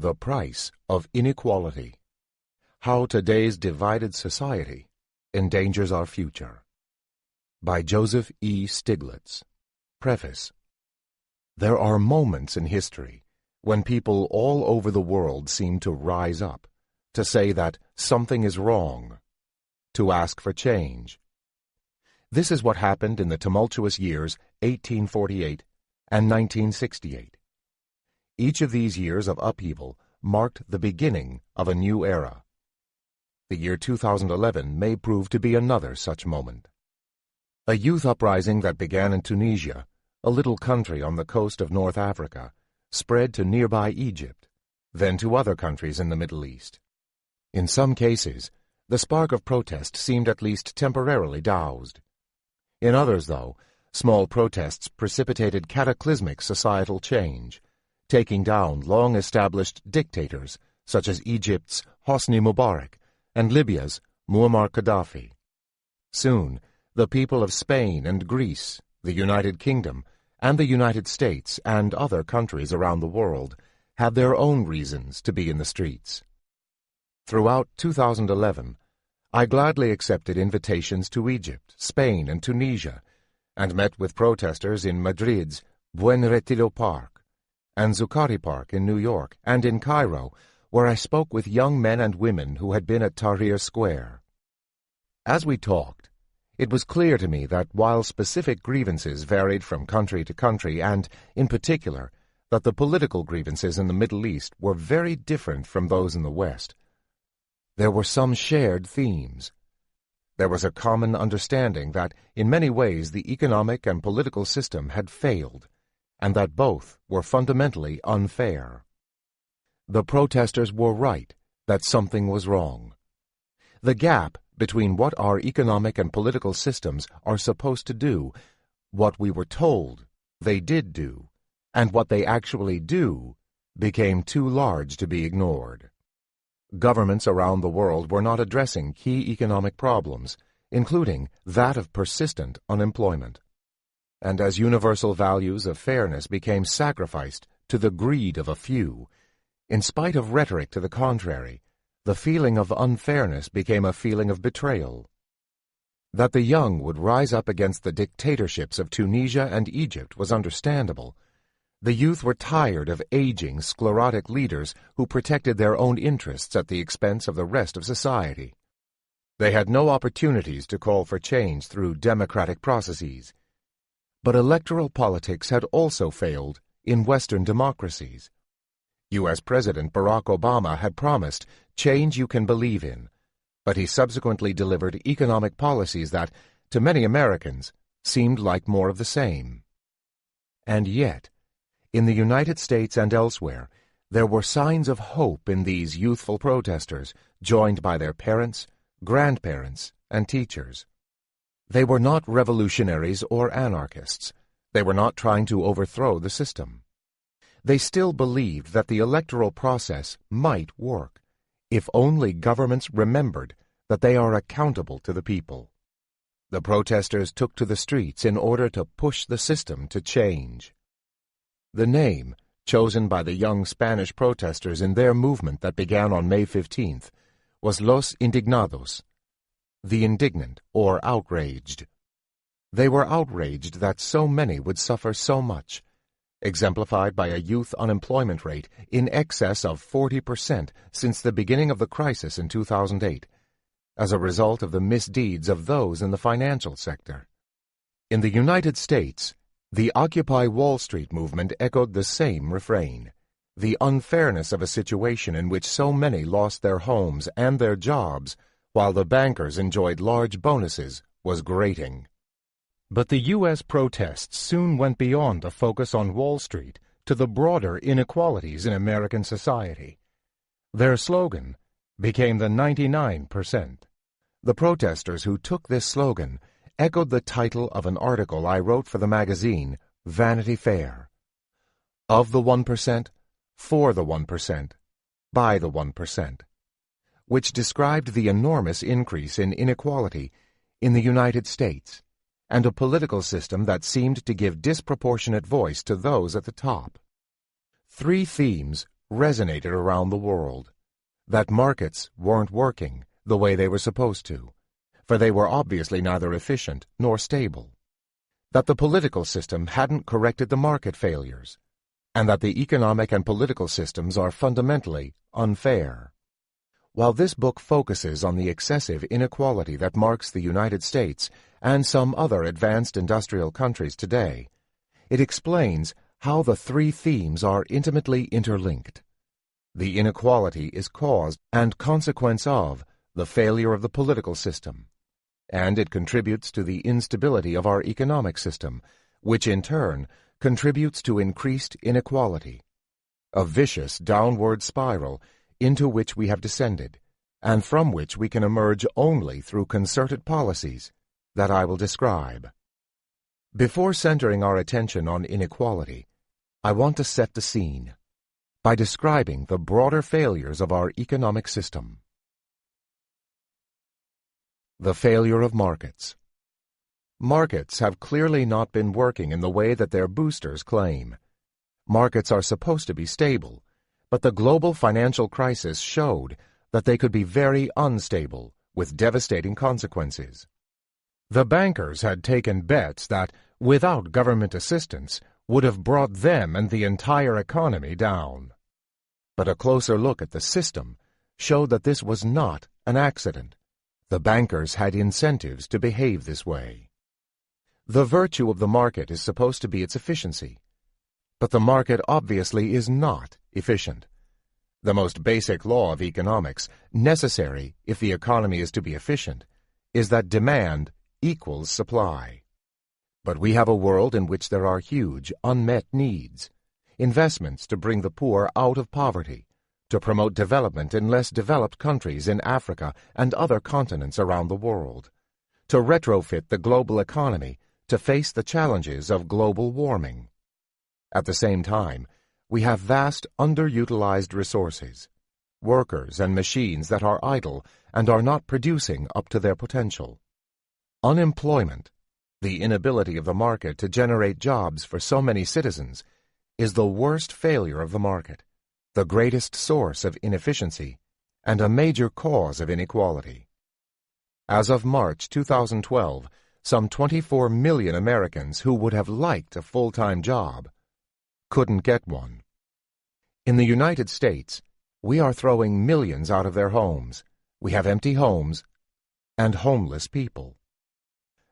The Price of Inequality. How Today's Divided Society Endangers Our Future. By Joseph E. Stiglitz. Preface. There are moments in history when people all over the world seem to rise up, to say that something is wrong, to ask for change. This is what happened in the tumultuous years 1848 and 1968. Each of these years of upheaval marked the beginning of a new era. The year 2011 may prove to be another such moment. A youth uprising that began in Tunisia, a little country on the coast of North Africa, spread to nearby Egypt, then to other countries in the Middle East. In some cases, the spark of protest seemed at least temporarily doused. In others, though, small protests precipitated cataclysmic societal change, taking down long-established dictators such as Egypt's Hosni Mubarak and Libya's Muammar Gaddafi. Soon, the people of Spain and Greece, the United Kingdom, and the United States and other countries around the world had their own reasons to be in the streets. Throughout 2011, I gladly accepted invitations to Egypt, Spain, and Tunisia, and met with protesters in Madrid's Buen Retiro Park, and Zuccotti Park in New York, and in Cairo, where I spoke with young men and women who had been at Tahrir Square. As we talked, it was clear to me that while specific grievances varied from country to country, and, in particular, that the political grievances in the Middle East were very different from those in the West, there were some shared themes. There was a common understanding that, in many ways, the economic and political system had failed, and that both were fundamentally unfair. The protesters were right that something was wrong. The gap between what our economic and political systems are supposed to do, what we were told they did do, and what they actually do, became too large to be ignored. Governments around the world were not addressing key economic problems, including that of persistent unemployment. And as universal values of fairness became sacrificed to the greed of a few, in spite of rhetoric to the contrary, the feeling of unfairness became a feeling of betrayal. That the young would rise up against the dictatorships of Tunisia and Egypt was understandable. The youth were tired of aging, sclerotic leaders who protected their own interests at the expense of the rest of society. They had no opportunities to call for change through democratic processes. But electoral politics had also failed in Western democracies. U.S. President Barack Obama had promised change you can believe in, but he subsequently delivered economic policies that, to many Americans, seemed like more of the same. And yet, in the United States and elsewhere, there were signs of hope in these youthful protesters, joined by their parents, grandparents, and teachers. They were not revolutionaries or anarchists. They were not trying to overthrow the system. They still believed that the electoral process might work, if only governments remembered that they are accountable to the people. The protesters took to the streets in order to push the system to change. The name, chosen by the young Spanish protesters in their movement that began on May 15th, was Los Indignados, the indignant or outraged. They were outraged that so many would suffer so much, exemplified by a youth unemployment rate in excess of 40% since the beginning of the crisis in 2008, as a result of the misdeeds of those in the financial sector. In the United States, the Occupy Wall Street movement echoed the same refrain. The unfairness of a situation in which so many lost their homes and their jobs, while the bankers enjoyed large bonuses, was grating. But the U.S. protests soon went beyond the focus on Wall Street to the broader inequalities in American society. Their slogan became the 99%. The protesters who took this slogan echoed the title of an article I wrote for the magazine Vanity Fair. Of the 1%, for the 1%, by the 1%. Which described the enormous increase in inequality in the United States and a political system that seemed to give disproportionate voice to those at the top. Three themes resonated around the world, that markets weren't working the way they were supposed to, for they were obviously neither efficient nor stable, that the political system hadn't corrected the market failures, and that the economic and political systems are fundamentally unfair. While this book focuses on the excessive inequality that marks the United States and some other advanced industrial countries today, it explains how the three themes are intimately interlinked. The inequality is cause and consequence of the failure of the political system, and it contributes to the instability of our economic system, which in turn contributes to increased inequality, a vicious downward spiral into which we have descended, and from which we can emerge only through concerted policies that I will describe. Before centering our attention on inequality, I want to set the scene by describing the broader failures of our economic system. The failure of markets. Markets have clearly not been working in the way that their boosters claim. Markets are supposed to be stable, but the global financial crisis showed that they could be very unstable, with devastating consequences. The bankers had taken bets that, without government assistance, would have brought them and the entire economy down. But a closer look at the system showed that this was not an accident. The bankers had incentives to behave this way. The virtue of the market is supposed to be its efficiency, but the market obviously is not efficient. The most basic law of economics, necessary if the economy is to be efficient, is that demand equals supply. But we have a world in which there are huge unmet needs, investments to bring the poor out of poverty, to promote development in less developed countries in Africa and other continents around the world, to retrofit the global economy to face the challenges of global warming. At the same time, we have vast underutilized resources, workers and machines that are idle and are not producing up to their potential. Unemployment, the inability of the market to generate jobs for so many citizens, is the worst failure of the market, the greatest source of inefficiency, and a major cause of inequality. As of March 2012, some 24 million Americans who would have liked a full-time job couldn't get one. In the United States, we are throwing millions out of their homes. We have empty homes and homeless people.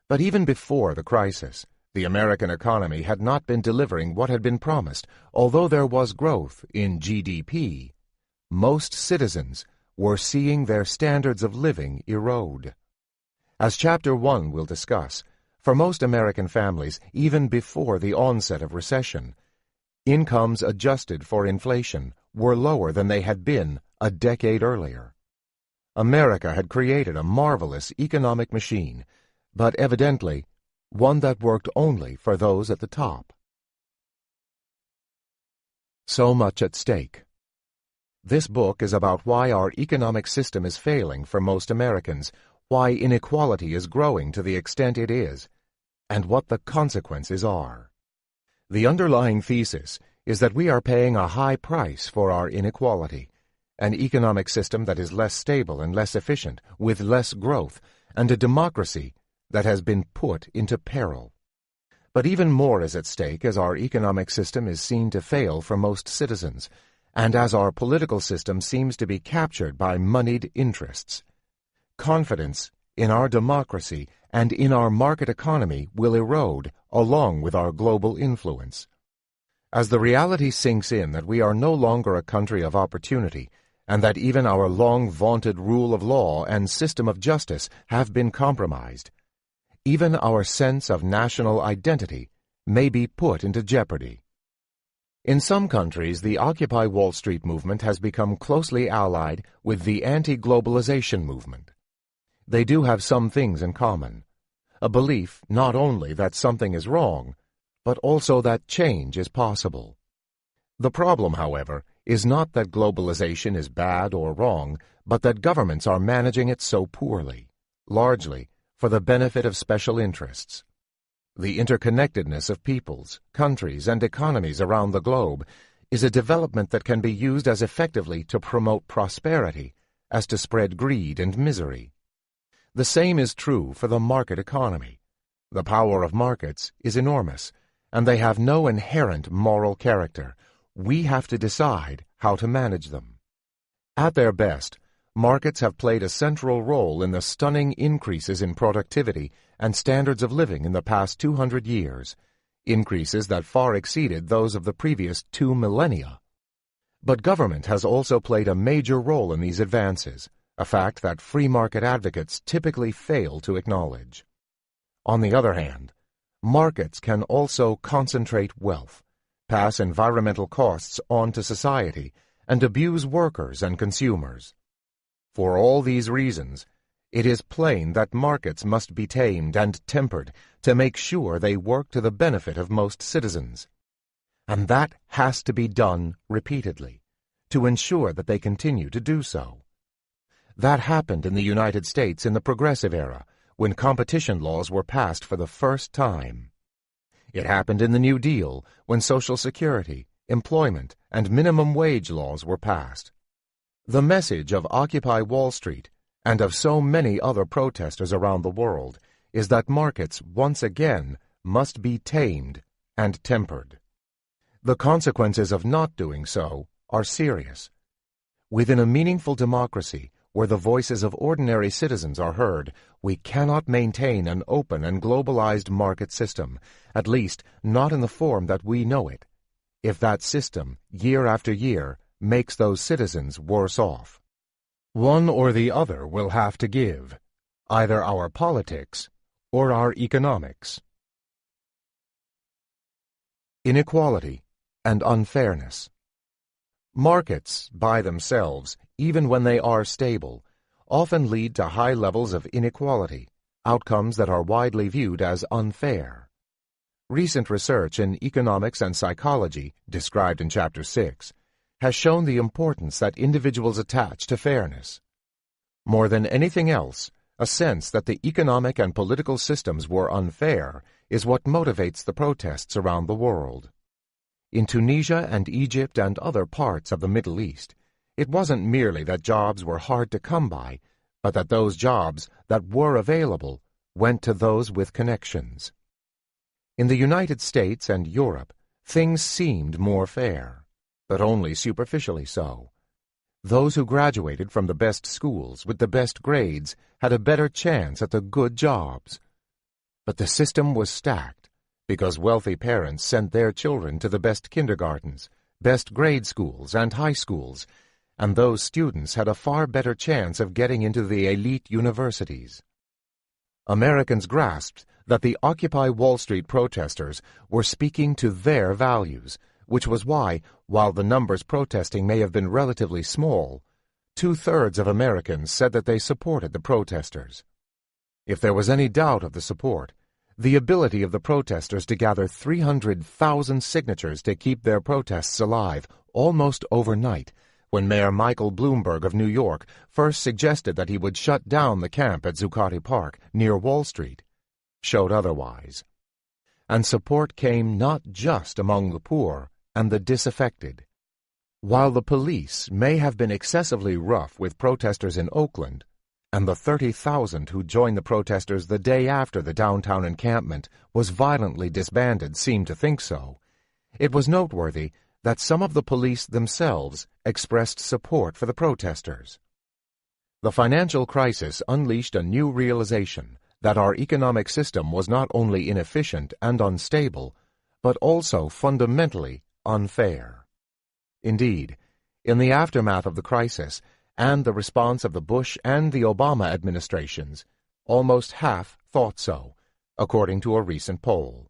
But even before the crisis, the American economy had not been delivering what had been promised. Although there was growth in GDP, most citizens were seeing their standards of living erode. As Chapter 1 will discuss, for most American families, even before the onset of recession, incomes adjusted for inflation were lower than they had been a decade earlier. America had created a marvelous economic machine, but evidently one that worked only for those at the top. So much at stake. This book is about why our economic system is failing for most Americans, why inequality is growing to the extent it is, and what the consequences are. The underlying thesis is that we are paying a high price for our inequality, an economic system that is less stable and less efficient, with less growth, and a democracy that has been put into peril. But even more is at stake as our economic system is seen to fail for most citizens, and as our political system seems to be captured by moneyed interests. Confidence in our democracy and in our market economy will erode along with our global influence. As the reality sinks in that we are no longer a country of opportunity, and that even our long-vaunted rule of law and system of justice have been compromised, even our sense of national identity may be put into jeopardy. In some countries, the Occupy Wall Street movement has become closely allied with the anti-globalization movement. They do have some things in common, a belief not only that something is wrong, but also that change is possible. The problem, however, is not that globalization is bad or wrong, but that governments are managing it so poorly, largely for the benefit of special interests. The interconnectedness of peoples, countries, and economies around the globe is a development that can be used as effectively to promote prosperity as to spread greed and misery. The same is true for the market economy. The power of markets is enormous, and they have no inherent moral character. We have to decide how to manage them. At their best, markets have played a central role in the stunning increases in productivity and standards of living in the past 200 years, increases that far exceeded those of the previous 2 millennia. But government has also played a major role in these advances, a fact that free market advocates typically fail to acknowledge. On the other hand, markets can also concentrate wealth, pass environmental costs on to society, and abuse workers and consumers. For all these reasons, it is plain that markets must be tamed and tempered to make sure they work to the benefit of most citizens. And that has to be done repeatedly, to ensure that they continue to do so. That happened in the United States in the Progressive Era, when competition laws were passed for the first time. It happened in the New Deal, when Social Security, employment, and minimum wage laws were passed. The message of Occupy Wall Street and of so many other protesters around the world is that markets once again must be tamed and tempered. The consequences of not doing so are serious. Within a meaningful democracy, where the voices of ordinary citizens are heard, we cannot maintain an open and globalized market system, at least not in the form that we know it, if that system, year after year, makes those citizens worse off. One or the other will have to give, either our politics or our economics. Inequality and unfairness. Markets, by themselves, even when they are stable, often lead to high levels of inequality, outcomes that are widely viewed as unfair. Recent research in economics and psychology, described in Chapter 6, has shown the importance that individuals attach to fairness. More than anything else, a sense that the economic and political systems were unfair is what motivates the protests around the world. In Tunisia and Egypt and other parts of the Middle East, it wasn't merely that jobs were hard to come by, but that those jobs that were available went to those with connections. In the United States and Europe, things seemed more fair, but only superficially so. Those who graduated from the best schools with the best grades had a better chance at the good jobs. But the system was stacked, because wealthy parents sent their children to the best kindergartens, best grade schools, and high schools, and those students had a far better chance of getting into the elite universities. Americans grasped that the Occupy Wall Street protesters were speaking to their values, which was why, while the numbers protesting may have been relatively small, 2/3 of Americans said that they supported the protesters. If there was any doubt of the support, the ability of the protesters to gather 300,000 signatures to keep their protests alive almost overnight, when Mayor Michael Bloomberg of New York first suggested that he would shut down the camp at Zuccotti Park near Wall Street, showed otherwise. And support came not just among the poor and the disaffected. While the police may have been excessively rough with protesters in Oakland, and the 30,000 who joined the protesters the day after the downtown encampment was violently disbanded seemed to think so, it was noteworthy that some of the police themselves expressed support for the protesters. The financial crisis unleashed a new realization that our economic system was not only inefficient and unstable, but also fundamentally unfair. Indeed, in the aftermath of the crisis and the response of the Bush and the Obama administrations, almost half thought so, according to a recent poll.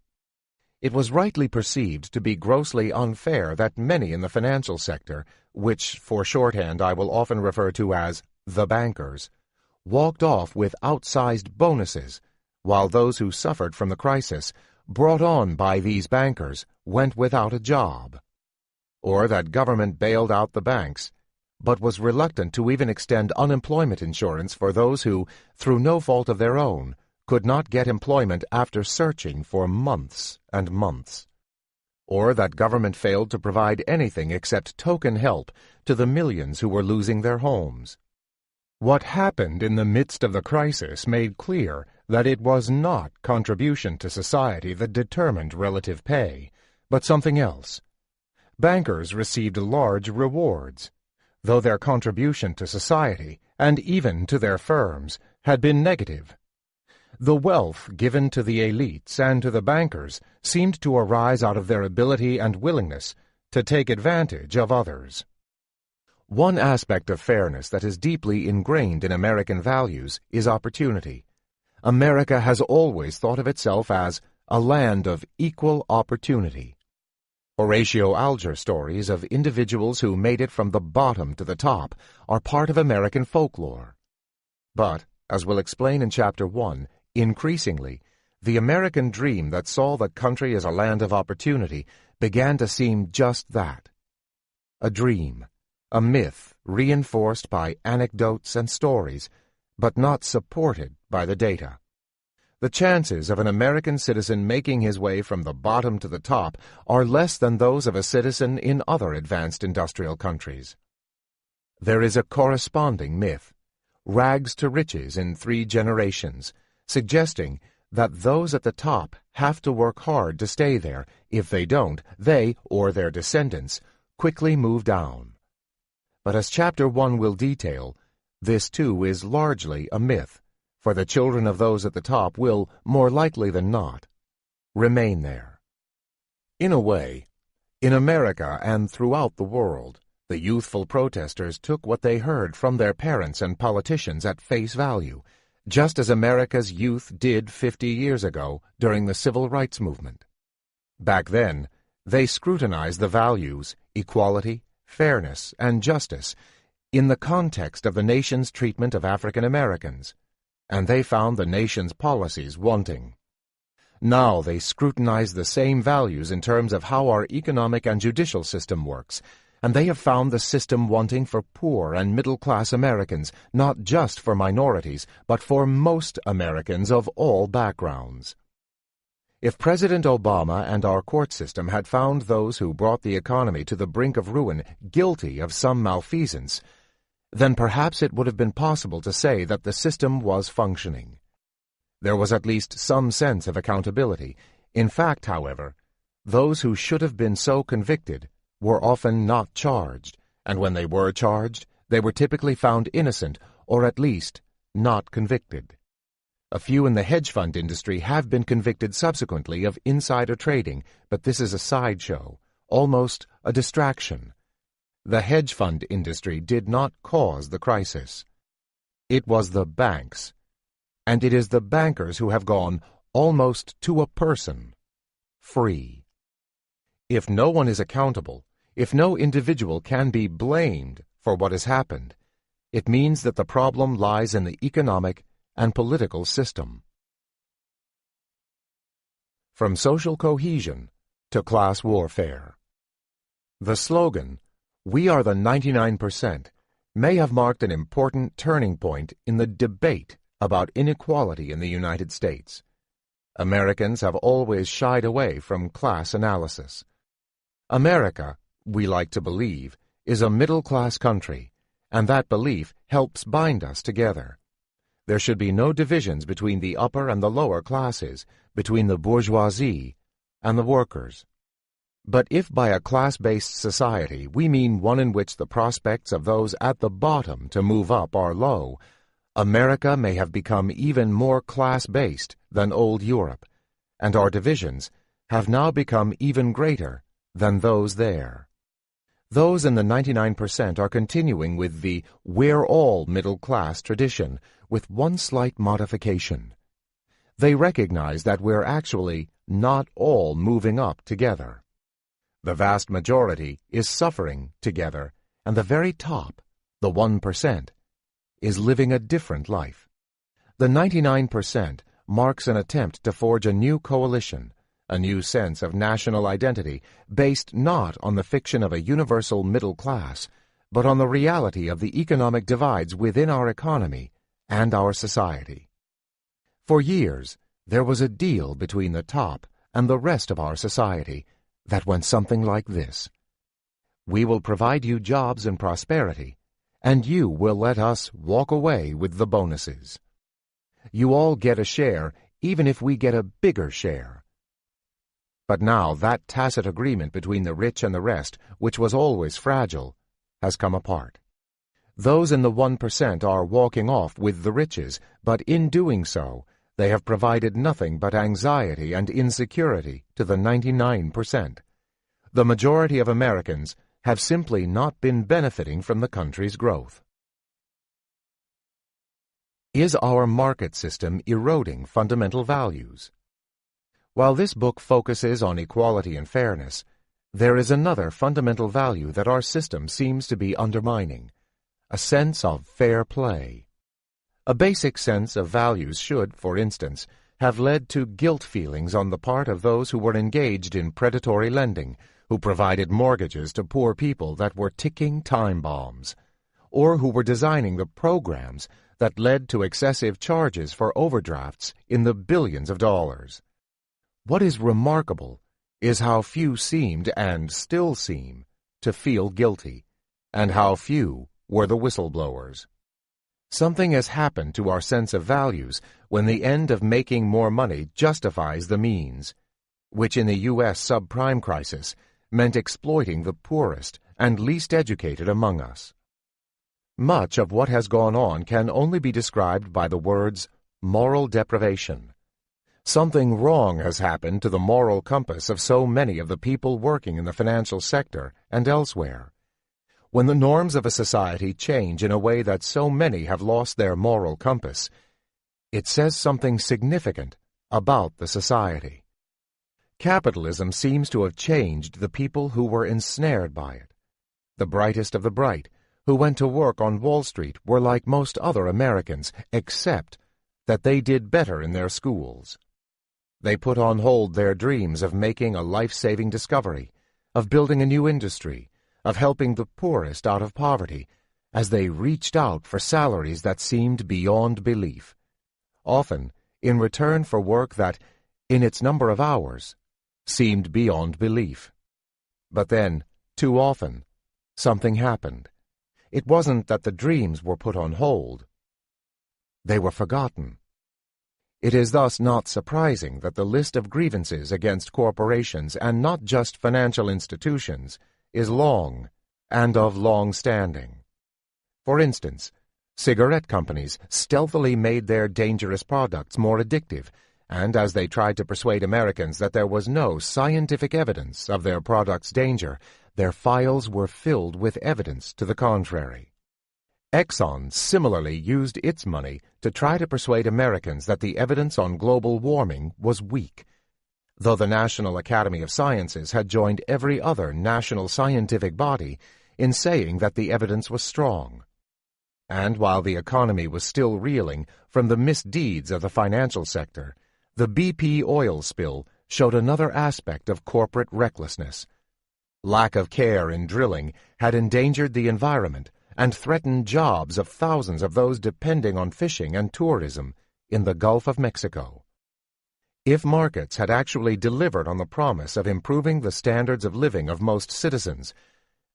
It was rightly perceived to be grossly unfair that many in the financial sector, which for shorthand I will often refer to as the bankers, walked off with outsized bonuses, while those who suffered from the crisis, brought on by these bankers, went without a job. Or that government bailed out the banks, but was reluctant to even extend unemployment insurance for those who, through no fault of their own, could not get employment after searching for months and months. or that government failed to provide anything except token help to the millions who were losing their homes. What happened in the midst of the crisis made clear that it was not contribution to society that determined relative pay, but something else. Bankers received large rewards, though their contribution to society, and even to their firms, had been negative. The wealth given to the elites and to the bankers seemed to arise out of their ability and willingness to take advantage of others. One aspect of fairness that is deeply ingrained in American values is opportunity. America has always thought of itself as a land of equal opportunity. Horatio Alger stories of individuals who made it from the bottom to the top are part of American folklore. But, as we'll explain in Chapter 1, increasingly, the American dream that saw the country as a land of opportunity began to seem just that. A dream, a myth reinforced by anecdotes and stories, but not supported by the data. The chances of an American citizen making his way from the bottom to the top are less than those of a citizen in other advanced industrial countries. There is a corresponding myth, rags to riches in 3 generations, suggesting that those at the top have to work hard to stay there. If they don't, they, or their descendants, quickly move down. But as Chapter 1 will detail, this too is largely a myth, for the children of those at the top will, more likely than not, remain there. In a way, in America and throughout the world, the youthful protesters took what they heard from their parents and politicians at face value, just as America's youth did 50 years ago during the Civil Rights Movement. Back then, they scrutinized the values, equality, fairness, and justice in the context of the nation's treatment of African Americans, and they found the nation's policies wanting. Now they scrutinize the same values in terms of how our economic and judicial system works, and they have found the system wanting for poor and middle-class Americans, not just for minorities, but for most Americans of all backgrounds. If President Obama and our court system had found those who brought the economy to the brink of ruin guilty of some malfeasance, then perhaps it would have been possible to say that the system was functioning. There was at least some sense of accountability. In fact, however, those who should have been so convicted were often not charged, and when they were charged, they were typically found innocent or at least not convicted. A few in the hedge fund industry have been convicted subsequently of insider trading, but this is a sideshow, almost a distraction. The hedge fund industry did not cause the crisis. It was the banks, and it is the bankers who have gone, almost to a person, free. If no one is accountable, if no individual can be blamed for what has happened, it means that the problem lies in the economic and political system. From social cohesion to class warfare. The slogan, "We are the 99%, may have marked an important turning point in the debate about inequality in the United States. Americans have always shied away from class analysis. America, we like to believe, is a middle-class country, and that belief helps bind us together. There should be no divisions between the upper and the lower classes, between the bourgeoisie and the workers. But if by a class-based society we mean one in which the prospects of those at the bottom to move up are low, America may have become even more class-based than old Europe, and our divisions have now become even greater than those there. Those in the 99% are continuing with the "we're all middle-class" tradition, with one slight modification. They recognize that we're actually not all moving up together. The vast majority is suffering together, and the very top, the 1%, is living a different life. The 99% marks an attempt to forge a new coalition, a new sense of national identity based not on the fiction of a universal middle class, but on the reality of the economic divides within our economy and our society. For years, there was a deal between the top and the rest of our society that went something like this: "We will provide you jobs and prosperity, and you will let us walk away with the bonuses. You all get a share, even if we get a bigger share." But now that tacit agreement between the rich and the rest, which was always fragile, has come apart. Those in the 1% are walking off with the riches, but in doing so, they have provided nothing but anxiety and insecurity to the 99%. The majority of Americans have simply not been benefiting from the country's growth. Is our market system eroding fundamental values? While this book focuses on equality and fairness, there is another fundamental value that our system seems to be undermining: a sense of fair play. A basic sense of values should, for instance, have led to guilt feelings on the part of those who were engaged in predatory lending, who provided mortgages to poor people that were ticking time bombs, or who were designing the programs that led to excessive charges for overdrafts in the billions of dollars. What is remarkable is how few seemed, and still seem, to feel guilty, and how few were the whistleblowers. Something has happened to our sense of values when the end of making more money justifies the means, which in the U.S. subprime crisis meant exploiting the poorest and least educated among us. Much of what has gone on can only be described by the words moral deprivation. Something wrong has happened to the moral compass of so many of the people working in the financial sector and elsewhere. When the norms of a society change in a way that so many have lost their moral compass, it says something significant about the society. Capitalism seems to have changed the people who were ensnared by it. The brightest of the bright, who went to work on Wall Street, were like most other Americans, except that they did better in their schools. They put on hold their dreams of making a life-saving discovery, of building a new industry, of helping the poorest out of poverty, as they reached out for salaries that seemed beyond belief, often in return for work that, in its number of hours, seemed beyond belief. But then, too often, something happened. It wasn't that the dreams were put on hold. They were forgotten. It is thus not surprising that the list of grievances against corporations, and not just financial institutions, is long and of long standing. For instance, cigarette companies stealthily made their dangerous products more addictive, and as they tried to persuade Americans that there was no scientific evidence of their products' danger, their files were filled with evidence to the contrary. Exxon similarly used its money to try to persuade Americans that the evidence on global warming was weak, though the National Academy of Sciences had joined every other national scientific body in saying that the evidence was strong. And while the economy was still reeling from the misdeeds of the financial sector, the BP oil spill showed another aspect of corporate recklessness. Lack of care in drilling had endangered the environment and threatened jobs of thousands of those depending on fishing and tourism in the Gulf of Mexico. If markets had actually delivered on the promise of improving the standards of living of most citizens,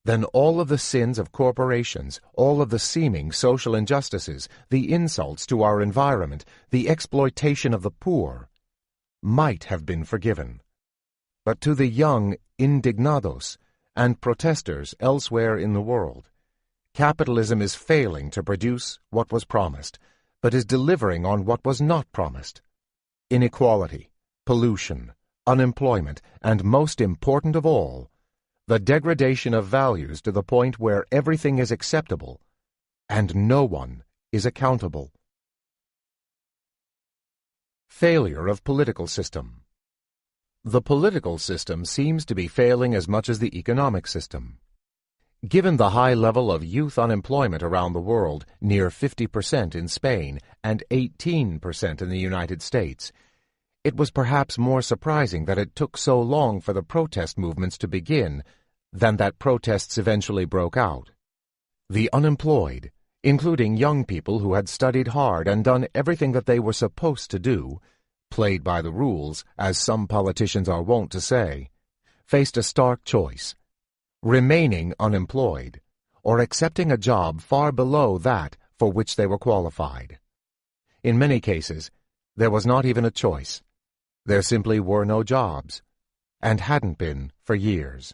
then all of the sins of corporations, all of the seeming social injustices, the insults to our environment, the exploitation of the poor, might have been forgiven. But to the young indignados and protesters elsewhere in the world, capitalism is failing to produce what was promised, but is delivering on what was not promised. Inequality, pollution, unemployment, and most important of all, the degradation of values to the point where everything is acceptable and no one is accountable. Failure of political system. The political system seems to be failing as much as the economic system. Given the high level of youth unemployment around the world, near 50% in Spain and 18% in the United States, it was perhaps more surprising that it took so long for the protest movements to begin than that protests eventually broke out. The unemployed, including young people who had studied hard and done everything that they were supposed to do, played by the rules, as some politicians are wont to say, faced a stark choice: remaining unemployed or accepting a job far below that for which they were qualified. In many cases, there was not even a choice. There simply were no jobs, and hadn't been for years.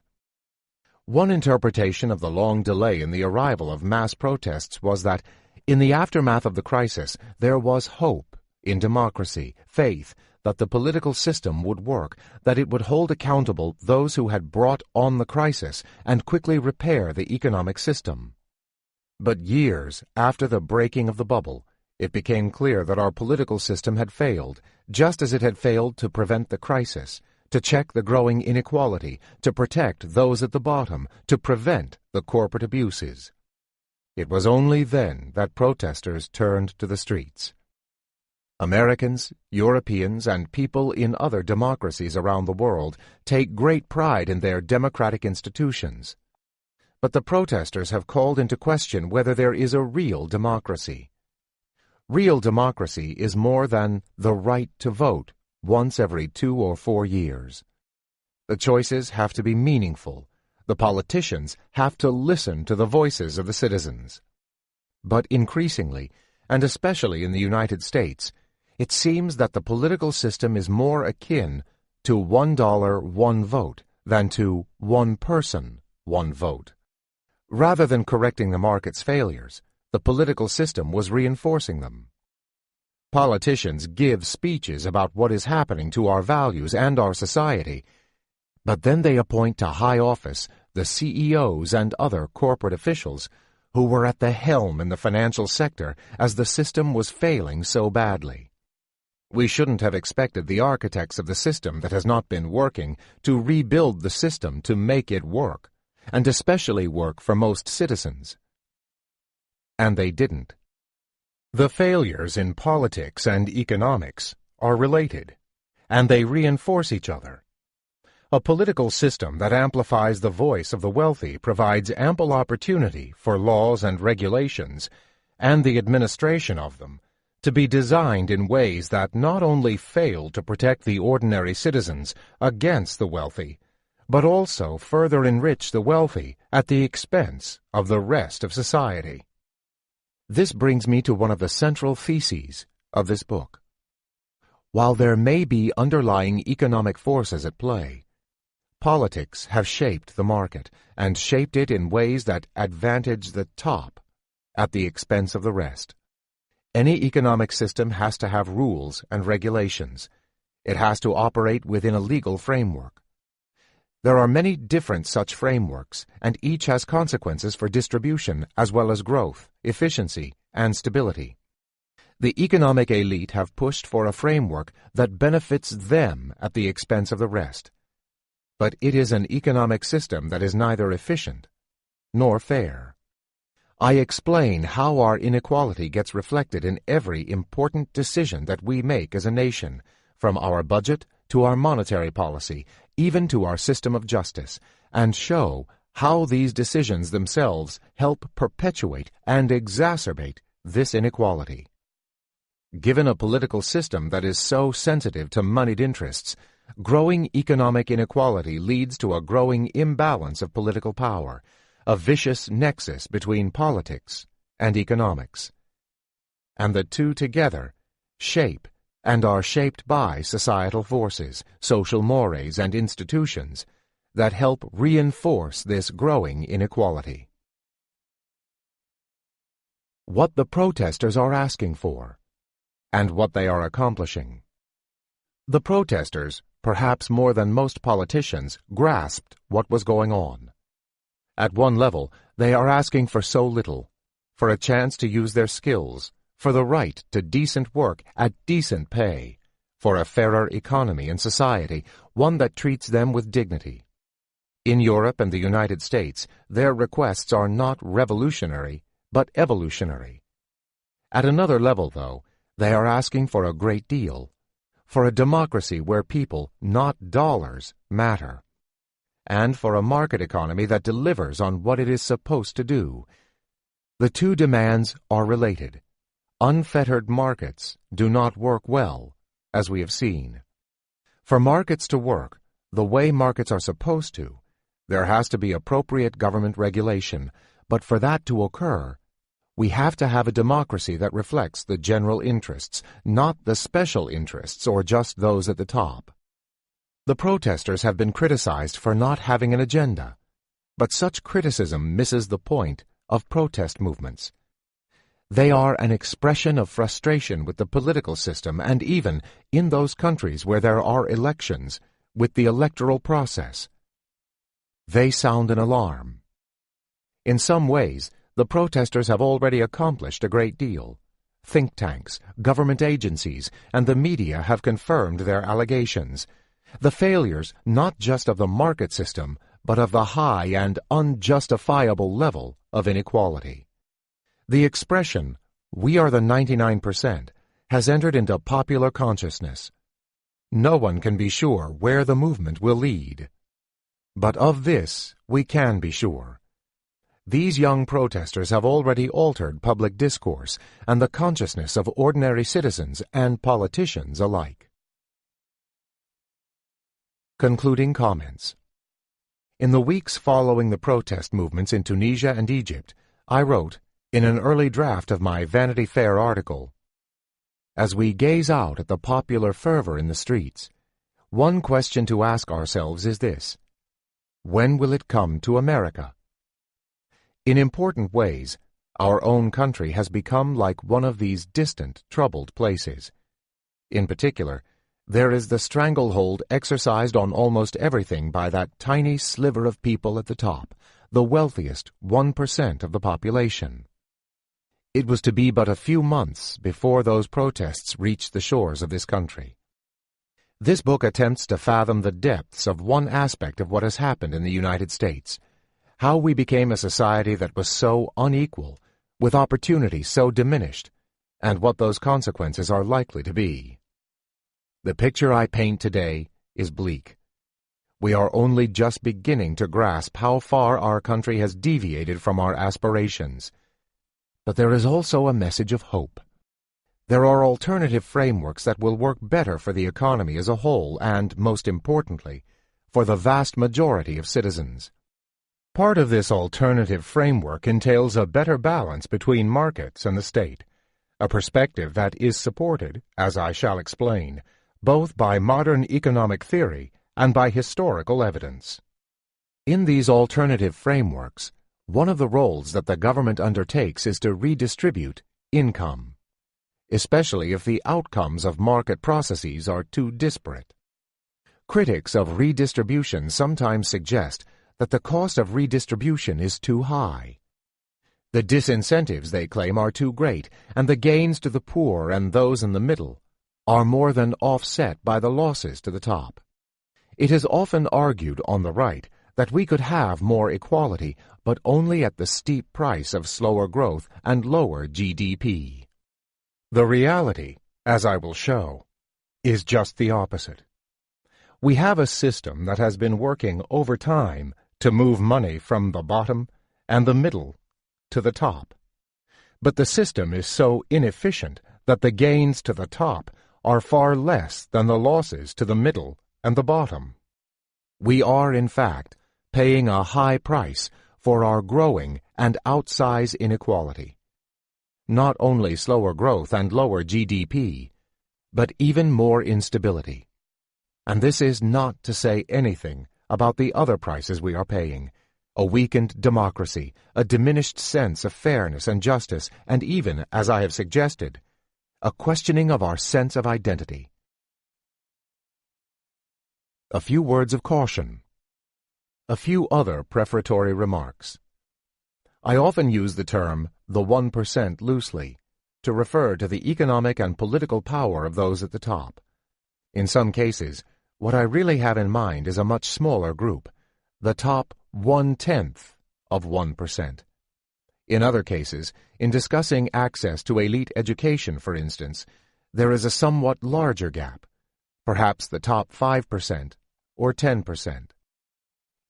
One interpretation of the long delay in the arrival of mass protests was that, in the aftermath of the crisis, there was hope in democracy, faith that the political system would work, that it would hold accountable those who had brought on the crisis and quickly repair the economic system. But years after the breaking of the bubble, it became clear that our political system had failed, just as it had failed to prevent the crisis, to check the growing inequality, to protect those at the bottom, to prevent the corporate abuses. It was only then that protesters turned to the streets. Americans, Europeans, and people in other democracies around the world take great pride in their democratic institutions. But the protesters have called into question whether there is a real democracy. Real democracy is more than the right to vote once every 2 or 4 years. The choices have to be meaningful. The politicians have to listen to the voices of the citizens. But increasingly, and especially in the United States, it seems that the political system is more akin to $1, 1 vote than to one person, 1 vote. Rather than correcting the market's failures, the political system was reinforcing them. Politicians give speeches about what is happening to our values and our society, but then they appoint to high office the CEOs and other corporate officials who were at the helm in the financial sector as the system was failing so badly. We shouldn't have expected the architects of the system that has not been working to rebuild the system to make it work, and especially work for most citizens. And they didn't. The failures in politics and economics are related, and they reinforce each other. A political system that amplifies the voice of the wealthy provides ample opportunity for laws and regulations, and the administration of them, to be designed in ways that not only fail to protect the ordinary citizens against the wealthy, but also further enrich the wealthy at the expense of the rest of society. This brings me to one of the central theses of this book. While there may be underlying economic forces at play, politics have shaped the market, and shaped it in ways that advantage the top at the expense of the rest. Any economic system has to have rules and regulations. It has to operate within a legal framework. There are many different such frameworks, and each has consequences for distribution as well as growth, efficiency, and stability. The economic elite have pushed for a framework that benefits them at the expense of the rest. But it is an economic system that is neither efficient nor fair. I explain how our inequality gets reflected in every important decision that we make as a nation, from our budget to our monetary policy, even to our system of justice, and show how these decisions themselves help perpetuate and exacerbate this inequality. Given a political system that is so sensitive to moneyed interests, growing economic inequality leads to a growing imbalance of political power, a vicious nexus between politics and economics. And the two together shape and are shaped by societal forces, social mores, and institutions that help reinforce this growing inequality. What the protesters are asking for, and what they are accomplishing. The protesters, perhaps more than most politicians, grasped what was going on. At one level, they are asking for so little, for a chance to use their skills, for the right to decent work at decent pay, for a fairer economy and society, one that treats them with dignity. In Europe and the United States, their requests are not revolutionary, but evolutionary. At another level, though, they are asking for a great deal, for a democracy where people, not dollars, matter, and for a market economy that delivers on what it is supposed to do. The two demands are related. Unfettered markets do not work well, as we have seen. For markets to work, the way markets are supposed to, there has to be appropriate government regulation, but for that to occur, we have to have a democracy that reflects the general interests, not the special interests or just those at the top. The protesters have been criticized for not having an agenda, but such criticism misses the point of protest movements. They are an expression of frustration with the political system and even, in those countries where there are elections, with the electoral process. They sound an alarm. In some ways, the protesters have already accomplished a great deal. Think tanks, government agencies, and the media have confirmed their allegations. The failures not just of the market system, but of the high and unjustifiable level of inequality. The expression, "we are the 99%, has entered into popular consciousness. No one can be sure where the movement will lead. But of this we can be sure. These young protesters have already altered public discourse and the consciousness of ordinary citizens and politicians alike." Concluding comments. In the weeks following the protest movements in Tunisia and Egypt, I wrote, in an early draft of my Vanity Fair article, "As we gaze out at the popular fervor in the streets, one question to ask ourselves is this: when will it come to America?" In important ways, our own country has become like one of these distant, troubled places. In particular, there is the stranglehold exercised on almost everything by that tiny sliver of people at the top, the wealthiest 1% of the population. It was to be but a few months before those protests reached the shores of this country. This book attempts to fathom the depths of one aspect of what has happened in the United States, how we became a society that was so unequal, with opportunities so diminished, and what those consequences are likely to be. The picture I paint today is bleak. We are only just beginning to grasp how far our country has deviated from our aspirations. But there is also a message of hope. There are alternative frameworks that will work better for the economy as a whole and, most importantly, for the vast majority of citizens. Part of this alternative framework entails a better balance between markets and the state, a perspective that is supported, as I shall explain, both by modern economic theory and by historical evidence. In these alternative frameworks, one of the roles that the government undertakes is to redistribute income, especially if the outcomes of market processes are too disparate. Critics of redistribution sometimes suggest that the cost of redistribution is too high. The disincentives, they claim, are too great, and the gains to the poor and those in the middle are more than offset by the losses to the top. It is often argued on the right that we could have more equality, but only at the steep price of slower growth and lower GDP. The reality, as I will show, is just the opposite. We have a system that has been working over time to move money from the bottom and the middle to the top. But the system is so inefficient that the gains to the top are far less than the losses to the middle and the bottom. We are, in fact, paying a high price for our growing and outsized inequality. Not only slower growth and lower GDP, but even more instability. And this is not to say anything about the other prices we are paying: a weakened democracy, a diminished sense of fairness and justice, and even, as I have suggested, a questioning of our sense of identity. A few words of caution. A few other prefatory remarks. I often use the term the 1% loosely to refer to the economic and political power of those at the top. In some cases, what I really have in mind is a much smaller group, the top 1/10 of 1%. In other cases, in discussing access to elite education, for instance, there is a somewhat larger gap, perhaps the top 5% or 10%.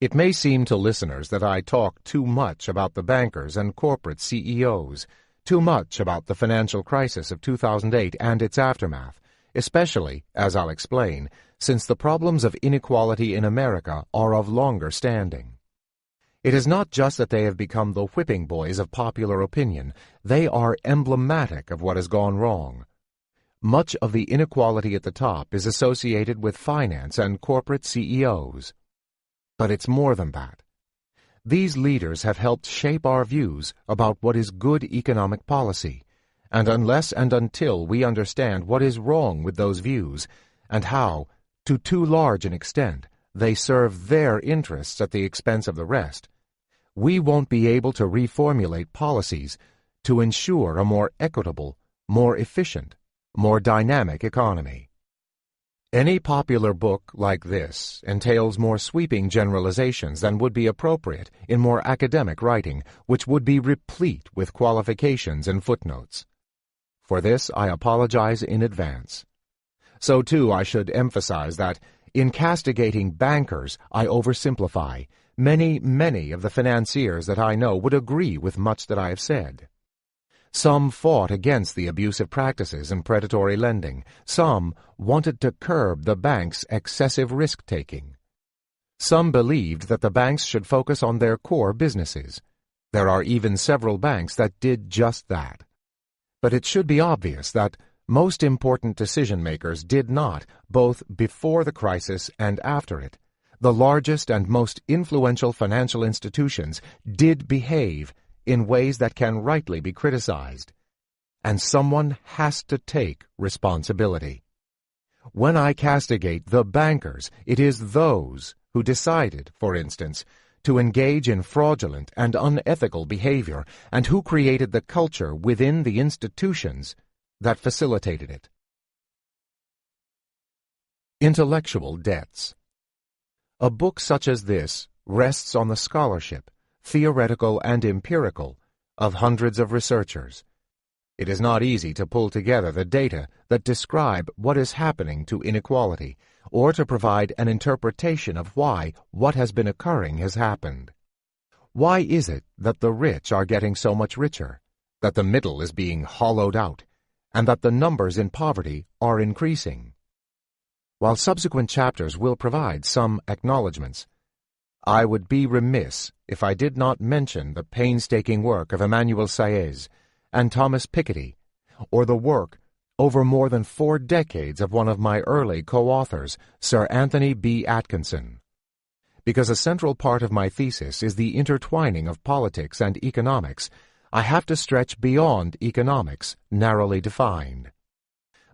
It may seem to listeners that I talk too much about the bankers and corporate CEOs, too much about the financial crisis of 2008 and its aftermath, especially, as I'll explain, since the problems of inequality in America are of longer standing. It is not just that they have become the whipping boys of popular opinion, they are emblematic of what has gone wrong. Much of the inequality at the top is associated with finance and corporate CEOs. But it's more than that. These leaders have helped shape our views about what is good economic policy, and unless and until we understand what is wrong with those views, and how, to too large an extent, they serve their interests at the expense of the rest, we won't be able to reformulate policies to ensure a more equitable, more efficient, more dynamic economy. Any popular book like this entails more sweeping generalizations than would be appropriate in more academic writing, which would be replete with qualifications and footnotes. For this I apologize in advance. So too I should emphasize that, in castigating bankers, I oversimplify. Many of the financiers that I know would agree with much that I have said. Some fought against the abusive practices and predatory lending. Some wanted to curb the banks' excessive risk-taking. Some believed that the banks should focus on their core businesses. There are even several banks that did just that. But it should be obvious that most important decision-makers did not, both before the crisis and after it. The largest and most influential financial institutions did behave in ways that can rightly be criticized. And someone has to take responsibility. When I castigate the bankers, it is those who decided, for instance, to engage in fraudulent and unethical behavior and who created the culture within the institutions that facilitated it. Intellectual debts. A book such as this rests on the scholarship, theoretical and empirical, of hundreds of researchers. It is not easy to pull together the data that describe what is happening to inequality, or to provide an interpretation of why what has been occurring has happened. Why is it that the rich are getting so much richer, that the middle is being hollowed out, and that the numbers in poverty are increasing? While subsequent chapters will provide some acknowledgments, I would be remiss if I did not mention the painstaking work of Emmanuel Saez and Thomas Piketty, or the work over more than 4 decades of one of my early co-authors, Sir Anthony B. Atkinson. Because a central part of my thesis is the intertwining of politics and economics, I have to stretch beyond economics, narrowly defined.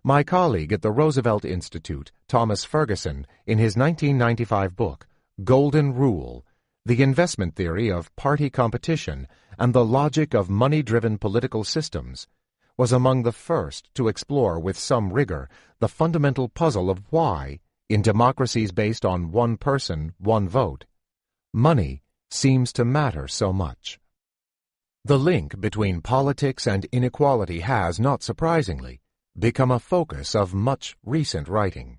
My colleague at the Roosevelt Institute, Thomas Ferguson, in his 1995 book, Golden Rule, The Investment Theory of Party Competition and the Logic of Money-Driven Political Systems, was among the first to explore with some rigor the fundamental puzzle of why, in democracies based on one person, one vote, money seems to matter so much. The link between politics and inequality has, not surprisingly, become a focus of much recent writing.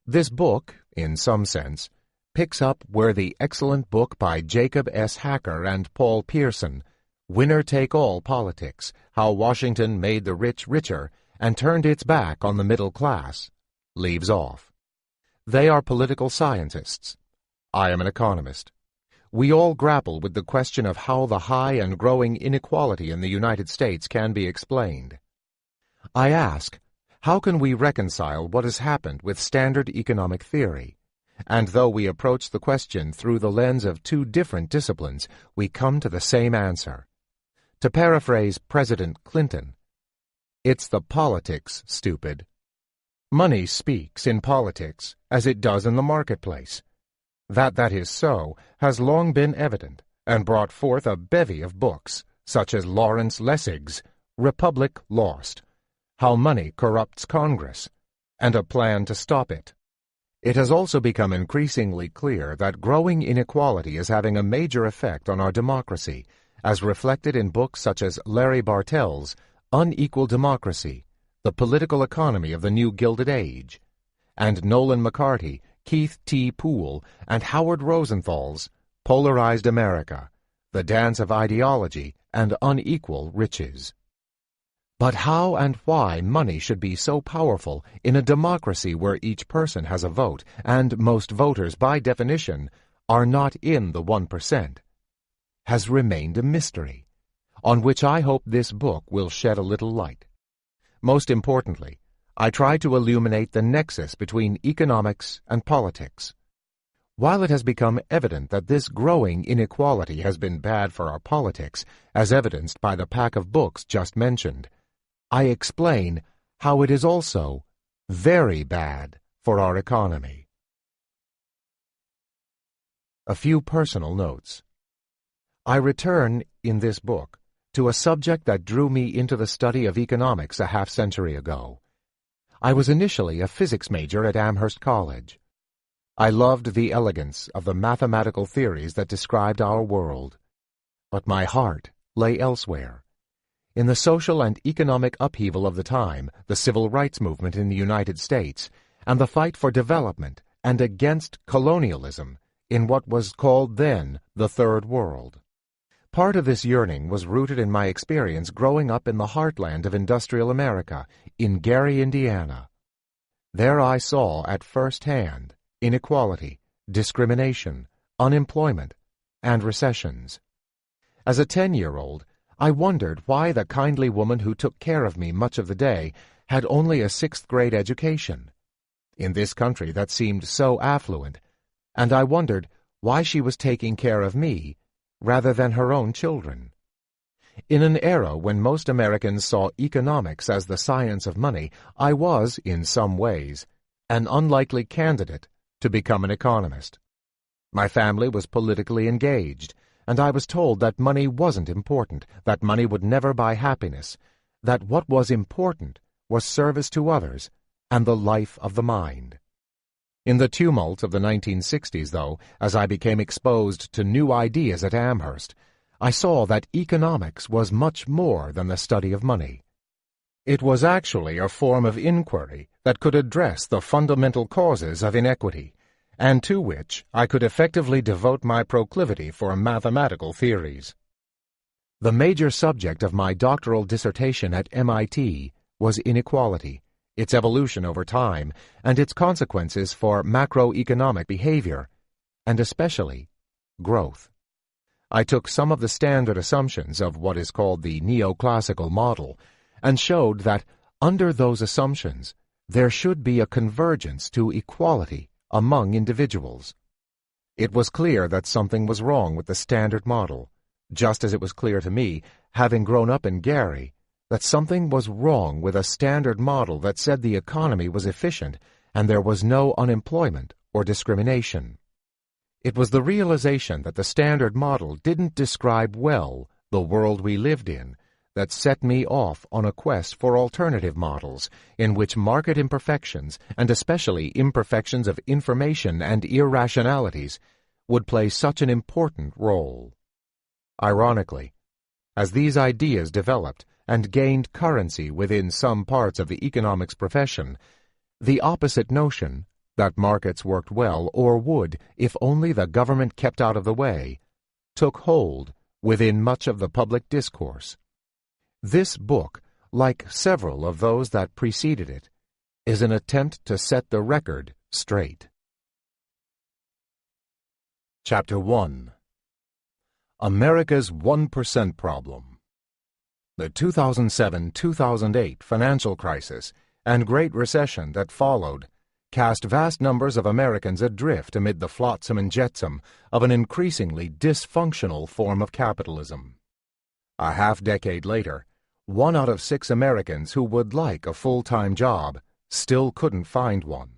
This book, in some sense, picks up where the excellent book by Jacob S. Hacker and Paul Pearson, Winner-Take-All Politics, How Washington Made the Rich Richer and Turned Its Back on the Middle Class, leaves off. They are political scientists. I am an economist. We all grapple with the question of how the high and growing inequality in the United States can be explained. I ask, how can we reconcile what has happened with standard economic theory? And though we approach the question through the lens of 2 different disciplines, we come to the same answer. To paraphrase President Clinton, it's the politics, stupid. Money speaks in politics as it does in the marketplace. That is so has long been evident and brought forth a bevy of books, such as Lawrence Lessig's Republic Lost, How Money Corrupts Congress, and A Plan to Stop It. It has also become increasingly clear that growing inequality is having a major effect on our democracy, as reflected in books such as Larry Bartell's Unequal Democracy, The Political Economy of the New Gilded Age, and Nolan McCarty, Keith T. Poole, and Howard Rosenthal's Polarized America, The Dance of Ideology and Unequal Riches. But how and why money should be so powerful in a democracy where each person has a vote, and most voters, by definition, are not in the 1%, has remained a mystery, on which I hope this book will shed a little light. Most importantly, I try to illuminate the nexus between economics and politics. While it has become evident that this growing inequality has been bad for our politics, as evidenced by the pack of books just mentioned, I explain how it is also very bad for our economy. A few personal notes. I return, in this book, to a subject that drew me into the study of economics a half-century ago. I was initially a physics major at Amherst College. I loved the elegance of the mathematical theories that described our world. But my heart lay elsewhere. In the social and economic upheaval of the time, the civil rights movement in the United States, and the fight for development and against colonialism in what was called then the Third World. Part of this yearning was rooted in my experience growing up in the heartland of industrial America, in Gary, Indiana. There I saw at first hand inequality, discrimination, unemployment, and recessions. As a 10-year-old, I wondered why the kindly woman who took care of me much of the day had only a 6th-grade education, in this country that seemed so affluent, and I wondered why she was taking care of me rather than her own children. In an era when most Americans saw economics as the science of money, I was, in some ways, an unlikely candidate to become an economist. My family was politically engaged, and I was told that money wasn't important, that money would never buy happiness, that what was important was service to others and the life of the mind. In the tumult of the 1960s, though, as I became exposed to new ideas at Amherst, I saw that economics was much more than the study of money. It was actually a form of inquiry that could address the fundamental causes of inequity, and to which I could effectively devote my proclivity for mathematical theories. The major subject of my doctoral dissertation at MIT was inequality, its evolution over time, and its consequences for macroeconomic behavior, and especially growth. I took some of the standard assumptions of what is called the neoclassical model and showed that under those assumptions there should be a convergence to equality among individuals. It was clear that something was wrong with the standard model, just as it was clear to me, having grown up in Gary, that something was wrong with a standard model that said the economy was efficient and there was no unemployment or discrimination. It was the realization that the standard model didn't describe well the world we lived in that set me off on a quest for alternative models in which market imperfections, and especially imperfections of information and irrationalities, would play such an important role. Ironically, as these ideas developed and gained currency within some parts of the economics profession, the opposite notion, that markets worked well or would if only the government kept out of the way, took hold within much of the public discourse. This book, like several of those that preceded it, is an attempt to set the record straight. Chapter 1. America's 1% Problem. The 2007-2008 financial crisis and Great Recession that followed cast vast numbers of Americans adrift amid the flotsam and jetsam of an increasingly dysfunctional form of capitalism. A half-decade later, 1 out of 6 Americans who would like a full-time job still couldn't find one.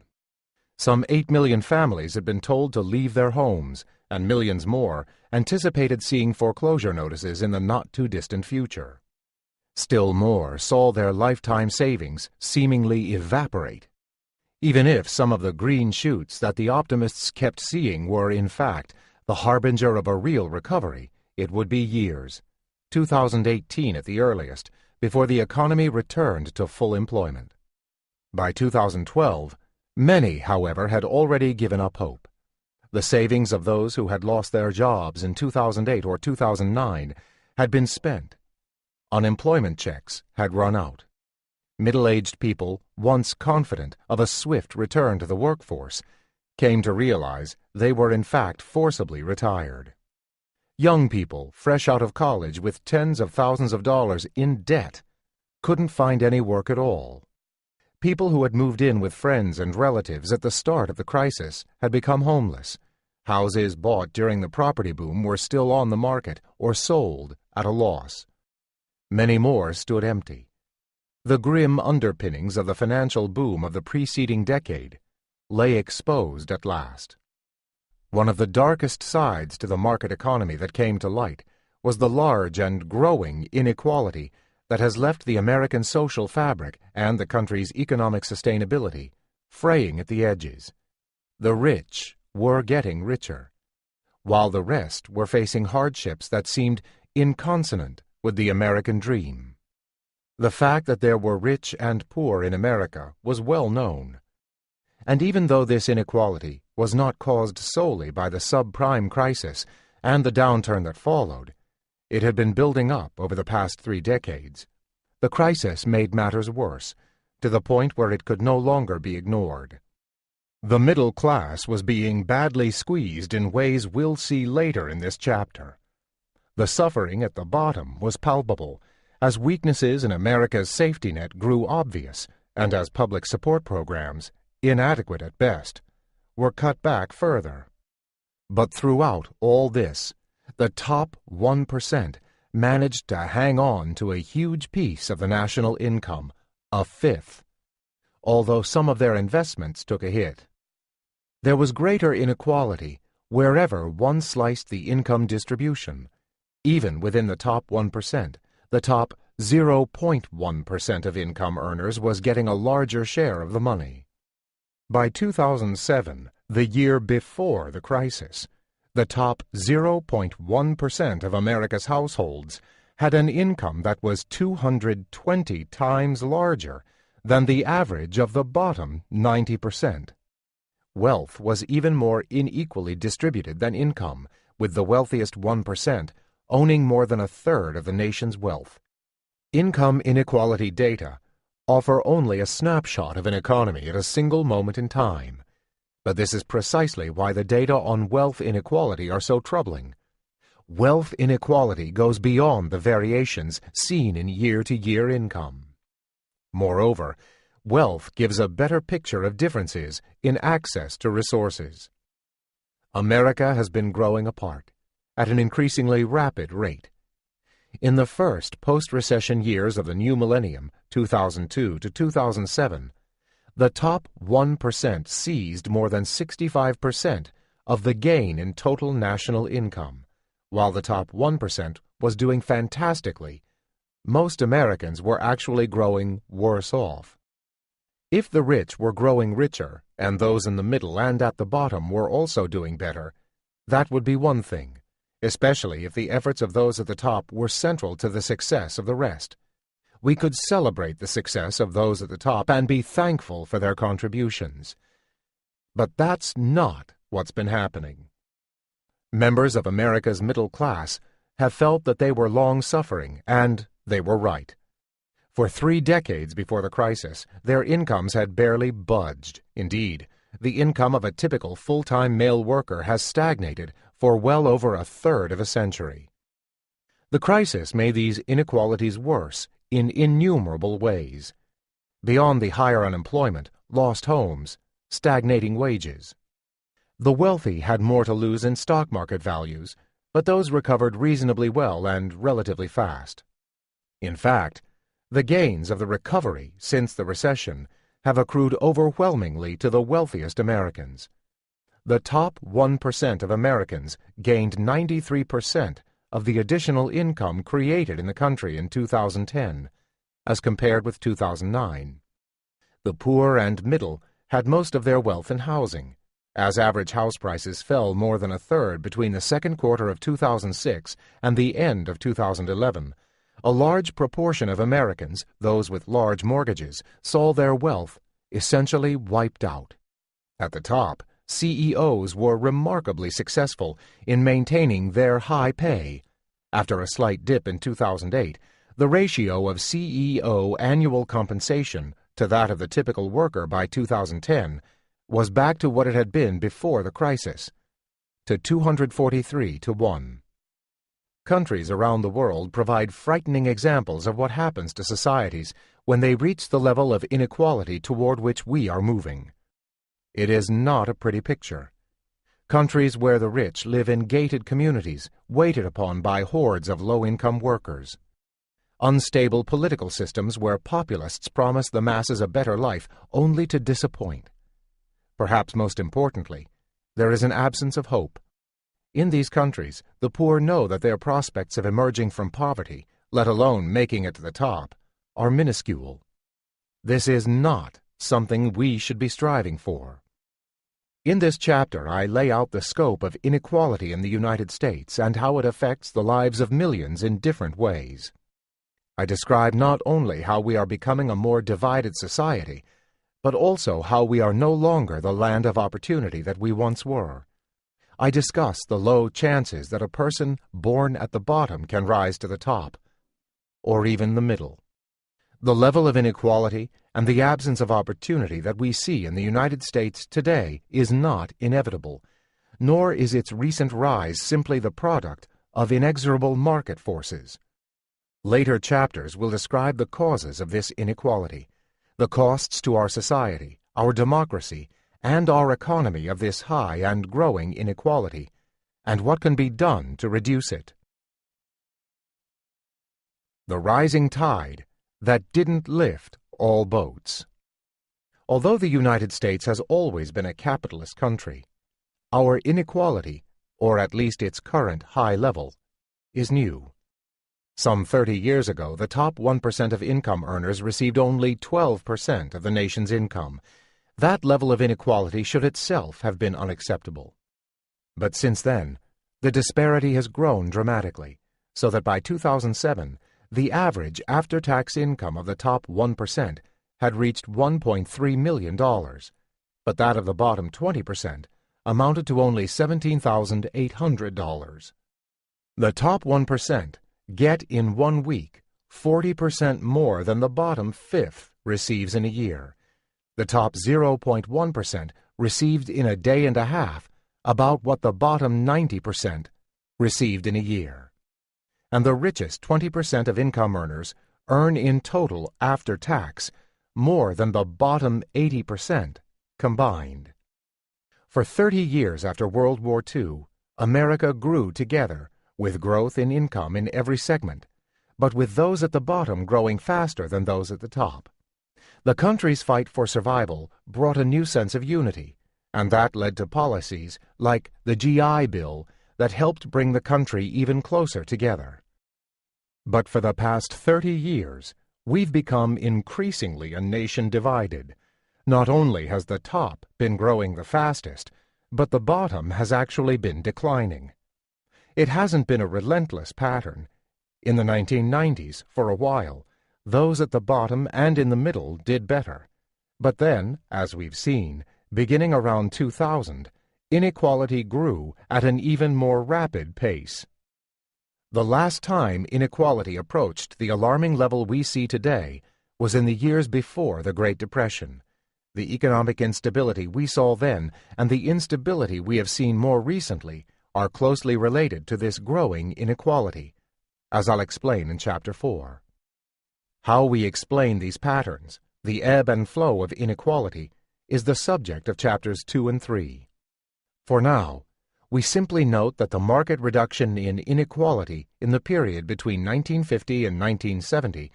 Some 8 million families had been told to leave their homes, and millions more anticipated seeing foreclosure notices in the not-too-distant future. Still more saw their lifetime savings seemingly evaporate. Even if some of the green shoots that the optimists kept seeing were, in fact, the harbinger of a real recovery, it would be years, 2018 at the earliest, before the economy returned to full employment. By 2012, many, however, had already given up hope. The savings of those who had lost their jobs in 2008 or 2009 had been spent. Unemployment checks had run out. Middle-aged people, once confident of a swift return to the workforce, came to realize they were in fact forcibly retired. Young people, fresh out of college with tens of thousands of dollars in debt, couldn't find any work at all. People who had moved in with friends and relatives at the start of the crisis had become homeless. Houses bought during the property boom were still on the market or sold at a loss. Many more stood empty. The grim underpinnings of the financial boom of the preceding decade lay exposed at last. One of the darkest sides to the market economy that came to light was the large and growing inequality that has left the American social fabric and the country's economic sustainability fraying at the edges. The rich were getting richer, while the rest were facing hardships that seemed inconsonant with the American dream. The fact that there were rich and poor in America was well known. And even though this inequality was not caused solely by the subprime crisis and the downturn that followed, it had been building up over the past 3 decades. The crisis made matters worse, to the point where it could no longer be ignored. The middle class was being badly squeezed in ways we'll see later in this chapter. The suffering at the bottom was palpable, as weaknesses in America's safety net grew obvious, and as public support programs, inadequate at best, were cut back further. But throughout all this, the top 1% managed to hang on to a huge piece of the national income, a fifth, although some of their investments took a hit. There was greater inequality wherever one sliced the income distribution. Even within the top 1%, the top 0.1% of income earners was getting a larger share of the money. By 2007, the year before the crisis, the top 0.1% of America's households had an income that was 220 times larger than the average of the bottom 90%. Wealth was even more unequally distributed than income, with the wealthiest 1% owning more than a third of the nation's wealth. Income inequality data offer only a snapshot of an economy at a single moment in time. But this is precisely why the data on wealth inequality are so troubling. Wealth inequality goes beyond the variations seen in year-to-year income. Moreover, wealth gives a better picture of differences in access to resources. America has been growing apart at an increasingly rapid rate. In the first post-recession years of the new millennium, 2002 to 2007, the top 1% seized more than 65% of the gain in total national income, while the top 1% was doing fantastically. Most Americans were actually growing worse off. If the rich were growing richer, and those in the middle and at the bottom were also doing better, that would be one thing, especially if the efforts of those at the top were central to the success of the rest. We could celebrate the success of those at the top and be thankful for their contributions. But that's not what's been happening. Members of America's middle class have felt that they were long-suffering, and they were right. For 3 decades before the crisis, their incomes had barely budged. Indeed, the income of a typical full-time male worker has stagnated for well over a third of a century. The crisis made these inequalities worse in innumerable ways. Beyond the higher unemployment, lost homes, stagnating wages. The wealthy had more to lose in stock market values, but those recovered reasonably well and relatively fast. In fact, the gains of the recovery since the recession have accrued overwhelmingly to the wealthiest Americans. The top 1% of Americans gained 93% of the additional income created in the country in 2010, as compared with 2009. The poor and middle had most of their wealth in housing, as average house prices fell more than a third between the second quarter of 2006 and the end of 2011. A large proportion of Americans, those with large mortgages, saw their wealth essentially wiped out. At the top, CEOs were remarkably successful in maintaining their high pay. After a slight dip in 2008, the ratio of CEO annual compensation to that of the typical worker by 2010 was back to what it had been before the crisis, to 243 to 1. Countries around the world provide frightening examples of what happens to societies when they reach the level of inequality toward which we are moving. It is not a pretty picture. Countries where the rich live in gated communities, waited upon by hordes of low-income workers. Unstable political systems where populists promise the masses a better life only to disappoint. Perhaps most importantly, there is an absence of hope. In these countries, the poor know that their prospects of emerging from poverty, let alone making it to the top, are minuscule. This is not something we should be striving for. In this chapter, I lay out the scope of inequality in the United States and how it affects the lives of millions in different ways. I describe not only how we are becoming a more divided society, but also how we are no longer the land of opportunity that we once were. I discuss the low chances that a person born at the bottom can rise to the top, or even the middle. The level of inequality and the absence of opportunity that we see in the United States today is not inevitable, nor is its recent rise simply the product of inexorable market forces. Later chapters will describe the causes of this inequality, the costs to our society, our democracy, and our economy of this high and growing inequality, and what can be done to reduce it. The rising tide that didn't lift all boats. Although the United States has always been a capitalist country, our inequality, or at least its current high level, is new. Some 30 years ago, the top 1% of income earners received only 12% of the nation's income. That level of inequality should itself have been unacceptable. But since then, the disparity has grown dramatically, so that by 2007, the average after-tax income of the top 1% had reached $1.3 million, but that of the bottom 20% amounted to only $17,800. The top 1% get in 1 week 40% more than the bottom fifth receives in a year. The top 0.1% received in a day and a half about what the bottom 90% received in a year. And the richest 20% of income earners earn in total after tax more than the bottom 80% combined. For 30 years after World War II, America grew together, with growth in income in every segment, but with those at the bottom growing faster than those at the top. The country's fight for survival brought a new sense of unity, and that led to policies like the GI Bill that helped bring the country even closer together. But for the past 30 years, we've become increasingly a nation divided. Not only has the top been growing the fastest, but the bottom has actually been declining. It hasn't been a relentless pattern. In the 1990s, for a while, those at the bottom and in the middle did better. But then, as we've seen, beginning around 2000, inequality grew at an even more rapid pace. The last time inequality approached the alarming level we see today was in the years before the Great Depression. The economic instability we saw then and the instability we have seen more recently are closely related to this growing inequality, as I'll explain in Chapter 4. How we explain these patterns, the ebb and flow of inequality, is the subject of Chapters 2 and 3. For now, we simply note that the market reduction in inequality in the period between 1950 and 1970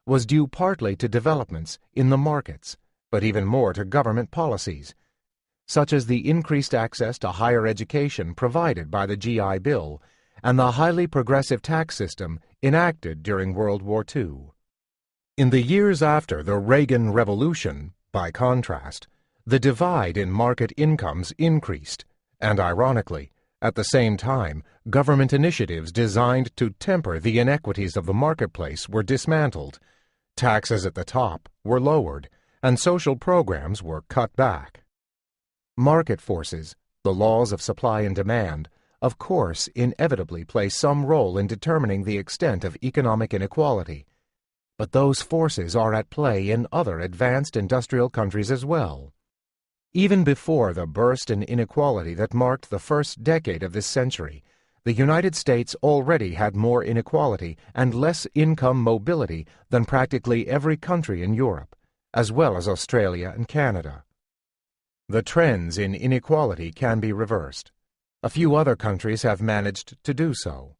was due partly to developments in the markets, but even more to government policies, such as the increased access to higher education provided by the GI Bill and the highly progressive tax system enacted during World War II. In the years after the Reagan Revolution, by contrast, the divide in market incomes increased, and ironically, at the same time, government initiatives designed to temper the inequities of the marketplace were dismantled, taxes at the top were lowered, and social programs were cut back. Market forces, the laws of supply and demand, of course, inevitably play some role in determining the extent of economic inequality. But those forces are at play in other advanced industrial countries as well. Even before the burst in inequality that marked the first decade of this century, the United States already had more inequality and less income mobility than practically every country in Europe, as well as Australia and Canada. The trends in inequality can be reversed. A few other countries have managed to do so.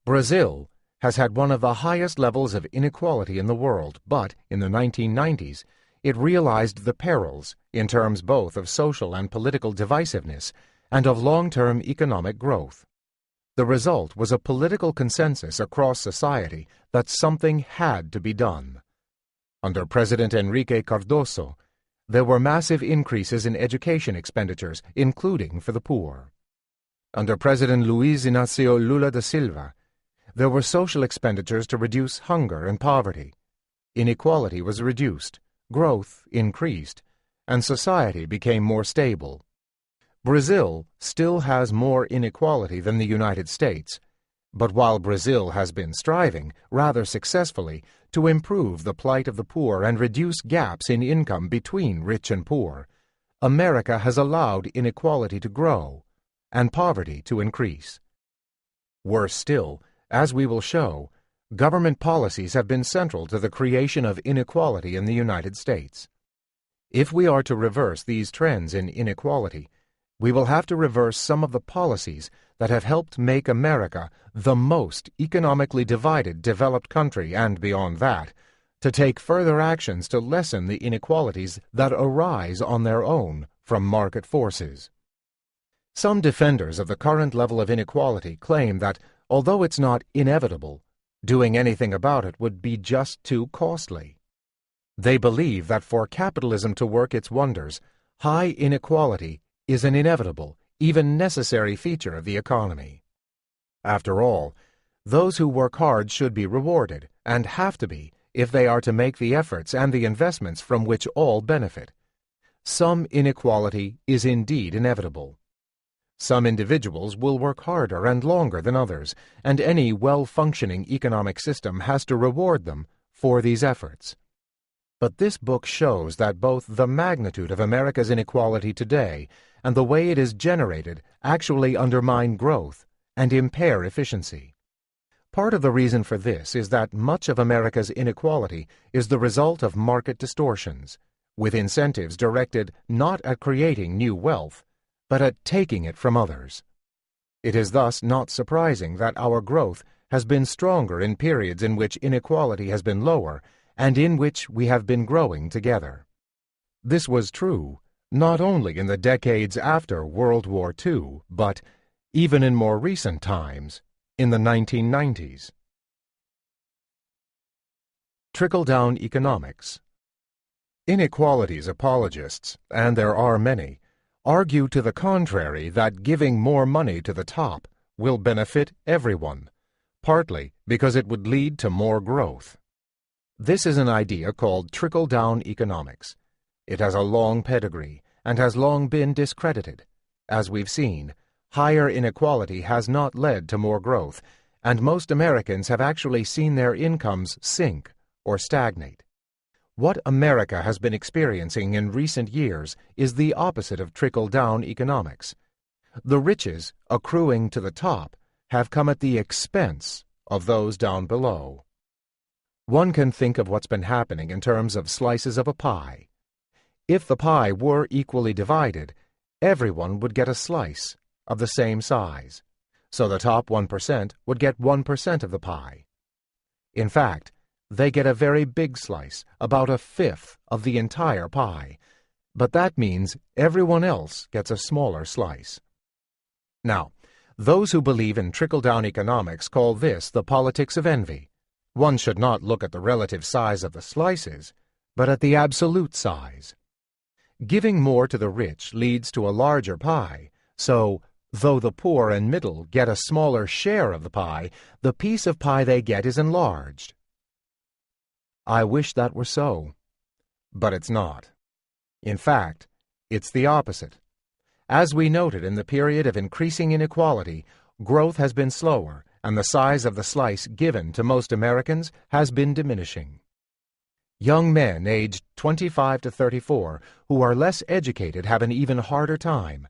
Brazil has had one of the highest levels of inequality in the world, but in the 1990s, it realized the perils, in terms both of social and political divisiveness, and of long-term economic growth. The result was a political consensus across society that something had to be done. Under President Enrique Cardoso, there were massive increases in education expenditures, including for the poor. Under President Luiz Inácio Lula da Silva, there were social expenditures to reduce hunger and poverty. Inequality was reduced, growth increased, and society became more stable. Brazil still has more inequality than the United States, but while Brazil has been striving, rather successfully, to improve the plight of the poor and reduce gaps in income between rich and poor, America has allowed inequality to grow and poverty to increase. Worse still, as we will show, government policies have been central to the creation of inequality in the United States. If we are to reverse these trends in inequality, we will have to reverse some of the policies that have helped make America the most economically divided developed country, and beyond that, to take further actions to lessen the inequalities that arise on their own from market forces. Some defenders of the current level of inequality claim that, although it's not inevitable, doing anything about it would be just too costly. They believe that for capitalism to work its wonders, high inequality is an inevitable, even necessary feature of the economy. After all, those who work hard should be rewarded, and have to be, if they are to make the efforts and the investments from which all benefit. Some inequality is indeed inevitable. Some individuals will work harder and longer than others, and any well-functioning economic system has to reward them for these efforts. But this book shows that both the magnitude of America's inequality today and the way it is generated actually undermine growth and impair efficiency. Part of the reason for this is that much of America's inequality is the result of market distortions, with incentives directed not at creating new wealth, but at taking it from others. It is thus not surprising that our growth has been stronger in periods in which inequality has been lower and in which we have been growing together. This was true not only in the decades after World War II, but, even in more recent times, in the 1990s. Trickle-down economics. Inequality's apologists, and there are many, argue to the contrary that giving more money to the top will benefit everyone, partly because it would lead to more growth. This is an idea called trickle-down economics. It has a long pedigree and has long been discredited. As we've seen, higher inequality has not led to more growth, and most Americans have actually seen their incomes sink or stagnate. What America has been experiencing in recent years is the opposite of trickle-down economics. The riches accruing to the top have come at the expense of those down below. One can think of what's been happening in terms of slices of a pie. If the pie were equally divided, everyone would get a slice of the same size, so the top 1% would get 1% of the pie. In fact, they get a very big slice, about a fifth of the entire pie, but that means everyone else gets a smaller slice. Now, those who believe in trickle-down economics call this the politics of envy. One should not look at the relative size of the slices, but at the absolute size. Giving more to the rich leads to a larger pie, so, though the poor and middle get a smaller share of the pie, the piece of pie they get is enlarged. I wish that were so, but it's not. In fact, it's the opposite. As we noted, in the period of increasing inequality, growth has been slower, and the size of the slice given to most Americans has been diminishing. Young men aged 25 to 34 who are less educated have an even harder time.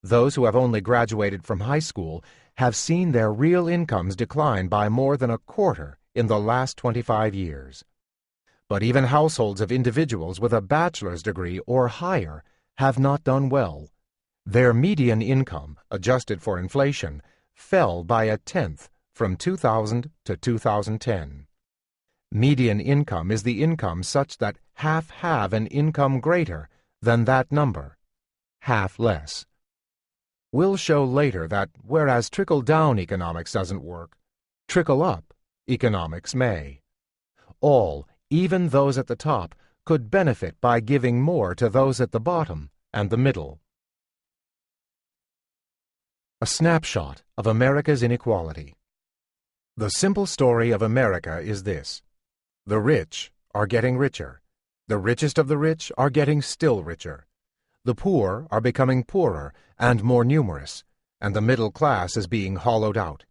Those who have only graduated from high school have seen their real incomes decline by more than a quarter in the last 25 years. But even households of individuals with a bachelor's degree or higher have not done well. Their median income, adjusted for inflation, fell by a tenth from 2000 to 2010. Median income is the income such that half have an income greater than that number, half less. We'll show later that whereas trickle-down economics doesn't work, trickle-up economics may. All, even those at the top, could benefit by giving more to those at the bottom and the middle. A snapshot of America's inequality. The simple story of America is this. The rich are getting richer. The richest of the rich are getting still richer. The poor are becoming poorer and more numerous, and the middle class is being hollowed out.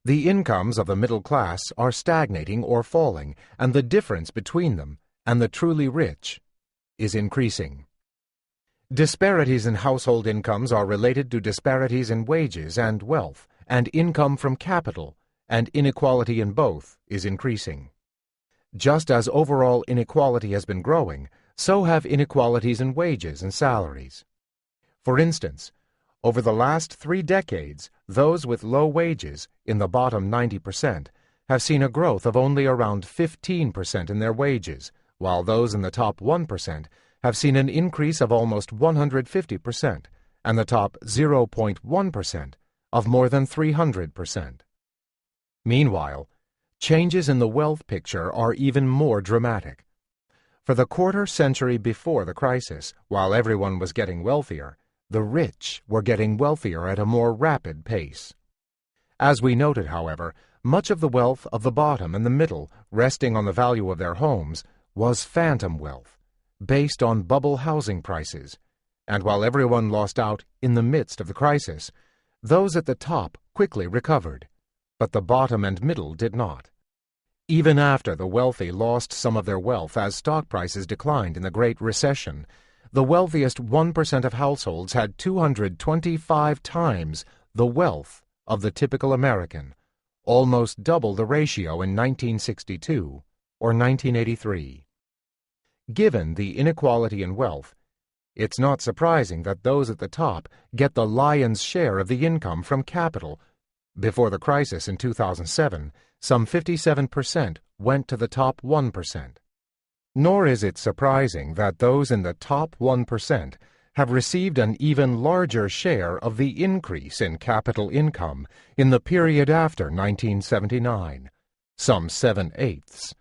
The incomes of the middle class are stagnating or falling, and the difference between them and the truly rich is increasing. Disparities in household incomes are related to disparities in wages and wealth, and income from capital, and inequality in both is increasing. Just as overall inequality has been growing, so have inequalities in wages and salaries. For instance, over the last 3 decades, those with low wages, in the bottom 90%, have seen a growth of only around 15% in their wages, while those in the top 1% have seen an increase of almost 150%, and the top 0.1% of more than 300%. Meanwhile, changes in the wealth picture are even more dramatic. For the quarter century before the crisis, while everyone was getting wealthier, the rich were getting wealthier at a more rapid pace. As we noted, however, much of the wealth of the bottom and the middle, resting on the value of their homes, was phantom wealth, based on bubble housing prices, and while everyone lost out in the midst of the crisis, those at the top quickly recovered, but the bottom and middle did not. Even after the wealthy lost some of their wealth as stock prices declined in the Great Recession, the wealthiest 1% of households had 225 times the wealth of the typical American, almost double the ratio in 1962 or 1983. Given the inequality in wealth, it's not surprising that those at the top get the lion's share of the income from capital. Before the crisis in 2007, some 57% went to the top 1%. Nor is it surprising that those in the top 1% have received an even larger share of the increase in capital income in the period after 1979, some 7/8,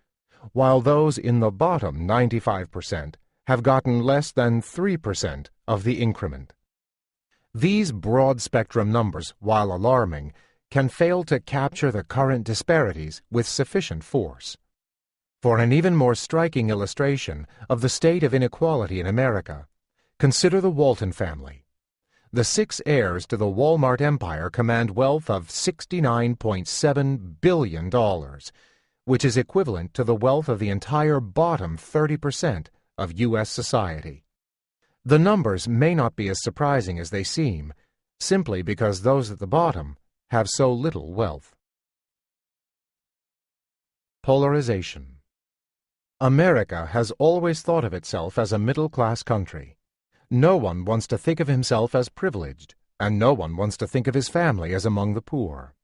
while those in the bottom 95% have gotten less than 3% of the increment. These broad-spectrum numbers, while alarming, can fail to capture the current disparities with sufficient force. For an even more striking illustration of the state of inequality in America, consider the Walton family. The 6 heirs to the Walmart empire command wealth of $69.7 billion, which is equivalent to the wealth of the entire bottom 30% of U.S. society. The numbers may not be as surprising as they seem, simply because those at the bottom have so little wealth. Polarization. America has always thought of itself as a middle-class country. No one wants to think of himself as privileged, and no one wants to think of his family as among the poor.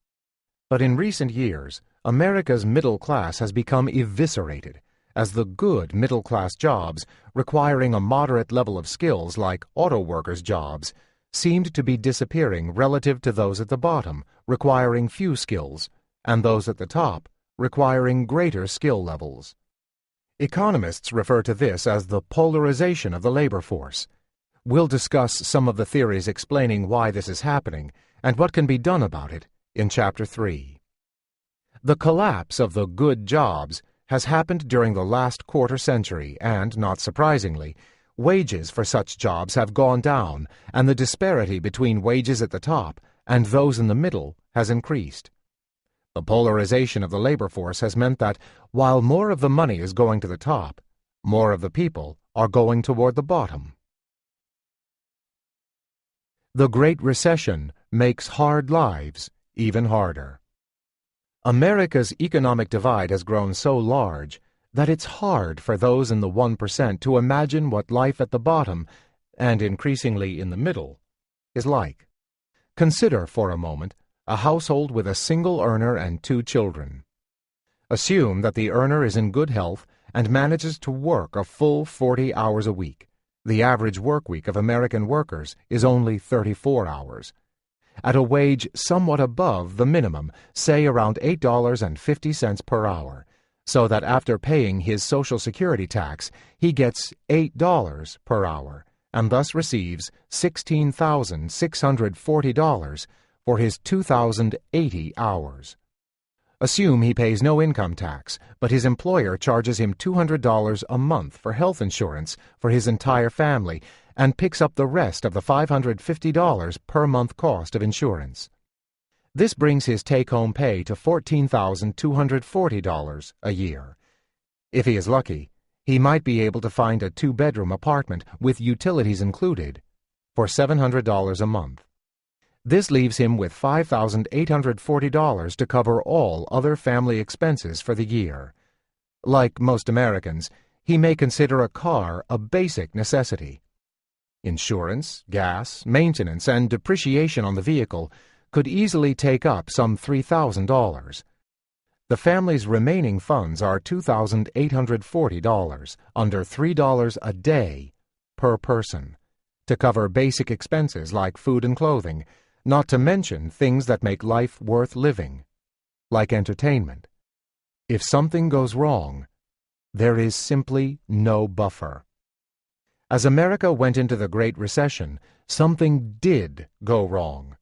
But in recent years, America's middle class has become eviscerated, as the good middle-class jobs, requiring a moderate level of skills like auto workers' jobs, seemed to be disappearing relative to those at the bottom, requiring few skills, and those at the top, requiring greater skill levels. Economists refer to this as the polarization of the labor force. We'll discuss some of the theories explaining why this is happening and what can be done about it in Chapter 3. The collapse of the good jobs has happened during the last quarter century and, not surprisingly, wages for such jobs have gone down, and the disparity between wages at the top and those in the middle has increased. The polarization of the labor force has meant that, while more of the money is going to the top, more of the people are going toward the bottom. The Great Recession makes hard lives even harder. America's economic divide has grown so large that it's hard for those in the 1% to imagine what life at the bottom, and increasingly in the middle, is like. Consider for a moment a household with a single earner and 2 children. Assume that the earner is in good health and manages to work a full 40 hours a week. The average work week of American workers is only 34 hours. At a wage somewhat above the minimum, say around $8.50 per hour, so that after paying his Social Security tax, he gets $8 per hour, and thus receives $16,640 for his 2,080 hours. Assume he pays no income tax, but his employer charges him $200 a month for health insurance for his entire family and picks up the rest of the $550 per month cost of insurance. This brings his take-home pay to $14,240 a year. If he is lucky, he might be able to find a 2-bedroom apartment with utilities included for $700 a month. This leaves him with $5,840 to cover all other family expenses for the year. Like most Americans, he may consider a car a basic necessity. Insurance, gas, maintenance, and depreciation on the vehicle could easily take up some $3,000. The family's remaining funds are $2,840, under $3 a day per person, to cover basic expenses like food and clothing, not to mention things that make life worth living, like entertainment. If something goes wrong, there is simply no buffer. As America went into the Great Recession, something did go wrong.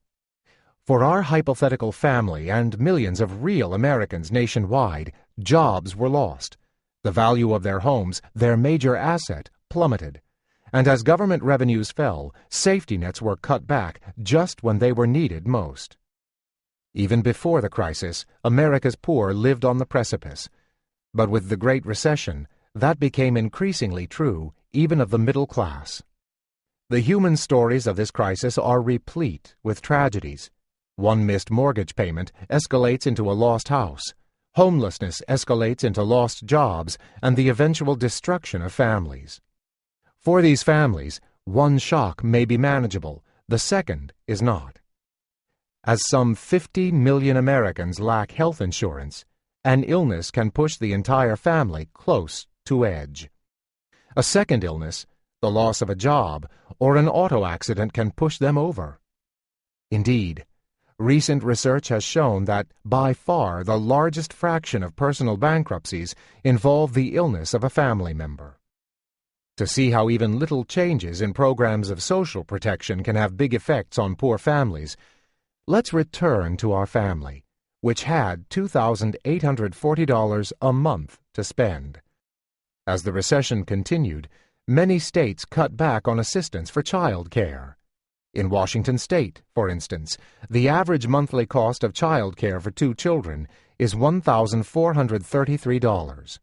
For our hypothetical family and millions of real Americans nationwide, jobs were lost. The value of their homes, their major asset, plummeted. And as government revenues fell, safety nets were cut back just when they were needed most. Even before the crisis, America's poor lived on the precipice. But with the Great Recession, that became increasingly true even of the middle class. The human stories of this crisis are replete with tragedies. One missed mortgage payment escalates into a lost house. Homelessness escalates into lost jobs and the eventual destruction of families. For these families, one shock may be manageable, the second is not. As some 50 million Americans lack health insurance, an illness can push the entire family close to edge. A second illness, the loss of a job, or an auto accident can push them over. Indeed, recent research has shown that by far the largest fraction of personal bankruptcies involve the illness of a family member. To see how even little changes in programs of social protection can have big effects on poor families, let's return to our family, which had $2,840 a month to spend. As the recession continued, many states cut back on assistance for child care. In Washington state, for instance, the average monthly cost of child care for 2 children is $1,433.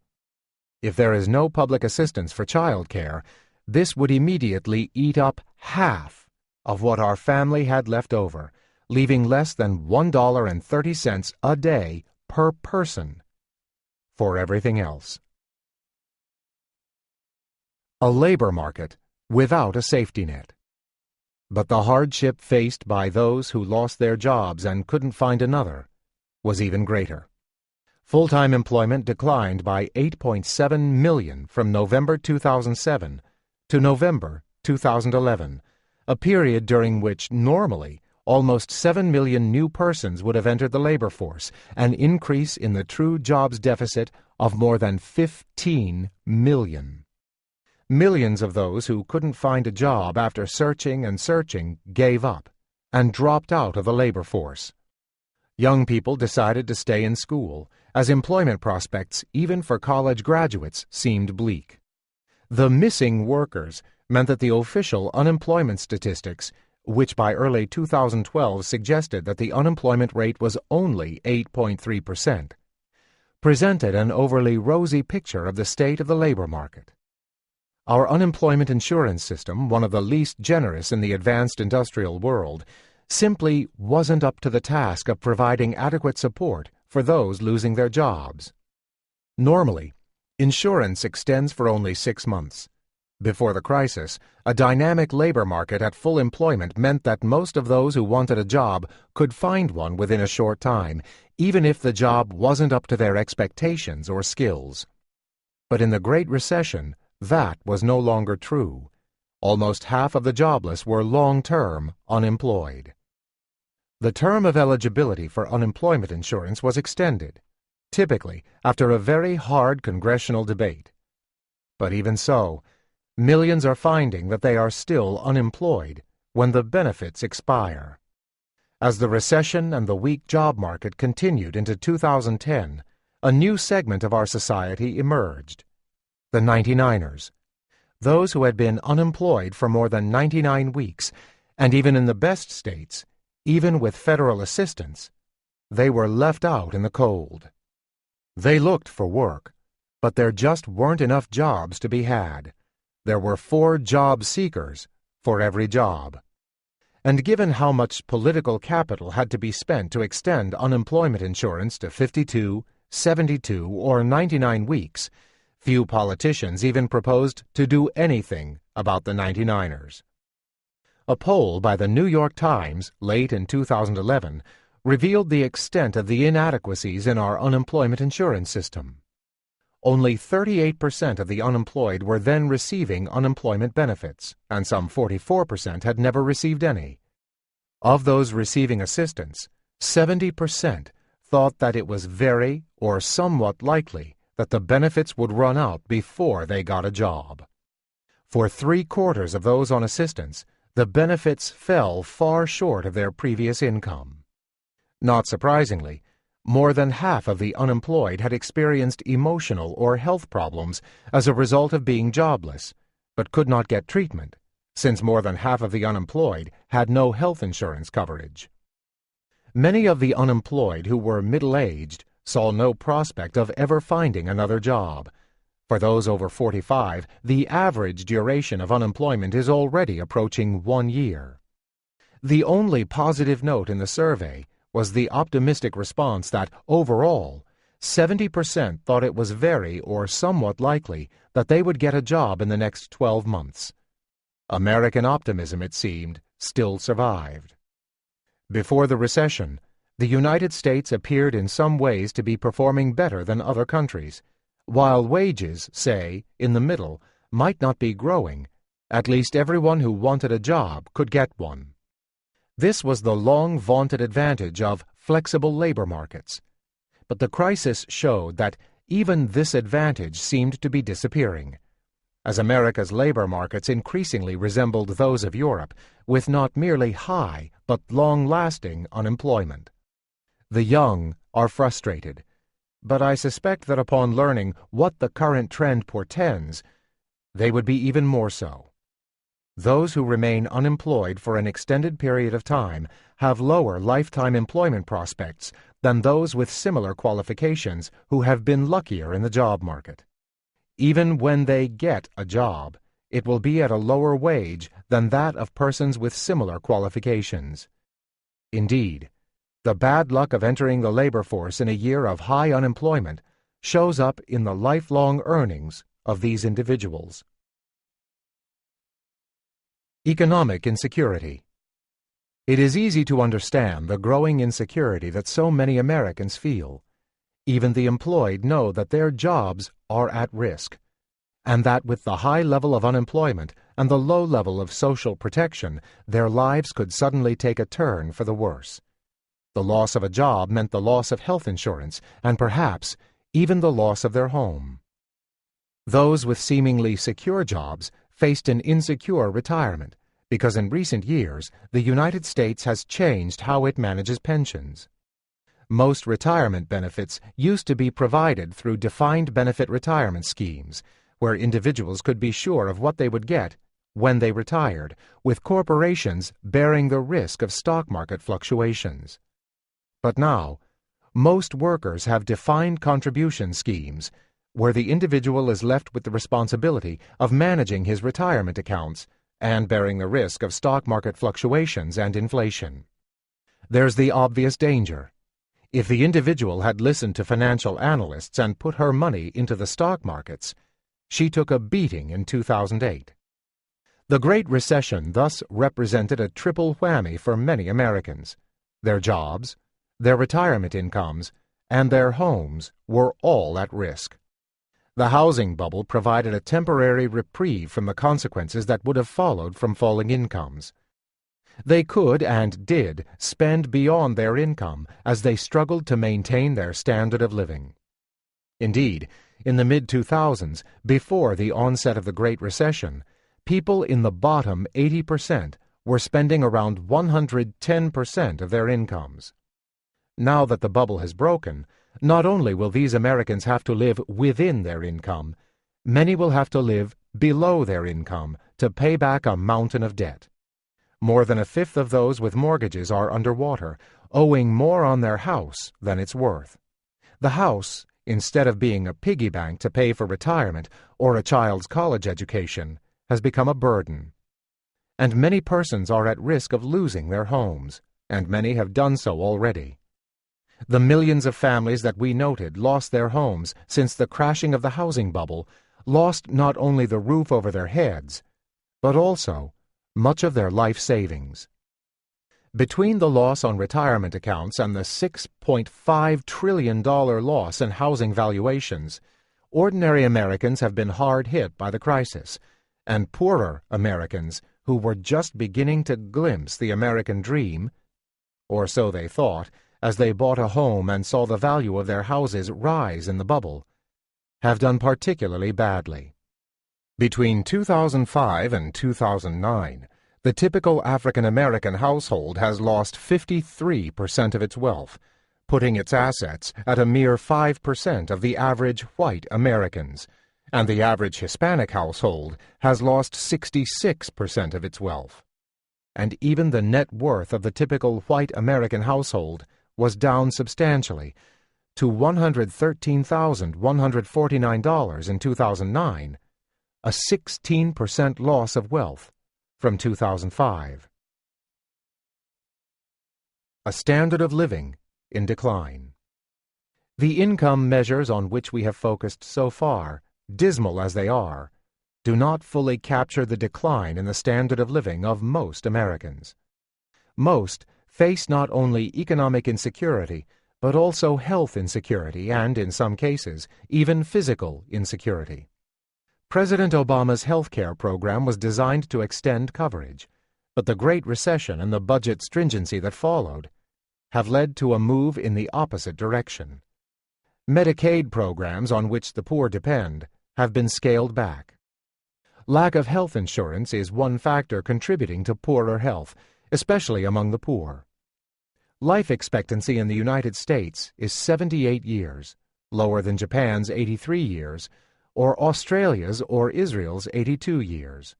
If there is no public assistance for child care, this would immediately eat up half of what our family had left over, leaving less than $1.30 a day per person for everything else. A labor market without a safety net. But the hardship faced by those who lost their jobs and couldn't find another was even greater. Full-time employment declined by 8.7 million from November 2007 to November 2011, a period during which normally almost 7 million new persons would have entered the labor force, an increase in the true jobs deficit of more than 15 million. Millions of those who couldn't find a job after searching and searching gave up and dropped out of the labor force. Young people decided to stay in school, as employment prospects, even for college graduates, seemed bleak. The missing workers, meant that the official unemployment statistics, which by early 2012 suggested that the unemployment rate was only 8.3%, presented an overly rosy picture of the state of the labor market. Our unemployment insurance system, one of the least generous in the advanced industrial world, simply wasn't up to the task of providing adequate support for those losing their jobs. Normally, insurance extends for only 6 months. Before the crisis, a dynamic labor market at full employment meant that most of those who wanted a job could find one within a short time, even if the job wasn't up to their expectations or skills. But in the Great Recession, that was no longer true. Almost half of the jobless were long-term unemployed. The term of eligibility for unemployment insurance was extended, typically after a very hard congressional debate. But even so, millions are finding that they are still unemployed when the benefits expire. As the recession and the weak job market continued into 2010, a new segment of our society emerged: the 99ers, those who had been unemployed for more than 99 weeks, and even in the best states, even with federal assistance, they were left out in the cold. They looked for work, but there just weren't enough jobs to be had. There were 4 job seekers for every job. And given how much political capital had to be spent to extend unemployment insurance to 52, 72, or 99 weeks, few politicians even proposed to do anything about the 99ers. A poll by the New York Times late in 2011 revealed the extent of the inadequacies in our unemployment insurance system. Only 38% of the unemployed were then receiving unemployment benefits, and some 44% had never received any. Of those receiving assistance, 70% thought that it was very or somewhat likely that the benefits would run out before they got a job. For 3/4 of those on assistance, the benefits fell far short of their previous income. Not surprisingly, more than half of the unemployed had experienced emotional or health problems as a result of being jobless, but could not get treatment, since more than half of the unemployed had no health insurance coverage. Many of the unemployed who were middle-aged saw no prospect of ever finding another job. For those over 45, the average duration of unemployment is already approaching 1 year. The only positive note in the survey was the optimistic response that, overall, 70% thought it was very or somewhat likely that they would get a job in the next 12 months. American optimism, it seemed, still survived. Before the recession, the United States appeared in some ways to be performing better than other countries. While wages, say, in the middle, might not be growing, at least everyone who wanted a job could get one. This was the long-vaunted advantage of flexible labor markets. But the crisis showed that even this advantage seemed to be disappearing, as America's labor markets increasingly resembled those of Europe, with not merely high but long-lasting unemployment. The young are frustrated, but I suspect that upon learning what the current trend portends, they would be even more so. Those who remain unemployed for an extended period of time have lower lifetime employment prospects than those with similar qualifications who have been luckier in the job market. Even when they get a job, it will be at a lower wage than that of persons with similar qualifications. Indeed, the bad luck of entering the labor force in a year of high unemployment shows up in the lifelong earnings of these individuals. Economic insecurity. It is easy to understand the growing insecurity that so many Americans feel. Even the employed know that their jobs are at risk, and that with the high level of unemployment and the low level of social protection, their lives could suddenly take a turn for the worse. The loss of a job meant the loss of health insurance and perhaps even the loss of their home. Those with seemingly secure jobs faced an insecure retirement because in recent years the United States has changed how it manages pensions. Most retirement benefits used to be provided through defined benefit retirement schemes, where individuals could be sure of what they would get when they retired, with corporations bearing the risk of stock market fluctuations. But now, most workers have defined contribution schemes where the individual is left with the responsibility of managing his retirement accounts and bearing the risk of stock market fluctuations and inflation. There's the obvious danger. If the individual had listened to financial analysts and put her money into the stock markets, she took a beating in 2008. The Great Recession thus represented a triple whammy for many Americans. Their jobs, their retirement incomes, and their homes were all at risk. The housing bubble provided a temporary reprieve from the consequences that would have followed from falling incomes. They could and did spend beyond their income as they struggled to maintain their standard of living. Indeed, in the mid-2000s, before the onset of the Great Recession, people in the bottom 80% were spending around 110% of their incomes. Now that the bubble has broken, not only will these Americans have to live within their income, many will have to live below their income to pay back a mountain of debt. More than a fifth of those with mortgages are underwater, owing more on their house than it's worth. The house, instead of being a piggy bank to pay for retirement or a child's college education, has become a burden. And many persons are at risk of losing their homes, and many have done so already. The millions of families that we noted lost their homes since the crashing of the housing bubble lost not only the roof over their heads, but also much of their life savings. Between the loss on retirement accounts and the $6.5 trillion loss in housing valuations, ordinary Americans have been hard hit by the crisis, and poorer Americans who were just beginning to glimpse the American dream, or so they thought, as they bought a home and saw the value of their houses rise in the bubble, have done particularly badly. Between 2005 and 2009, the typical African-American household has lost 53% of its wealth, putting its assets at a mere 5% of the average white Americans, and the average Hispanic household has lost 66% of its wealth. And even the net worth of the typical white American household was down substantially to $113,149 in 2009, a 16% loss of wealth from 2005. A standard of living in decline. The income measures on which we have focused so far, dismal as they are, do not fully capture the decline in the standard of living of most Americans. Most face not only economic insecurity, but also health insecurity and, in some cases, even physical insecurity. President Obama's health care program was designed to extend coverage, but the Great Recession and the budget stringency that followed have led to a move in the opposite direction. Medicaid programs on which the poor depend have been scaled back. Lack of health insurance is one factor contributing to poorer health, especially among the poor. Life expectancy in the United States is 78 years, lower than Japan's 83 years, or Australia's or Israel's 82 years.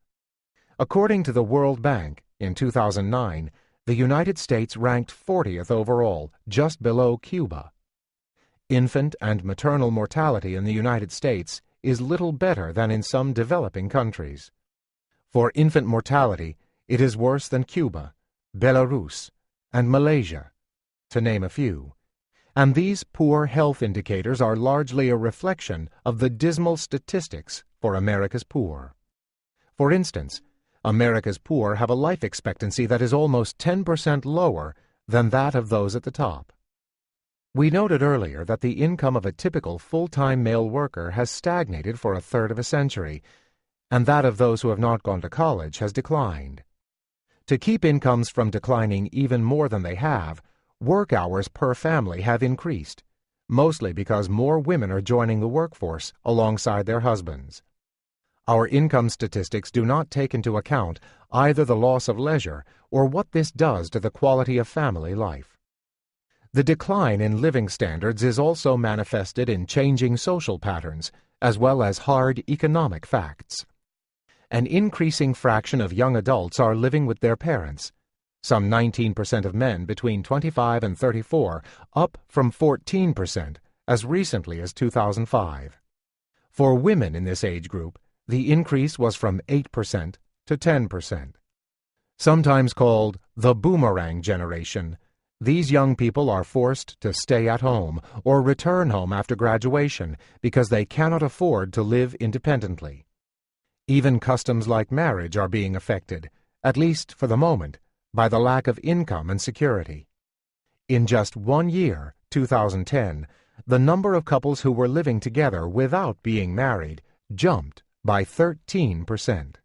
According to the World Bank, in 2009, the United States ranked 40th overall, just below Cuba. Infant and maternal mortality in the United States is little better than in some developing countries. For infant mortality, it is worse than Cuba, Belarus, and Malaysia, to name a few. And these poor health indicators are largely a reflection of the dismal statistics for America's poor. For instance, America's poor have a life expectancy that is almost 10% lower than that of those at the top. We noted earlier that the income of a typical full-time male worker has stagnated for a third of a century, and that of those who have not gone to college has declined. To keep incomes from declining even more than they have, work hours per family have increased, mostly because more women are joining the workforce alongside their husbands. Our income statistics do not take into account either the loss of leisure or what this does to the quality of family life. The decline in living standards is also manifested in changing social patterns, as well as hard economic facts. An increasing fraction of young adults are living with their parents. Some 19% of men between 25 and 34, up from 14% as recently as 2005. For women in this age group, the increase was from 8% to 10%. Sometimes called the boomerang generation, these young people are forced to stay at home or return home after graduation because they cannot afford to live independently. Even customs like marriage are being affected, at least for the moment, by the lack of income and security. In just 1 year, 2010, the number of couples who were living together without being married jumped by 13%.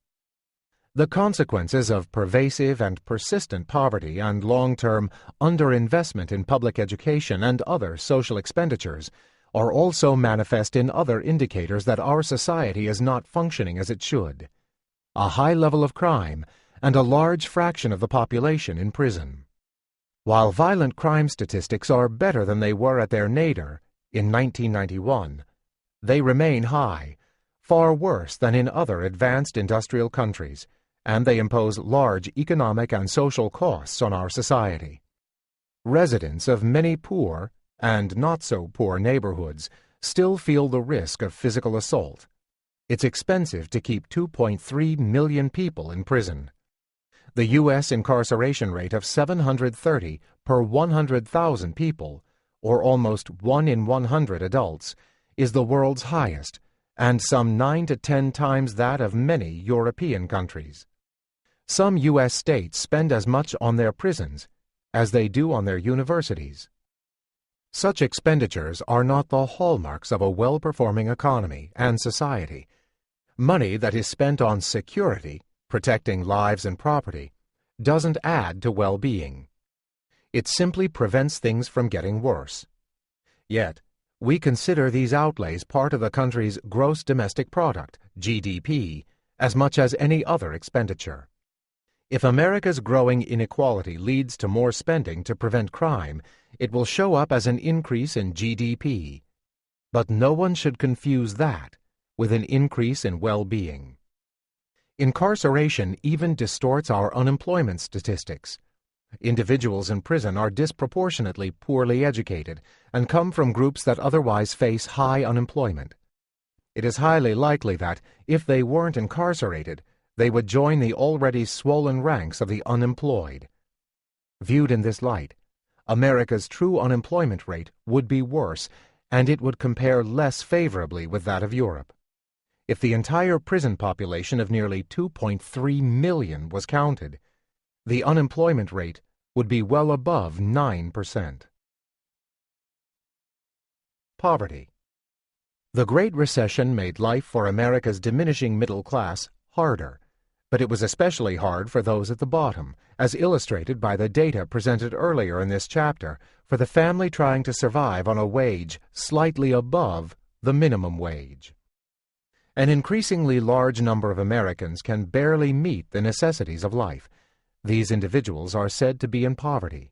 The consequences of pervasive and persistent poverty and long-term underinvestment in public education and other social expenditures are also manifest in other indicators that our society is not functioning as it should: a high level of crime and a large fraction of the population in prison. While violent crime statistics are better than they were at their nadir in 1991, they remain high, far worse than in other advanced industrial countries, and they impose large economic and social costs on our society. Residents of many poor and not-so-poor neighborhoods still feel the risk of physical assault. It's expensive to keep 2.3 million people in prison. The U.S. incarceration rate of 730 per 100,000 people, or almost 1 in 100 adults, is the world's highest, and some 9 to 10 times that of many European countries. Some U.S. states spend as much on their prisons as they do on their universities. Such expenditures are not the hallmarks of a well-performing economy and society. Money that is spent on security, protecting lives and property, doesn't add to well-being. It simply prevents things from getting worse. Yet, we consider these outlays part of the country's gross domestic product, GDP, as much as any other expenditure. If America's growing inequality leads to more spending to prevent crime, it will show up as an increase in GDP. But no one should confuse that with an increase in well-being. Incarceration even distorts our unemployment statistics. Individuals in prison are disproportionately poorly educated and come from groups that otherwise face high unemployment. It is highly likely that, if they weren't incarcerated, they would join the already swollen ranks of the unemployed. Viewed in this light, America's true unemployment rate would be worse, and it would compare less favorably with that of Europe. If the entire prison population of nearly 2.3 million was counted, the unemployment rate would be well above 9%. Poverty. The Great Recession made life for America's diminishing middle class harder, but it was especially hard for those at the bottom, as illustrated by the data presented earlier in this chapter for the family trying to survive on a wage slightly above the minimum wage. An increasingly large number of Americans can barely meet the necessities of life. These individuals are said to be in poverty.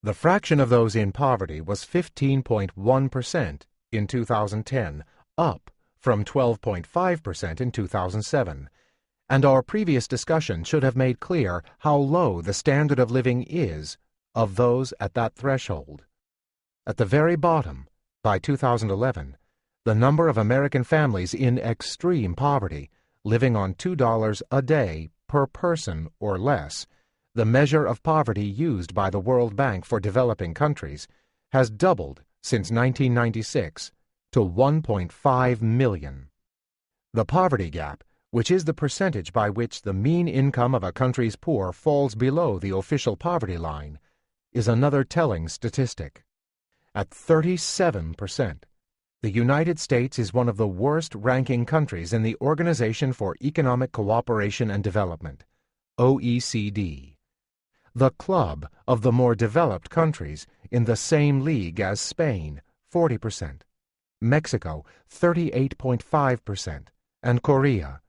The fraction of those in poverty was 15.1% in 2010, up from 12.5% in 2007. And our previous discussion should have made clear how low the standard of living is of those at that threshold. At the very bottom, by 2011, the number of American families in extreme poverty, living on $2 a day per person or less, the measure of poverty used by the World Bank for developing countries, has doubled since 1996 to 1.5 million. The poverty gap, which is the percentage by which the mean income of a country's poor falls below the official poverty line, is another telling statistic. At 37%, the United States is one of the worst-ranking countries in the Organization for Economic Cooperation and Development, OECD, the club of the more developed countries in the same league as Spain, 40%, Mexico, 38.5%, and Korea,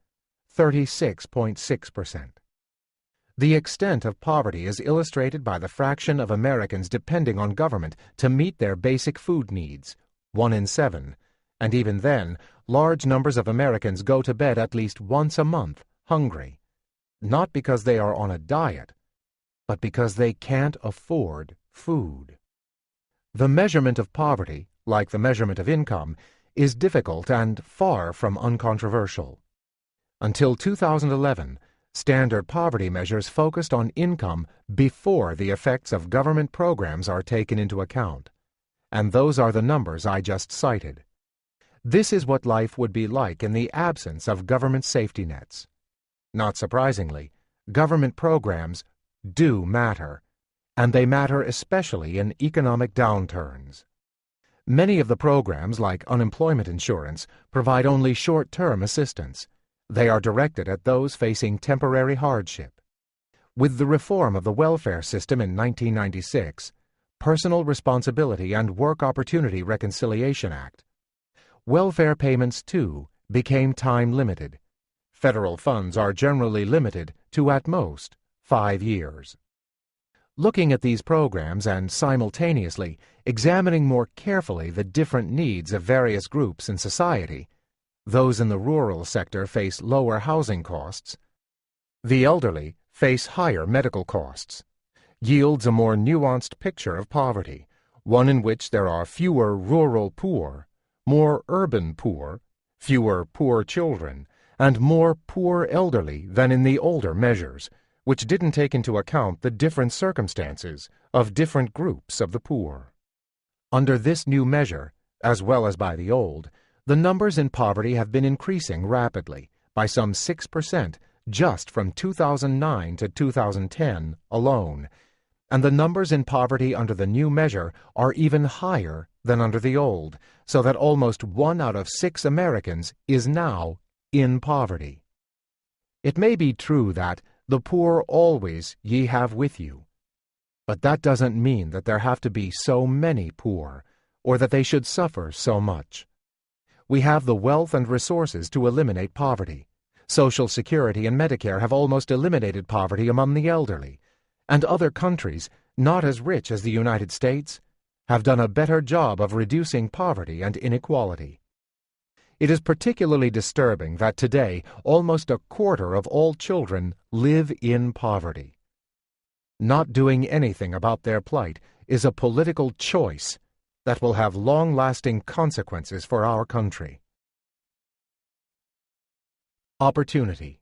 36.6%. The extent of poverty is illustrated by the fraction of Americans depending on government to meet their basic food needs, 1 in 7, and even then, large numbers of Americans go to bed at least once a month hungry, not because they are on a diet, but because they can't afford food. The measurement of poverty, like the measurement of income, is difficult and far from uncontroversial. Until 2011, standard poverty measures focused on income before the effects of government programs are taken into account, and those are the numbers I just cited. This is what life would be like in the absence of government safety nets. Not surprisingly, government programs do matter, and they matter especially in economic downturns. Many of the programs, like unemployment insurance, provide only short-term assistance. They are directed at those facing temporary hardship. With the reform of the welfare system in 1996, Personal Responsibility and Work Opportunity Reconciliation Act, welfare payments, too, became time-limited. Federal funds are generally limited to, at most, 5 years. Looking at these programs and simultaneously examining more carefully the different needs of various groups in society, those in the rural sector face lower housing costs, the elderly face higher medical costs, yields a more nuanced picture of poverty, one in which there are fewer rural poor, more urban poor, fewer poor children, and more poor elderly than in the older measures, which didn't take into account the different circumstances of different groups of the poor. Under this new measure, as well as by the old, the numbers in poverty have been increasing rapidly, by some 6% just from 2009 to 2010 alone, and the numbers in poverty under the new measure are even higher than under the old, so that almost 1 out of 6 Americans is now in poverty. It may be true that the poor always ye have with you, but that doesn't mean that there have to be so many poor, or that they should suffer so much. We have the wealth and resources to eliminate poverty. Social Security and Medicare have almost eliminated poverty among the elderly, and other countries, not as rich as the United States, have done a better job of reducing poverty and inequality. It is particularly disturbing that today almost a quarter of all children live in poverty. Not doing anything about their plight is a political choice that will have long-lasting consequences for our country. Opportunity.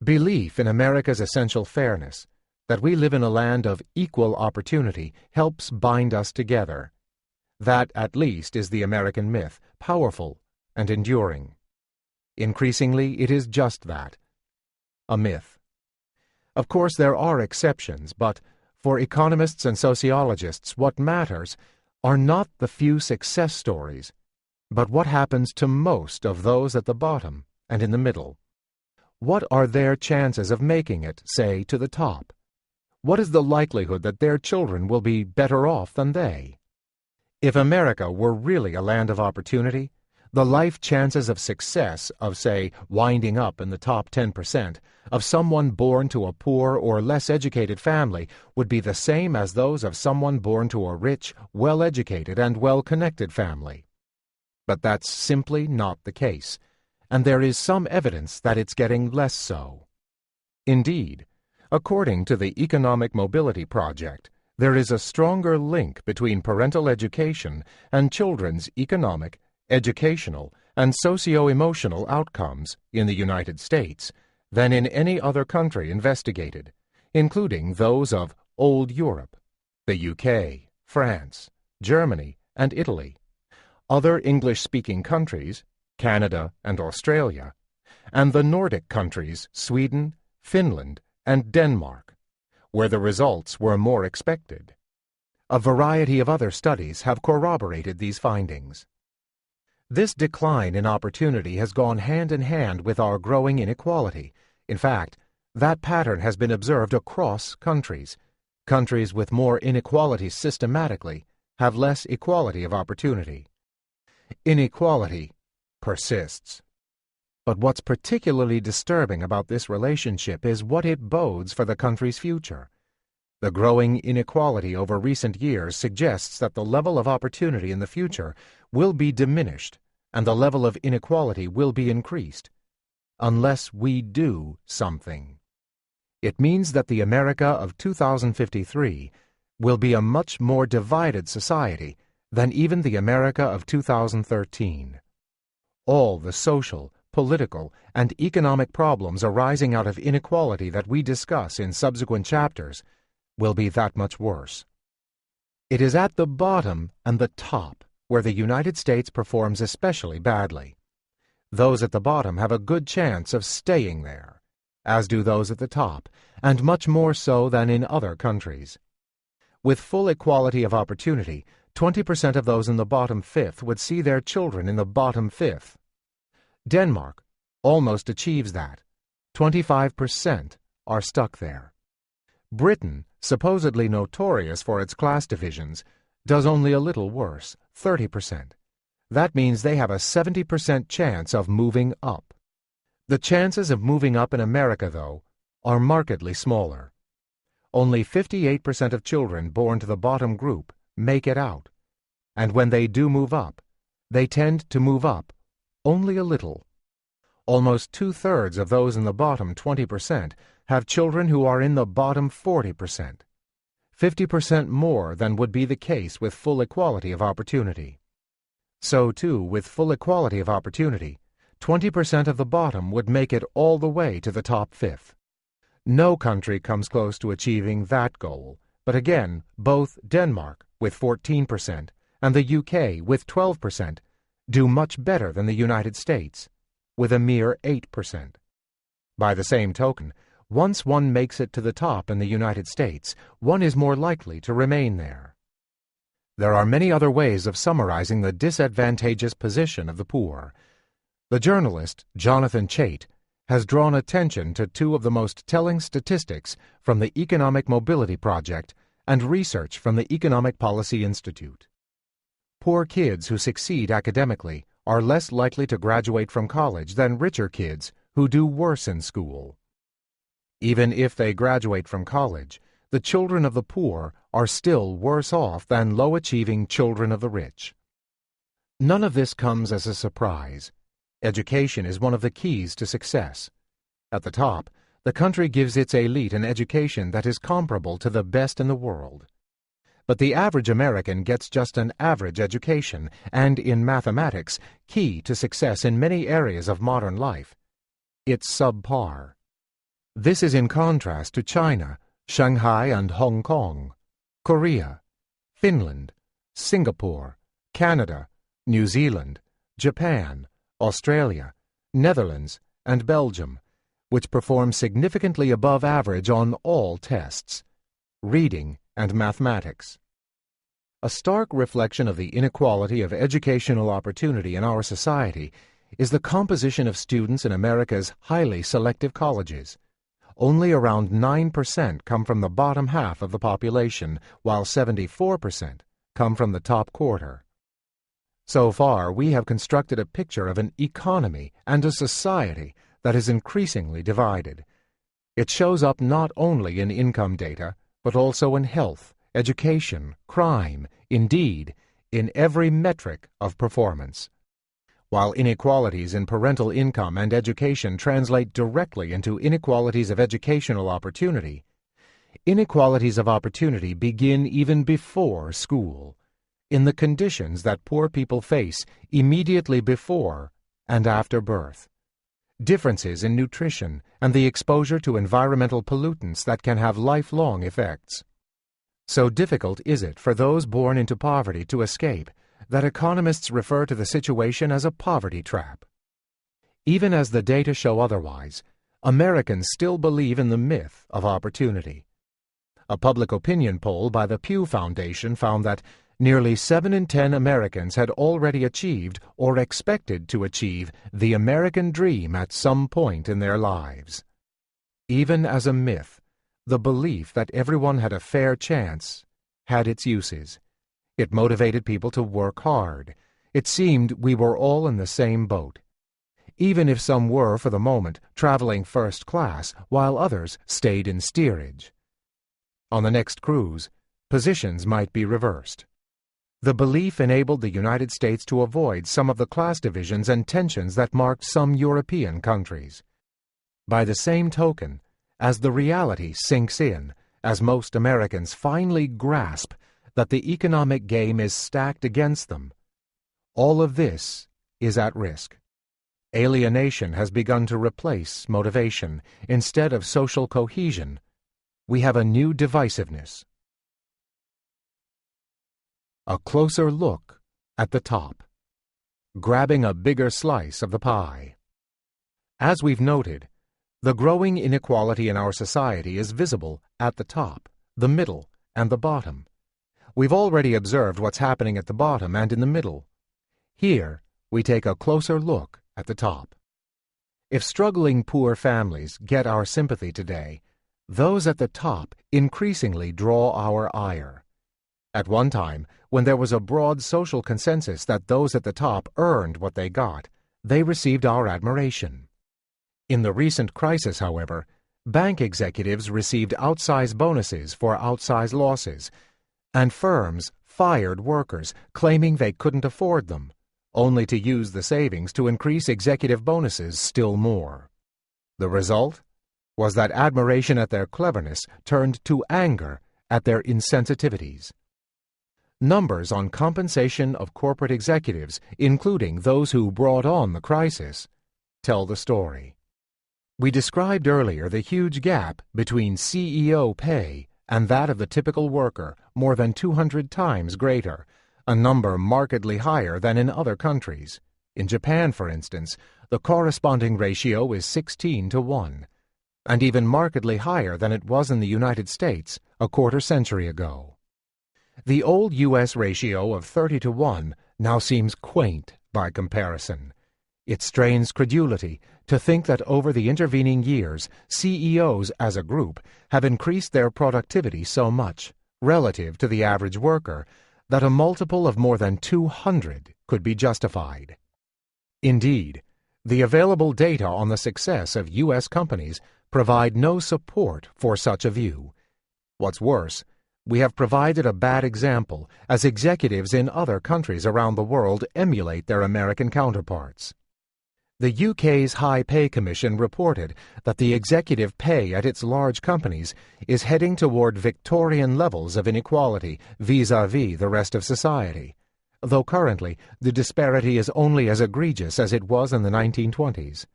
Belief in America's essential fairness, that we live in a land of equal opportunity, helps bind us together. That, at least, is the American myth, powerful and enduring. Increasingly, it is just that, a myth. Of course, there are exceptions, but for economists and sociologists, what matters are not the few success stories, but what happens to most of those at the bottom and in the middle. What are their chances of making it, say, to the top? What is the likelihood that their children will be better off than they? If America were really a land of opportunity, the life chances of success of, say, winding up in the top 10%, of someone born to a poor or less educated family would be the same as those of someone born to a rich, well-educated, and well-connected family. But that's simply not the case, and there is some evidence that it's getting less so. Indeed, according to the Economic Mobility Project, there is a stronger link between parental education and children's economic, educational, and socio-emotional outcomes in the United States than in any other country investigated, including those of Old Europe, the UK, France, Germany, and Italy, other English-speaking countries, Canada and Australia, and the Nordic countries, Sweden, Finland, and Denmark, where the results were more expected. A variety of other studies have corroborated these findings. This decline in opportunity has gone hand in hand with our growing inequality. In fact, that pattern has been observed across countries. Countries with more inequality systematically have less equality of opportunity. Inequality persists. But what's particularly disturbing about this relationship is what it bodes for the country's future. The growing inequality over recent years suggests that the level of opportunity in the future will be diminished and the level of inequality will be increased. unless we do something. It means that the America of 2053 will be a much more divided society than even the America of 2013. All the social, political, and economic problems arising out of inequality that we discuss in subsequent chapters will be that much worse. It is at the bottom and the top where the United States performs especially badly. Those at the bottom have a good chance of staying there, as do those at the top, and much more so than in other countries. With full equality of opportunity, 20% of those in the bottom fifth would see their children in the bottom fifth. Denmark almost achieves that. 25% are stuck there. Britain, supposedly notorious for its class divisions, does only a little worse, 30%. That means they have a 70% chance of moving up. The chances of moving up in America, though, are markedly smaller. Only 58% of children born to the bottom group make it out, and when they do move up, they tend to move up only a little. Almost 2/3 of those in the bottom 20% have children who are in the bottom 40%, 50% more than would be the case with full equality of opportunity. So, too, with full equality of opportunity, 20% of the bottom would make it all the way to the top fifth. No country comes close to achieving that goal, but again, both Denmark, with 14%, and the UK, with 12%, do much better than the United States, with a mere 8%. By the same token, once one makes it to the top in the United States, one is more likely to remain there. There are many other ways of summarizing the disadvantageous position of the poor. The journalist, Jonathan Chait, has drawn attention to two of the most telling statistics from the Economic Mobility Project and research from the Economic Policy Institute. Poor kids who succeed academically are less likely to graduate from college than richer kids who do worse in school. Even if they graduate from college, the children of the poor are still worse off than low-achieving children of the rich. None of this comes as a surprise. Education is one of the keys to success. At the top, the country gives its elite an education that is comparable to the best in the world. But the average American gets just an average education, and in mathematics, key to success in many areas of modern life, it's subpar. This is in contrast to China, Shanghai and Hong Kong, Korea, Finland, Singapore, Canada, New Zealand, Japan, Australia, Netherlands, and Belgium, which perform significantly above average on all tests, reading and mathematics. A stark reflection of the inequality of educational opportunity in our society is the composition of students in America's highly selective colleges. Only around 9% come from the bottom half of the population, while 74% come from the top quarter. So far, we have constructed a picture of an economy and a society that is increasingly divided. It shows up not only in income data, but also in health, education, crime, indeed, in every metric of performance. While inequalities in parental income and education translate directly into inequalities of educational opportunity, inequalities of opportunity begin even before school, in the conditions that poor people face immediately before and after birth. Differences in nutrition and the exposure to environmental pollutants that can have lifelong effects. So difficult is it for those born into poverty to escape that economists refer to the situation as a poverty trap. Even as the data show otherwise, Americans still believe in the myth of opportunity. A public opinion poll by the Pew Foundation found that nearly 7 in 10 Americans had already achieved or expected to achieve the American dream at some point in their lives. Even as a myth, the belief that everyone had a fair chance had its uses. It motivated people to work hard. It seemed we were all in the same boat, even if some were, for the moment, traveling first class while others stayed in steerage. On the next cruise, positions might be reversed. The belief enabled the United States to avoid some of the class divisions and tensions that marked some European countries. By the same token, as the reality sinks in, as most Americans finally grasp that the economic game is stacked against them, all of this is at risk. Alienation has begun to replace motivation. Instead of social cohesion, we have a new divisiveness. A closer look at the top, grabbing a bigger slice of the pie. As we've noted, the growing inequality in our society is visible at the top, the middle, and the bottom. We've already observed what's happening at the bottom and in the middle. Here, we take a closer look at the top. If struggling poor families get our sympathy today, those at the top increasingly draw our ire. At one time, when there was a broad social consensus that those at the top earned what they got, they received our admiration. In the recent crisis, however, bank executives received outsized bonuses for outsized losses, and firms fired workers claiming they couldn't afford them, only to use the savings to increase executive bonuses still more. The result was that admiration at their cleverness turned to anger at their insensitivities. Numbers on compensation of corporate executives, including those who brought on the crisis, tell the story. We described earlier the huge gap between CEO pay and that of the typical worker, more than 200 times greater, a number markedly higher than in other countries. In Japan, for instance, the corresponding ratio is 16-1, and even markedly higher than it was in the United States a quarter-century ago. The old U.S. ratio of 30-1 now seems quaint by comparison. It strains credulity to think that over the intervening years, CEOs as a group have increased their productivity so much, relative to the average worker, that a multiple of more than 200 could be justified. Indeed, the available data on the success of U.S. companies provide no support for such a view. What's worse, we have provided a bad example as executives in other countries around the world emulate their American counterparts. The UK's High Pay Commission reported that the executive pay at its large companies is heading toward Victorian levels of inequality vis-à-vis the rest of society, though currently the disparity is only as egregious as it was in the 1920s.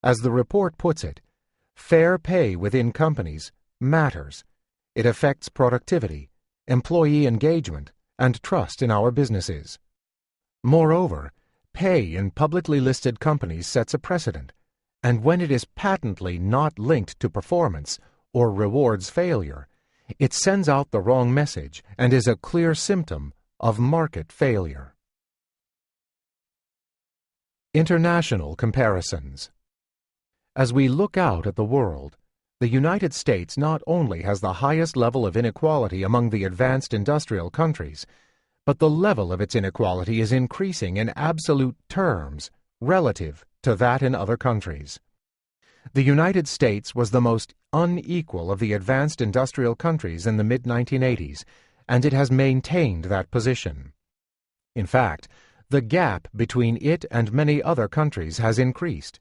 As the report puts it, fair pay within companies matters. It affects productivity, employee engagement, and trust in our businesses. Moreover, pay in publicly listed companies sets a precedent, and when it is patently not linked to performance or rewards failure, it sends out the wrong message and is a clear symptom of market failure. International comparisons. As we look out at the world, the United States not only has the highest level of inequality among the advanced industrial countries, but the level of its inequality is increasing in absolute terms relative to that in other countries. The United States was the most unequal of the advanced industrial countries in the mid-1980s, and it has maintained that position. In fact, the gap between it and many other countries has increased.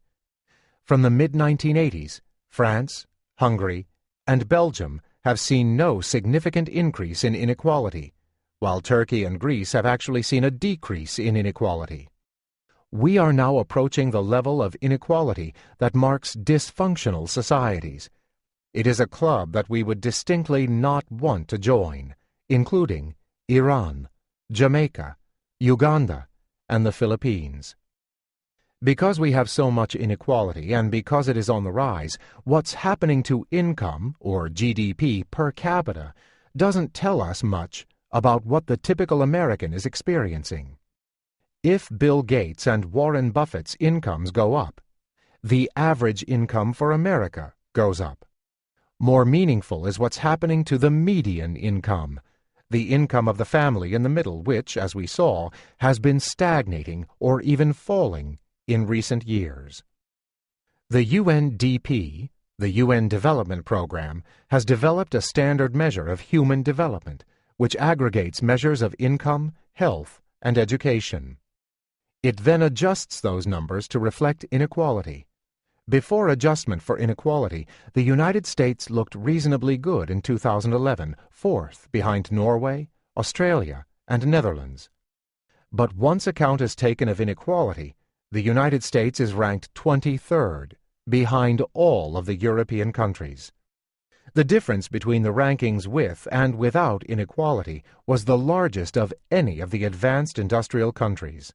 From the mid-1980s, France, Hungary, and Belgium have seen no significant increase in inequality, while Turkey and Greece have actually seen a decrease in inequality. We are now approaching the level of inequality that marks dysfunctional societies. It is a club that we would distinctly not want to join, including Iran, Jamaica, Uganda, and the Philippines. Because we have so much inequality and because it is on the rise, what's happening to income, or GDP, per capita doesn't tell us much about what the typical American is experiencing. If Bill Gates and Warren Buffett's incomes go up, the average income for America goes up. More meaningful is what's happening to the median income, the income of the family in the middle, which, as we saw, has been stagnating or even falling in recent years. The UNDP, the UN Development Program, has developed a standard measure of human development, which aggregates measures of income, health, and education. It then adjusts those numbers to reflect inequality. Before adjustment for inequality, the United States looked reasonably good in 2011, fourth behind Norway, Australia, and Netherlands. But once account is taken of inequality, the United States is ranked 23rd, behind all of the European countries. The difference between the rankings with and without inequality was the largest of any of the advanced industrial countries.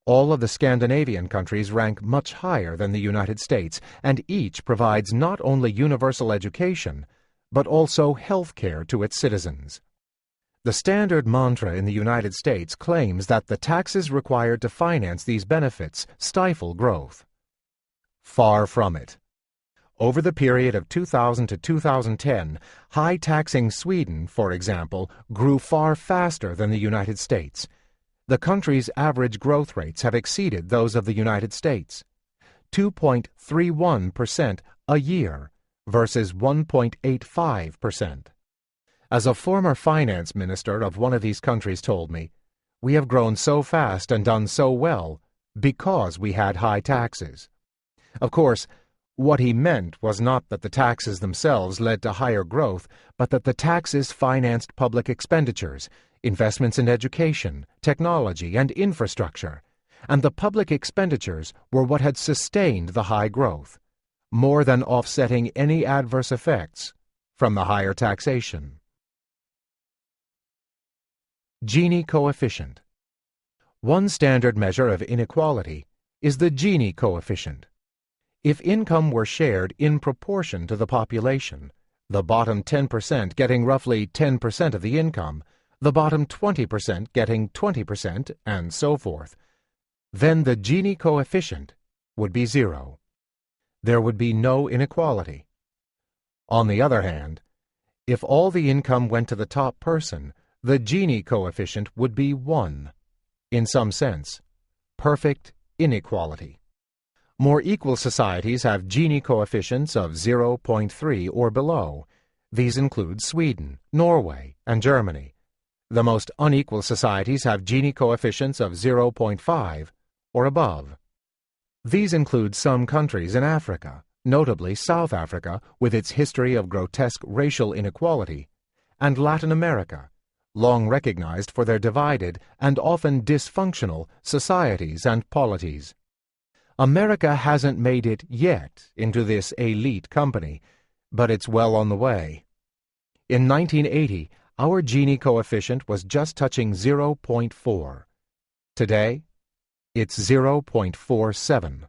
All of the Scandinavian countries rank much higher than the United States, and each provides not only universal education, but also health care to its citizens. The standard mantra in the United States claims that the taxes required to finance these benefits stifle growth. Far from it. Over the period of 2000 to 2010, high-taxing Sweden, for example, grew far faster than the United States. The country's average growth rates have exceeded those of the United States, 2.31% a year versus 1.85%. As a former finance minister of one of these countries told me, we have grown so fast and done so well because we had high taxes. Of course, what he meant was not that the taxes themselves led to higher growth, but that the taxes financed public expenditures, investments in education, technology, and infrastructure, and the public expenditures were what had sustained the high growth, more than offsetting any adverse effects from the higher taxation. Gini coefficient. One standard measure of inequality is the Gini coefficient. If income were shared in proportion to the population, the bottom 10% getting roughly 10% of the income, the bottom 20% getting 20%, and so forth, then the Gini coefficient would be 0. There would be no inequality. On the other hand, if all the income went to the top person, the Gini coefficient would be 1. In some sense, perfect inequality. More equal societies have Gini coefficients of 0.3 or below. These include Sweden, Norway, and Germany. The most unequal societies have Gini coefficients of 0.5 or above. These include some countries in Africa, notably South Africa with its history of grotesque racial inequality, and Latin America, long recognized for their divided and often dysfunctional societies and polities. America hasn't made it yet into this elite company, but it's well on the way. In 1980, our Gini coefficient was just touching 0.4. Today, it's 0.47.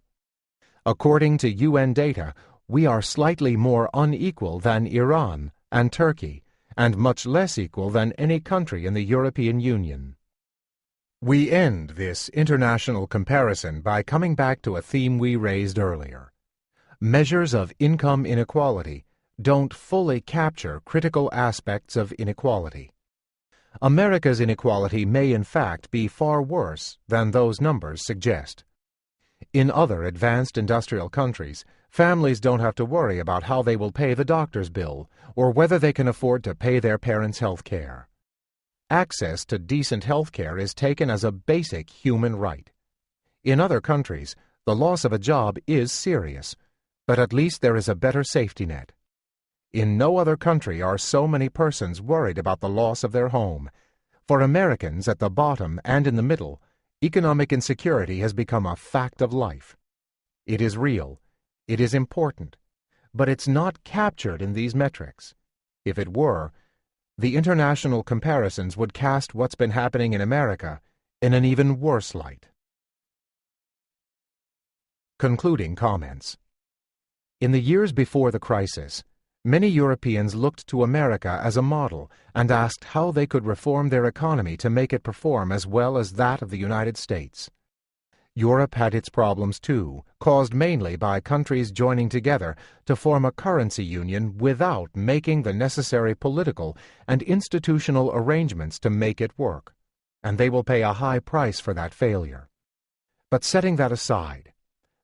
According to UN data, we are slightly more unequal than Iran and Turkey, and much less equal than any country in the European Union. We end this international comparison by coming back to a theme we raised earlier. Measures of income inequality don't fully capture critical aspects of inequality. America's inequality may in fact be far worse than those numbers suggest. In other advanced industrial countries, families don't have to worry about how they will pay the doctor's bill or whether they can afford to pay their parents' health care. Access to decent health care is taken as a basic human right. In other countries, the loss of a job is serious, but at least there is a better safety net. In no other country are so many persons worried about the loss of their home. For Americans at the bottom and in the middle, economic insecurity has become a fact of life. It is real, it is important, but it's not captured in these metrics. If it were, the international comparisons would cast what's been happening in America in an even worse light. Concluding comments. In the years before the crisis, many Europeans looked to America as a model and asked how they could reform their economy to make it perform as well as that of the United States. Europe had its problems too, caused mainly by countries joining together to form a currency union without making the necessary political and institutional arrangements to make it work, and they will pay a high price for that failure. But setting that aside,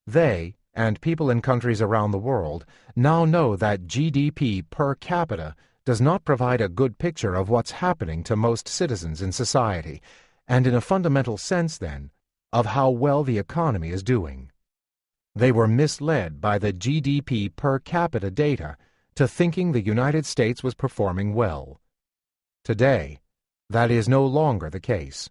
they, and people in countries around the world, now know that GDP per capita does not provide a good picture of what's happening to most citizens in society, and in a fundamental sense, then, of how well the economy is doing. They were misled by the GDP per capita data to thinking the United States was performing well. Today, that is no longer the case.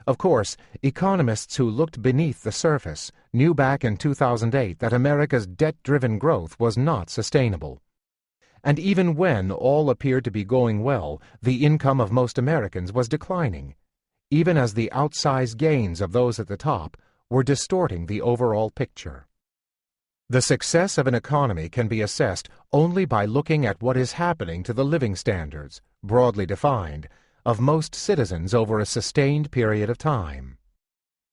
Of course, economists who looked beneath the surface knew back in 2008 that America's debt-driven growth was not sustainable. And even when all appeared to be going well, the income of most Americans was declining, even as the outsized gains of those at the top were distorting the overall picture. The success of an economy can be assessed only by looking at what is happening to the living standards, broadly defined, of most citizens over a sustained period of time.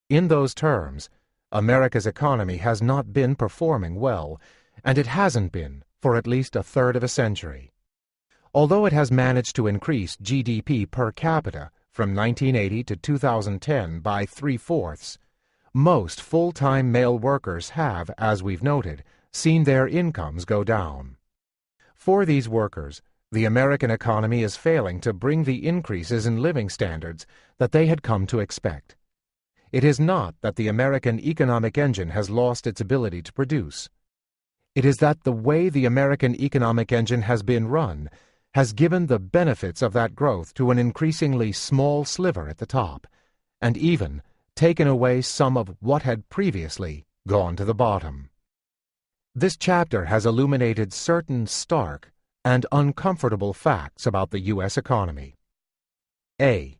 In those terms, America's economy has not been performing well, and it hasn't been for at least a third of a century. Although it has managed to increase GDP per capita from 1980 to 2010 by 3/4, most full-time male workers have, as we've noted, seen their incomes go down. For these workers, the American economy is failing to bring the increases in living standards that they had come to expect. It is not that the American economic engine has lost its ability to produce. It is that the way the American economic engine has been run has given the benefits of that growth to an increasingly small sliver at the top, and even taken away some of what had previously gone to the bottom. This chapter has illuminated certain stark and uncomfortable facts about the U.S. economy. A.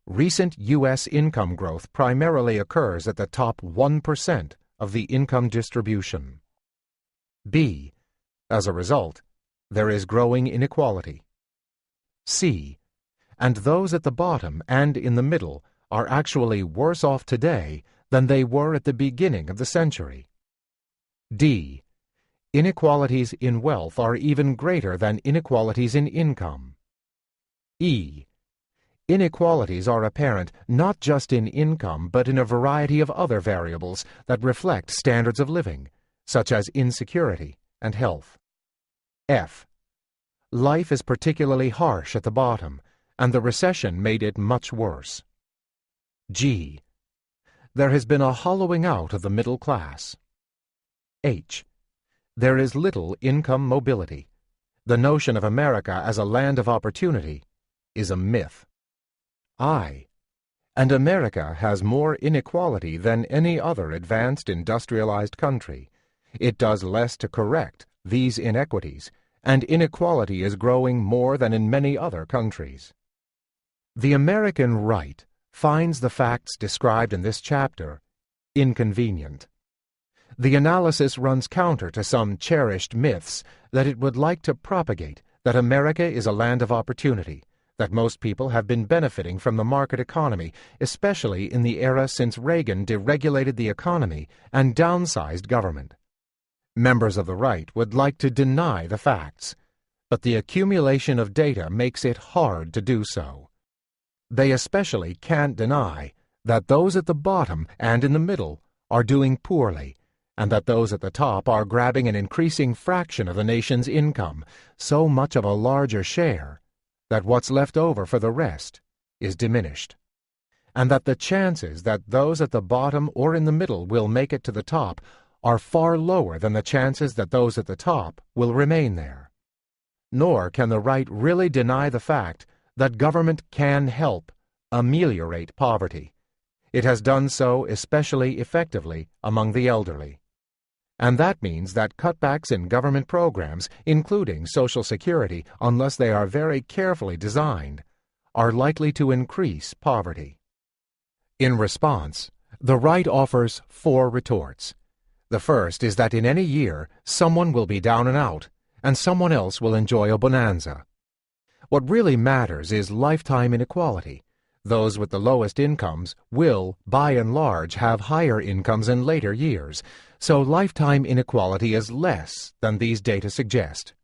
Recent U.S. income growth primarily occurs at the top 1% of the income distribution. B. As a result, there is growing inequality. C. And those at the bottom and in the middle are actually worse off today than they were at the beginning of the century. D. Inequalities in wealth are even greater than inequalities in income. E. Inequalities are apparent not just in income but in a variety of other variables that reflect standards of living, such as insecurity and health. F. Life is particularly harsh at the bottom, and the recession made it much worse. G. There has been a hollowing out of the middle class. H. There is little income mobility. The notion of America as a land of opportunity is a myth. I. And America has more inequality than any other advanced industrialized country. It does less to correct these inequities, and inequality is growing more than in many other countries. The American right finds the facts described in this chapter inconvenient. The analysis runs counter to some cherished myths that it would like to propagate that America is a land of opportunity, that most people have been benefiting from the market economy, especially in the era since Reagan deregulated the economy and downsized government. Members of the right would like to deny the facts, but the accumulation of data makes it hard to do so. They especially can't deny that those at the bottom and in the middle are doing poorly, and that those at the top are grabbing an increasing fraction of the nation's income, so much of a larger share that what's left over for the rest is diminished, and that the chances that those at the bottom or in the middle will make it to the top are far lower than the chances that those at the top will remain there. Nor can the right really deny the fact that government can help ameliorate poverty. It has done so especially effectively among the elderly. And that means that cutbacks in government programs, including Social Security, unless they are very carefully designed, are likely to increase poverty. In response, the right offers 4 retorts. The first is that in any year, someone will be down and out, and someone else will enjoy a bonanza. What really matters is lifetime inequality. Those with the lowest incomes will, by and large, have higher incomes in later years, so lifetime inequality is less than these data suggest.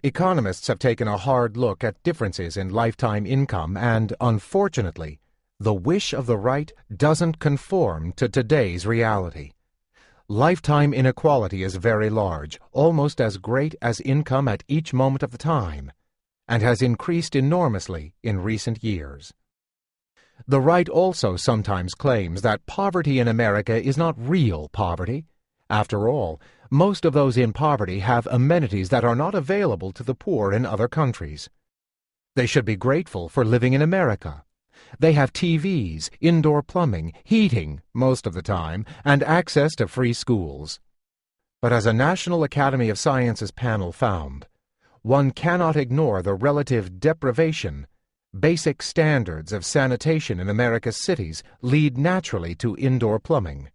Economists have taken a hard look at differences in lifetime income and, unfortunately, the wish of the right doesn't conform to today's reality. Lifetime inequality is very large, almost as great as income at each moment of the time, and has increased enormously in recent years. The right also sometimes claims that poverty in America is not real poverty, After all, most of those in poverty have amenities that are not available to the poor in other countries. They should be grateful for living in America. They have TVs, indoor plumbing, heating most of the time, and access to free schools. But as a National Academy of Sciences panel found, one cannot ignore the relative deprivation. Basic standards of sanitation in America's cities lead naturally to indoor plumbing.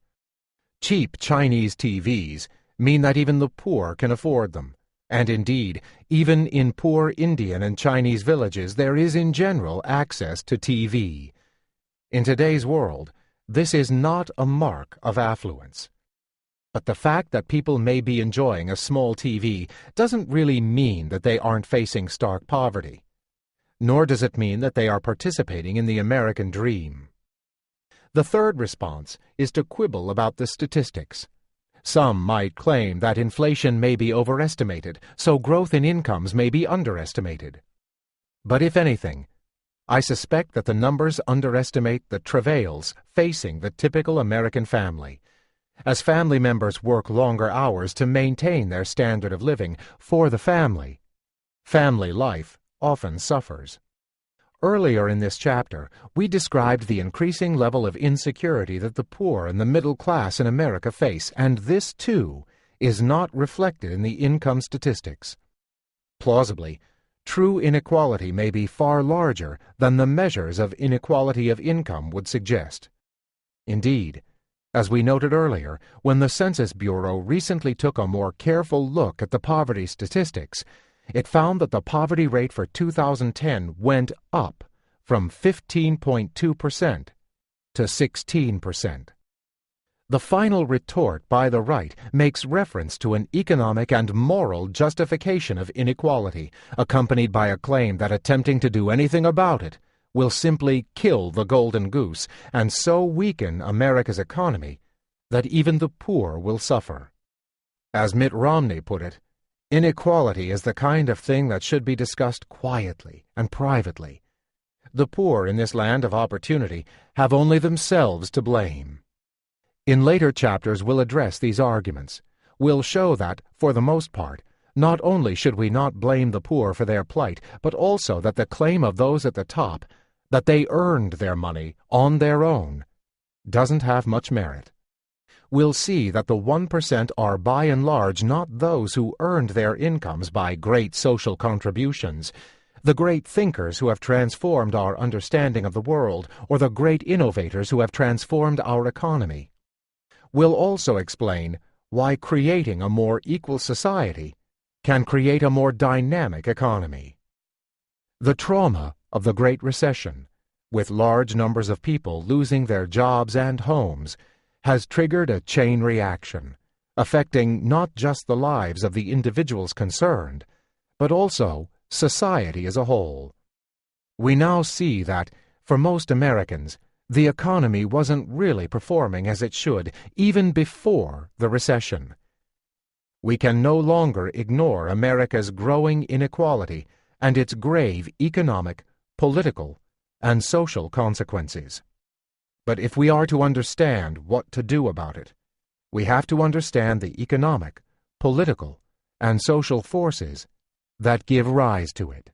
Cheap Chinese TVs mean that even the poor can afford them, and indeed, even in poor Indian and Chinese villages there is in general access to TV. In today's world, this is not a mark of affluence. But the fact that people may be enjoying a small TV doesn't really mean that they aren't facing stark poverty. Nor does it mean that they are participating in the American dream. The third response is to quibble about the statistics. Some might claim that inflation may be overestimated, so growth in incomes may be underestimated. But if anything, I suspect that the numbers underestimate the travails facing the typical American family, as family members work longer hours to maintain their standard of living for the family. Family life often suffers. Earlier in this chapter, we described the increasing level of insecurity that the poor and the middle class in America face, and this, too, is not reflected in the income statistics. Plausibly, true inequality may be far larger than the measures of inequality of income would suggest. Indeed, as we noted earlier, when the Census Bureau recently took a more careful look at the poverty statistics, it found that the poverty rate for 2010 went up from 15.2% to 16%. The final retort by the right makes reference to an economic and moral justification of inequality, accompanied by a claim that attempting to do anything about it will simply kill the golden goose and so weaken America's economy that even the poor will suffer. As Mitt Romney put it, inequality is the kind of thing that should be discussed quietly and privately. The poor in this land of opportunity have only themselves to blame. In later chapters we'll address these arguments. We'll show that, for the most part, not only should we not blame the poor for their plight, but also that the claim of those at the top, that they earned their money on their own, doesn't have much merit. We'll see that the 1% are by and large not those who earned their incomes by great social contributions, the great thinkers who have transformed our understanding of the world, or the great innovators who have transformed our economy. We'll also explain why creating a more equal society can create a more dynamic economy. The trauma of the Great Recession, with large numbers of people losing their jobs and homes, has triggered a chain reaction, affecting not just the lives of the individuals concerned, but also society as a whole. We now see that, for most Americans, the economy wasn't really performing as it should, even before the recession. We can no longer ignore America's growing inequality and its grave economic, political, and social consequences. But if we are to understand what to do about it, we have to understand the economic, political, and social forces that give rise to it.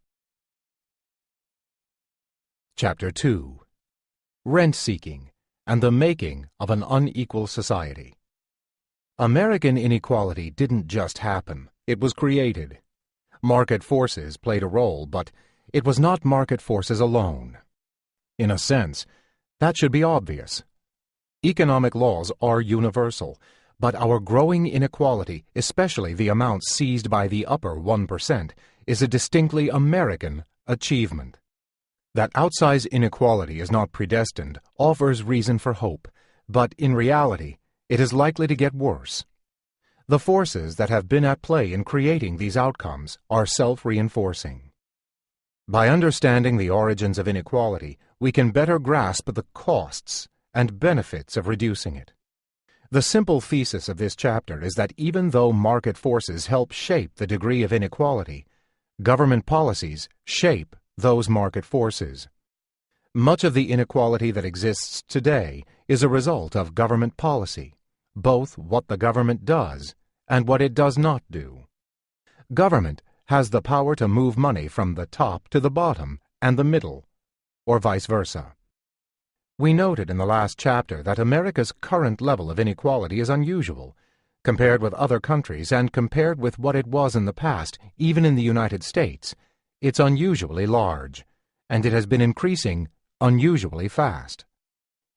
Chapter 2. Rent-Seeking and the Making of an Unequal Society. American inequality didn't just happen, it was created. Market forces played a role, but it was not market forces alone. In a sense, that should be obvious. Economic laws are universal, but our growing inequality, especially the amounts seized by the upper 1%, is a distinctly American achievement. That outsized inequality is not predestined offers reason for hope, but in reality, it is likely to get worse. The forces that have been at play in creating these outcomes are self-reinforcing. By understanding the origins of inequality, we can better grasp the costs and benefits of reducing it. The simple thesis of this chapter is that even though market forces help shape the degree of inequality, government policies shape those market forces. Much of the inequality that exists today is a result of government policy, both what the government does and what it does not do. Government has the power to move money from the top to the bottom and the middle, or vice versa. We noted in the last chapter that America's current level of inequality is unusual, compared with other countries and compared with what it was in the past, even in the United States. It's unusually large, and it has been increasing unusually fast.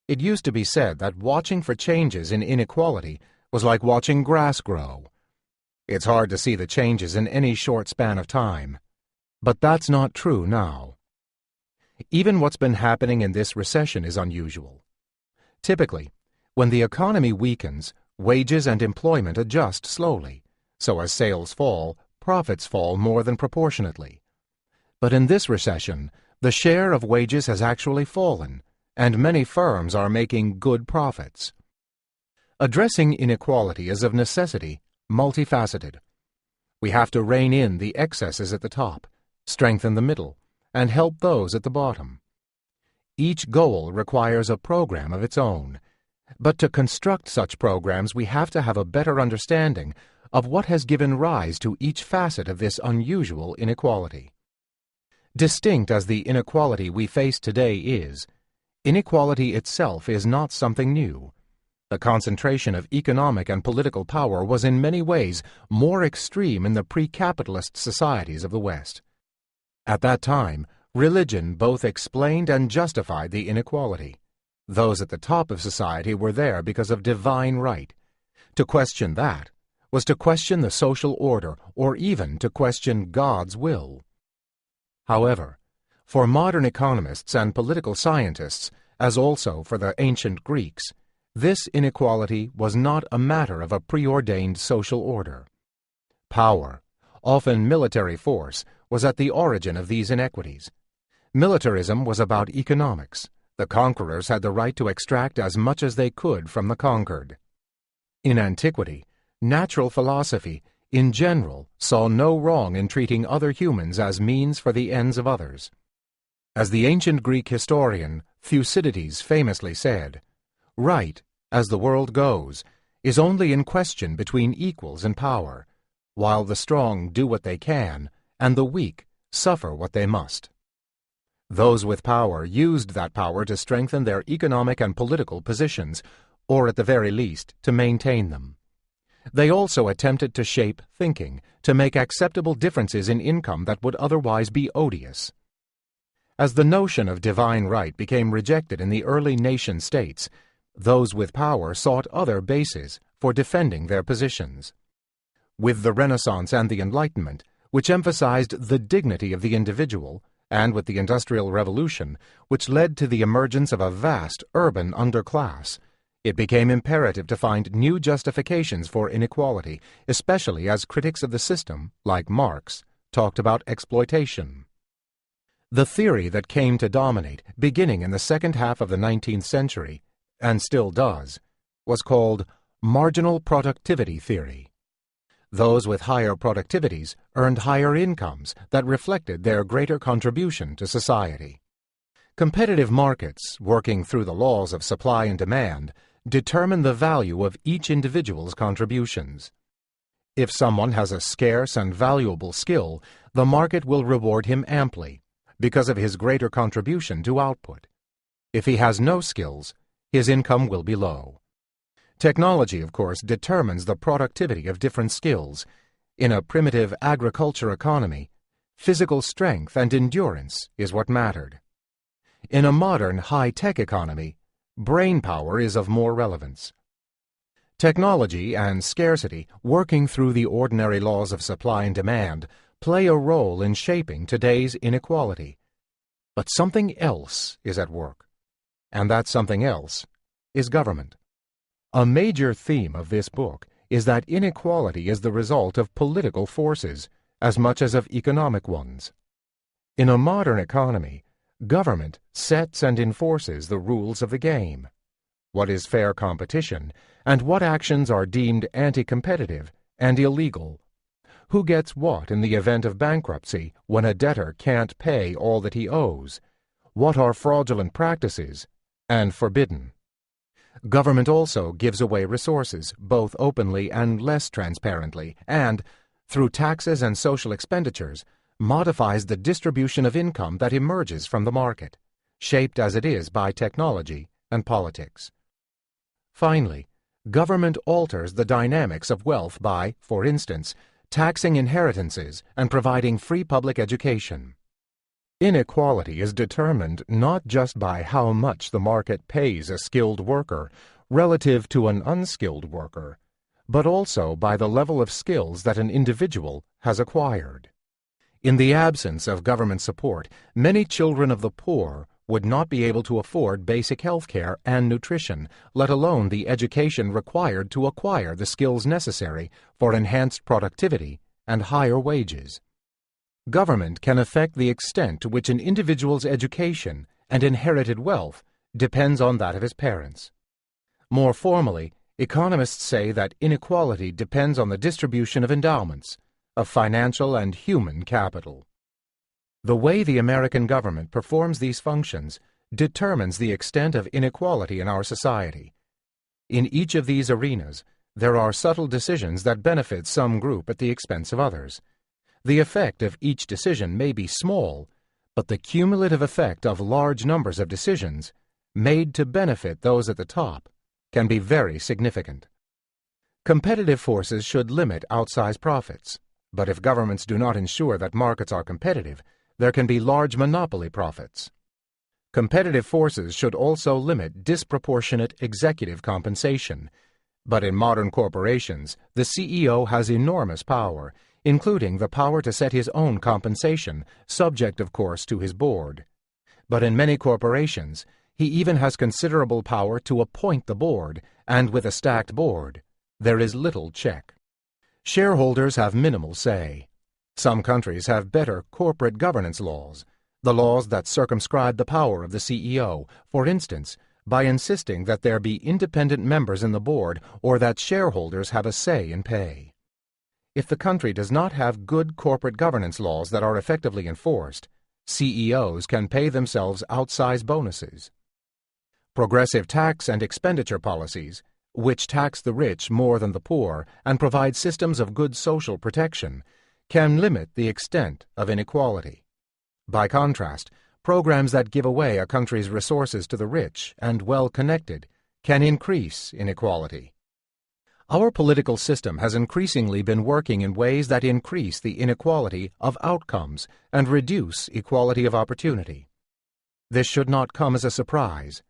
It used to be said that watching for changes in inequality was like watching grass grow. It's hard to see the changes in any short span of time. But that's not true now. Even what's been happening in this recession is unusual. Typically, when the economy weakens, wages and employment adjust slowly, so as sales fall, profits fall more than proportionately. But in this recession, the share of wages has actually fallen, and many firms are making good profits. Addressing inequality is of necessity multifaceted. We have to rein in the excesses at the top, strengthen the middle, and help those at the bottom. Each goal requires a program of its own, but to construct such programs we have to have a better understanding of what has given rise to each facet of this unusual inequality. Distinct as the inequality we face today is, inequality itself is not something new. The concentration of economic and political power was in many ways more extreme in the pre-capitalist societies of the West. At that time, religion both explained and justified the inequality. Those at the top of society were there because of divine right. To question that was to question the social order, or even to question God's will. However, for modern economists and political scientists, as also for the ancient Greeks, this inequality was not a matter of a preordained social order. Power, often military force, was at the origin of these inequities. Militarism was about economics. The conquerors had the right to extract as much as they could from the conquered. In antiquity, natural philosophy, in general, saw no wrong in treating other humans as means for the ends of others. As the ancient Greek historian Thucydides famously said, "Right, as the world goes, is only in question between equals in power, while the strong do what they can, and the weak suffer what they must." Those with power used that power to strengthen their economic and political positions, or at the very least, to maintain them. They also attempted to shape thinking, to make acceptable differences in income that would otherwise be odious. As the notion of divine right became rejected in the early nation-states, those with power sought other bases for defending their positions. With the Renaissance and the Enlightenment, which emphasized the dignity of the individual, and with the Industrial Revolution, which led to the emergence of a vast urban underclass, it became imperative to find new justifications for inequality, especially as critics of the system, like Marx, talked about exploitation. The theory that came to dominate, beginning in the second half of the 19th century, and still does, was called marginal productivity theory. Those with higher productivities earned higher incomes that reflected their greater contribution to society. Competitive markets, working through the laws of supply and demand, determine the value of each individual's contributions. If someone has a scarce and valuable skill, the market will reward him amply because of his greater contribution to output. If he has no skills, his income will be low. Technology, of course, determines the productivity of different skills. In a primitive agriculture economy, physical strength and endurance is what mattered. In a modern high-tech economy, brain power is of more relevance. Technology and scarcity, working through the ordinary laws of supply and demand, play a role in shaping today's inequality. But something else is at work, and that something else is government. A major theme of this book is that inequality is the result of political forces as much as of economic ones. In a modern economy, government sets and enforces the rules of the game. What is fair competition, and what actions are deemed anti-competitive and illegal? Who gets what in the event of bankruptcy when a debtor can't pay all that he owes? What are fraudulent practices and forbidden? Government also gives away resources, both openly and less transparently, and, through taxes and social expenditures, modifies the distribution of income that emerges from the market, shaped as it is by technology and politics. Finally, government alters the dynamics of wealth by, for instance, taxing inheritances and providing free public education. Inequality is determined not just by how much the market pays a skilled worker relative to an unskilled worker, but also by the level of skills that an individual has acquired. In the absence of government support, many children of the poor would not be able to afford basic health care and nutrition, let alone the education required to acquire the skills necessary for enhanced productivity and higher wages. Government can affect the extent to which an individual's education and inherited wealth depends on that of his parents. More formally, economists say that inequality depends on the distribution of endowments, of financial and human capital. The way the American government performs these functions determines the extent of inequality in our society. In each of these arenas, there are subtle decisions that benefit some group at the expense of others. The effect of each decision may be small, but the cumulative effect of large numbers of decisions, made to benefit those at the top, can be very significant. Competitive forces should limit outsized profits, but if governments do not ensure that markets are competitive, there can be large monopoly profits. Competitive forces should also limit disproportionate executive compensation, but in modern corporations, the CEO has enormous power, including the power to set his own compensation, subject, of course, to his board. But in many corporations, he even has considerable power to appoint the board, and with a stacked board, there is little check. Shareholders have minimal say. Some countries have better corporate governance laws, the laws that circumscribe the power of the CEO, for instance, by insisting that there be independent members in the board or that shareholders have a say in pay. If the country does not have good corporate governance laws that are effectively enforced, CEOs can pay themselves outsized bonuses. Progressive tax and expenditure policies, which tax the rich more than the poor and provide systems of good social protection, can limit the extent of inequality. By contrast, programs that give away a country's resources to the rich and well-connected can increase inequality. Our political system has increasingly been working in ways that increase the inequality of outcomes and reduce equality of opportunity. This should not come as a surprise.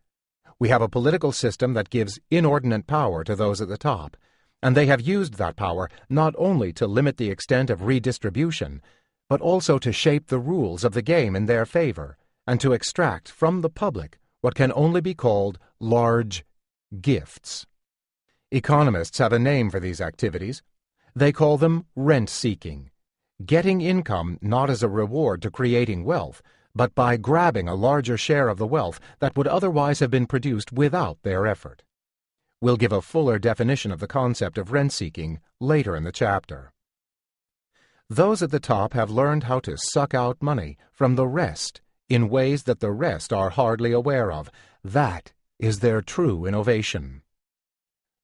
We have a political system that gives inordinate power to those at the top, and they have used that power not only to limit the extent of redistribution, but also to shape the rules of the game in their favor and to extract from the public what can only be called large gifts. Economists have a name for these activities. They call them rent-seeking, getting income not as a reward to creating wealth, but by grabbing a larger share of the wealth that would otherwise have been produced without their effort. We'll give a fuller definition of the concept of rent-seeking later in the chapter. Those at the top have learned how to suck out money from the rest in ways that the rest are hardly aware of. That is their true innovation.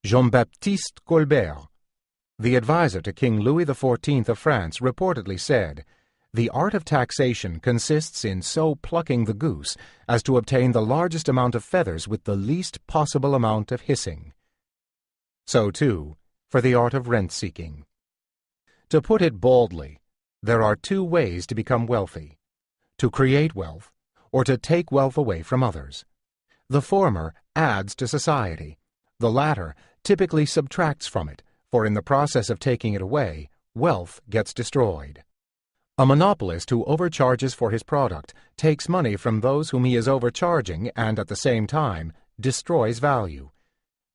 Jean-Baptiste Colbert, the advisor to King Louis XIV of France, reportedly said, "The art of taxation consists in so plucking the goose as to obtain the largest amount of feathers with the least possible amount of hissing." So, too, for the art of rent-seeking. To put it baldly, there are two ways to become wealthy: to create wealth or to take wealth away from others. The former adds to society. The latter typically subtracts from it, for in the process of taking it away, wealth gets destroyed. A monopolist who overcharges for his product takes money from those whom he is overcharging and, at the same time, destroys value.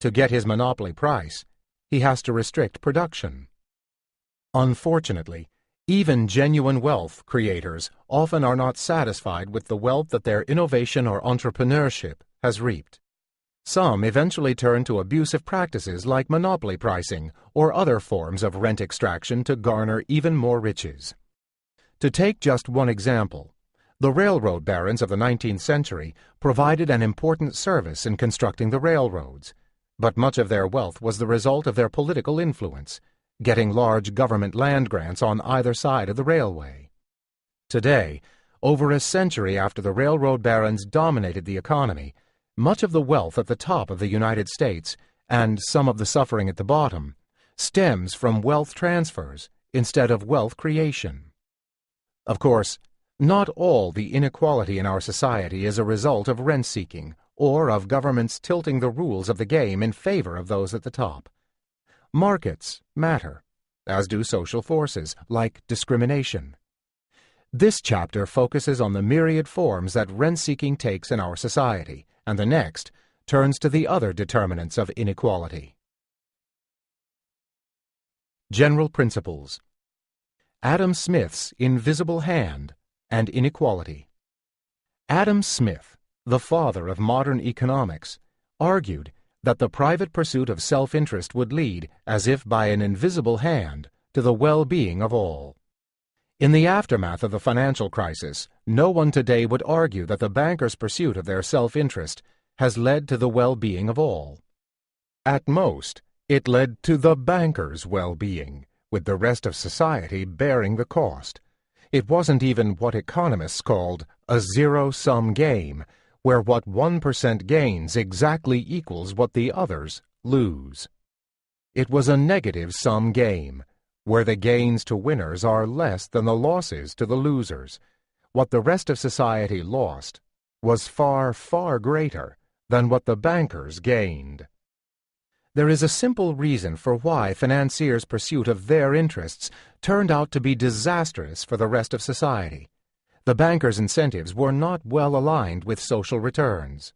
To get his monopoly price, he has to restrict production. Unfortunately, even genuine wealth creators often are not satisfied with the wealth that their innovation or entrepreneurship has reaped. Some eventually turn to abusive practices like monopoly pricing or other forms of rent extraction to garner even more riches. To take just one example, The railroad barons of the 19th century provided an important service in constructing the railroads, but much of their wealth was the result of their political influence, getting large government land grants on either side of the railway. Today, over a century after the railroad barons dominated the economy, much of the wealth at the top of the United States, and some of the suffering at the bottom, stems from wealth transfers instead of wealth creation. Of course, not all the inequality in our society is a result of rent-seeking or of governments tilting the rules of the game in favor of those at the top. Markets matter, as do social forces like discrimination. This chapter focuses on the myriad forms that rent-seeking takes in our society, and the next turns to the other determinants of inequality. General Principles. Adam Smith's Invisible Hand and Inequality. Adam Smith, the father of modern economics, argued that the private pursuit of self-interest would lead, as if by an invisible hand, to the well-being of all. In the aftermath of the financial crisis, no one today would argue that the bankers' pursuit of their self-interest has led to the well-being of all. At most, it led to the bankers' well-being, with the rest of society bearing the cost. It wasn't even what economists called a zero-sum game, where what 1% gains exactly equals what the others lose. It was a negative-sum game, where the gains to winners are less than the losses to the losers. What the rest of society lost was far, far greater than what the bankers gained. There is a simple reason for why financiers' pursuit of their interests turned out to be disastrous for the rest of society. The bankers' incentives were not well aligned with social returns.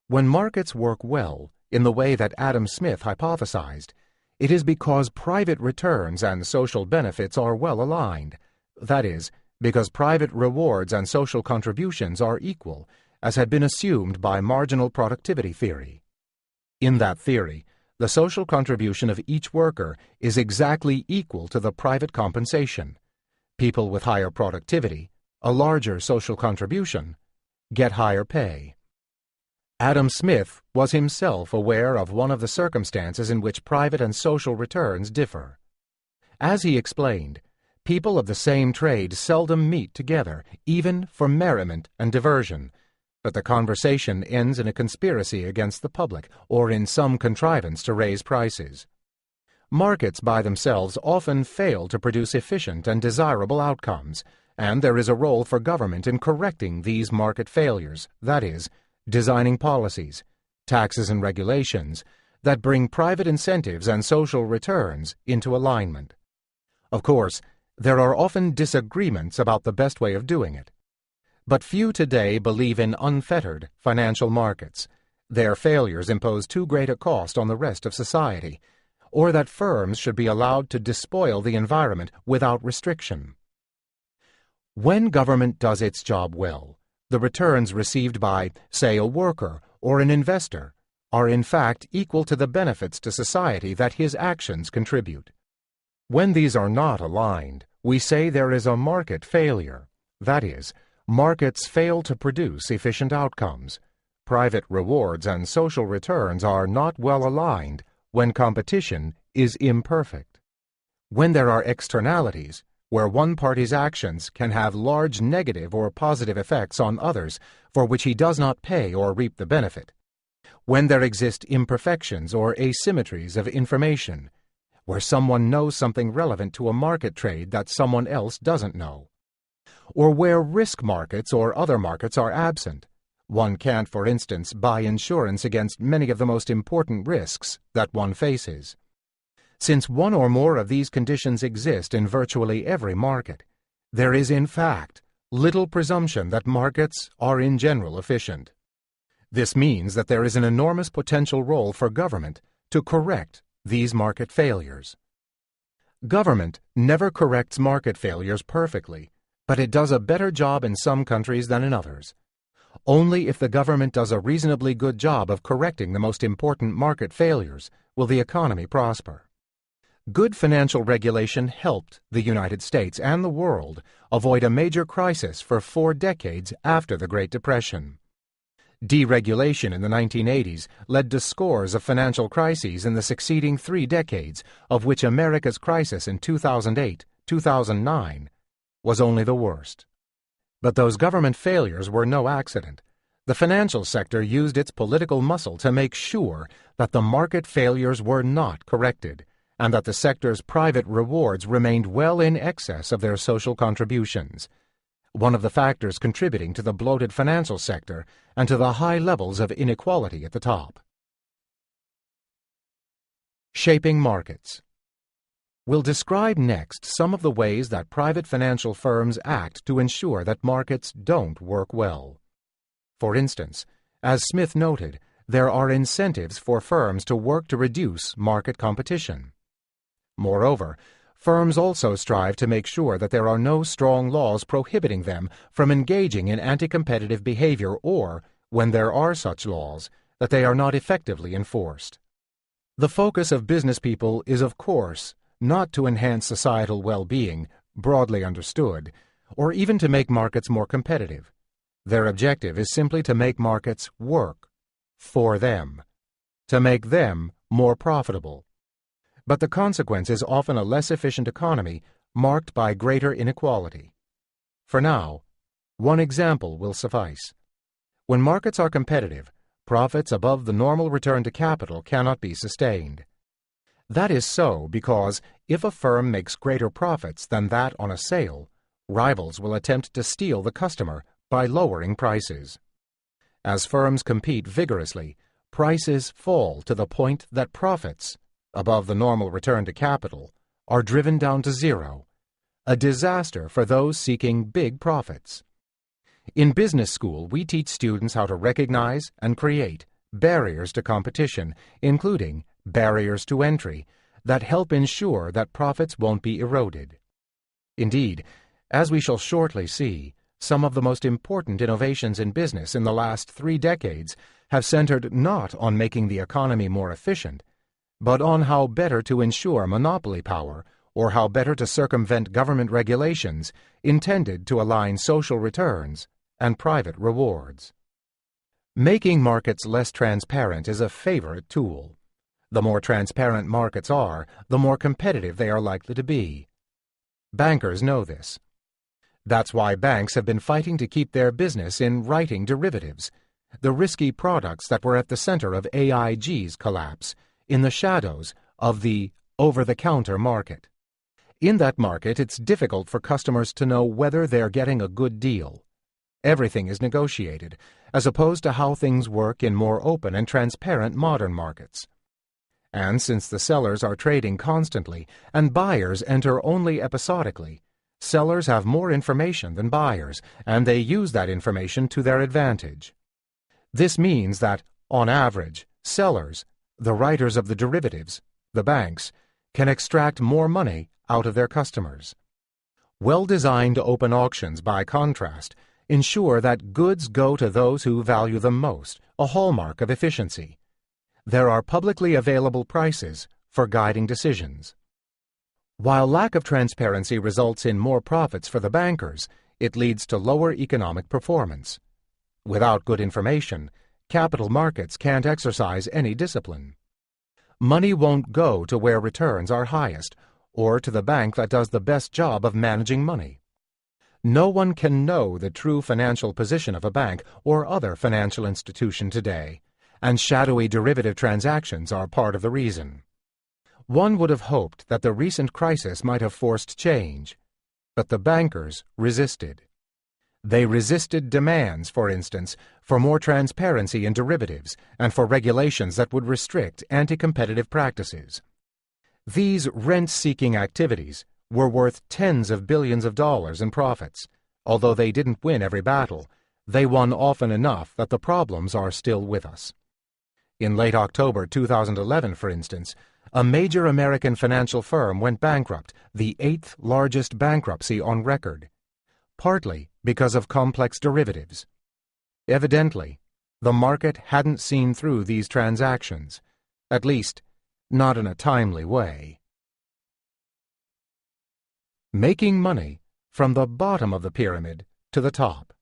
When markets work well, in the way that Adam Smith hypothesized, it is because private returns and social benefits are well aligned. That is, because private rewards and social contributions are equal, as had been assumed by marginal productivity theory. In that theory, the social contribution of each worker is exactly equal to the private compensation. People with higher productivity, a larger social contribution, get higher pay. Adam Smith was himself aware of one of the circumstances in which private and social returns differ. As he explained, people of the same trade seldom meet together, even for merriment and diversion, but the conversation ends in a conspiracy against the public or in some contrivance to raise prices. Markets by themselves often fail to produce efficient and desirable outcomes, and there is a role for government in correcting these market failures, that is, designing policies, taxes and regulations that bring private incentives and social returns into alignment. Of course, there are often disagreements about the best way of doing it. But few today believe in unfettered financial markets. Their failures impose too great a cost on the rest of society, or that firms should be allowed to despoil the environment without restriction. When government does its job well, the returns received by, say, a worker or an investor are in fact equal to the benefits to society that his actions contribute. When these are not aligned, we say there is a market failure. That is, markets fail to produce efficient outcomes. Private rewards and social returns are not well aligned when competition is imperfect. When there are externalities, where one party's actions can have large negative or positive effects on others for which he does not pay or reap the benefit. When there exist imperfections or asymmetries of information, where someone knows something relevant to a market trade that someone else doesn't know. Or where risk markets or other markets are absent. One can't, for instance, buy insurance against many of the most important risks that one faces. Since one or more of these conditions exist in virtually every market, there is in fact little presumption that markets are in general efficient. This means that there is an enormous potential role for government to correct these market failures. Government never corrects market failures perfectly, but it does a better job in some countries than in others. Only if the government does a reasonably good job of correcting the most important market failures will the economy prosper. Good financial regulation helped the United States and the world avoid a major crisis for 4 decades after the Great Depression. Deregulation in the 1980s led to scores of financial crises in the succeeding 3 decades, of which America's crisis in 2008-2009 was only the worst. But those government failures were no accident. The financial sector used its political muscle to make sure that the market failures were not corrected, and that the sector's private rewards remained well in excess of their social contributions, one of the factors contributing to the bloated financial sector and to the high levels of inequality at the top. Shaping markets. We'll describe next some of the ways that private financial firms act to ensure that markets don't work well. For instance, as Smith noted, there are incentives for firms to work to reduce market competition. Moreover, firms also strive to make sure that there are no strong laws prohibiting them from engaging in anti-competitive behavior or, when there are such laws, that they are not effectively enforced. The focus of business people is, of course, not to enhance societal well-being, broadly understood, or even to make markets more competitive. Their objective is simply to make markets work for them, to make them more profitable. But the consequence is often a less efficient economy marked by greater inequality. For now, one example will suffice. When markets are competitive, profits above the normal return to capital cannot be sustained. That is so because if a firm makes greater profits than that on a sale, rivals will attempt to steal the customer by lowering prices. As firms compete vigorously, prices fall to the point that profits, above the normal return to capital, are driven down to zero, a disaster for those seeking big profits. In business school, we teach students how to recognize and create barriers to competition, including barriers to entry, that help ensure that profits won't be eroded. Indeed, as we shall shortly see, some of the most important innovations in business in the last 3 decades have centered not on making the economy more efficient, but on how better to ensure monopoly power or how better to circumvent government regulations intended to align social returns and private rewards. Making markets less transparent is a favorite tool. The more transparent markets are, the more competitive they are likely to be. Bankers know this. That's why banks have been fighting to keep their business in writing derivatives, the risky products that were at the center of AIG's collapse, in the shadows of the over-the-counter market. In that market, it's difficult for customers to know whether they're getting a good deal. Everything is negotiated, as opposed to how things work in more open and transparent modern markets. And since the sellers are trading constantly and buyers enter only episodically, sellers have more information than buyers, and they use that information to their advantage. This means that, on average, sellers, the writers of the derivatives, the banks, can extract more money out of their customers. Well-designed open auctions, by contrast, ensure that goods go to those who value them most, a hallmark of efficiency. There are publicly available prices for guiding decisions. While lack of transparency results in more profits for the bankers, it leads to lower economic performance. Without good information, capital markets can't exercise any discipline. Money won't go to where returns are highest, or to the bank that does the best job of managing money. No one can know the true financial position of a bank or other financial institution today, and shadowy derivative transactions are part of the reason. One would have hoped that the recent crisis might have forced change, but the bankers resisted. They resisted demands, for instance, for more transparency in derivatives and for regulations that would restrict anti-competitive practices. These rent-seeking activities were worth tens of billions of dollars in profits. Although they didn't win every battle, they won often enough that the problems are still with us. In late October 2011, for instance, a major American financial firm went bankrupt, the 8th largest bankruptcy on record, partly because of complex derivatives. Evidently, the market hadn't seen through these transactions, at least not in a timely way. making money from the bottom of the pyramid to the top.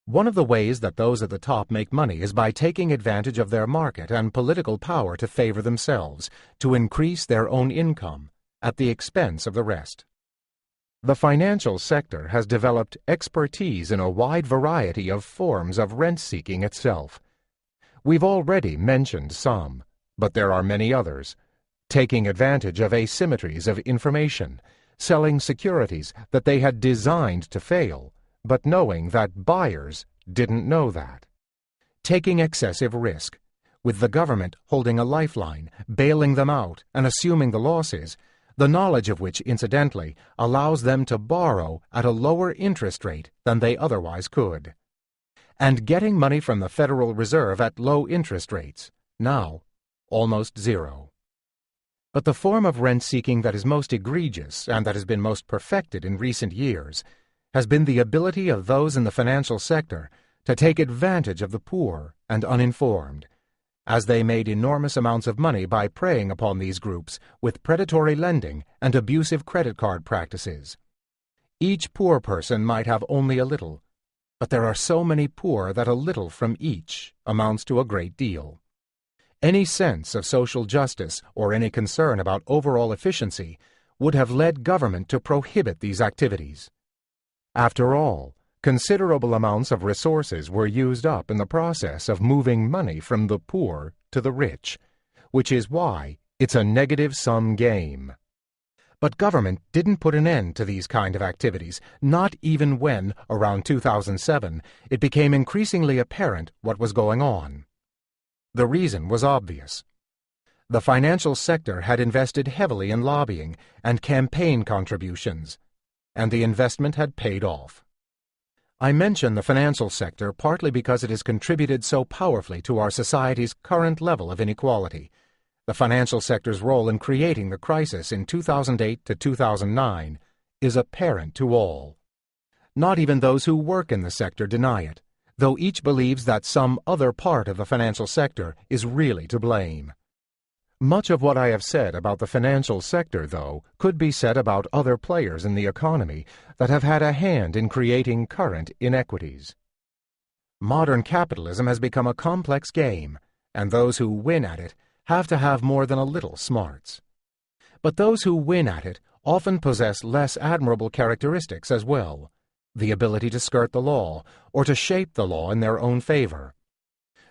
One of the ways that those at the top make money is by taking advantage of their market and political power to favor themselves, to increase their own income at the expense of the rest. The financial sector has developed expertise in a wide variety of forms of rent-seeking itself. We've already mentioned some, but there are many others. Taking advantage of asymmetries of information, selling securities that they had designed to fail, but knowing that buyers didn't know that. Taking excessive risk, with the government holding a lifeline, bailing them out and assuming the losses, the knowledge of which, incidentally, allows them to borrow at a lower interest rate than they otherwise could. And getting money from the Federal Reserve at low interest rates, now almost zero. But the form of rent-seeking that is most egregious and that has been most perfected in recent years has been the ability of those in the financial sector to take advantage of the poor and uninformed, as they made enormous amounts of money by preying upon these groups with predatory lending and abusive credit card practices. Each poor person might have only a little, but there are so many poor that a little from each amounts to a great deal. Any sense of social justice or any concern about overall efficiency would have led government to prohibit these activities. After all, considerable amounts of resources were used up in the process of moving money from the poor to the rich, which is why it's a negative-sum game. But government didn't put an end to these kind of activities, not even when, around 2007, it became increasingly apparent what was going on. The reason was obvious. The financial sector had invested heavily in lobbying and campaign contributions, and the investment had paid off. I mention the financial sector partly because it has contributed so powerfully to our society's current level of inequality. The financial sector's role in creating the crisis in 2008 to 2009 is apparent to all. Not even those who work in the sector deny it, though each believes that some other part of the financial sector is really to blame. Much of what I have said about the financial sector, though, could be said about other players in the economy that have had a hand in creating current inequities. Modern capitalism has become a complex game, and those who win at it have to have more than a little smarts. But those who win at it often possess less admirable characteristics as well, the ability to skirt the law or to shape the law in their own favor,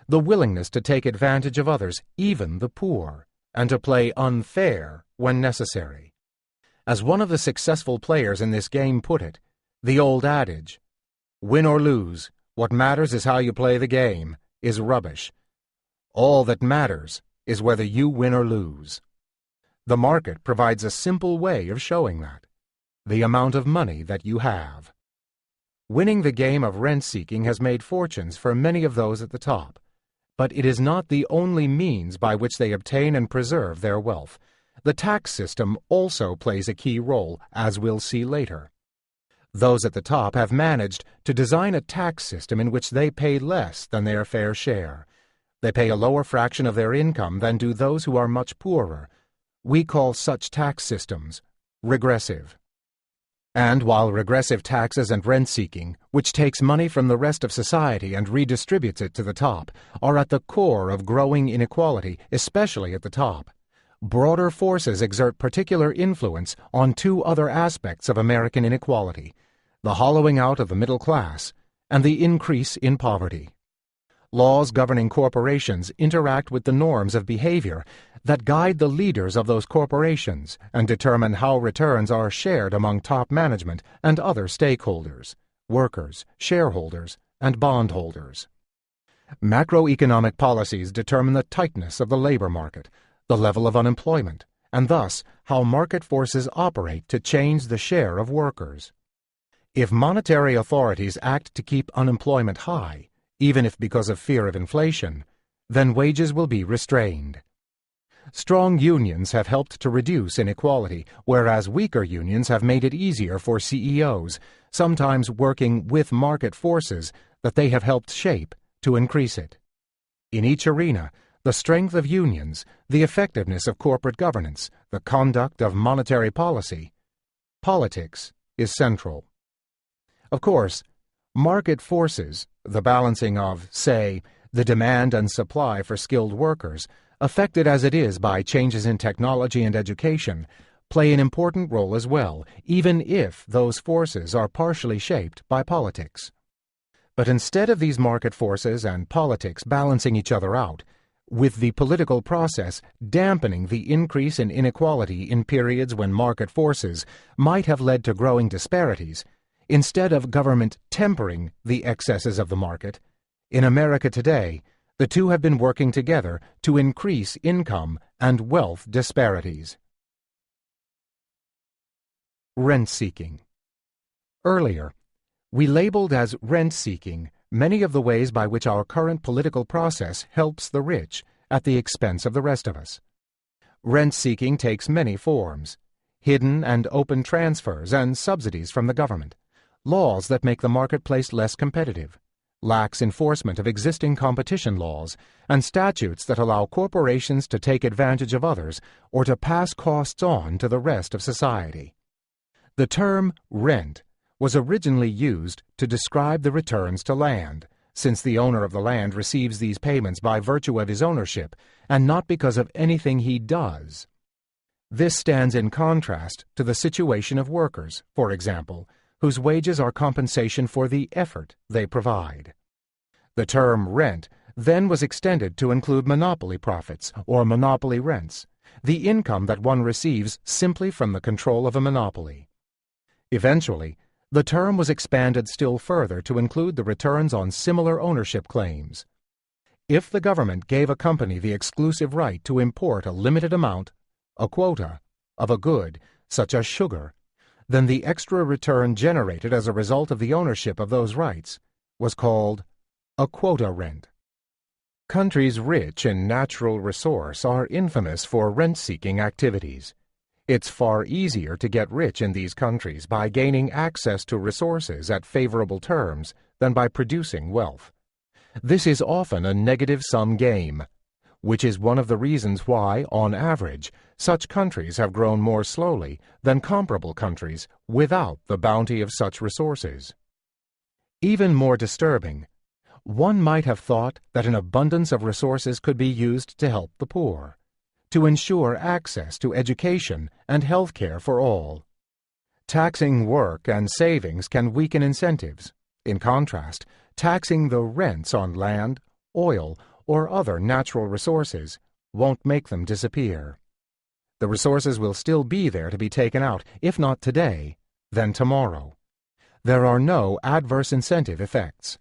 the willingness to take advantage of others, even the poor, and to play unfair when necessary. As one of the successful players in this game put it, the old adage, "Win or lose, what matters is how you play the game," is rubbish. All that matters is whether you win or lose. The market provides a simple way of showing that: the amount of money that you have. Winning the game of rent-seeking has made fortunes for many of those at the top, but it is not the only means by which they obtain and preserve their wealth. The tax system also plays a key role, as we'll see later. Those at the top have managed to design a tax system in which they pay less than their fair share. They pay a lower fraction of their income than do those who are much poorer. We call such tax systems regressive. And while regressive taxes and rent-seeking, which takes money from the rest of society and redistributes it to the top, are at the core of growing inequality, especially at the top, broader forces exert particular influence on two other aspects of American inequality: the hollowing out of the middle class and the increase in poverty. Laws governing corporations interact with the norms of behavior that guide the leaders of those corporations and determine how returns are shared among top management and other stakeholders, workers, shareholders, and bondholders. Macroeconomic policies determine the tightness of the labor market, the level of unemployment, and thus how market forces operate to change the share of workers. If monetary authorities act to keep unemployment high, even if because of fear of inflation, then wages will be restrained. Strong unions have helped to reduce inequality, whereas weaker unions have made it easier for CEOs, sometimes working with market forces that they have helped shape, to increase it. In each arena, the strength of unions, the effectiveness of corporate governance, the conduct of monetary policy, Politics is central. Of course, market forces, the balancing of, say, the demand and supply for skilled workers, affected as it is by changes in technology and education, play an important role as well, even if those forces are partially shaped by politics. But instead of these market forces and politics balancing each other out, with the political process dampening the increase in inequality in periods when market forces might have led to growing disparities, instead of government tempering the excesses of the market, in America today, the two have been working together to increase income and wealth disparities. Rent-seeking. Earlier, we labeled as rent-seeking many of the ways by which our current political process helps the rich at the expense of the rest of us. Rent-seeking takes many forms: hidden and open transfers and subsidies from the government, laws that make the marketplace less competitive, lax enforcement of existing competition laws, and statutes that allow corporations to take advantage of others or to pass costs on to the rest of society. The term rent was originally used to describe the returns to land, since the owner of the land receives these payments by virtue of his ownership and not because of anything he does. This stands in contrast to the situation of workers, for example, whose wages are compensation for the effort they provide. The term rent then was extended to include monopoly profits or monopoly rents, the income that one receives simply from the control of a monopoly. Eventually, the term was expanded still further to include the returns on similar ownership claims. If the government gave a company the exclusive right to import a limited amount, a quota, of a good, such as sugar, then the extra return generated as a result of the ownership of those rights was called a quota rent. Countries rich in natural resource are infamous for rent-seeking activities. It's far easier to get rich in these countries by gaining access to resources at favorable terms than by producing wealth. This is often a negative-sum game, which is one of the reasons why, on average, such countries have grown more slowly than comparable countries without the bounty of such resources. Even more disturbing, one might have thought that an abundance of resources could be used to help the poor, to ensure access to education and health care for all. Taxing work and savings can weaken incentives. In contrast, taxing the rents on land, oil, or other natural resources won't make them disappear. The resources will still be there to be taken out, if not today, then tomorrow. There are no adverse incentive effects.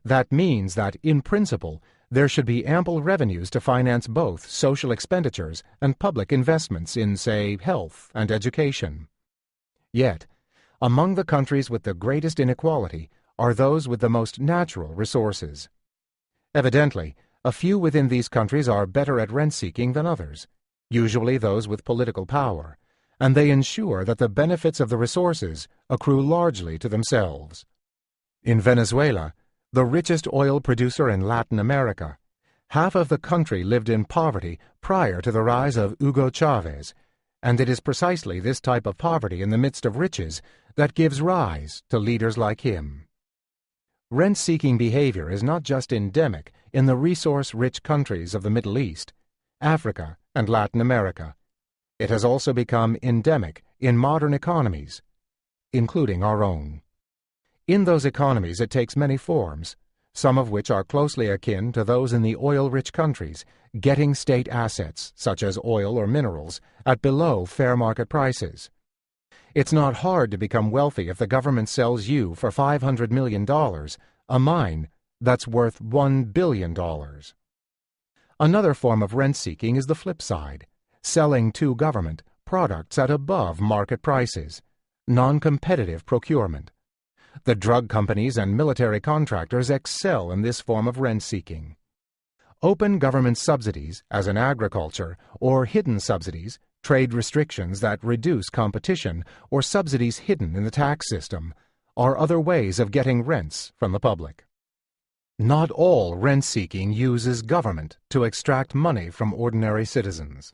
That means that, in principle, there should be ample revenues to finance both social expenditures and public investments in, say, health and education. Yet, among the countries with the greatest inequality are those with the most natural resources. Evidently, a few within these countries are better at rent-seeking than others, usually those with political power, and they ensure that the benefits of the resources accrue largely to themselves. In Venezuela, the richest oil producer in Latin America, half of the country lived in poverty prior to the rise of Hugo Chavez, and it is precisely this type of poverty in the midst of riches that gives rise to leaders like him. Rent-seeking behavior is not just endemic in the resource-rich countries of the Middle East, Africa, and Latin America. It has also become endemic in modern economies, including our own. In those economies it takes many forms, some of which are closely akin to those in the oil-rich countries, getting state assets, such as oil or minerals, at below fair market prices. It's not hard to become wealthy if the government sells you for $500 million a mine that's worth $1 billion. Another form of rent-seeking is the flip side, selling to government products at above market prices, non-competitive procurement. The drug companies and military contractors excel in this form of rent-seeking. Open government subsidies, as in agriculture, or hidden subsidies, trade restrictions that reduce competition, or subsidies hidden in the tax system, are other ways of getting rents from the public. Not all rent-seeking uses government to extract money from ordinary citizens.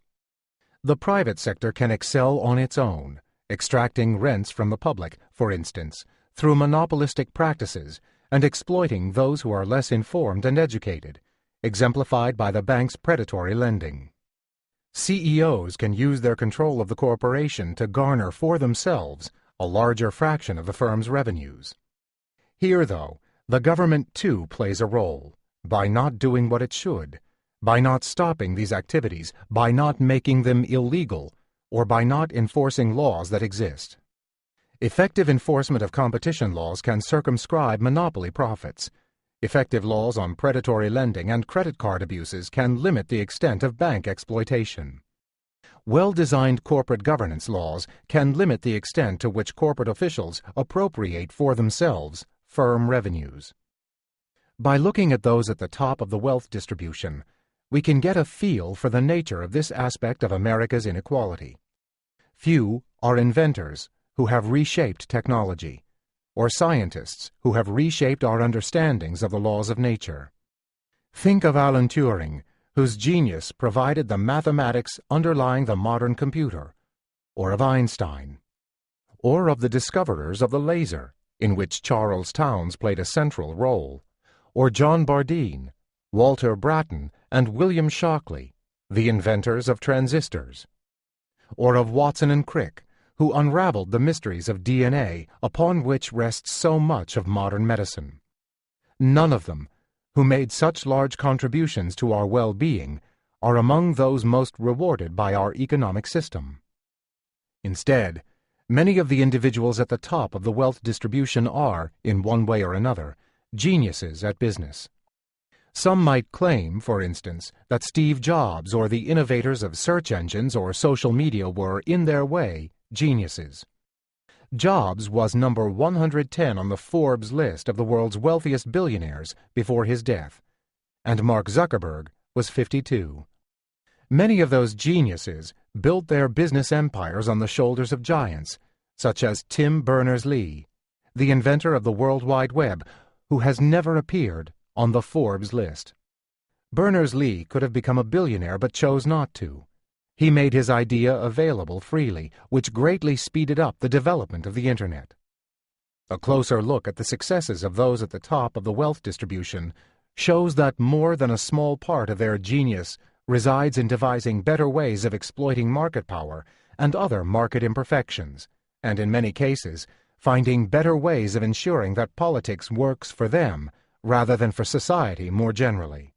The private sector can excel on its own, extracting rents from the public, for instance, through monopolistic practices, and exploiting those who are less informed and educated, exemplified by the bank's predatory lending. CEOs can use their control of the corporation to garner for themselves a larger fraction of the firm's revenues. Here, though, the government too plays a role, by not doing what it should, by not stopping these activities, by not making them illegal, or by not enforcing laws that exist. Effective enforcement of competition laws can circumscribe monopoly profits. Effective laws on predatory lending and credit card abuses can limit the extent of bank exploitation. Well-designed corporate governance laws can limit the extent to which corporate officials appropriate for themselves firm revenues. By looking at those at the top of the wealth distribution, we can get a feel for the nature of this aspect of America's inequality. Few are inventors who have reshaped technology, or scientists who have reshaped our understandings of the laws of nature. Think of Alan Turing, whose genius provided the mathematics underlying the modern computer, or of Einstein, or of the discoverers of the laser, in which Charles Townes played a central role, or John Bardeen, Walter Brattain, and William Shockley, the inventors of transistors, or of Watson and Crick, who unraveled the mysteries of DNA upon which rests so much of modern medicine. None of them, who made such large contributions to our well-being, are among those most rewarded by our economic system. Instead, many of the individuals at the top of the wealth distribution are, in one way or another, geniuses at business. Some might claim, for instance, that Steve Jobs or the innovators of search engines or social media were, in their way, geniuses. Jobs was number 110 on the Forbes list of the world's wealthiest billionaires before his death, and Mark Zuckerberg was 52. Many of those geniuses built their business empires on the shoulders of giants, such as Tim Berners-Lee, the inventor of the World Wide Web, who has never appeared on the Forbes list. Berners-Lee could have become a billionaire but chose not to. He made his idea available freely, which greatly speeded up the development of the Internet. A closer look at the successes of those at the top of the wealth distribution shows that more than a small part of their genius resides in devising better ways of exploiting market power and other market imperfections, and in many cases, finding better ways of ensuring that politics works for them rather than for society more generally.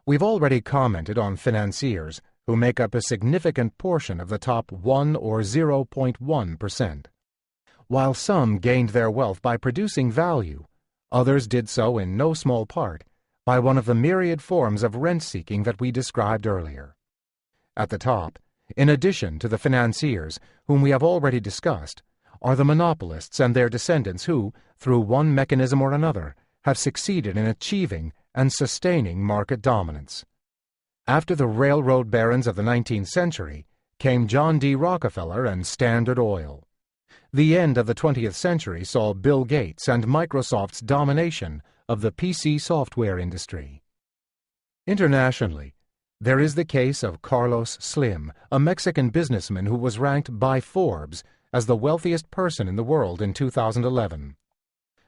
We've already commented on financiers, who make up a significant portion of the top 1 or 0.1%. While some gained their wealth by producing value, others did so in no small part by one of the myriad forms of rent-seeking that we described earlier. At the top, in addition to the financiers, whom we have already discussed, are the monopolists and their descendants who, through one mechanism or another, have succeeded in achieving and sustaining market dominance. After the railroad barons of the 19th century came John D. Rockefeller and Standard Oil. The end of the 20th century saw Bill Gates and Microsoft's domination of the PC software industry. Internationally, there is the case of Carlos Slim, a Mexican businessman who was ranked by Forbes as the wealthiest person in the world in 2011.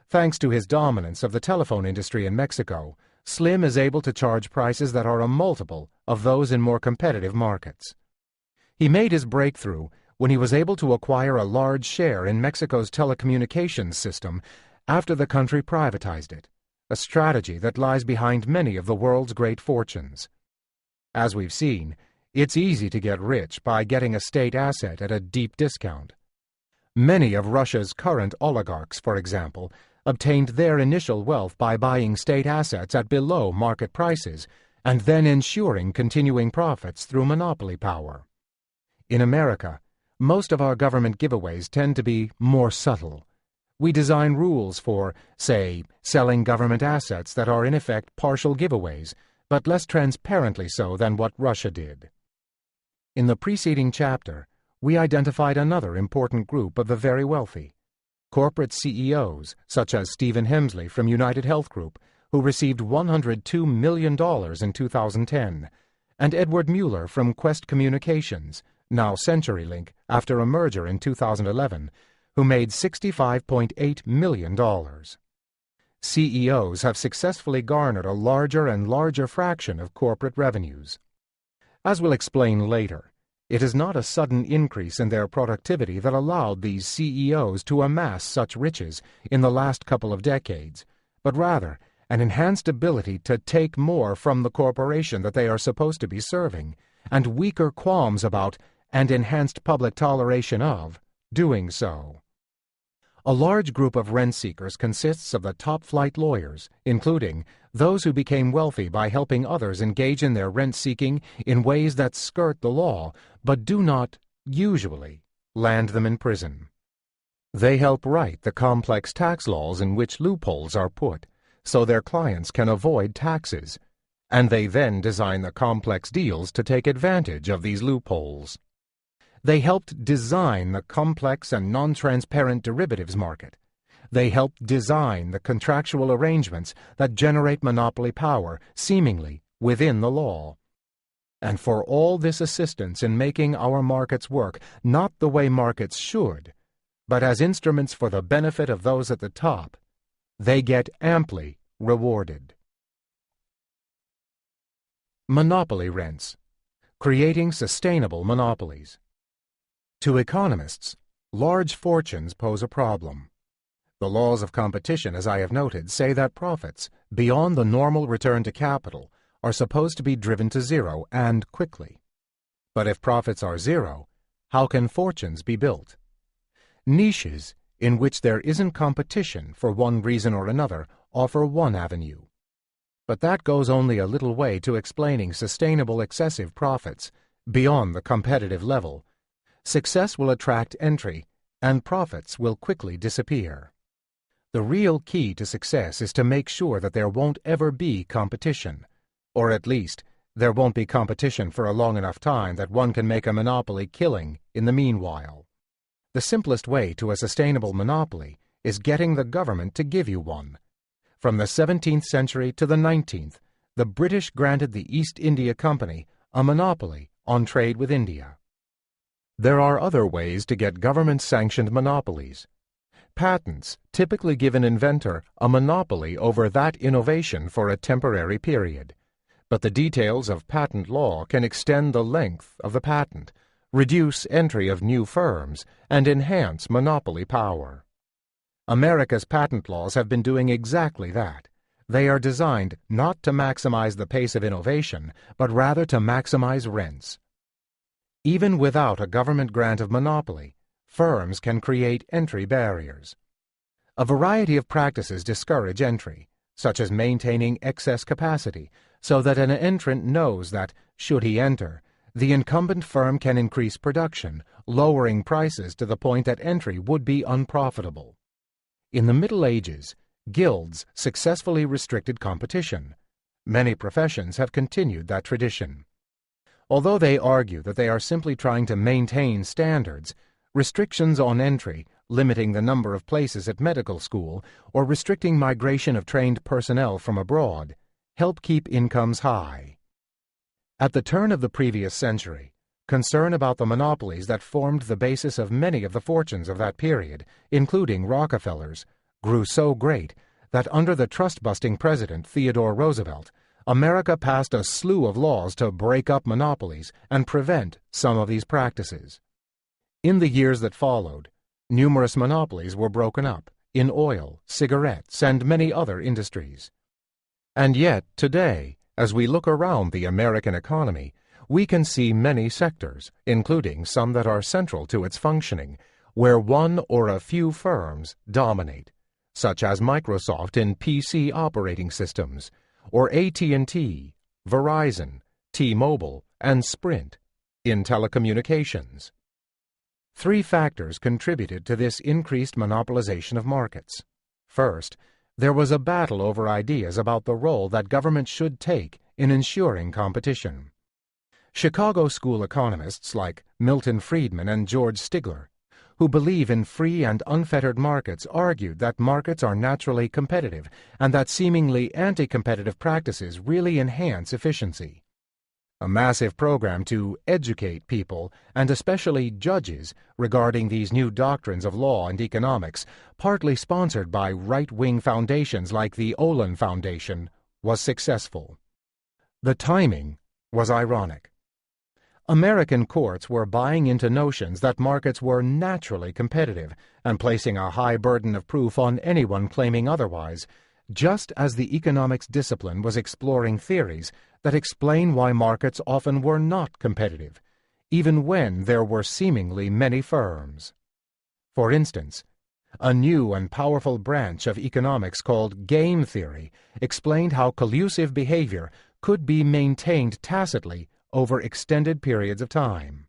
Thanks to his dominance of the telephone industry in Mexico, Slim is able to charge prices that are a multiple of those in more competitive markets. He made his breakthrough when he was able to acquire a large share in Mexico's telecommunications system after the country privatized it, a strategy that lies behind many of the world's great fortunes. As we've seen, it's easy to get rich by getting a state asset at a deep discount. Many of Russia's current oligarchs, for example, obtained their initial wealth by buying state assets at below market prices and then ensuring continuing profits through monopoly power. In America, most of our government giveaways tend to be more subtle. We design rules for, say, selling government assets that are in effect partial giveaways, but less transparently so than what Russia did. In the preceding chapter, we identified another important group of the very wealthy. Corporate CEOs, such as Stephen Hemsley from United Health Group, who received $102 million in 2010, and Edward Mueller from Quest Communications, now CenturyLink, after a merger in 2011, who made $65.8 million. CEOs have successfully garnered a larger and larger fraction of corporate revenues. As we'll explain later, it is not a sudden increase in their productivity that allowed these CEOs to amass such riches in the last couple of decades, but rather an enhanced ability to take more from the corporation that they are supposed to be serving, and weaker qualms about, and enhanced public toleration of, doing so. A large group of rent seekers consists of the top-flight lawyers, including those who became wealthy by helping others engage in their rent-seeking in ways that skirt the law, but do not, usually, land them in prison. They help write the complex tax laws in which loopholes are put, so their clients can avoid taxes, and they then design the complex deals to take advantage of these loopholes. They helped design the complex and non-transparent derivatives market. They helped design the contractual arrangements that generate monopoly power, seemingly within the law. And for all this assistance in making our markets work, not the way markets should, but as instruments for the benefit of those at the top, they get amply rewarded. Monopoly rents. Creating sustainable monopolies. To economists, large fortunes pose a problem. The laws of competition, as I have noted, say that profits, beyond the normal return to capital, are supposed to be driven to zero and quickly. But if profits are zero, how can fortunes be built? Niches in which there isn't competition for one reason or another offer one avenue. But that goes only a little way to explaining sustainable excessive profits beyond the competitive level. Success will attract entry, and profits will quickly disappear. The real key to success is to make sure that there won't ever be competition, or at least there won't be competition for a long enough time that one can make a monopoly killing in the meanwhile. The simplest way to a sustainable monopoly is getting the government to give you one. From the 17th century to the 19th, the British granted the East India Company a monopoly on trade with India. There are other ways to get government-sanctioned monopolies. Patents typically give an inventor a monopoly over that innovation for a temporary period, but the details of patent law can extend the length of the patent, reduce entry of new firms, and enhance monopoly power. America's patent laws have been doing exactly that. They are designed not to maximize the pace of innovation, but rather to maximize rents. Even without a government grant of monopoly, firms can create entry barriers. A variety of practices discourage entry, such as maintaining excess capacity, so that an entrant knows that, should he enter, the incumbent firm can increase production, lowering prices to the point that entry would be unprofitable. In the Middle Ages, guilds successfully restricted competition. Many professions have continued that tradition. Although they argue that they are simply trying to maintain standards, restrictions on entry, limiting the number of places at medical school, or restricting migration of trained personnel from abroad, help keep incomes high. At the turn of the previous century, concern about the monopolies that formed the basis of many of the fortunes of that period, including Rockefeller's, grew so great that under the trust-busting President Theodore Roosevelt, America passed a slew of laws to break up monopolies and prevent some of these practices. In the years that followed, numerous monopolies were broken up in oil, cigarettes, and many other industries. And yet, today, as we look around the American economy, we can see many sectors, including some that are central to its functioning, where one or a few firms dominate, such as Microsoft in PC operating systems, or AT&T, Verizon, T-Mobile, and Sprint in telecommunications. Three factors contributed to this increased monopolization of markets. First, there was a battle over ideas about the role that government should take in ensuring competition. Chicago school economists like Milton Friedman and George Stigler, who believe in free and unfettered markets, argued that markets are naturally competitive and that seemingly anti-competitive practices really enhance efficiency. A massive program to educate people, and especially judges, regarding these new doctrines of law and economics, partly sponsored by right-wing foundations like the Olin Foundation, was successful. The timing was ironic. American courts were buying into notions that markets were naturally competitive and placing a high burden of proof on anyone claiming otherwise, just as the economics discipline was exploring theories that explain why markets often were not competitive, even when there were seemingly many firms. For instance, a new and powerful branch of economics called game theory explained how collusive behavior could be maintained tacitly over extended periods of time.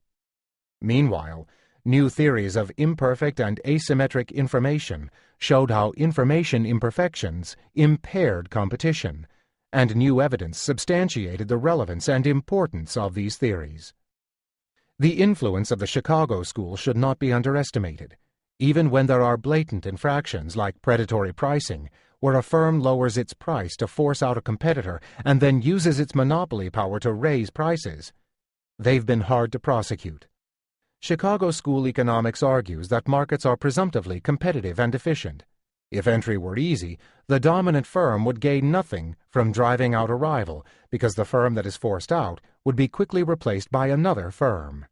Meanwhile, new theories of imperfect and asymmetric information showed how information imperfections impaired competition, and new evidence substantiated the relevance and importance of these theories. The influence of the Chicago School should not be underestimated, even when there are blatant infractions like predatory pricing, where a firm lowers its price to force out a competitor and then uses its monopoly power to raise prices. They've been hard to prosecute. Chicago School economics argues that markets are presumptively competitive and efficient. If entry were easy, the dominant firm would gain nothing from driving out a rival, because the firm that is forced out would be quickly replaced by another firm.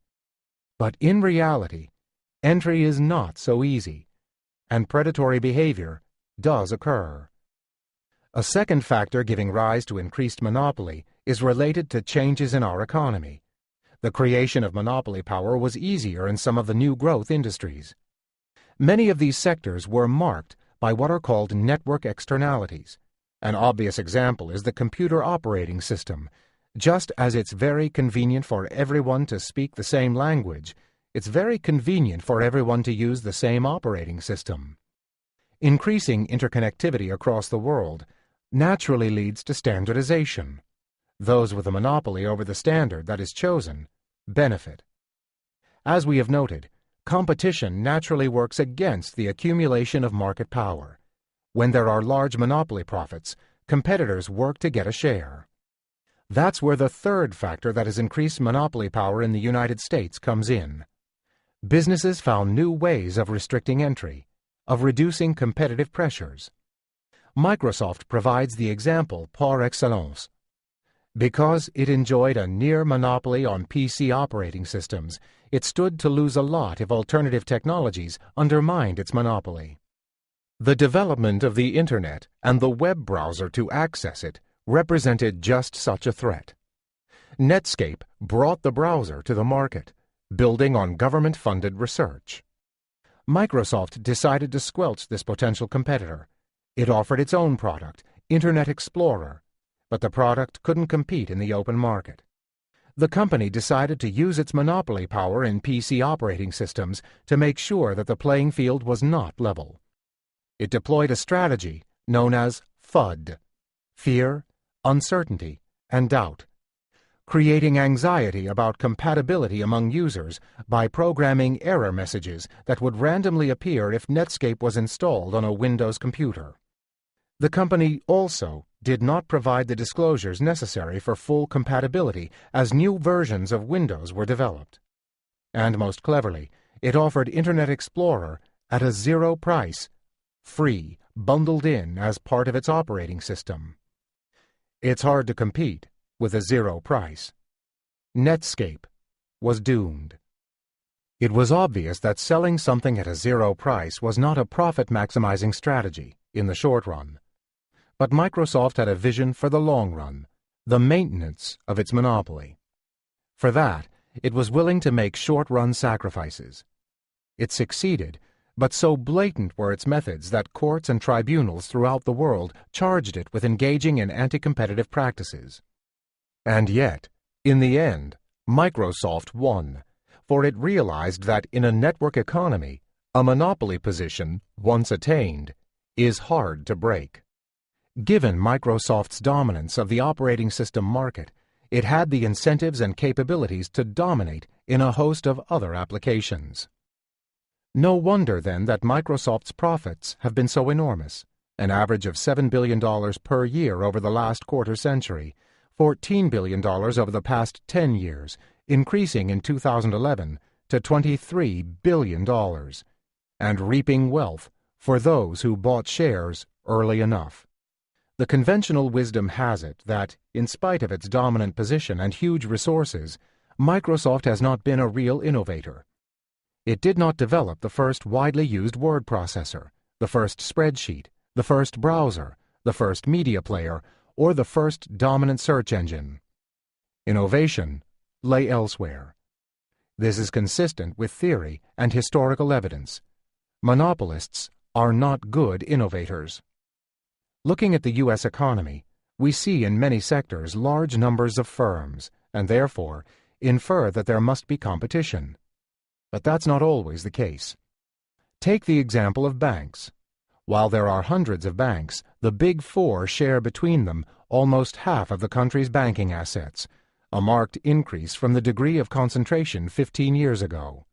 But in reality, entry is not so easy, and predatory behavior does occur. A second factor giving rise to increased monopoly is related to changes in our economy. The creation of monopoly power was easier in some of the new growth industries. Many of these sectors were marked by what are called network externalities. An obvious example is the computer operating system. Just as it's very convenient for everyone to speak the same language, it's very convenient for everyone to use the same operating system. Increasing interconnectivity across the world naturally leads to standardization. Those with a monopoly over the standard that is chosen benefit. As we have noted, competition naturally works against the accumulation of market power. When there are large monopoly profits, competitors work to get a share. That's where the third factor that has increased monopoly power in the United States comes in. Businesses found new ways of restricting entry, of reducing competitive pressures. Microsoft provides the example par excellence. Because it enjoyed a near monopoly on PC operating systems, it stood to lose a lot if alternative technologies undermined its monopoly. The development of the Internet and the web browser to access it represented just such a threat. Netscape brought the browser to the market, building on government-funded research. Microsoft decided to squelch this potential competitor. It offered its own product, Internet Explorer, but the product couldn't compete in the open market. The company decided to use its monopoly power in PC operating systems to make sure that the playing field was not level. It deployed a strategy known as FUD, fear, uncertainty, and doubt, creating anxiety about compatibility among users by programming error messages that would randomly appear if Netscape was installed on a Windows computer. The company also did not provide the disclosures necessary for full compatibility as new versions of Windows were developed. And most cleverly, it offered Internet Explorer at a zero price, free, bundled in as part of its operating system. It's hard to compete with a zero price. Netscape was doomed. It was obvious that selling something at a zero price was not a profit-maximizing strategy in the short run. But Microsoft had a vision for the long run, the maintenance of its monopoly. For that, it was willing to make short-run sacrifices. It succeeded, but so blatant were its methods that courts and tribunals throughout the world charged it with engaging in anti-competitive practices. And yet, in the end, Microsoft won, for it realized that in a network economy, a monopoly position, once attained, is hard to break. Given Microsoft's dominance of the operating system market, it had the incentives and capabilities to dominate in a host of other applications. No wonder, then, that Microsoft's profits have been so enormous, an average of $7 billion per year over the last quarter century, $14 billion over the past 10 years, increasing in 2011 to $23 billion, and reaping wealth for those who bought shares early enough. The conventional wisdom has it that, in spite of its dominant position and huge resources, Microsoft has not been a real innovator. It did not develop the first widely used word processor, the first spreadsheet, the first browser, the first media player, or the first dominant search engine. Innovation lay elsewhere. This is consistent with theory and historical evidence. Monopolists are not good innovators. Looking at the U.S. economy, we see in many sectors large numbers of firms, and therefore infer that there must be competition. But that's not always the case. Take the example of banks. While there are hundreds of banks, the Big Four share between them almost half of the country's banking assets, a marked increase from the degree of concentration 15 years ago.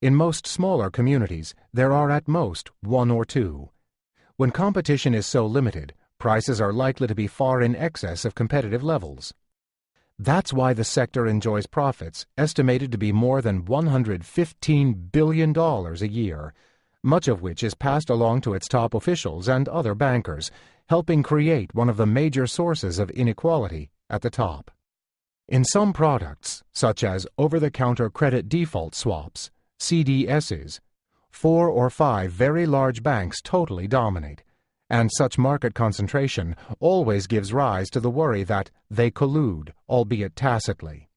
In most smaller communities, there are at most one or two. When competition is so limited, prices are likely to be far in excess of competitive levels. That's why the sector enjoys profits estimated to be more than $115 billion a year, much of which is passed along to its top officials and other bankers, helping create one of the major sources of inequality at the top. In some products, such as over-the-counter credit default swaps, CDSs, 4 or 5 very large banks totally dominate, and such market concentration always gives rise to the worry that they collude, albeit tacitly.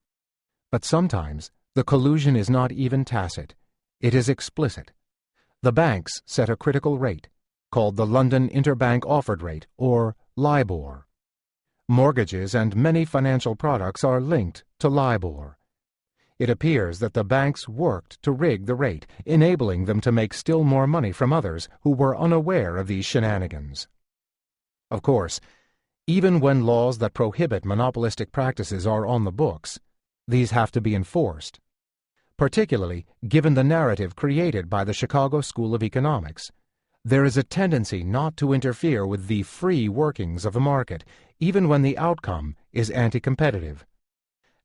But sometimes the collusion is not even tacit, it is explicit. The banks set a critical rate, called the London Interbank Offered Rate, or LIBOR. Mortgages and many financial products are linked to LIBOR. It appears that the banks worked to rig the rate, enabling them to make still more money from others who were unaware of these shenanigans. Of course, even when laws that prohibit monopolistic practices are on the books, these have to be enforced. Particularly given the narrative created by the Chicago School of Economics, there is a tendency not to interfere with the free workings of the market, even when the outcome is anti-competitive.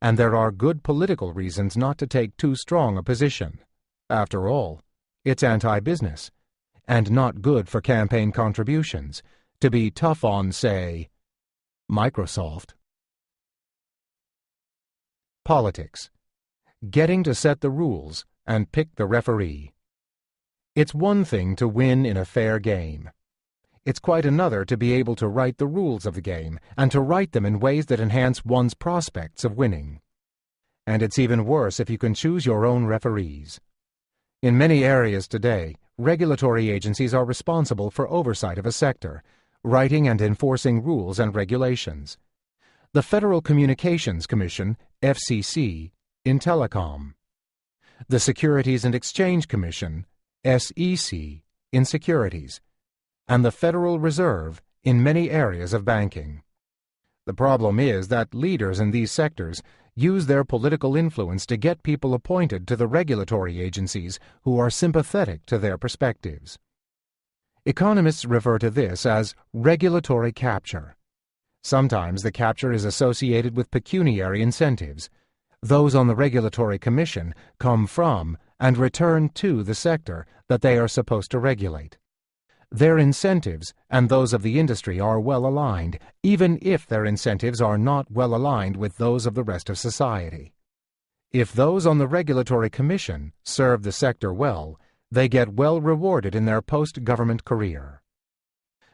And there are good political reasons not to take too strong a position. After all, it's anti-business, and not good for campaign contributions, to be tough on, say, Microsoft. Politics. Getting to set the rules and pick the referee. It's one thing to win in a fair game. It's quite another to be able to write the rules of the game, and to write them in ways that enhance one's prospects of winning. And it's even worse if you can choose your own referees. In many areas today, regulatory agencies are responsible for oversight of a sector, writing and enforcing rules and regulations. The Federal Communications Commission, FCC, in telecom. The Securities and Exchange Commission, SEC, in securities, and the Federal Reserve in many areas of banking. The problem is that leaders in these sectors use their political influence to get people appointed to the regulatory agencies who are sympathetic to their perspectives. Economists refer to this as regulatory capture. Sometimes the capture is associated with pecuniary incentives. Those on the Regulatory Commission come from and return to the sector that they are supposed to regulate. Their incentives and those of the industry are well aligned, even if their incentives are not well aligned with those of the rest of society. If those on the Regulatory Commission serve the sector well, they get well rewarded in their post-government career.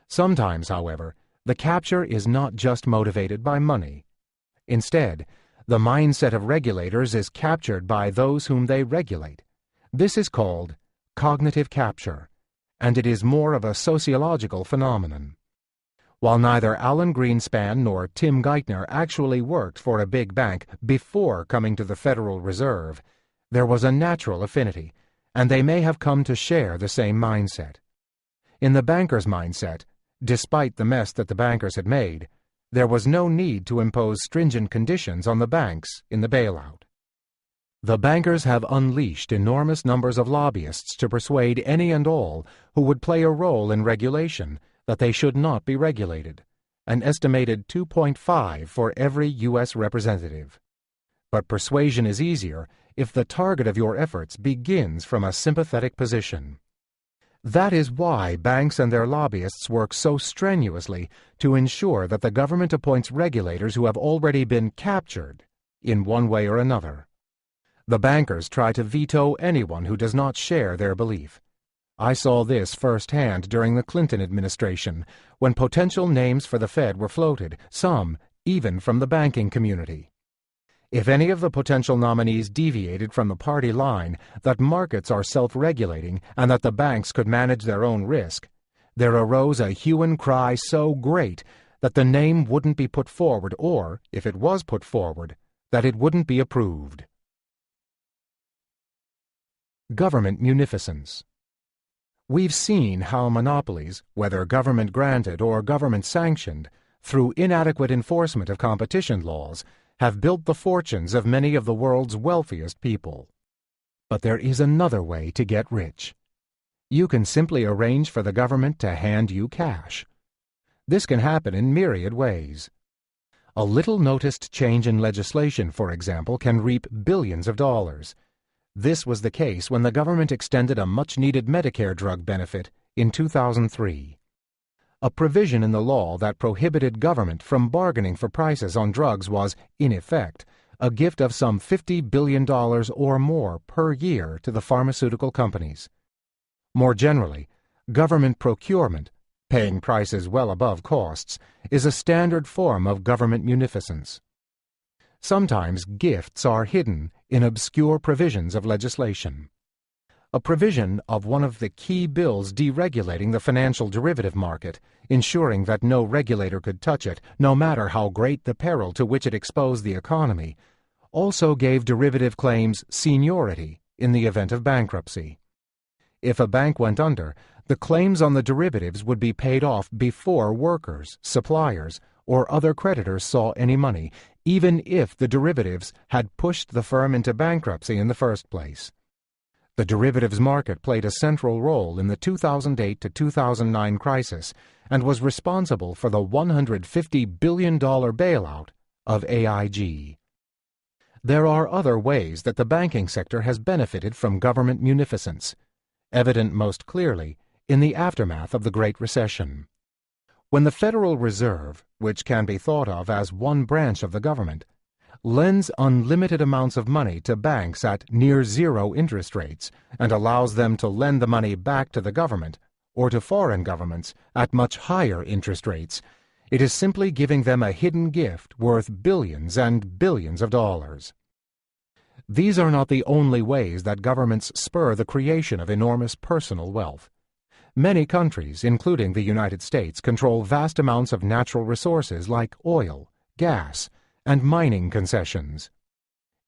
Sometimes, however, the capture is not just motivated by money. Instead, the mindset of regulators is captured by those whom they regulate. This is called cognitive capture, and it is more of a sociological phenomenon. While neither Alan Greenspan nor Tim Geithner actually worked for a big bank before coming to the Federal Reserve, there was a natural affinity, and they may have come to share the same mindset. In the banker's mindset, despite the mess that the bankers had made, there was no need to impose stringent conditions on the banks in the bailout. The bankers have unleashed enormous numbers of lobbyists to persuade any and all who would play a role in regulation that they should not be regulated, an estimated 2.5 for every U.S. representative. But persuasion is easier if the target of your efforts begins from a sympathetic position. That is why banks and their lobbyists work so strenuously to ensure that the government appoints regulators who have already been captured in one way or another. The bankers try to veto anyone who does not share their belief. I saw this firsthand during the Clinton administration, when potential names for the Fed were floated, some even from the banking community. If any of the potential nominees deviated from the party line that markets are self-regulating and that the banks could manage their own risk, there arose a hue and cry so great that the name wouldn't be put forward, or, if it was put forward, that it wouldn't be approved. Government munificence. We've seen how monopolies, whether government-granted or government-sanctioned, through inadequate enforcement of competition laws, have built the fortunes of many of the world's wealthiest people. But there is another way to get rich. You can simply arrange for the government to hand you cash. This can happen in myriad ways. A little noticed change in legislation, for example, can reap billions of dollars. This was the case when the government extended a much-needed Medicare drug benefit in 2003. A provision in the law that prohibited government from bargaining for prices on drugs was, in effect, a gift of some $50 billion or more per year to the pharmaceutical companies. More generally, government procurement, paying prices well above costs, is a standard form of government munificence. Sometimes gifts are hidden in obscure provisions of legislation. A provision of one of the key bills deregulating the financial derivative market, ensuring that no regulator could touch it, no matter how great the peril to which it exposed the economy, also gave derivative claims seniority in the event of bankruptcy. If a bank went under, the claims on the derivatives would be paid off before workers, suppliers, or other creditors saw any money, even if the derivatives had pushed the firm into bankruptcy in the first place. The derivatives market played a central role in the 2008 to 2009 crisis and was responsible for the $150 billion bailout of AIG. There are other ways that the banking sector has benefited from government munificence, evident most clearly in the aftermath of the Great Recession. When the Federal Reserve, which can be thought of as one branch of the government, lends unlimited amounts of money to banks at near-zero interest rates and allows them to lend the money back to the government or to foreign governments at much higher interest rates, it is simply giving them a hidden gift worth billions and billions of dollars. These are not the only ways that governments spur the creation of enormous personal wealth. Many countries, including the United States, control vast amounts of natural resources like oil, gas, and mining concessions.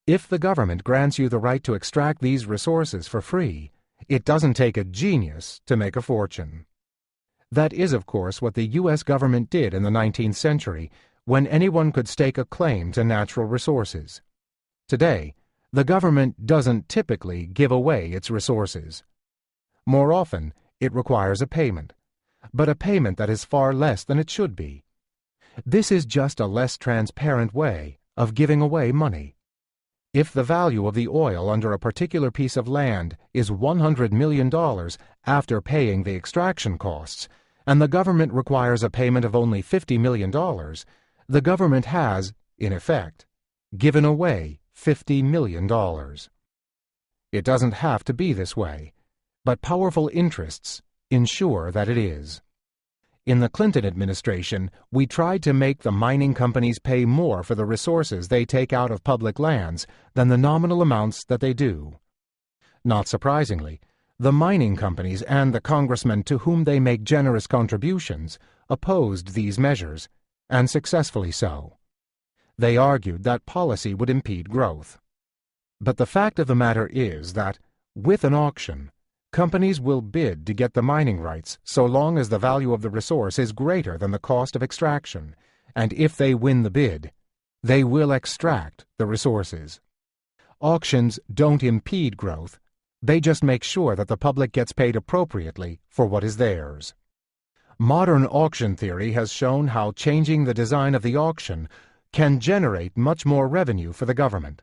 If the government grants you the right to extract these resources for free, it doesn't take a genius to make a fortune. That is, of course, what the U.S. government did in the 19th century, when anyone could stake a claim to natural resources. Today, the government doesn't typically give away its resources. More often, it requires a payment, but a payment that is far less than it should be. This is just a less transparent way of giving away money. If the value of the oil under a particular piece of land is $100 million after paying the extraction costs, and the government requires a payment of only $50 million, the government has, in effect, given away $50 million. It doesn't have to be this way, but powerful interests ensure that it is. In the Clinton administration, we tried to make the mining companies pay more for the resources they take out of public lands than the nominal amounts that they do. Not surprisingly, the mining companies and the congressmen to whom they make generous contributions opposed these measures, and successfully so. They argued that policy would impede growth. But the fact of the matter is that, with an auction, companies will bid to get the mining rights so long as the value of the resource is greater than the cost of extraction, and if they win the bid, they will extract the resources. Auctions don't impede growth, they just make sure that the public gets paid appropriately for what is theirs. Modern auction theory has shown how changing the design of the auction can generate much more revenue for the government.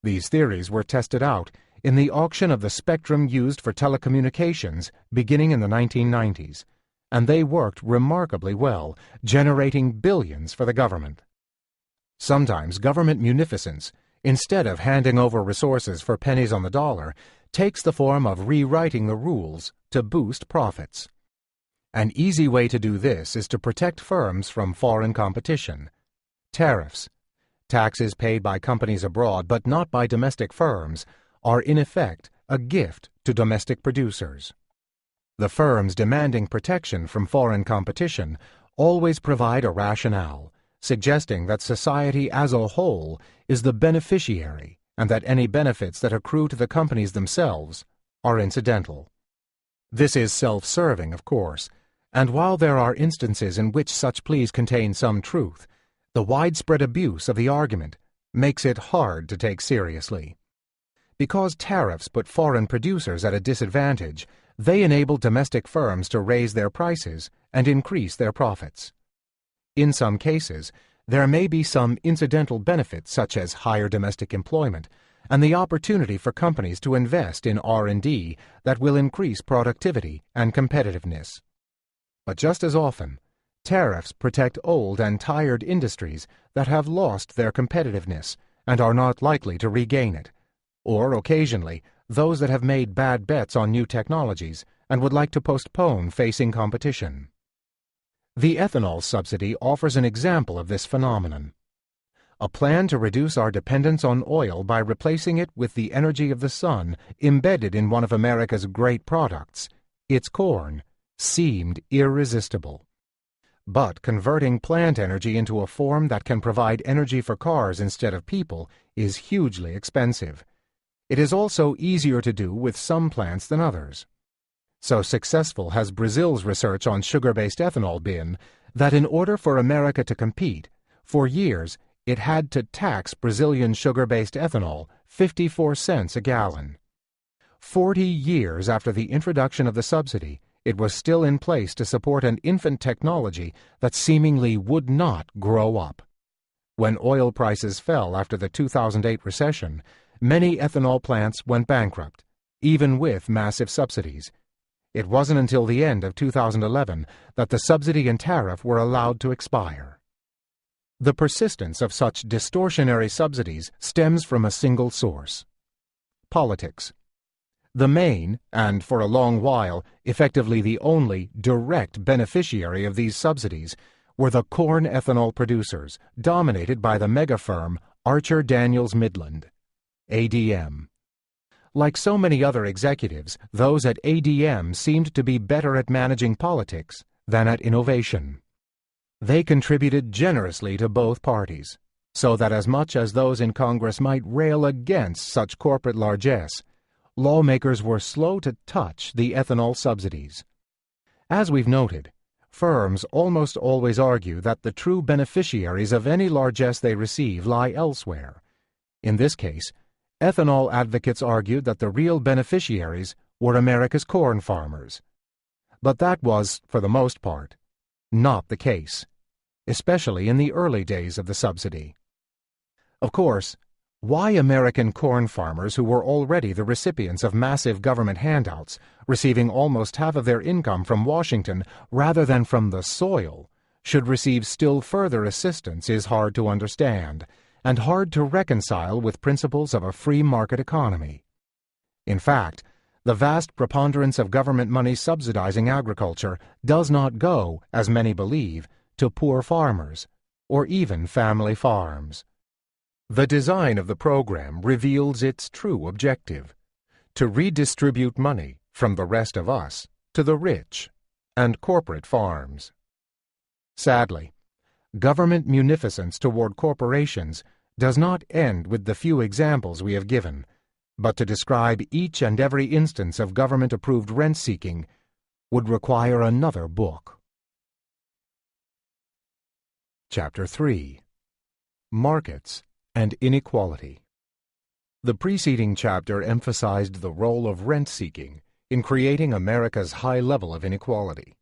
These theories were tested out in the auction of the spectrum used for telecommunications beginning in the 1990s, and they worked remarkably well, generating billions for the government. Sometimes government munificence, instead of handing over resources for pennies on the dollar, takes the form of rewriting the rules to boost profits. An easy way to do this is to protect firms from foreign competition. Tariffs, taxes paid by companies abroad but not by domestic firms, are in effect a gift to domestic producers. The firms demanding protection from foreign competition always provide a rationale, suggesting that society as a whole is the beneficiary and that any benefits that accrue to the companies themselves are incidental. This is self-serving, of course, and while there are instances in which such pleas contain some truth, the widespread abuse of the argument makes it hard to take seriously. Because tariffs put foreign producers at a disadvantage, they enable domestic firms to raise their prices and increase their profits. In some cases, there may be some incidental benefits such as higher domestic employment and the opportunity for companies to invest in R&D that will increase productivity and competitiveness. But just as often, tariffs protect old and tired industries that have lost their competitiveness and are not likely to regain it, or occasionally those that have made bad bets on new technologies and would like to postpone facing competition. The ethanol subsidy offers an example of this phenomenon. A plan to reduce our dependence on oil by replacing it with the energy of the sun embedded in one of America's great products, its corn, seemed irresistible. But converting plant energy into a form that can provide energy for cars instead of people is hugely expensive. It is also easier to do with some plants than others. So successful has Brazil's research on sugar-based ethanol been that in order for America to compete, for years it had to tax Brazilian sugar-based ethanol 54 cents a gallon. 40 years after the introduction of the subsidy, it was still in place to support an infant technology that seemingly would not grow up. When oil prices fell after the 2008 recession, many ethanol plants went bankrupt, even with massive subsidies. It wasn't until the end of 2011 that the subsidy and tariff were allowed to expire. The persistence of such distortionary subsidies stems from a single source: politics. The main, and for a long while, effectively the only, direct beneficiary of these subsidies were the corn ethanol producers, dominated by the mega firm Archer Daniels Midland, ADM. Like so many other executives, those at ADM seemed to be better at managing politics than at innovation. They contributed generously to both parties, so that as much as those in Congress might rail against such corporate largesse, lawmakers were slow to touch the ethanol subsidies. As we've noted, firms almost always argue that the true beneficiaries of any largesse they receive lie elsewhere. In this case, ethanol advocates argued that the real beneficiaries were America's corn farmers. But that was, for the most part, not the case, especially in the early days of the subsidy. Of course, why American corn farmers who were already the recipients of massive government handouts, receiving almost half of their income from Washington rather than from the soil, should receive still further assistance is hard to understand, and hard to reconcile with principles of a free market economy. In fact, the vast preponderance of government money subsidizing agriculture does not go, as many believe, to poor farmers, or even family farms. The design of the program reveals its true objective: to redistribute money from the rest of us to the rich and corporate farms. Sadly, government munificence toward corporations does not end with the few examples we have given, but to describe each and every instance of government-approved rent-seeking would require another book. Chapter 3. Markets and Inequality. The preceding chapter emphasized the role of rent-seeking in creating America's high level of inequality.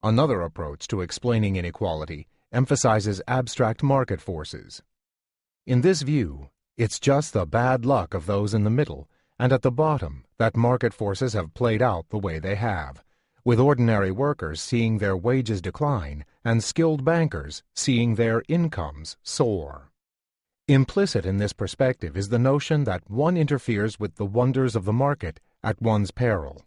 Another approach to explaining inequality emphasizes abstract market forces. In this view, it's just the bad luck of those in the middle and at the bottom that market forces have played out the way they have, with ordinary workers seeing their wages decline and skilled bankers seeing their incomes soar. Implicit in this perspective is the notion that one interferes with the wonders of the market at one's peril.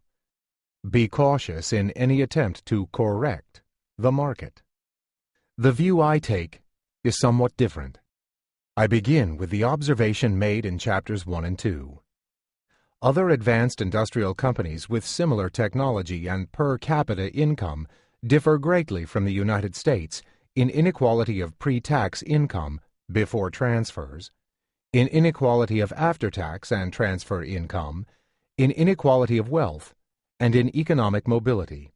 Be cautious in any attempt to correct the market. The view I take is somewhat different. I begin with the observation made in chapters 1 and 2. Other advanced industrial companies with similar technology and per capita income differ greatly from the United States in inequality of pre-tax income before transfers, in inequality of after-tax and transfer income, in inequality of wealth, and in economic mobility.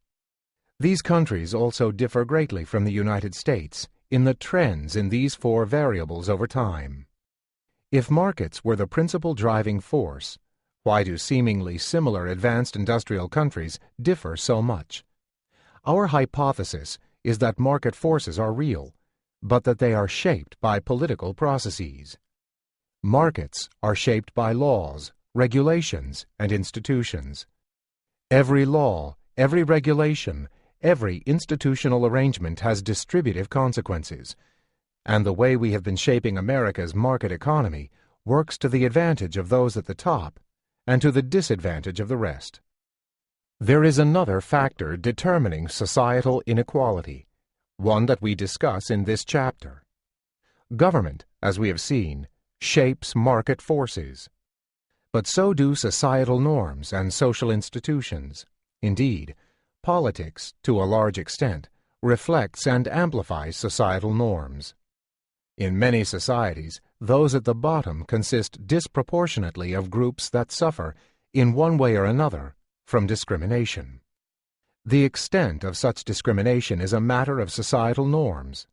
These countries also differ greatly from the United States in the trends in these four variables over time. If markets were the principal driving force, why do seemingly similar advanced industrial countries differ so much? Our hypothesis is that market forces are real, but that they are shaped by political processes. Markets are shaped by laws, regulations, and institutions. Every law, every regulation, every institutional arrangement has distributive consequences, and the way we have been shaping America's market economy works to the advantage of those at the top and to the disadvantage of the rest. There is another factor determining societal inequality, one that we discuss in this chapter. Government, as we have seen, shapes market forces. But so do societal norms and social institutions. Indeed, politics, to a large extent, reflects and amplifies societal norms. In many societies, those at the bottom consist disproportionately of groups that suffer, in one way or another, from discrimination. The extent of such discrimination is a matter of societal norms.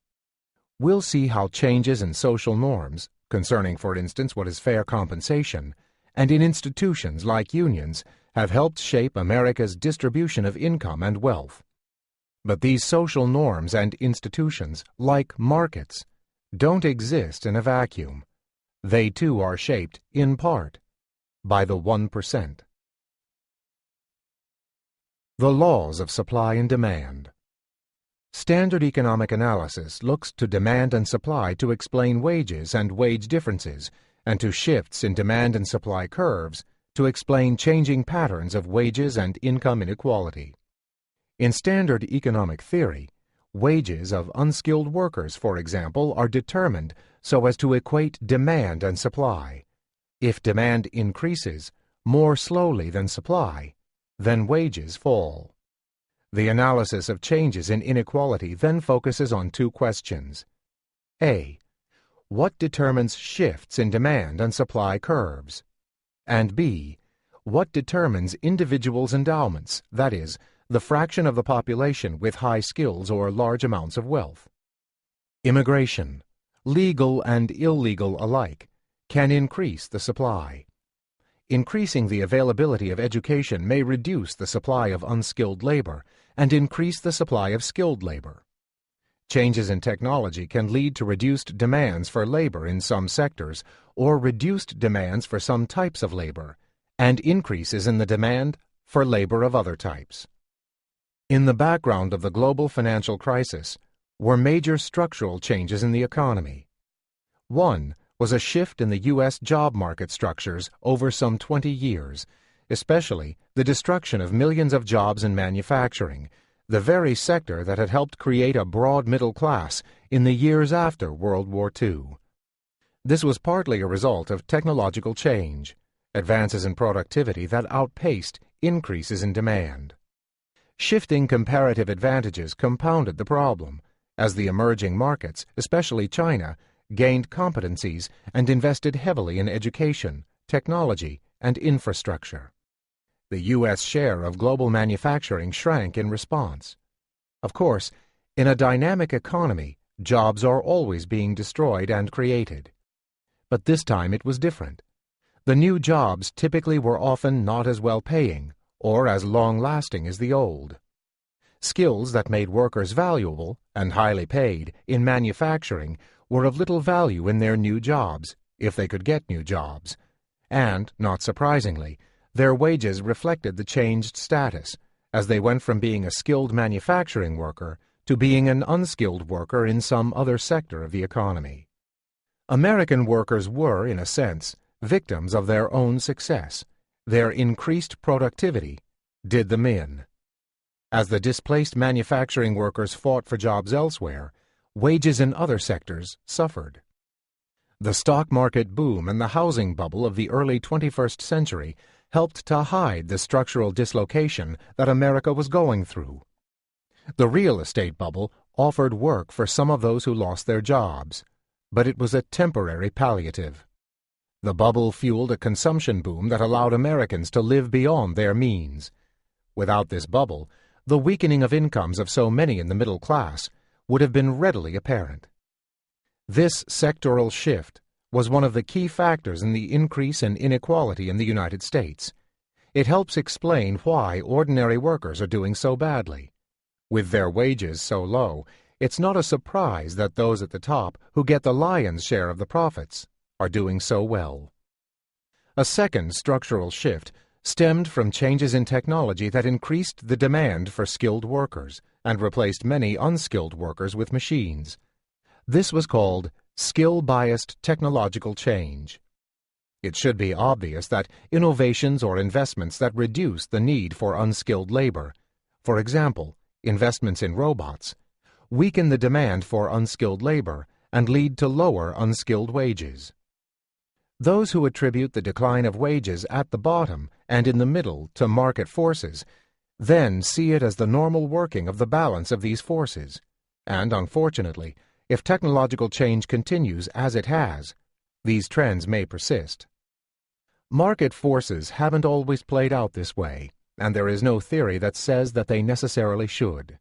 We'll see how changes in social norms, concerning, for instance, what is fair compensation, and in institutions like unions, have helped shape America's distribution of income and wealth. But these social norms and institutions, like markets, don't exist in a vacuum. They too are shaped, in part, by the 1%. The laws of supply and demand. Standard economic analysis looks to demand and supply to explain wages and wage differences, and to shifts in demand and supply curves to explain changing patterns of wages and income inequality. In standard economic theory, wages of unskilled workers, for example, are determined so as to equate demand and supply. If demand increases more slowly than supply, then wages fall. The analysis of changes in inequality then focuses on two questions. A. What determines shifts in demand and supply curves? And B. What determines individuals' endowments, that is, the fraction of the population with high skills or large amounts of wealth? Immigration, legal and illegal alike, can increase the supply. Increasing the availability of education may reduce the supply of unskilled labor and increase the supply of skilled labor. Changes in technology can lead to reduced demands for labor in some sectors or reduced demands for some types of labor, and increases in the demand for labor of other types. In the background of the global financial crisis were major structural changes in the economy. One was a shift in the U.S. job market structures over some 20 years, especially the destruction of millions of jobs in manufacturing, the very sector that had helped create a broad middle class in the years after World War II. This was partly a result of technological change, advances in productivity that outpaced increases in demand. Shifting comparative advantages compounded the problem, as the emerging markets, especially China, gained competencies and invested heavily in education, technology, and infrastructure. The U.S. share of global manufacturing shrank in response. Of course, in a dynamic economy, jobs are always being destroyed and created. But this time it was different. The new jobs typically were often not as well paying or as long-lasting as the old. Skills that made workers valuable and highly paid in manufacturing were of little value in their new jobs, if they could get new jobs. And, not surprisingly, their wages reflected the changed status, as they went from being a skilled manufacturing worker to being an unskilled worker in some other sector of the economy. American workers were, in a sense, victims of their own success. Their increased productivity did them in. As the displaced manufacturing workers fought for jobs elsewhere, wages in other sectors suffered. The stock market boom and the housing bubble of the early 21st century helped to hide the structural dislocation that America was going through. The real estate bubble offered work for some of those who lost their jobs, but it was a temporary palliative. The bubble fueled a consumption boom that allowed Americans to live beyond their means. Without this bubble, the weakening of incomes of so many in the middle class would have been readily apparent. This sectoral shift was one of the key factors in the increase in inequality in the United States. It helps explain why ordinary workers are doing so badly. With their wages so low, it's not a surprise that those at the top who get the lion's share of the profits are doing so well. A second structural shift stemmed from changes in technology that increased the demand for skilled workers and replaced many unskilled workers with machines. This was called skill-biased technological change. It should be obvious that innovations or investments that reduce the need for unskilled labor, for example, investments in robots, weaken the demand for unskilled labor and lead to lower unskilled wages. Those who attribute the decline of wages at the bottom and in the middle to market forces then see it as the normal working of the balance of these forces, and unfortunately, if technological change continues as it has, these trends may persist. Market forces haven't always played out this way, and there is no theory that says that they necessarily should.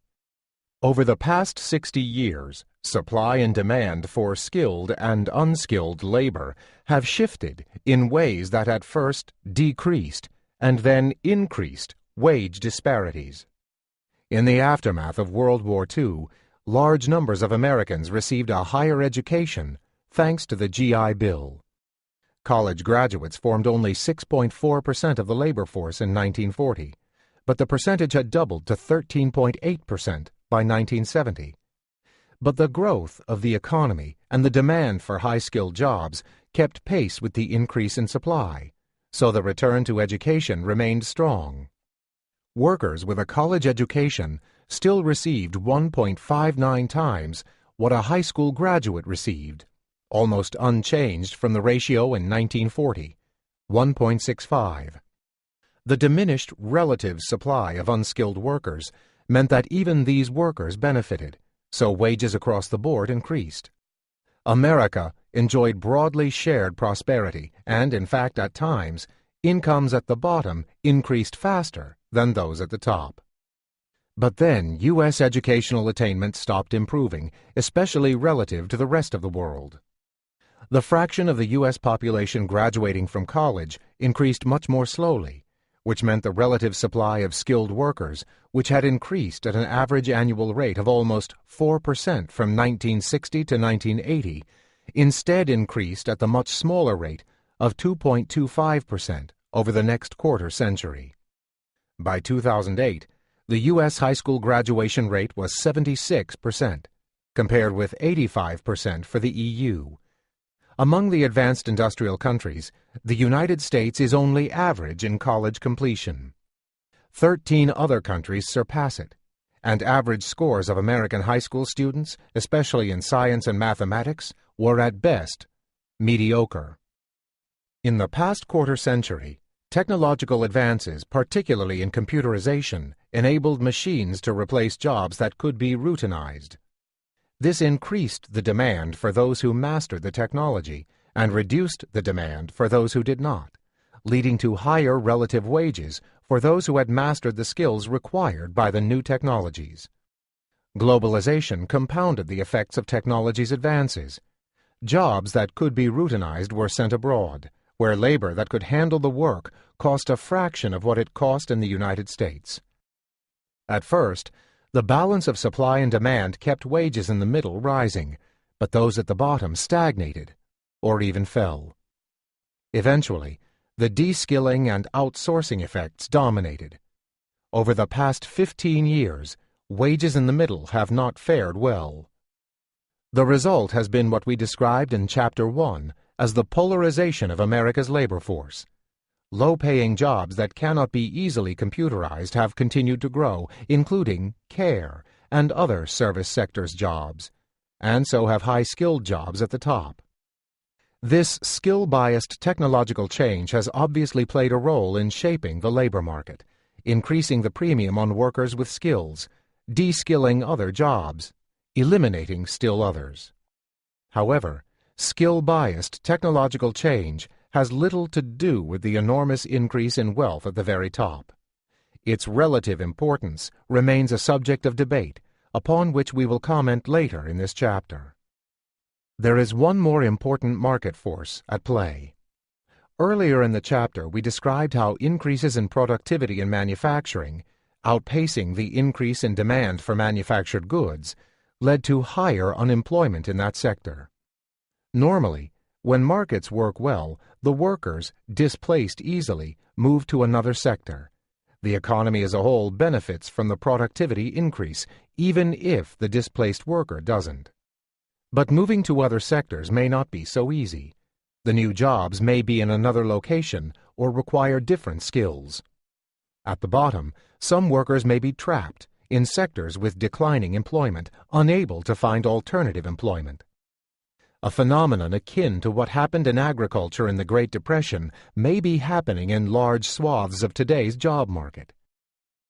Over the past 60 years, supply and demand for skilled and unskilled labor have shifted in ways that at first decreased and then increased wage disparities. In the aftermath of World War II, large numbers of Americans received a higher education thanks to the GI Bill. College graduates formed only 6.4% of the labor force in 1940, but the percentage had doubled to 13.8% by 1970. But the growth of the economy and the demand for high-skilled jobs kept pace with the increase in supply, so the return to education remained strong. Workers with a college education still received 1.59 times what a high school graduate received, almost unchanged from the ratio in 1940, 1.65. The diminished relative supply of unskilled workers meant that even these workers benefited, so wages across the board increased. America enjoyed broadly shared prosperity, and in fact at times, incomes at the bottom increased faster than those at the top. But then U.S. educational attainment stopped improving, especially relative to the rest of the world. The fraction of the U.S. population graduating from college increased much more slowly, which meant the relative supply of skilled workers, which had increased at an average annual rate of almost 4% from 1960 to 1980, instead increased at the much smaller rate of 2.25% over the next quarter century. By 2008, the U.S. high school graduation rate was 76%, compared with 85% for the EU. Among the advanced industrial countries, the United States is only average in college completion. 13 other countries surpass it, and average scores of American high school students, especially in science and mathematics, were at best mediocre. In the past quarter century, technological advances, particularly in computerization, enabled machines to replace jobs that could be routinized. This increased the demand for those who mastered the technology and reduced the demand for those who did not, leading to higher relative wages for those who had mastered the skills required by the new technologies. Globalization compounded the effects of technology's advances. Jobs that could be routinized were sent abroad, where labor that could handle the work cost a fraction of what it cost in the United States. At first, The balance of supply and demand kept wages in the middle rising, but those at the bottom stagnated, or even fell. Eventually, the de-skilling and outsourcing effects dominated. Over the past 15 years, wages in the middle have not fared well. The result has been what we described in Chapter 1 as the polarization of America's labor force. Low-paying jobs that cannot be easily computerized have continued to grow, including care and other service sectors jobs, and so have high-skilled jobs at the top. This skill-biased technological change has obviously played a role in shaping the labor market, increasing the premium on workers with skills, de-skilling other jobs, eliminating still others. However, skill-biased technological change has little to do with the enormous increase in wealth at the very top. Its relative importance remains a subject of debate, upon which we will comment later in this chapter. There is one more important market force at play. Earlier in the chapter, we described how increases in productivity in manufacturing, outpacing the increase in demand for manufactured goods, led to higher unemployment in that sector. Normally, when markets work well, the workers, displaced easily, move to another sector. The economy as a whole benefits from the productivity increase, even if the displaced worker doesn't. But moving to other sectors may not be so easy. The new jobs may be in another location or require different skills. At the bottom, some workers may be trapped in sectors with declining employment, unable to find alternative employment. A phenomenon akin to what happened in agriculture in the Great Depression may be happening in large swaths of today's job market.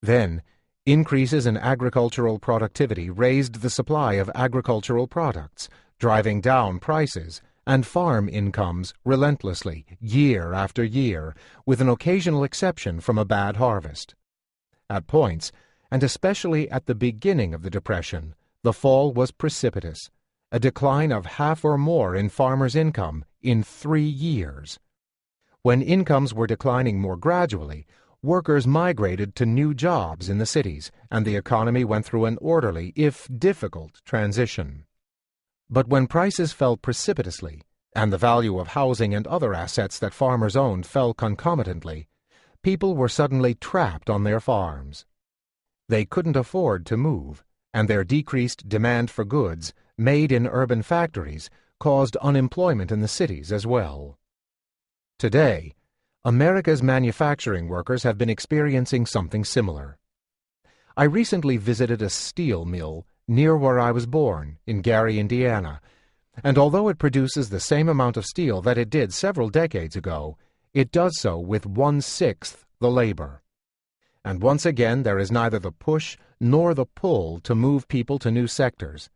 Then, increases in agricultural productivity raised the supply of agricultural products, driving down prices and farm incomes relentlessly, year after year, with an occasional exception from a bad harvest. At points, and especially at the beginning of the Depression, the fall was precipitous, a decline of half or more in farmers' income in 3 years. When incomes were declining more gradually, workers migrated to new jobs in the cities, and the economy went through an orderly, if difficult, transition. But when prices fell precipitously, and the value of housing and other assets that farmers owned fell concomitantly, people were suddenly trapped on their farms. They couldn't afford to move, and their decreased demand for goods, made in urban factories, caused unemployment in the cities as well. Today, America's manufacturing workers have been experiencing something similar. I recently visited a steel mill near where I was born, in Gary, Indiana, and although it produces the same amount of steel that it did several decades ago, it does so with 1/6 the labor. And once again, there is neither the push nor the pull to move people to new sectors.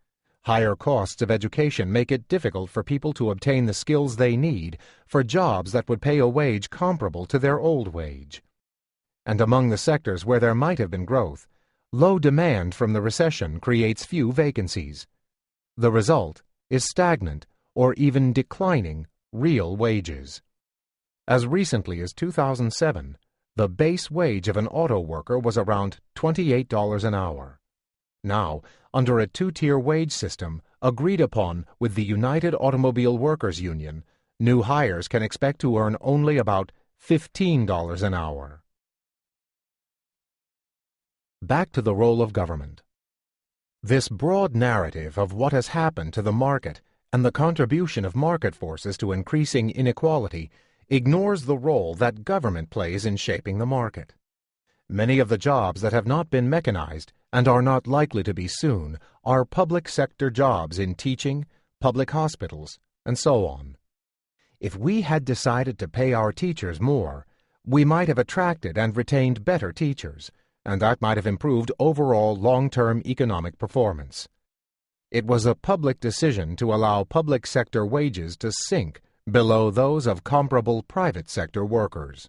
Higher costs of education make it difficult for people to obtain the skills they need for jobs that would pay a wage comparable to their old wage. And among the sectors where there might have been growth, low demand from the recession creates few vacancies. The result is stagnant or even declining real wages. As recently as 2007, the base wage of an auto worker was around $28 an hour. Now, under a 2-tier wage system agreed upon with the United Automobile Workers Union, new hires can expect to earn only about $15 an hour. Back to the role of government. This broad narrative of what has happened to the market and the contribution of market forces to increasing inequality ignores the role that government plays in shaping the market. Many of the jobs that have not been mechanized and are not likely to be soon are public sector jobs in teaching, public hospitals, and so on. If we had decided to pay our teachers more, we might have attracted and retained better teachers, and that might have improved overall long-term economic performance. It was a public decision to allow public sector wages to sink below those of comparable private sector workers.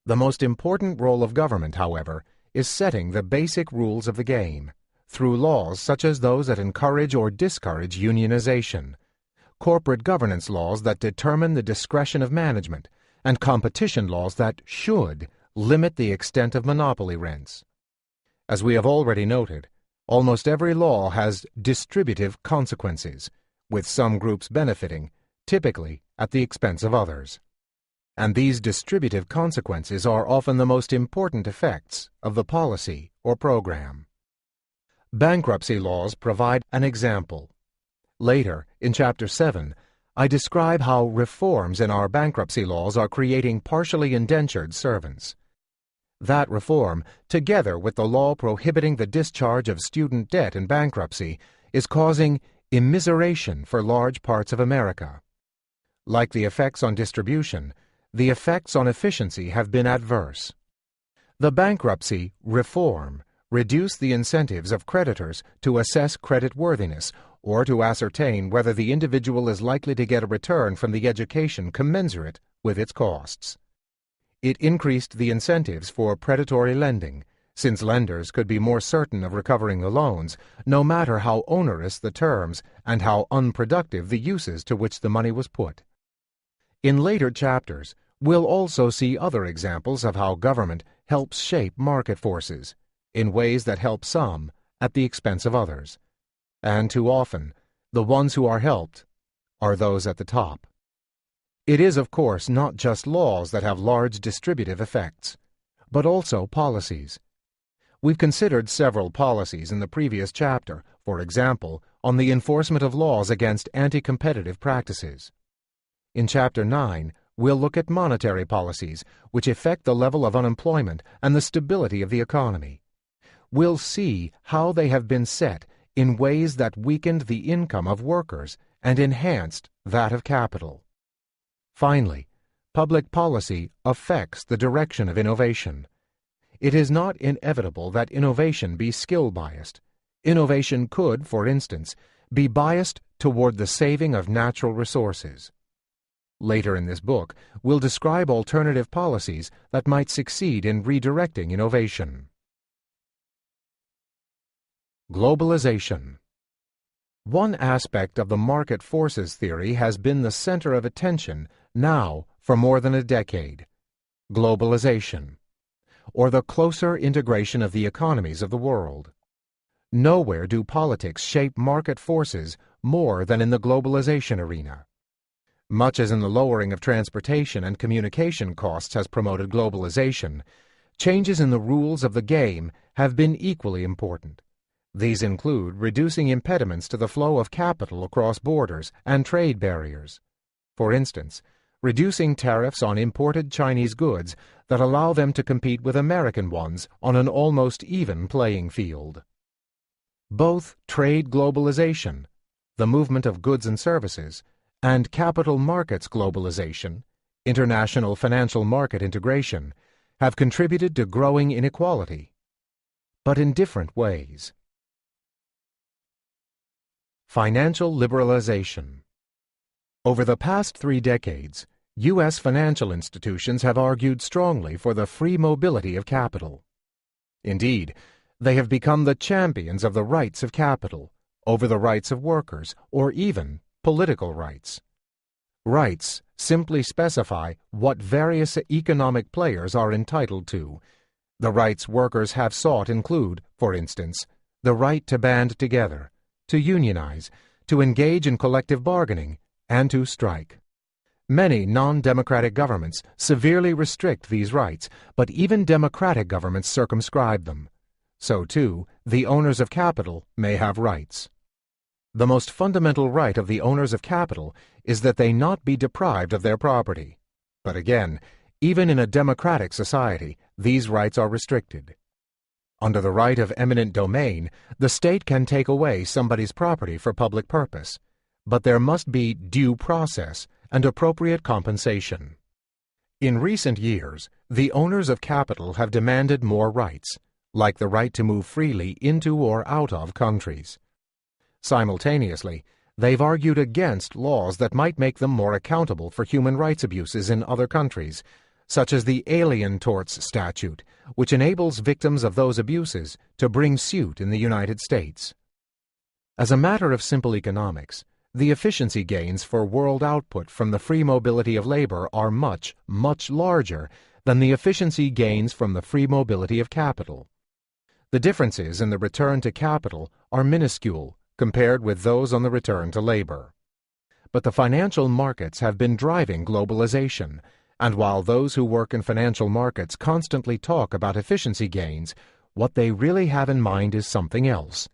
The most important role of government, however, is setting the basic rules of the game, through laws such as those that encourage or discourage unionization, corporate governance laws that determine the discretion of management, and competition laws that should limit the extent of monopoly rents. As we have already noted, Almost every law has distributive consequences, with some groups benefiting, typically at the expense of others. And these distributive consequences are often the most important effects of the policy or program. Bankruptcy laws provide an example. Later, in Chapter 7, I describe how reforms in our bankruptcy laws are creating partially indentured servants. That reform, together with the law prohibiting the discharge of student debt in bankruptcy, is causing immiseration for large parts of America. Like the effects on distribution, the effects on efficiency have been adverse. The bankruptcy reform reduced the incentives of creditors to assess creditworthiness or to ascertain whether the individual is likely to get a return from the education commensurate with its costs. It increased the incentives for predatory lending, since lenders could be more certain of recovering the loans, no matter how onerous the terms and how unproductive the uses to which the money was put. In later chapters, we'll also see other examples of how government helps shape market forces, in ways that help some at the expense of others. And too often, the ones who are helped are those at the top. It is, of course, not just laws that have large distributive effects, but also policies. We've considered several policies in the previous chapter, for example, on the enforcement of laws against anti-competitive practices. In Chapter 9, we'll look at monetary policies, which affect the level of unemployment and the stability of the economy. We'll see how they have been set in ways that weakened the income of workers and enhanced that of capital. Finally, public policy affects the direction of innovation. It is not inevitable that innovation be skill-biased. Innovation could, for instance, be biased toward the saving of natural resources. Later in this book, we'll describe alternative policies that might succeed in redirecting innovation. Globalization. One aspect of the market forces theory has been the center of attention now for more than a decade: globalization, or the closer integration of the economies of the world. Nowhere do politics shape market forces more than in the globalization arena. Much as in the lowering of transportation and communication costs has promoted globalization, changes in the rules of the game have been equally important. These include reducing impediments to the flow of capital across borders and trade barriers. For instance, reducing tariffs on imported Chinese goods that allow them to compete with American ones on an almost even playing field. Both trade globalization, the movement of goods and services, and capital markets globalization, international financial market integration, have contributed to growing inequality, but in different ways. Financial liberalization. Over the past 3 decades, U.S. financial institutions have argued strongly for the free mobility of capital. Indeed, they have become the champions of the rights of capital over the rights of workers, or even political rights. Rights simply specify what various economic players are entitled to. The rights workers have sought include, for instance, the right to band together, to unionize, to engage in collective bargaining, and to strike. Many non-democratic governments severely restrict these rights, but even democratic governments circumscribe them. So, too, the owners of capital may have rights. The most fundamental right of the owners of capital is that they not be deprived of their property. But again, even in a democratic society, these rights are restricted. Under the right of eminent domain, the state can take away somebody's property for public purpose, but there must be due process and appropriate compensation. In recent years, the owners of capital have demanded more rights, like the right to move freely into or out of countries. Simultaneously, they've argued against laws that might make them more accountable for human rights abuses in other countries, such as the Alien Torts Statute, which enables victims of those abuses to bring suit in the United States. As a matter of simple economics, the efficiency gains for world output from the free mobility of labor are much, much larger than the efficiency gains from the free mobility of capital. The differences in the return to capital are minuscule compared with those on the return to labor. But the financial markets have been driving globalization, and while those who work in financial markets constantly talk about efficiency gains, what they really have in mind is something else: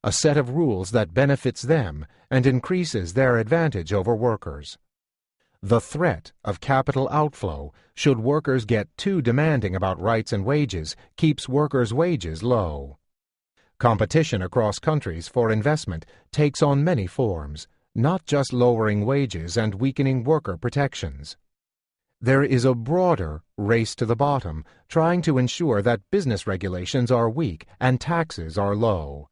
a set of rules that benefits them and increases their advantage over workers. The threat of capital outflow, should workers get too demanding about rights and wages, keeps workers' wages low. Competition across countries for investment takes on many forms, not just lowering wages and weakening worker protections. There is a broader race to the bottom, trying to ensure that business regulations are weak and taxes are low.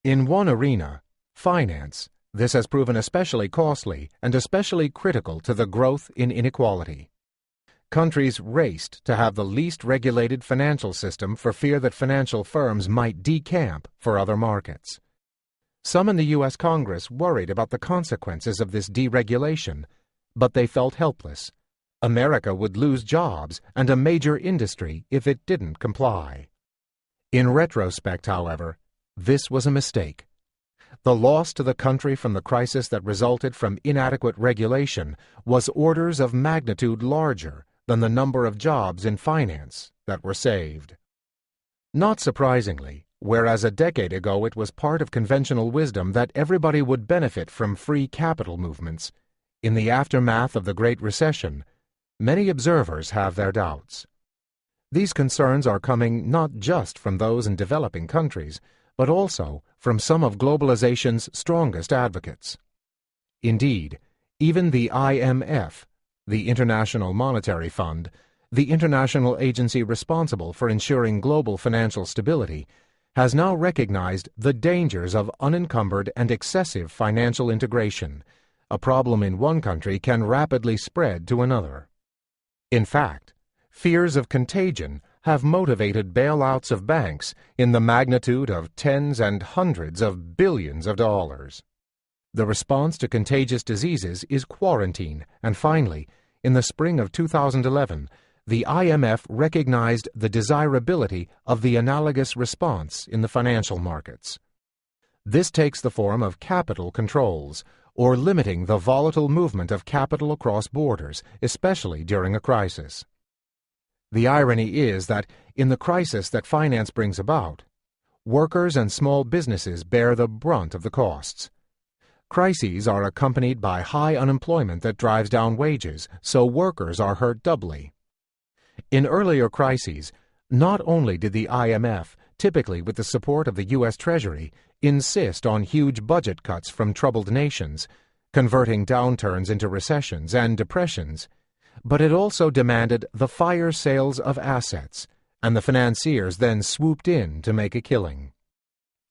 In one arena, finance, this has proven especially costly and especially critical to the growth in inequality. Countries raced to have the least regulated financial system for fear that financial firms might decamp for other markets. Some in the U.S. Congress worried about the consequences of this deregulation, but they felt helpless. America would lose jobs and a major industry if it didn't comply. In retrospect, however, this was a mistake. The loss to the country from the crisis that resulted from inadequate regulation was orders of magnitude larger than the number of jobs in finance that were saved. Not surprisingly, whereas a decade ago it was part of conventional wisdom that everybody would benefit from free capital movements, in the aftermath of the Great Recession, many observers have their doubts. These concerns are coming not just from those in developing countries, but also from some of globalization's strongest advocates. Indeed, even the IMF, the International Monetary Fund, the international agency responsible for ensuring global financial stability, has now recognized the dangers of unencumbered and excessive financial integration. A problem in one country can rapidly spread to another. In fact, fears of contagion have motivated bailouts of banks in the magnitude of tens and hundreds of billions of dollars. The response to contagious diseases is quarantine, and finally, in the spring of 2011, the IMF recognized the desirability of the analogous response in the financial markets. This takes the form of capital controls, or limiting the volatile movement of capital across borders, especially during a crisis. The irony is that, in the crisis that finance brings about, workers and small businesses bear the brunt of the costs. Crises are accompanied by high unemployment that drives down wages, so workers are hurt doubly. In earlier crises, not only did the IMF, typically with the support of the U.S. Treasury, insist on huge budget cuts from troubled nations, converting downturns into recessions and depressions, but it also demanded the fire sales of assets, and the financiers then swooped in to make a killing.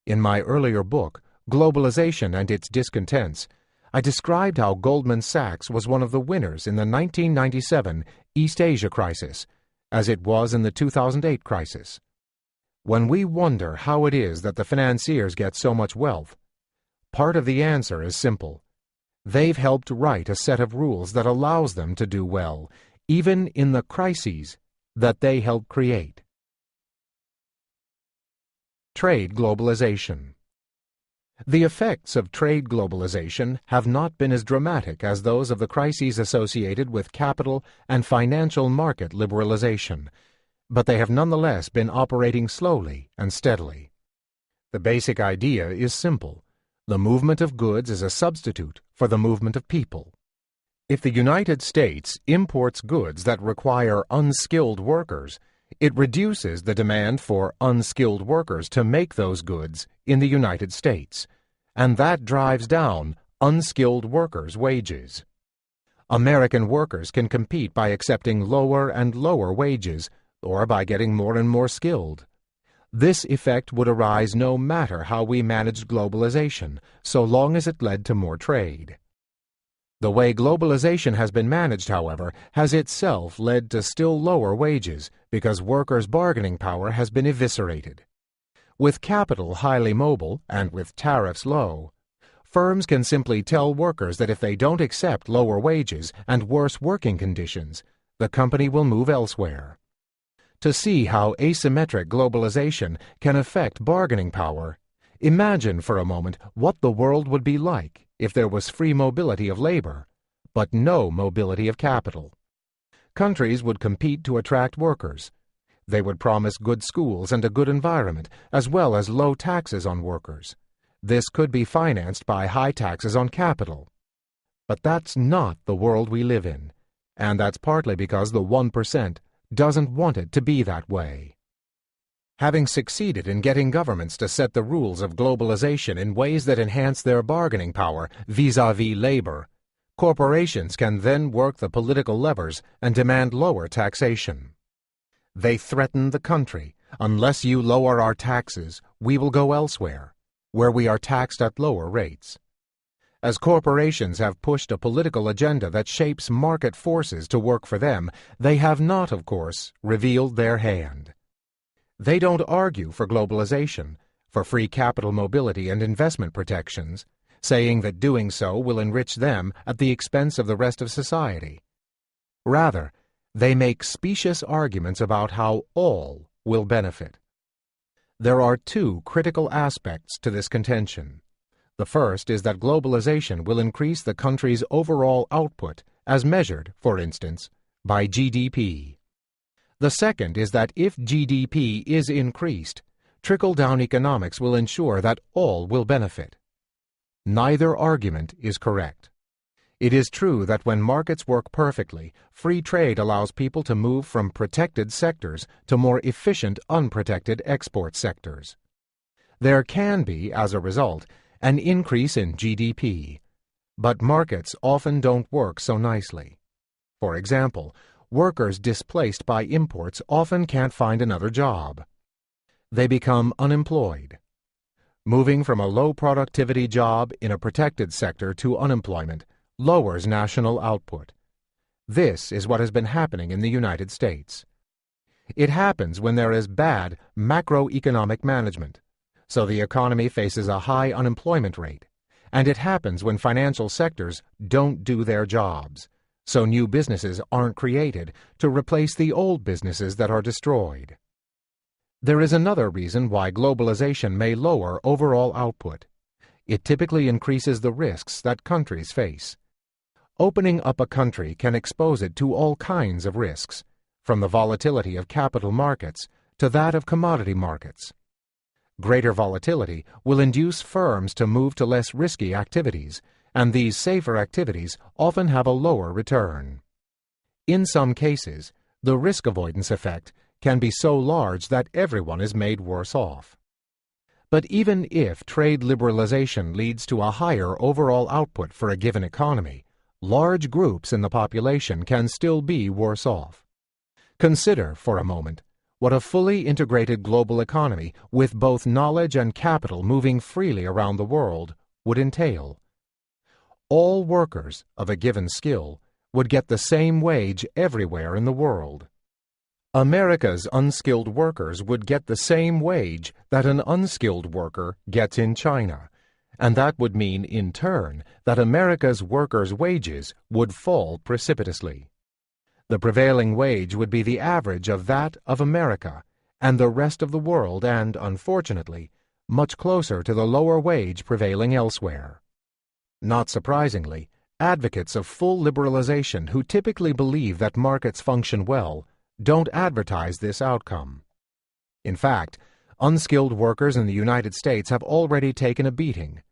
In my earlier book, Globalization and Its Discontents, I described how Goldman Sachs was one of the winners in the 1997 East Asia crisis, as it was in the 2008 crisis. When we wonder how it is that the financiers get so much wealth, part of the answer is simple. They've helped write a set of rules that allows them to do well, even in the crises that they help create. Trade globalization. The effects of trade globalization have not been as dramatic as those of the crises associated with capital and financial market liberalization, but they have nonetheless been operating slowly and steadily. The basic idea is simple. The movement of goods is a substitute for the movement of people. If the United States imports goods that require unskilled workers, it reduces the demand for unskilled workers to make those goods in the United States, and that drives down unskilled workers' wages. American workers can compete by accepting lower and lower wages, or by getting more and more skilled. This effect would arise no matter how we managed globalization, so long as it led to more trade. The way globalization has been managed, however, has itself led to still lower wages because workers' bargaining power has been eviscerated. With capital highly mobile and with tariffs low, firms can simply tell workers that if they don't accept lower wages and worse working conditions, the company will move elsewhere. To see how asymmetric globalization can affect bargaining power, imagine for a moment what the world would be like if there was free mobility of labor, but no mobility of capital. Countries would compete to attract workers. They would promise good schools and a good environment, as well as low taxes on workers. This could be financed by high taxes on capital. But that's not the world we live in, and that's partly because the 1% doesn't want it to be that way. Having succeeded in getting governments to set the rules of globalization in ways that enhance their bargaining power vis-à-vis labor, corporations can then work the political levers and demand lower taxation. They threaten the country. Unless you lower our taxes, we will go elsewhere, where we are taxed at lower rates. As corporations have pushed a political agenda that shapes market forces to work for them, they have not, of course, revealed their hand. They don't argue for globalization, for free capital mobility and investment protections, saying that doing so will enrich them at the expense of the rest of society. Rather, they make specious arguments about how all will benefit. There are two critical aspects to this contention. The first is that globalization will increase the country's overall output, as measured, for instance, by GDP. The second is that if GDP is increased, trickle-down economics will ensure that all will benefit. Neither argument is correct. It is true that when markets work perfectly, free trade allows people to move from protected sectors to more efficient unprotected export sectors. There can be, as a result, an increase in GDP, but markets often don't work so nicely. For example, workers displaced by imports often can't find another job. They become unemployed. Moving from a low-productivity job in a protected sector to unemployment lowers national output. This is what has been happening in the United States. It happens when there is bad macroeconomic management, so the economy faces a high unemployment rate, and it happens when financial sectors don't do their jobs, so new businesses aren't created to replace the old businesses that are destroyed. There is another reason why globalization may lower overall output. It typically increases the risks that countries face. Opening up a country can expose it to all kinds of risks, from the volatility of capital markets to that of commodity markets. Greater volatility will induce firms to move to less risky activities, and these safer activities often have a lower return. In some cases, the risk avoidance effect can be so large that everyone is made worse off. But even if trade liberalization leads to a higher overall output for a given economy, large groups in the population can still be worse off. Consider, for a moment, what a fully integrated global economy with both knowledge and capital moving freely around the world would entail. All workers of a given skill would get the same wage everywhere in the world. America's unskilled workers would get the same wage that an unskilled worker gets in China, and that would mean, in turn, that America's workers' wages would fall precipitously. The prevailing wage would be the average of that of America and the rest of the world and, unfortunately, much closer to the lower wage prevailing elsewhere. Not surprisingly, advocates of full liberalization who typically believe that markets function well don't advertise this outcome. In fact, unskilled workers in the United States have already taken a beating.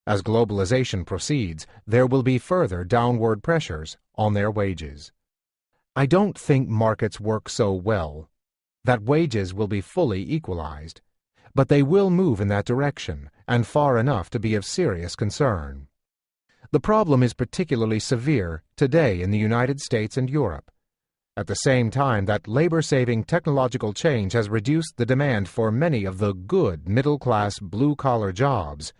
As globalization proceeds, there will be further downward pressures on their wages. I don't think markets work so well that wages will be fully equalized, but they will move in that direction and far enough to be of serious concern. The problem is particularly severe today in the United States and Europe. At the same time that labor-saving technological change has reduced the demand for many of the good middle-class blue-collar jobs,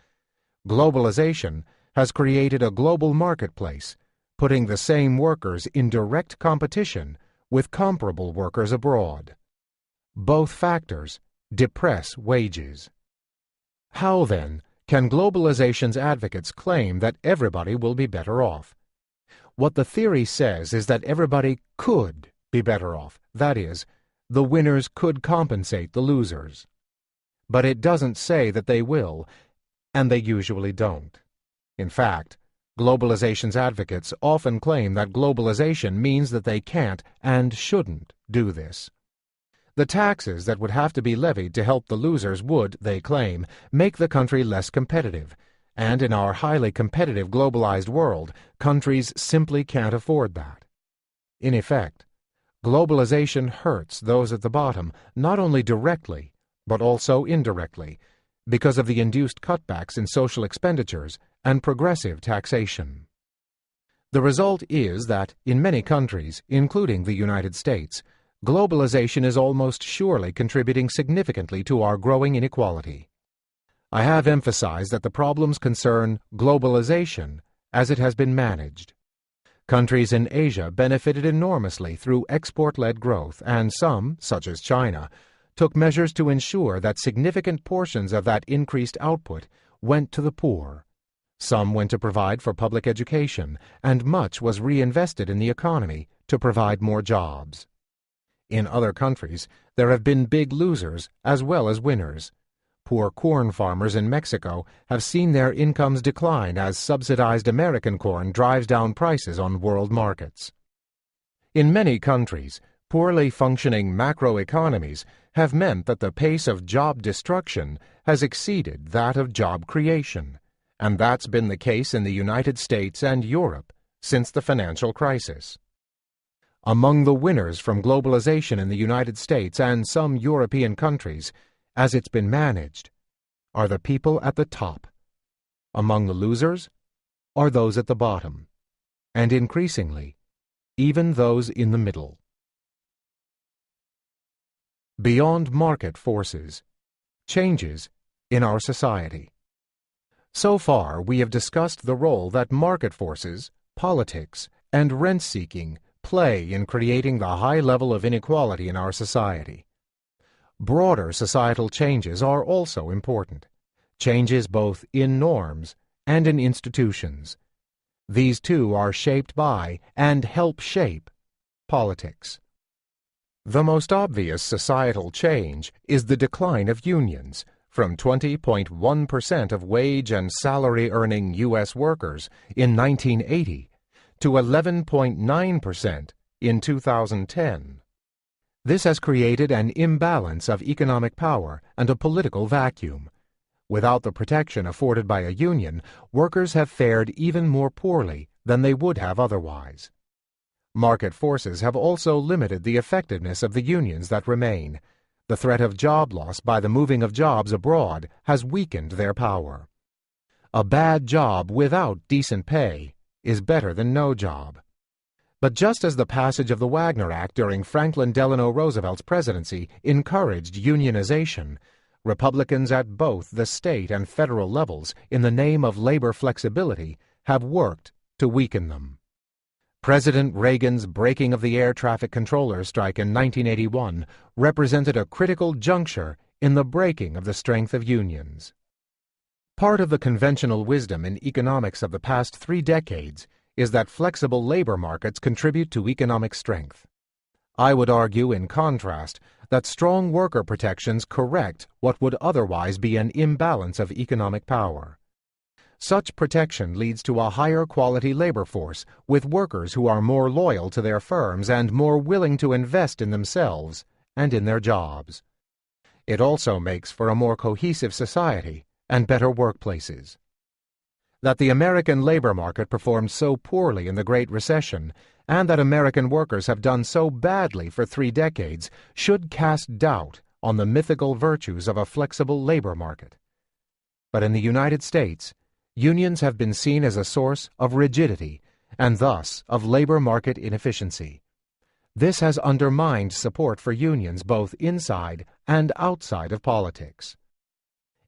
globalization has created a global marketplace, putting the same workers in direct competition with comparable workers abroad. Both factors depress wages. How, then, can globalization's advocates claim that everybody will be better off? What the theory says is that everybody could be better off. That is, the winners could compensate the losers. But it doesn't say that they will, and they usually don't. In fact, globalization's advocates often claim that globalization means that they can't and shouldn't do this. The taxes that would have to be levied to help the losers would, they claim, make the country less competitive, and in our highly competitive globalized world, countries simply can't afford that. In effect, globalization hurts those at the bottom not only directly, but also indirectly, because of the induced cutbacks in social expenditures and progressive taxation. The result is that, in many countries, including the United States, globalization is almost surely contributing significantly to our growing inequality. I have emphasized that the problems concern globalization as it has been managed. Countries in Asia benefited enormously through export-led growth, and some, such as China, took measures to ensure that significant portions of that increased output went to the poor. Some went to provide for public education, and much was reinvested in the economy to provide more jobs. In other countries, there have been big losers as well as winners. Poor corn farmers in Mexico have seen their incomes decline as subsidized American corn drives down prices on world markets. In many countries, poorly functioning macroeconomies have meant that the pace of job destruction has exceeded that of job creation, and that's been the case in the United States and Europe since the financial crisis. Among the winners from globalization in the United States and some European countries, as it's been managed, are the people at the top. Among the losers are those at the bottom, and increasingly, even those in the middle. Beyond market forces, changes in our society. So far, we have discussed the role that market forces, politics, and rent-seeking play in creating the high level of inequality in our society. Broader societal changes are also important, changes both in norms and in institutions. These too are shaped by and help shape politics. The most obvious societal change is the decline of unions, from 20.1% of wage and salary-earning U.S. workers in 1980 to 11.9% in 2010. This has created an imbalance of economic power and a political vacuum. Without the protection afforded by a union, workers have fared even more poorly than they would have otherwise. Market forces have also limited the effectiveness of the unions that remain. The threat of job loss by the moving of jobs abroad has weakened their power. A bad job without decent pay is better than no job. But just as the passage of the Wagner Act during Franklin Delano Roosevelt's presidency encouraged unionization, Republicans at both the state and federal levels, in the name of labor flexibility, have worked to weaken them. President Reagan's breaking of the air traffic controllers strike in 1981 represented a critical juncture in the breaking of the strength of unions. Part of the conventional wisdom in economics of the past 3 decades is that flexible labor markets contribute to economic strength. I would argue, in contrast, that strong worker protections correct what would otherwise be an imbalance of economic power. Such protection leads to a higher quality labor force with workers who are more loyal to their firms and more willing to invest in themselves and in their jobs. It also makes for a more cohesive society and better workplaces. That the American labor market performed so poorly in the Great Recession and that American workers have done so badly for 3 decades should cast doubt on the mythical virtues of a flexible labor market. But in the United States, unions have been seen as a source of rigidity and thus of labor market inefficiency. This has undermined support for unions both inside and outside of politics.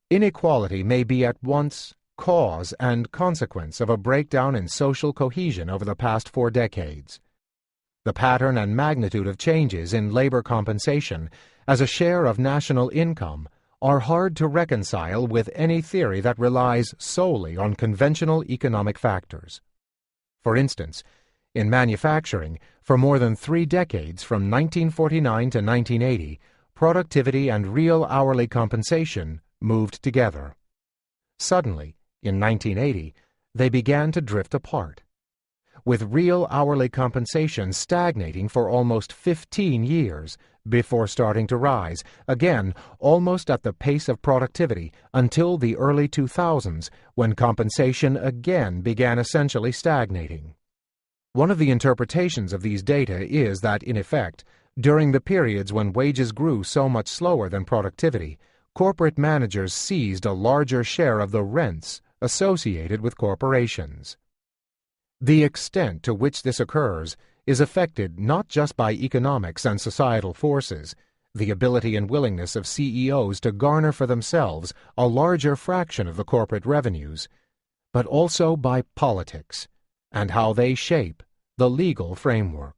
Inequality may be at once cause and consequence of a breakdown in social cohesion over the past 4 decades. The pattern and magnitude of changes in labor compensation as a share of national income are hard to reconcile with any theory that relies solely on conventional economic factors. For instance, In manufacturing, for more than 3 decades, from 1949 to 1980, productivity and real hourly compensation moved together. Suddenly, in 1980, they began to drift apart, with real hourly compensation stagnating for almost 15 years before starting to rise, again almost at the pace of productivity, until the early 2000s, when compensation again began essentially stagnating. One of the interpretations of these data is that, in effect, during the periods when wages grew so much slower than productivity, corporate managers seized a larger share of the rents associated with corporations. The extent to which this occurs is affected not just by economics and societal forces, the ability and willingness of CEOs to garner for themselves a larger fraction of the corporate revenues, but also by politics and how they shape the legal framework.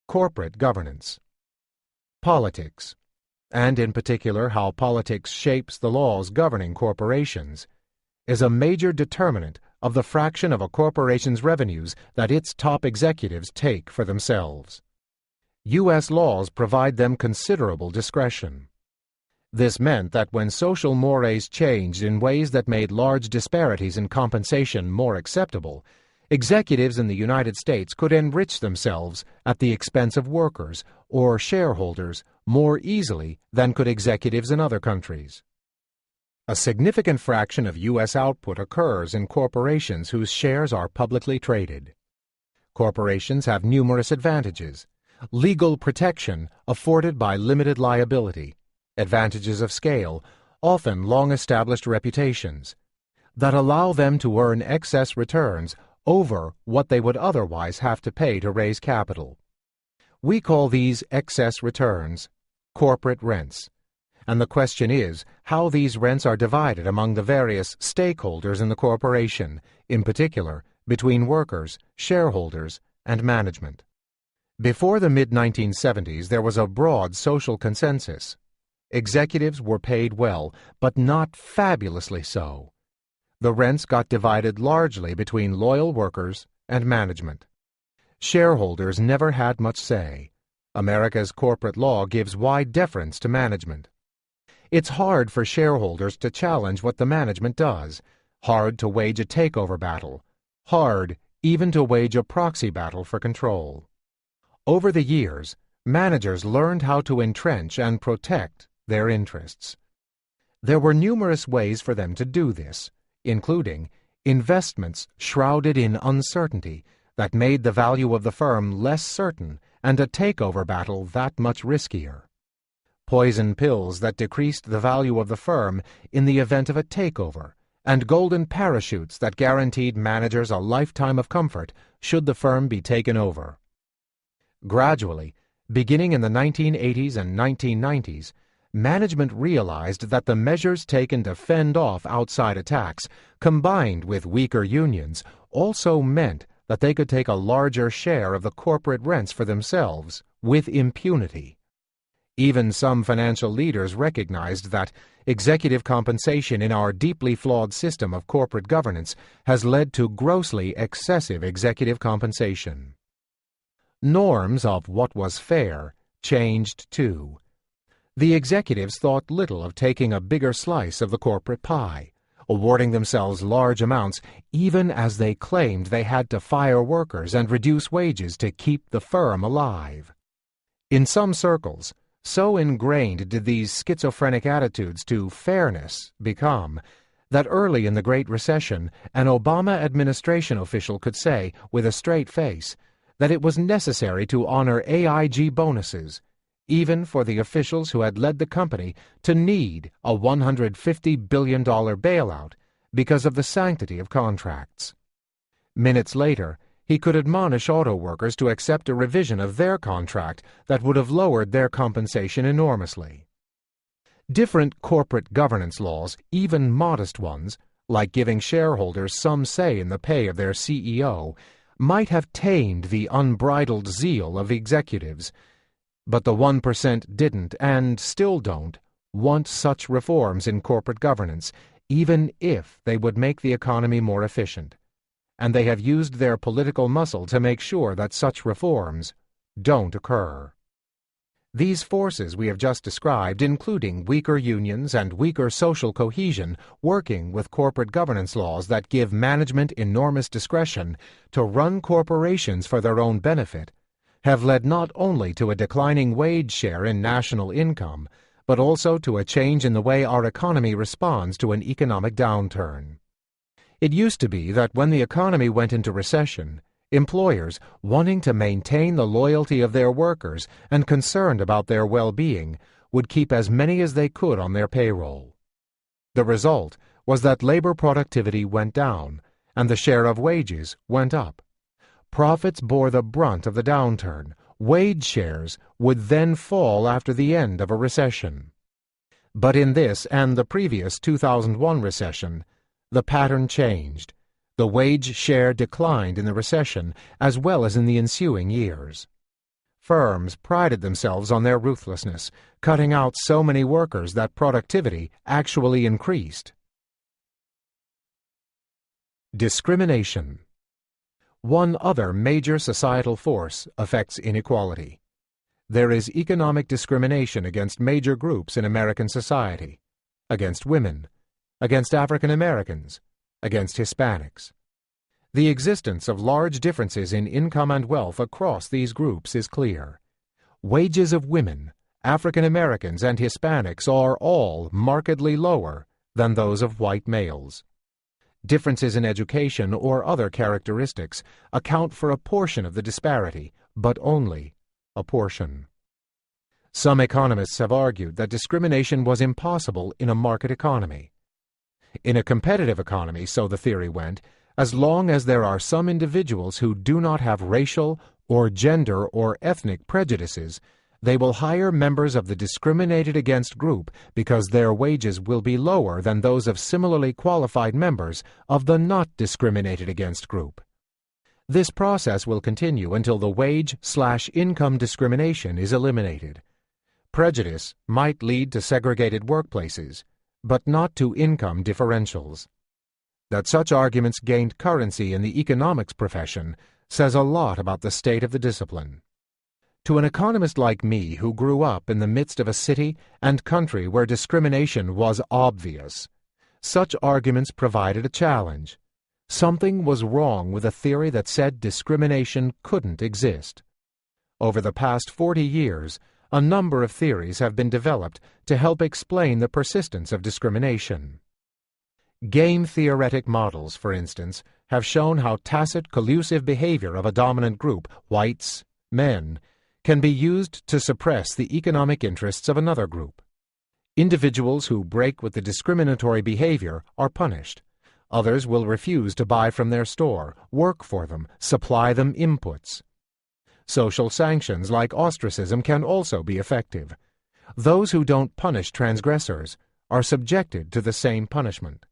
Corporate governance. Politics, and in particular how politics shapes the laws governing corporations, is a major determinant of the fraction of a corporation's revenues that its top executives take for themselves. U.S. laws provide them considerable discretion. This meant that when social mores changed in ways that made large disparities in compensation more acceptable, executives in the United States could enrich themselves at the expense of workers or shareholders more easily than could executives in other countries. A significant fraction of U.S. output occurs in corporations whose shares are publicly traded. Corporations have numerous advantages: legal protection afforded by limited liability, advantages of scale, often long-established reputations, that allow them to earn excess returns over what they would otherwise have to pay to raise capital. We call these excess returns corporate rents, and the question is how these rents are divided among the various stakeholders in the corporation, in particular between workers, shareholders, and management. Before the mid-1970s, there was a broad social consensus. Executives were paid well, but not fabulously so. The rents got divided largely between loyal workers and management. Shareholders never had much say. America's corporate law gives wide deference to management. It's hard for shareholders to challenge what the management does, hard to wage a takeover battle, hard even to wage a proxy battle for control. Over the years, managers learned how to entrench and protect their interests. There were numerous ways for them to do this, including investments shrouded in uncertainty that made the value of the firm less certain and a takeover battle that much riskier. Poison pills that decreased the value of the firm in the event of a takeover, and golden parachutes that guaranteed managers a lifetime of comfort should the firm be taken over. Gradually, beginning in the 1980s and 1990s, management realized that the measures taken to fend off outside attacks, combined with weaker unions, also meant that they could take a larger share of the corporate rents for themselves with impunity. Even some financial leaders recognized that executive compensation in our deeply flawed system of corporate governance has led to grossly excessive executive compensation. Norms of what was fair changed too. The executives thought little of taking a bigger slice of the corporate pie, awarding themselves large amounts even as they claimed they had to fire workers and reduce wages to keep the firm alive. In some circles, so ingrained did these schizophrenic attitudes to fairness become that early in the Great Recession, an Obama administration official could say, with a straight face, that it was necessary to honor AIG bonuses, even for the officials who had led the company to need a $150 billion bailout because of the sanctity of contracts. Minutes later, he could admonish auto workers to accept a revision of their contract that would have lowered their compensation enormously. Different corporate governance laws, even modest ones, like giving shareholders some say in the pay of their CEO, might have tamed the unbridled zeal of executives, but the 1% didn't and still don't want such reforms in corporate governance, even if they would make the economy more efficient. and they have used their political muscle to make sure that such reforms don't occur. These forces we have just described, including weaker unions and weaker social cohesion, working with corporate governance laws that give management enormous discretion to run corporations for their own benefit, have led not only to a declining wage share in national income, but also to a change in the way our economy responds to an economic downturn. It used to be that when the economy went into recession, employers, wanting to maintain the loyalty of their workers and concerned about their well-being, would keep as many as they could on their payroll. The result was that labor productivity went down, and the share of wages went up. Profits bore the brunt of the downturn. Wage shares would then fall after the end of a recession. But in this and the previous 2001 recession, the pattern changed. The wage share declined in the recession as well as in the ensuing years. Firms prided themselves on their ruthlessness, cutting out so many workers that productivity actually increased. Discrimination. One other major societal force affects inequality. There is economic discrimination against major groups in American society, against women, against African Americans, against Hispanics. The existence of large differences in income and wealth across these groups is clear. Wages of women, African Americans, and Hispanics are all markedly lower than those of white males. Differences in education or other characteristics account for a portion of the disparity, but only a portion. Some economists have argued that discrimination was impossible in a market economy. In a competitive economy, so the theory went, as long as there are some individuals who do not have racial or gender or ethnic prejudices, they will hire members of the discriminated against group because their wages will be lower than those of similarly qualified members of the not discriminated against group. This process will continue until the wage/income discrimination is eliminated. Prejudice might lead to segregated workplaces, but not to income differentials. That such arguments gained currency in the economics profession says a lot about the state of the discipline. To an economist like me who grew up in the midst of a city and country where discrimination was obvious, such arguments provided a challenge. Something was wrong with a theory that said discrimination couldn't exist. Over the past 40 years, a number of theories have been developed to help explain the persistence of discrimination. Game-theoretic models, for instance, have shown how tacit collusive behavior of a dominant group, whites, men, can be used to suppress the economic interests of another group. Individuals who break with the discriminatory behavior are punished. Others will refuse to buy from their store, work for them, supply them inputs. Social sanctions like ostracism can also be effective. Those who don't punish transgressors are subjected to the same punishment.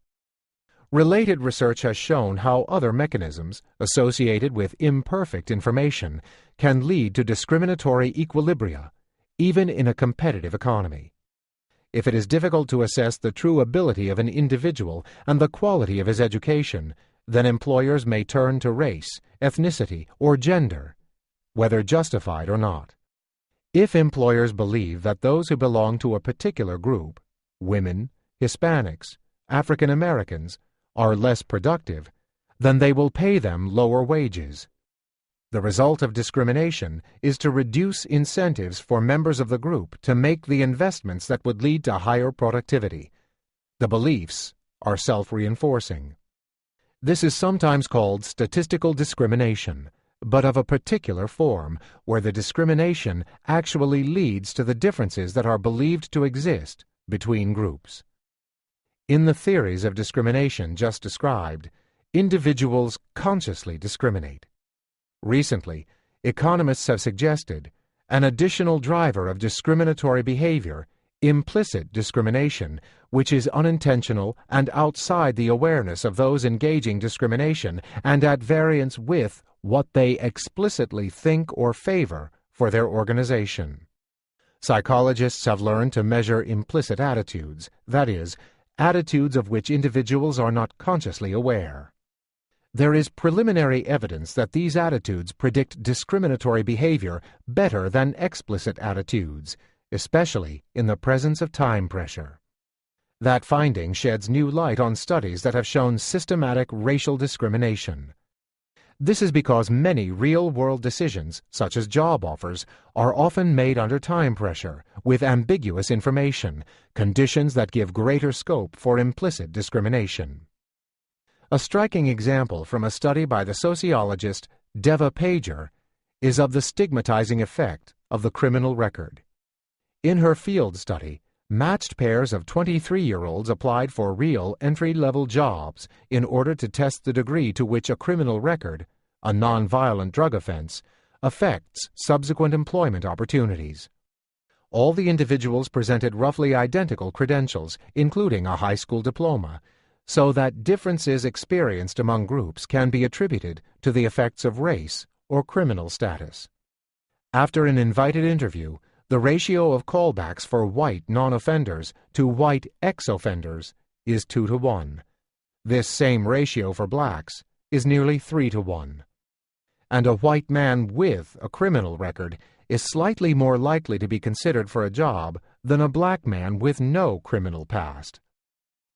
Related research has shown how other mechanisms associated with imperfect information can lead to discriminatory equilibria, even in a competitive economy. If it is difficult to assess the true ability of an individual and the quality of his education, then employers may turn to race, ethnicity, or gender, whether justified or not. If employers believe that those who belong to a particular group, women, Hispanics, African Americans, are less productive, then they will pay them lower wages. The result of discrimination is to reduce incentives for members of the group to make the investments that would lead to higher productivity. The beliefs are self-reinforcing. This is sometimes called statistical discrimination, but of a particular form, where the discrimination actually leads to the differences that are believed to exist between groups. In the theories of discrimination just described, individuals consciously discriminate. Recently, economists have suggested an additional driver of discriminatory behavior, implicit discrimination, which is unintentional and outside the awareness of those engaging discrimination and at variance with what they explicitly think or favor for their organization. Psychologists have learned to measure implicit attitudes, that is, attitudes of which individuals are not consciously aware. There is preliminary evidence that these attitudes predict discriminatory behavior better than explicit attitudes, especially in the presence of time pressure. That finding sheds new light on studies that have shown systematic racial discrimination. This is because many real-world decisions, such as job offers, are often made under time pressure, with ambiguous information, conditions that give greater scope for implicit discrimination. A striking example from a study by the sociologist Deva Pager is of the stigmatizing effect of the criminal record. In her field study, matched pairs of 23-year-olds applied for real entry-level jobs in order to test the degree to which a criminal record, a nonviolent drug offense, affects subsequent employment opportunities. All the individuals presented roughly identical credentials, including a high school diploma, so that differences experienced among groups can be attributed to the effects of race or criminal status. After an invited interview, the ratio of callbacks for white non-offenders to white ex-offenders is 2-to-1. This same ratio for blacks is nearly 3-to-1. And a white man with a criminal record is slightly more likely to be considered for a job than a black man with no criminal past.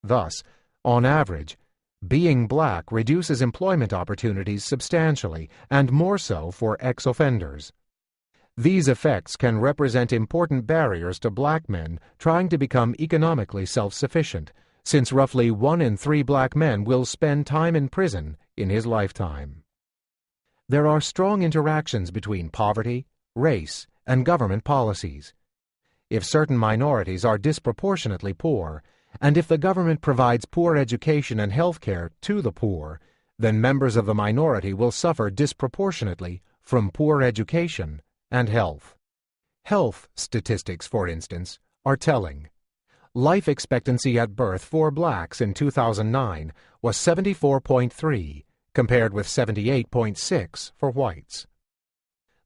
Thus, on average, being black reduces employment opportunities substantially, and more so for ex-offenders. These effects can represent important barriers to black men trying to become economically self-sufficient, since roughly 1 in 3 black men will spend time in prison in his lifetime. There are strong interactions between poverty, race, and government policies. If certain minorities are disproportionately poor, and if the government provides poor education and health care to the poor, then members of the minority will suffer disproportionately from poor education and health. Health statistics, for instance, are telling. Life expectancy at birth for blacks in 2009 was 74.3, compared with 78.6 for whites.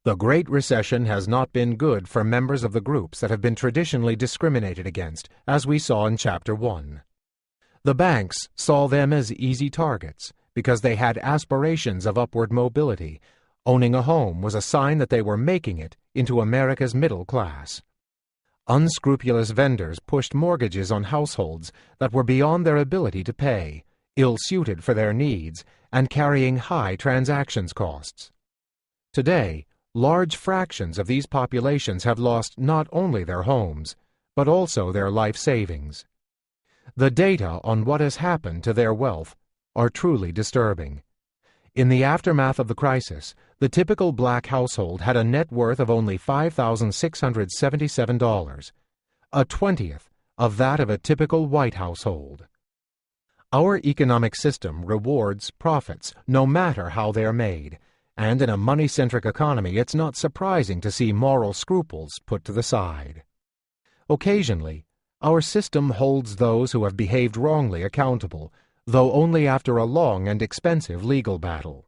The Great Recession has not been good for members of the groups that have been traditionally discriminated against, as we saw in Chapter 1. The banks saw them as easy targets because they had aspirations of upward mobility. Owning a home was a sign that they were making it into America's middle class. Unscrupulous vendors pushed mortgages on households that were beyond their ability to pay, ill-suited for their needs, and carrying high transactions costs. Today, large fractions of these populations have lost not only their homes, but also their life savings. The data on what has happened to their wealth are truly disturbing. In the aftermath of the crisis, the typical black household had a net worth of only $5,677, a 20th of that of a typical white household. Our economic system rewards profits no matter how they're made, and in a money-centric economy it's not surprising to see moral scruples put to the side. Occasionally, our system holds those who have behaved wrongly accountable, though only after a long and expensive legal battle.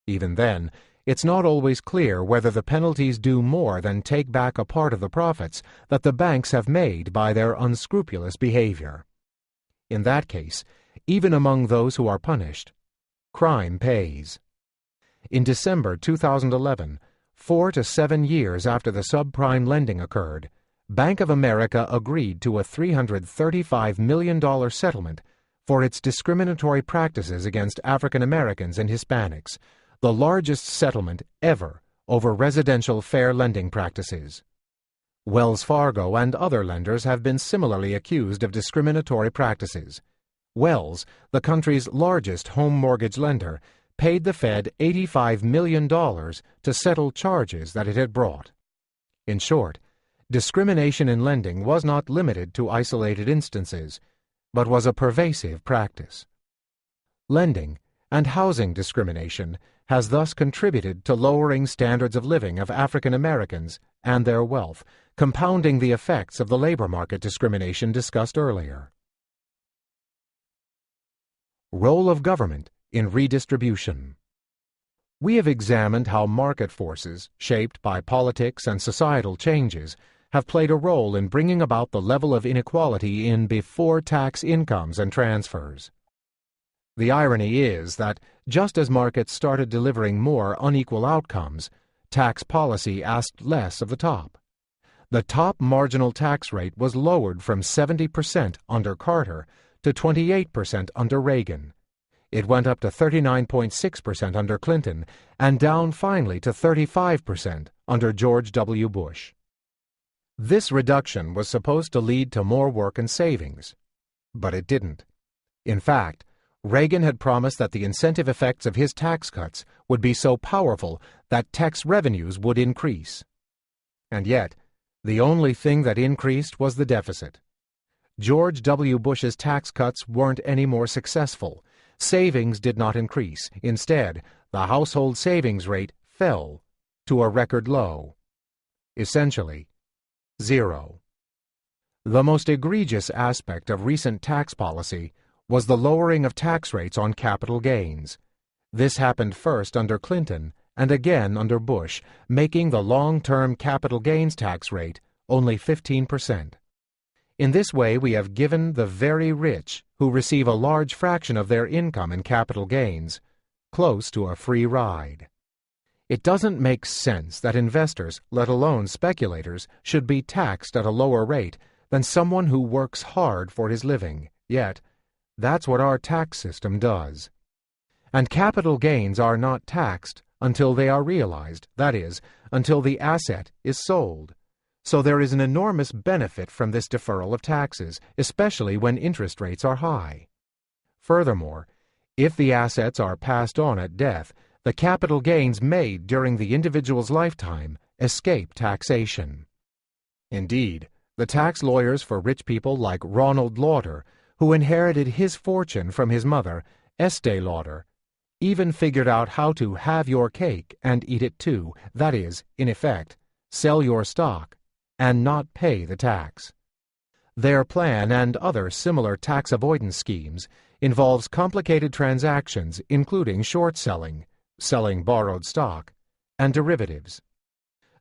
Even then, it's not always clear whether the penalties do more than take back a part of the profits that the banks have made by their unscrupulous behavior. In that case, even among those who are punished, crime pays. In December 2011, 4 to 7 years after the subprime lending occurred, Bank of America agreed to a $335 million settlement for its discriminatory practices against African Americans and Hispanics, the largest settlement ever over residential fair lending practices. Wells Fargo and other lenders have been similarly accused of discriminatory practices. Wells, the country's largest home mortgage lender, paid the Fed $85 million to settle charges that it had brought. In short, discrimination in lending was not limited to isolated instances, but was a pervasive practice. Lending and housing discrimination has thus contributed to lowering standards of living of African Americans and their wealth, compounding the effects of the labor market discrimination discussed earlier. Role of government in redistribution. We have examined how market forces, shaped by politics and societal changes, have played a role in bringing about the level of inequality in before-tax incomes and transfers. The irony is that just as markets started delivering more unequal outcomes, tax policy asked less of the top. The top marginal tax rate was lowered from 70% under Carter to 28% under Reagan. It went up to 39.6% under Clinton and down finally to 35% under George W. Bush. This reduction was supposed to lead to more work and savings, but it didn't. In fact, Reagan had promised that the incentive effects of his tax cuts would be so powerful that tax revenues would increase. And yet, the only thing that increased was the deficit. George W. Bush's tax cuts weren't any more successful. Savings did not increase. Instead, the household savings rate fell to a record low. Essentially, zero. The most egregious aspect of recent tax policy was the lowering of tax rates on capital gains. This happened first under Clinton and again under Bush, making the long-term capital gains tax rate only 15%. In this way, we have given the very rich, who receive a large fraction of their income in capital gains, close to a free ride. It doesn't make sense that investors, let alone speculators, should be taxed at a lower rate than someone who works hard for his living. Yet, that's what our tax system does. And capital gains are not taxed until they are realized, that is, until the asset is sold. So there is an enormous benefit from this deferral of taxes, especially when interest rates are high. Furthermore, if the assets are passed on at death, the capital gains made during the individual's lifetime escape taxation. Indeed, the tax lawyers for rich people like Ronald Lauder, who inherited his fortune from his mother, Estee Lauder, even figured out how to have your cake and eat it too, that is, in effect, sell your stock and not pay the tax. Their plan and other similar tax avoidance schemes involves complicated transactions including short selling, selling borrowed stock, and derivatives.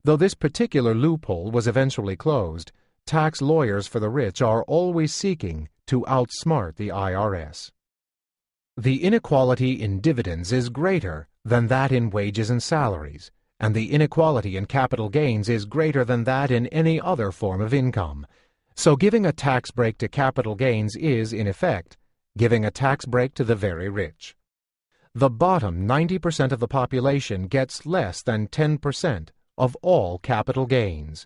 Though this particular loophole was eventually closed, tax lawyers for the rich are always seeking to outsmart the IRS. The inequality in dividends is greater than that in wages and salaries, and the inequality in capital gains is greater than that in any other form of income. So giving a tax break to capital gains is, in effect, giving a tax break to the very rich. The bottom 90% of the population gets less than 10% of all capital gains.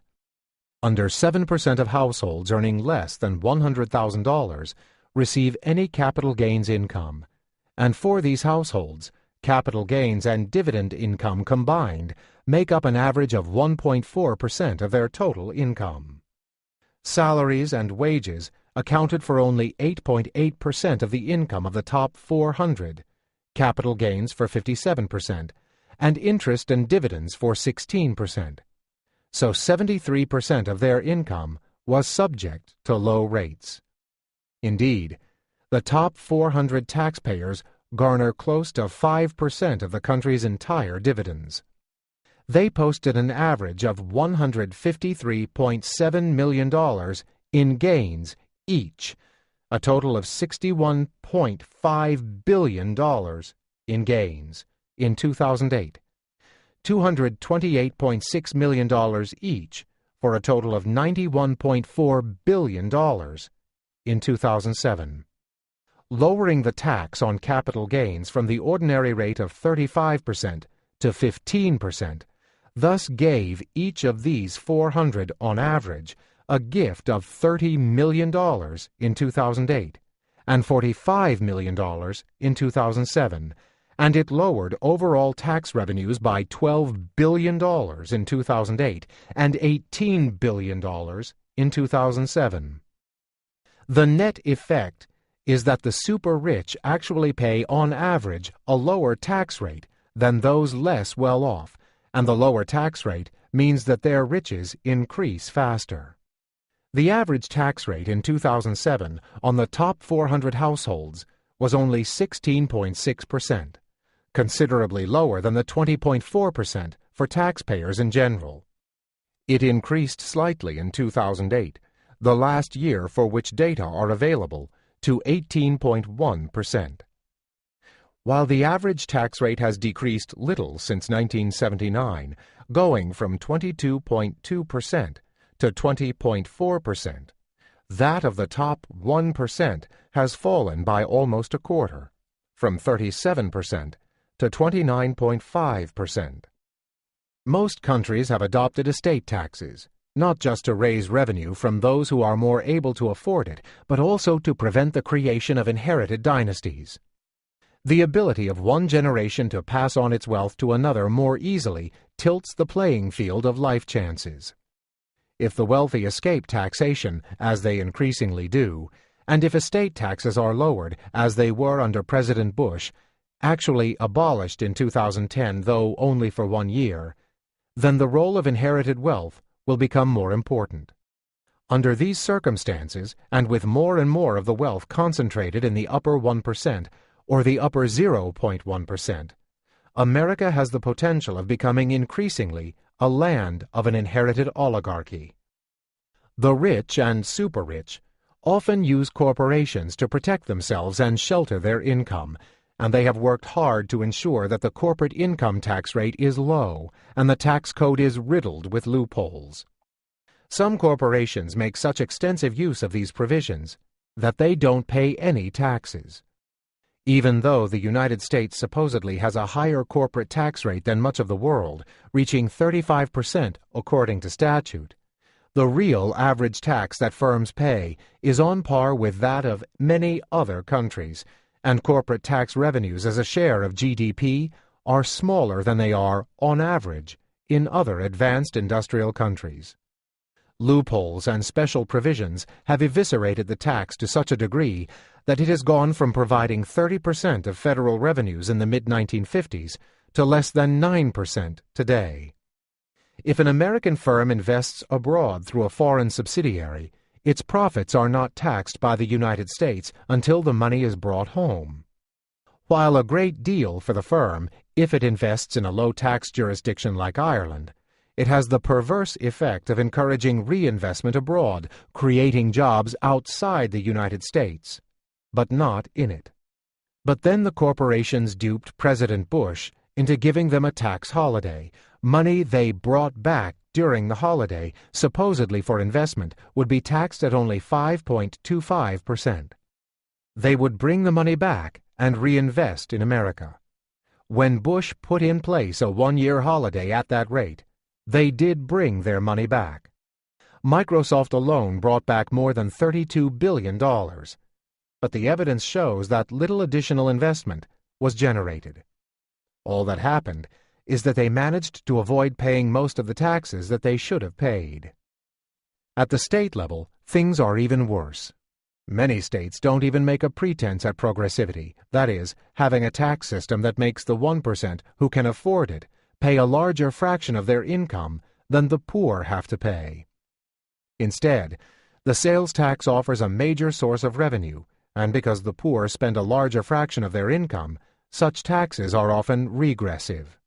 Under 7% of households earning less than $100,000 receive any capital gains income, and for these households, capital gains and dividend income combined make up an average of 1.4% of their total income. Salaries and wages accounted for only 8.8% of the income of the top 400, capital gains for 57%, and interest and dividends for 16%. So 73% of their income was subject to low rates. Indeed, the top 400 taxpayers garner close to 5% of the country's entire dividends. They posted an average of $153.7 million in gains each, a total of $61.5 billion in gains in 2008, $228.6 million each, for a total of $91.4 billion in 2007. Lowering the tax on capital gains from the ordinary rate of 35% to 15% thus gave each of these 400 on average a gift of $30 million in 2008 and $45 million in 2007, and it lowered overall tax revenues by $12 billion in 2008 and $18 billion in 2007. The net effect is that the super rich actually pay on average a lower tax rate than those less well off, and the lower tax rate means that their riches increase faster. The average tax rate in 2007 on the top 400 households was only 16.6%, considerably lower than the 20.4% for taxpayers in general. It increased slightly in 2008, the last year for which data are available, to 18.1%. While the average tax rate has decreased little since 1979, going from 22.2% to 20.4%, that of the top 1% has fallen by almost a quarter, from 37% to 29.5%. Most countries have adopted estate taxes, not just to raise revenue from those who are more able to afford it, but also to prevent the creation of inherited dynasties. The ability of one generation to pass on its wealth to another more easily tilts the playing field of life chances. If the wealthy escape taxation, as they increasingly do, and if estate taxes are lowered, as they were under President Bush, actually abolished in 2010, though only for 1 year, then the role of inherited wealth will become more important. Under these circumstances, and with more and more of the wealth concentrated in the upper 1% or the upper 0.1%, America has the potential of becoming increasingly a land of an inherited oligarchy. The rich and super-rich often use corporations to protect themselves and shelter their income, and they have worked hard to ensure that the corporate income tax rate is low and the tax code is riddled with loopholes. Some corporations make such extensive use of these provisions that they don't pay any taxes. Even though the United States supposedly has a higher corporate tax rate than much of the world, reaching 35% according to statute, the real average tax that firms pay is on par with that of many other countries, and corporate tax revenues as a share of GDP are smaller than they are, on average, in other advanced industrial countries. Loopholes and special provisions have eviscerated the tax to such a degree that it has gone from providing 30% of federal revenues in the mid-1950s to less than 9% today. If an American firm invests abroad through a foreign subsidiary, its profits are not taxed by the United States until the money is brought home. While a great deal for the firm if it invests in a low-tax jurisdiction like Ireland, it has the perverse effect of encouraging reinvestment abroad, creating jobs outside the United States, but not in it. But then the corporations duped President Bush into giving them a tax holiday. Money they brought back during the holiday, supposedly for investment, would be taxed at only 5.25%. They would bring the money back and reinvest in America. When Bush put in place a 1-year holiday at that rate, they did bring their money back. Microsoft alone brought back more than $32 billion, but the evidence shows that little additional investment was generated. All that happened is that they managed to avoid paying most of the taxes that they should have paid. At the state level, things are even worse. Many states don't even make a pretense at progressivity, that is, having a tax system that makes the 1% who can afford it pay a larger fraction of their income than the poor have to pay. Instead, the sales tax offers a major source of revenue, and because the poor spend a larger fraction of their income, such taxes are often regressive.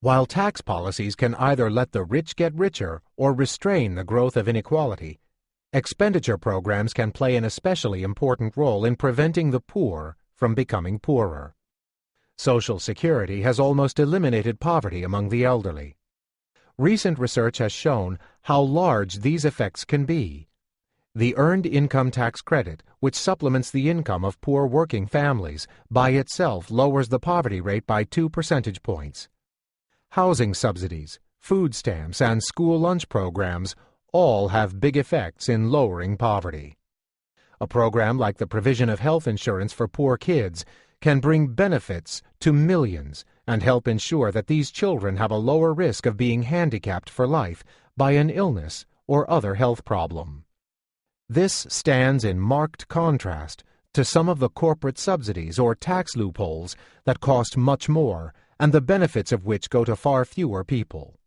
While tax policies can either let the rich get richer or restrain the growth of inequality, expenditure programs can play an especially important role in preventing the poor from becoming poorer. Social Security has almost eliminated poverty among the elderly. Recent research has shown how large these effects can be. The Earned Income Tax Credit, which supplements the income of poor working families, by itself lowers the poverty rate by 2 percentage points. Housing subsidies, food stamps, and school lunch programs all have big effects in lowering poverty. A program like the provision of health insurance for poor kids can bring benefits to millions and help ensure that these children have a lower risk of being handicapped for life by an illness or other health problem. This stands in marked contrast to some of the corporate subsidies or tax loopholes that cost much more and the benefits of which go to far fewer people.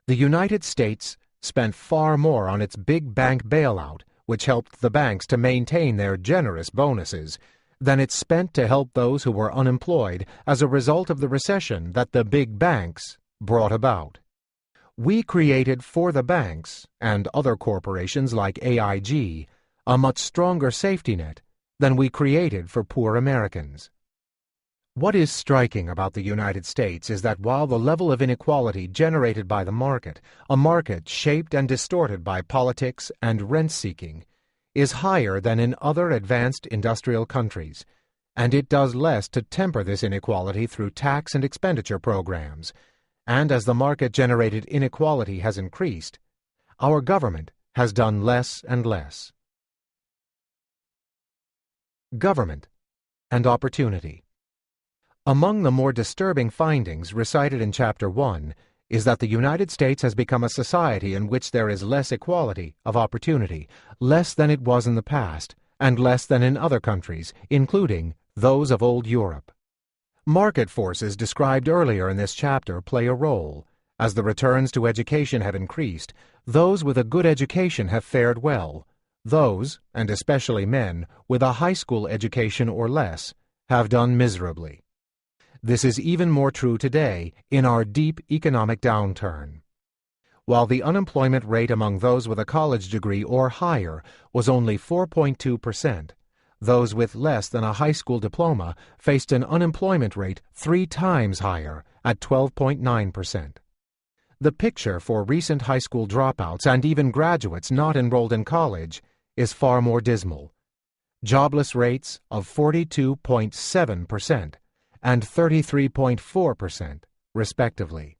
The United States spent far more on its big bank bailout, which helped the banks to maintain their generous bonuses, than it spent to help those who were unemployed as a result of the recession that the big banks brought about. We created for the banks and other corporations like AIG a much stronger safety net than we created for poor Americans. What is striking about the United States is that while the level of inequality generated by the market, a market shaped and distorted by politics and rent-seeking, is higher than in other advanced industrial countries, and it does less to temper this inequality through tax and expenditure programs, and as the market-generated inequality has increased, our government has done less and less. Government and opportunity. Among the more disturbing findings recited in Chapter 1 is that the United States has become a society in which there is less equality of opportunity, less than it was in the past, and less than in other countries, including those of old Europe. Market forces described earlier in this chapter play a role. As the returns to education have increased, those with a good education have fared well. Those, and especially men, with a high school education or less, have done miserably. This is even more true today in our deep economic downturn. While the unemployment rate among those with a college degree or higher was only 4.2%, those with less than a high school diploma faced an unemployment rate 3 times higher at 12.9%. The picture for recent high school dropouts and even graduates not enrolled in college is far more dismal. Jobless rates of 42.7% and 33.4%, respectively.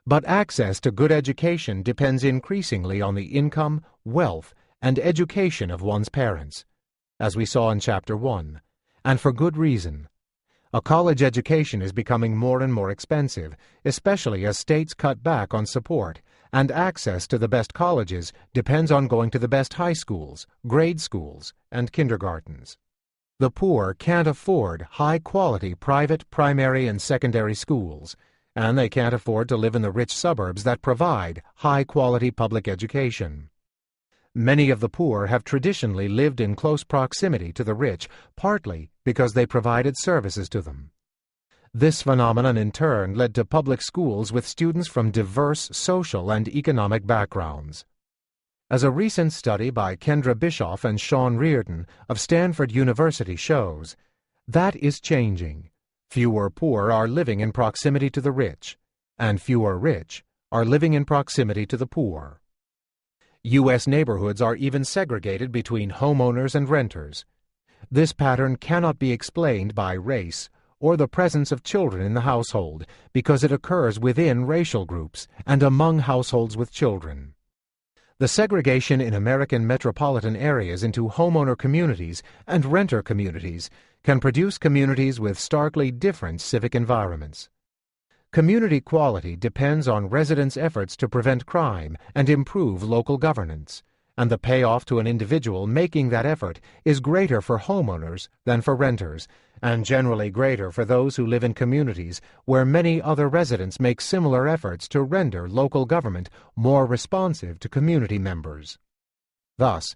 But access to good education depends increasingly on the income, wealth, and education of one's parents, as we saw in Chapter 1, and for good reason. A college education is becoming more and more expensive, especially as states cut back on support, and access to the best colleges depends on going to the best high schools, grade schools, and kindergartens. The poor can't afford high-quality private primary and secondary schools, and they can't afford to live in the rich suburbs that provide high-quality public education. Many of the poor have traditionally lived in close proximity to the rich, partly because they provided services to them. This phenomenon in turn led to public schools with students from diverse social and economic backgrounds. As a recent study by Kendra Bischoff and Sean Reardon of Stanford University shows, that is changing. Fewer poor are living in proximity to the rich, and fewer rich are living in proximity to the poor. U.S. neighborhoods are even segregated between homeowners and renters. This pattern cannot be explained by race or the presence of children in the household because it occurs within racial groups and among households with children. The segregation in American metropolitan areas into homeowner communities and renter communities can produce communities with starkly different civic environments. Community quality depends on residents' efforts to prevent crime and improve local governance, and the payoff to an individual making that effort is greater for homeowners than for renters, and generally greater for those who live in communities where many other residents make similar efforts to render local government more responsive to community members. Thus,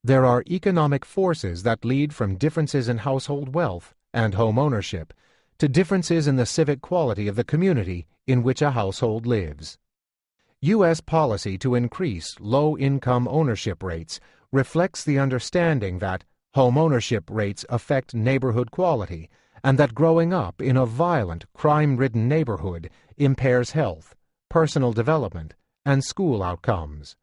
there are economic forces that lead from differences in household wealth and home ownership to differences in the civic quality of the community in which a household lives. U.S. policy to increase low-income ownership rates reflects the understanding that home ownership rates affect neighborhood quality and that growing up in a violent, crime-ridden neighborhood impairs health, personal development, and school outcomes.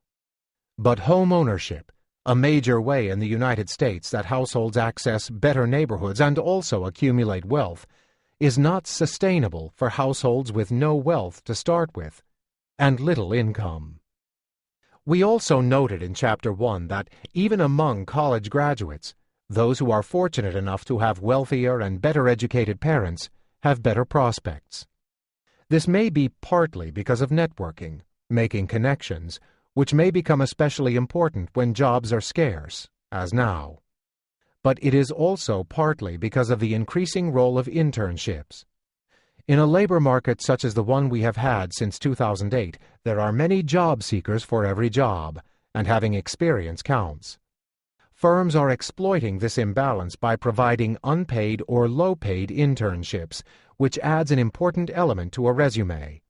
But home ownership, a major way in the United States that households access better neighborhoods and also accumulate wealth, is not sustainable for households with no wealth to start with and little income. We also noted in Chapter 1 that even among college graduates, those who are fortunate enough to have wealthier and better educated parents have better prospects. This may be partly because of networking, making connections, which may become especially important when jobs are scarce, as now. But it is also partly because of the increasing role of internships. In a labor market such as the one we have had since 2008, there are many job seekers for every job, and having experience counts. Firms are exploiting this imbalance by providing unpaid or low-paid internships, which adds an important element to a resume.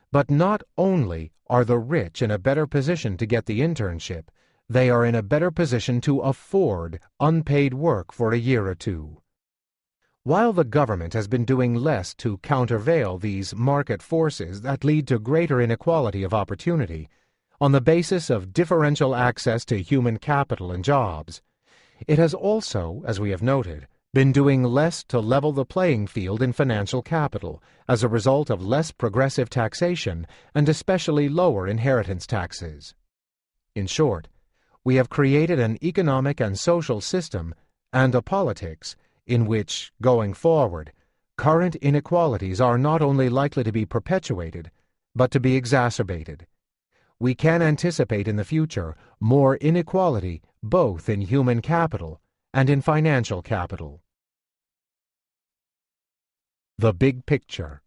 But not only are the rich in a better position to get the internship, they are in a better position to afford unpaid work for a year or two. While the government has been doing less to countervail these market forces that lead to greater inequality of opportunity, on the basis of differential access to human capital and jobs, it has also, as we have noted, been doing less to level the playing field in financial capital as a result of less progressive taxation and especially lower inheritance taxes. In short, we have created an economic and social system and a politics in which, going forward, current inequalities are not only likely to be perpetuated, but to be exacerbated. We can anticipate in the future more inequality both in human capital and in financial capital. The big picture.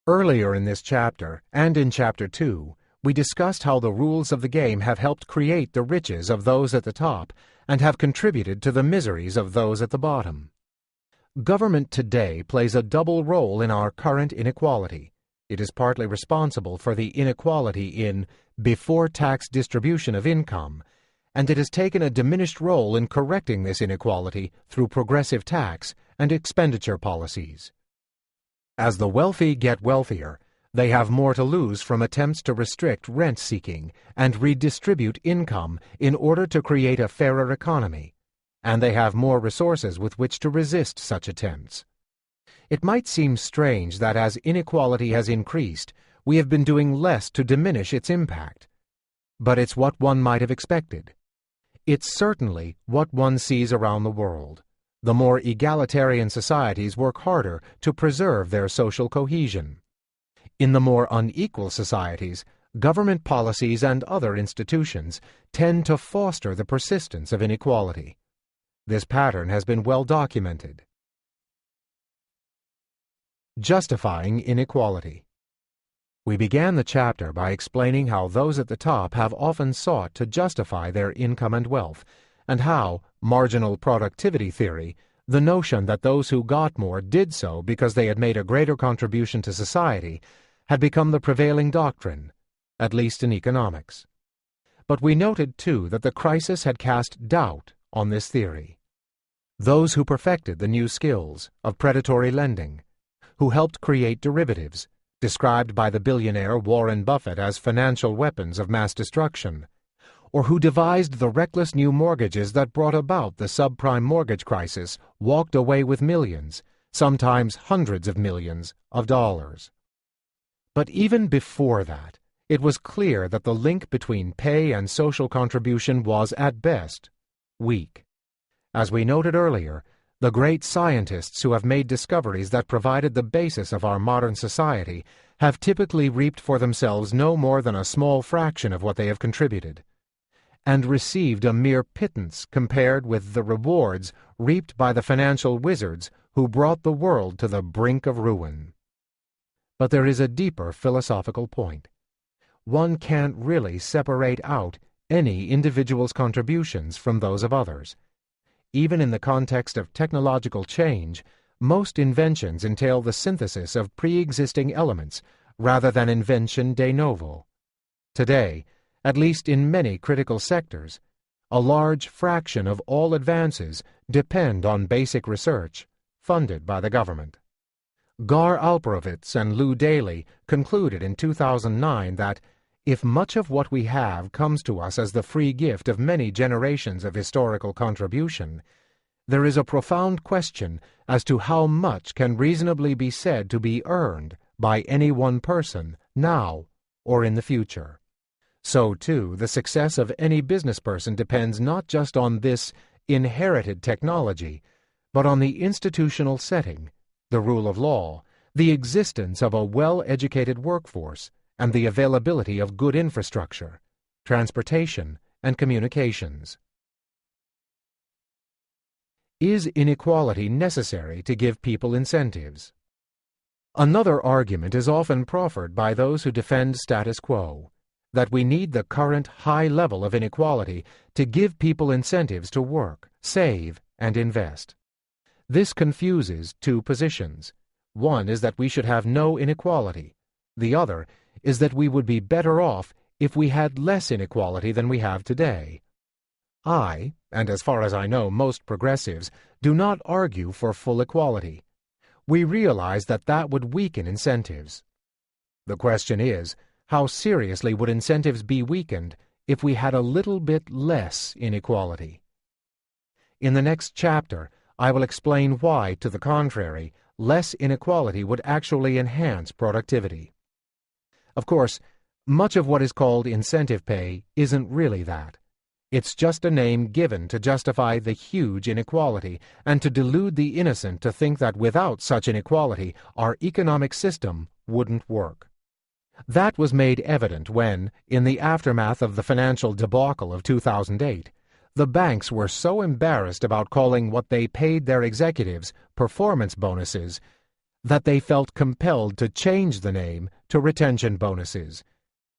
Earlier in this chapter, and in Chapter 2, we discussed how the rules of the game have helped create the riches of those at the top and have contributed to the miseries of those at the bottom. Government today plays a double role in our current inequality. It is partly responsible for the inequality in before-tax distribution of income, and it has taken a diminished role in correcting this inequality through progressive tax and expenditure policies. As the wealthy get wealthier, they have more to lose from attempts to restrict rent-seeking and redistribute income in order to create a fairer economy, and they have more resources with which to resist such attempts. It might seem strange that as inequality has increased, we have been doing less to diminish its impact. But it's what one might have expected. It's certainly what one sees around the world. The more egalitarian societies work harder to preserve their social cohesion. In the more unequal societies, government policies and other institutions tend to foster the persistence of inequality. This pattern has been well documented. Justifying inequality. We began the chapter by explaining how those at the top have often sought to justify their income and wealth, and how marginal productivity theory, the notion that those who got more did so because they had made a greater contribution to society, had become the prevailing doctrine, at least in economics. But we noted, too, that the crisis had cast doubt on this theory. Those who perfected the new skills of predatory lending, who helped create derivatives, described by the billionaire Warren Buffett as financial weapons of mass destruction, or who devised the reckless new mortgages that brought about the subprime mortgage crisis, walked away with millions, sometimes hundreds of millions, of dollars. But even before that, it was clear that the link between pay and social contribution was, at best, weak. As we noted earlier, the great scientists who have made discoveries that provided the basis of our modern society have typically reaped for themselves no more than a small fraction of what they have contributed, and received a mere pittance compared with the rewards reaped by the financial wizards who brought the world to the brink of ruin. But there is a deeper philosophical point. One can't really separate out any individual's contributions from those of others. Even in the context of technological change, most inventions entail the synthesis of pre-existing elements rather than invention de novo. Today, at least in many critical sectors, a large fraction of all advances depend on basic research funded by the government. Gar Alperovitz and Lou Daly concluded in 2009 that if much of what we have comes to us as the free gift of many generations of historical contribution, there is a profound question as to how much can reasonably be said to be earned by any one person now or in the future. So, too, the success of any business person depends not just on this inherited technology, but on the institutional setting, the rule of law, the existence of a well-educated workforce, and the availability of good infrastructure, transportation, and communications. Is inequality necessary to give people incentives? Another argument is often proffered by those who defend status quo, that we need the current high level of inequality to give people incentives to work, save, and invest. This confuses two positions. One is that we should have no inequality. The other is that we would be better off if we had less inequality than we have today. I, and as far as I know, most progressives, do not argue for full equality. We realize that that would weaken incentives. The question is, how seriously would incentives be weakened if we had a little bit less inequality? In the next chapter, I will explain why, to the contrary, less inequality would actually enhance productivity. Of course, much of what is called incentive pay isn't really that. It's just a name given to justify the huge inequality and to delude the innocent to think that without such inequality, our economic system wouldn't work. That was made evident when, in the aftermath of the financial debacle of 2008, the banks were so embarrassed about calling what they paid their executives performance bonuses that they felt compelled to change the name to retention bonuses,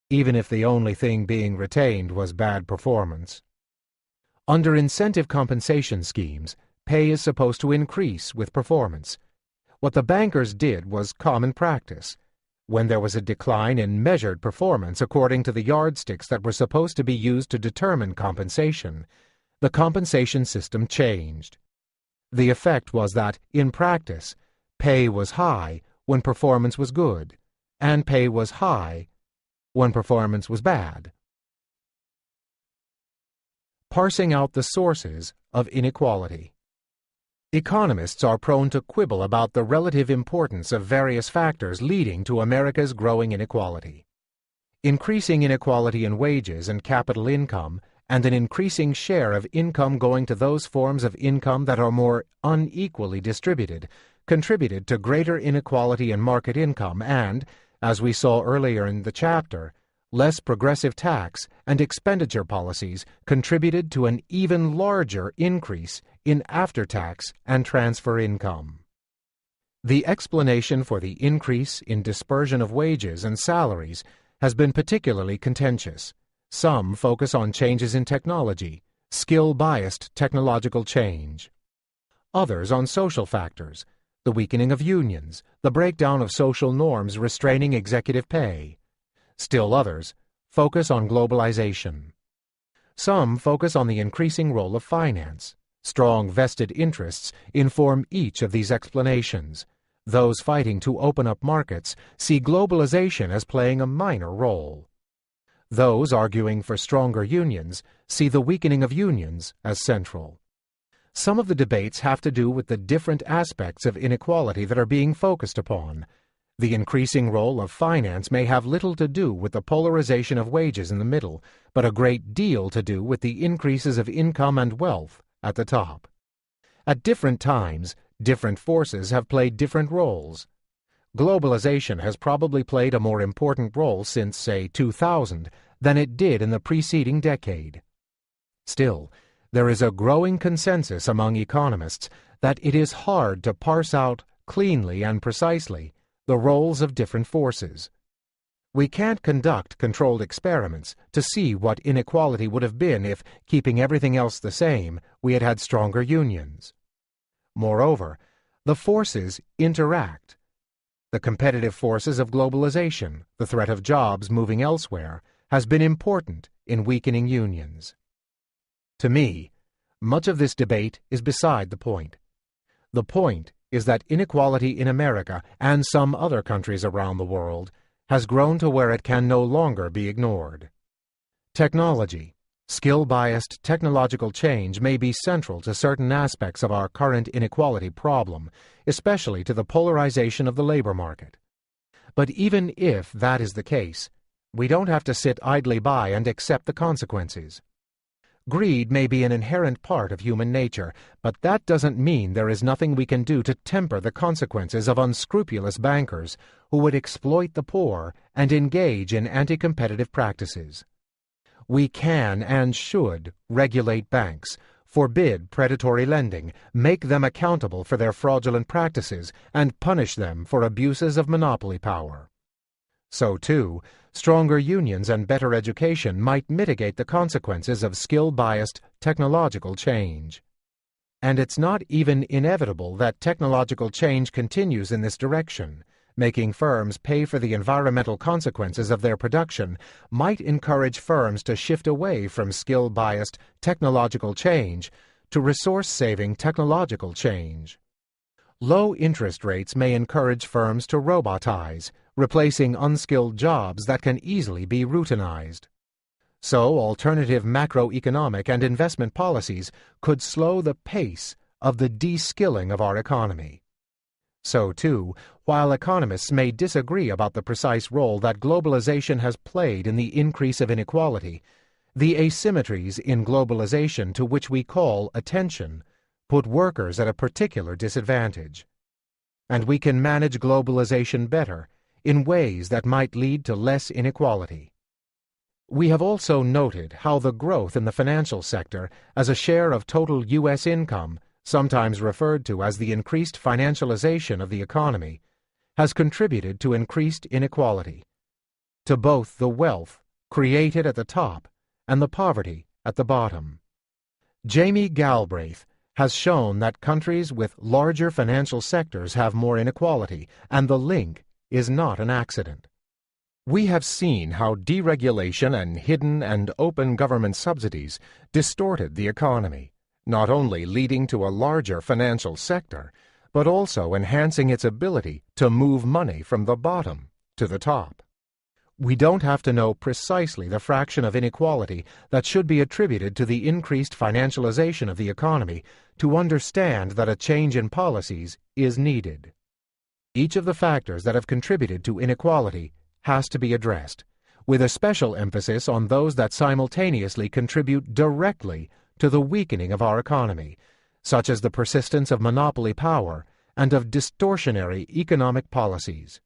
even if the only thing being retained was bad performance. Under incentive compensation schemes, pay is supposed to increase with performance. What the bankers did was common practice. When there was a decline in measured performance according to the yardsticks that were supposed to be used to determine compensation, the compensation system changed. The effect was that, in practice, pay was high when performance was good, and pay was high when performance was bad. Parsing out the sources of inequality. Economists are prone to quibble about the relative importance of various factors leading to America's growing inequality. Increasing inequality in wages and capital income, and an increasing share of income going to those forms of income that are more unequally distributed, contributed to greater inequality in market income and, as we saw earlier in the chapter, less progressive tax and expenditure policies contributed to an even larger increase in after-tax and transfer income. The explanation for the increase in dispersion of wages and salaries has been particularly contentious. Some focus on changes in technology, skill-biased technological change. Others on social factors, the weakening of unions, the breakdown of social norms restraining executive pay. Still others focus on globalization. Some focus on the increasing role of finance. Strong vested interests inform each of these explanations. Those fighting to open up markets see globalization as playing a minor role. Those arguing for stronger unions see the weakening of unions as central. Some of the debates have to do with the different aspects of inequality that are being focused upon. The increasing role of finance may have little to do with the polarization of wages in the middle, but a great deal to do with the increases of income and wealth at the top. At different times, different forces have played different roles. Globalization has probably played a more important role since, say, 2000 than it did in the preceding decade. Still, there is a growing consensus among economists that it is hard to parse out cleanly and precisely the roles of different forces. We can't conduct controlled experiments to see what inequality would have been if, keeping everything else the same, we had had stronger unions. Moreover, the forces interact. The competitive forces of globalization, the threat of jobs moving elsewhere, has been important in weakening unions. To me, much of this debate is beside the point. The point is that inequality in America and some other countries around the world has grown to where it can no longer be ignored. Technology, skill-biased technological change may be central to certain aspects of our current inequality problem, especially to the polarization of the labor market. But even if that is the case, we don't have to sit idly by and accept the consequences. Greed may be an inherent part of human nature, but that doesn't mean there is nothing we can do to temper the consequences of unscrupulous bankers who would exploit the poor and engage in anti-competitive practices. We can and should regulate banks, forbid predatory lending, make them accountable for their fraudulent practices, and punish them for abuses of monopoly power. So, too, stronger unions and better education might mitigate the consequences of skill-biased technological change. And it's not even inevitable that technological change continues in this direction. Making firms pay for the environmental consequences of their production might encourage firms to shift away from skill-biased technological change to resource-saving technological change. Low interest rates may encourage firms to robotize, replacing unskilled jobs that can easily be routinized. So, alternative macroeconomic and investment policies could slow the pace of the de-skilling of our economy. So, too, while economists may disagree about the precise role that globalization has played in the increase of inequality, the asymmetries in globalization to which we call attention put workers at a particular disadvantage. And we can manage globalization better in ways that might lead to less inequality. We have also noted how the growth in the financial sector as a share of total U.S. income, sometimes referred to as the increased financialization of the economy, has contributed to increased inequality, to both the wealth created at the top and the poverty at the bottom. Jamie Galbraith has shown that countries with larger financial sectors have more inequality, and the link is not an accident. We have seen how deregulation and hidden and open government subsidies distorted the economy, not only leading to a larger financial sector, but also enhancing its ability to move money from the bottom to the top. We don't have to know precisely the fraction of inequality that should be attributed to the increased financialization of the economy to understand that a change in policies is needed. Each of the factors that have contributed to inequality has to be addressed, with a special emphasis on those that simultaneously contribute directly to the weakening of our economy, such as the persistence of monopoly power and of distortionary economic policies.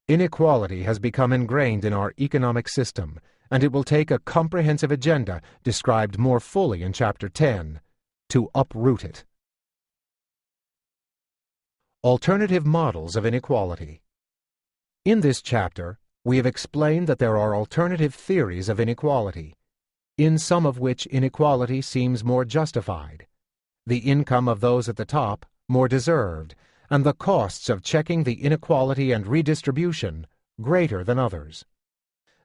Inequality has become ingrained in our economic system, and it will take a comprehensive agenda described more fully in Chapter 10 to uproot it. Alternative models of inequality. In this chapter, we have explained that there are alternative theories of inequality, in some of which inequality seems more justified, the income of those at the top more deserved, and the costs of checking the inequality and redistribution greater than others.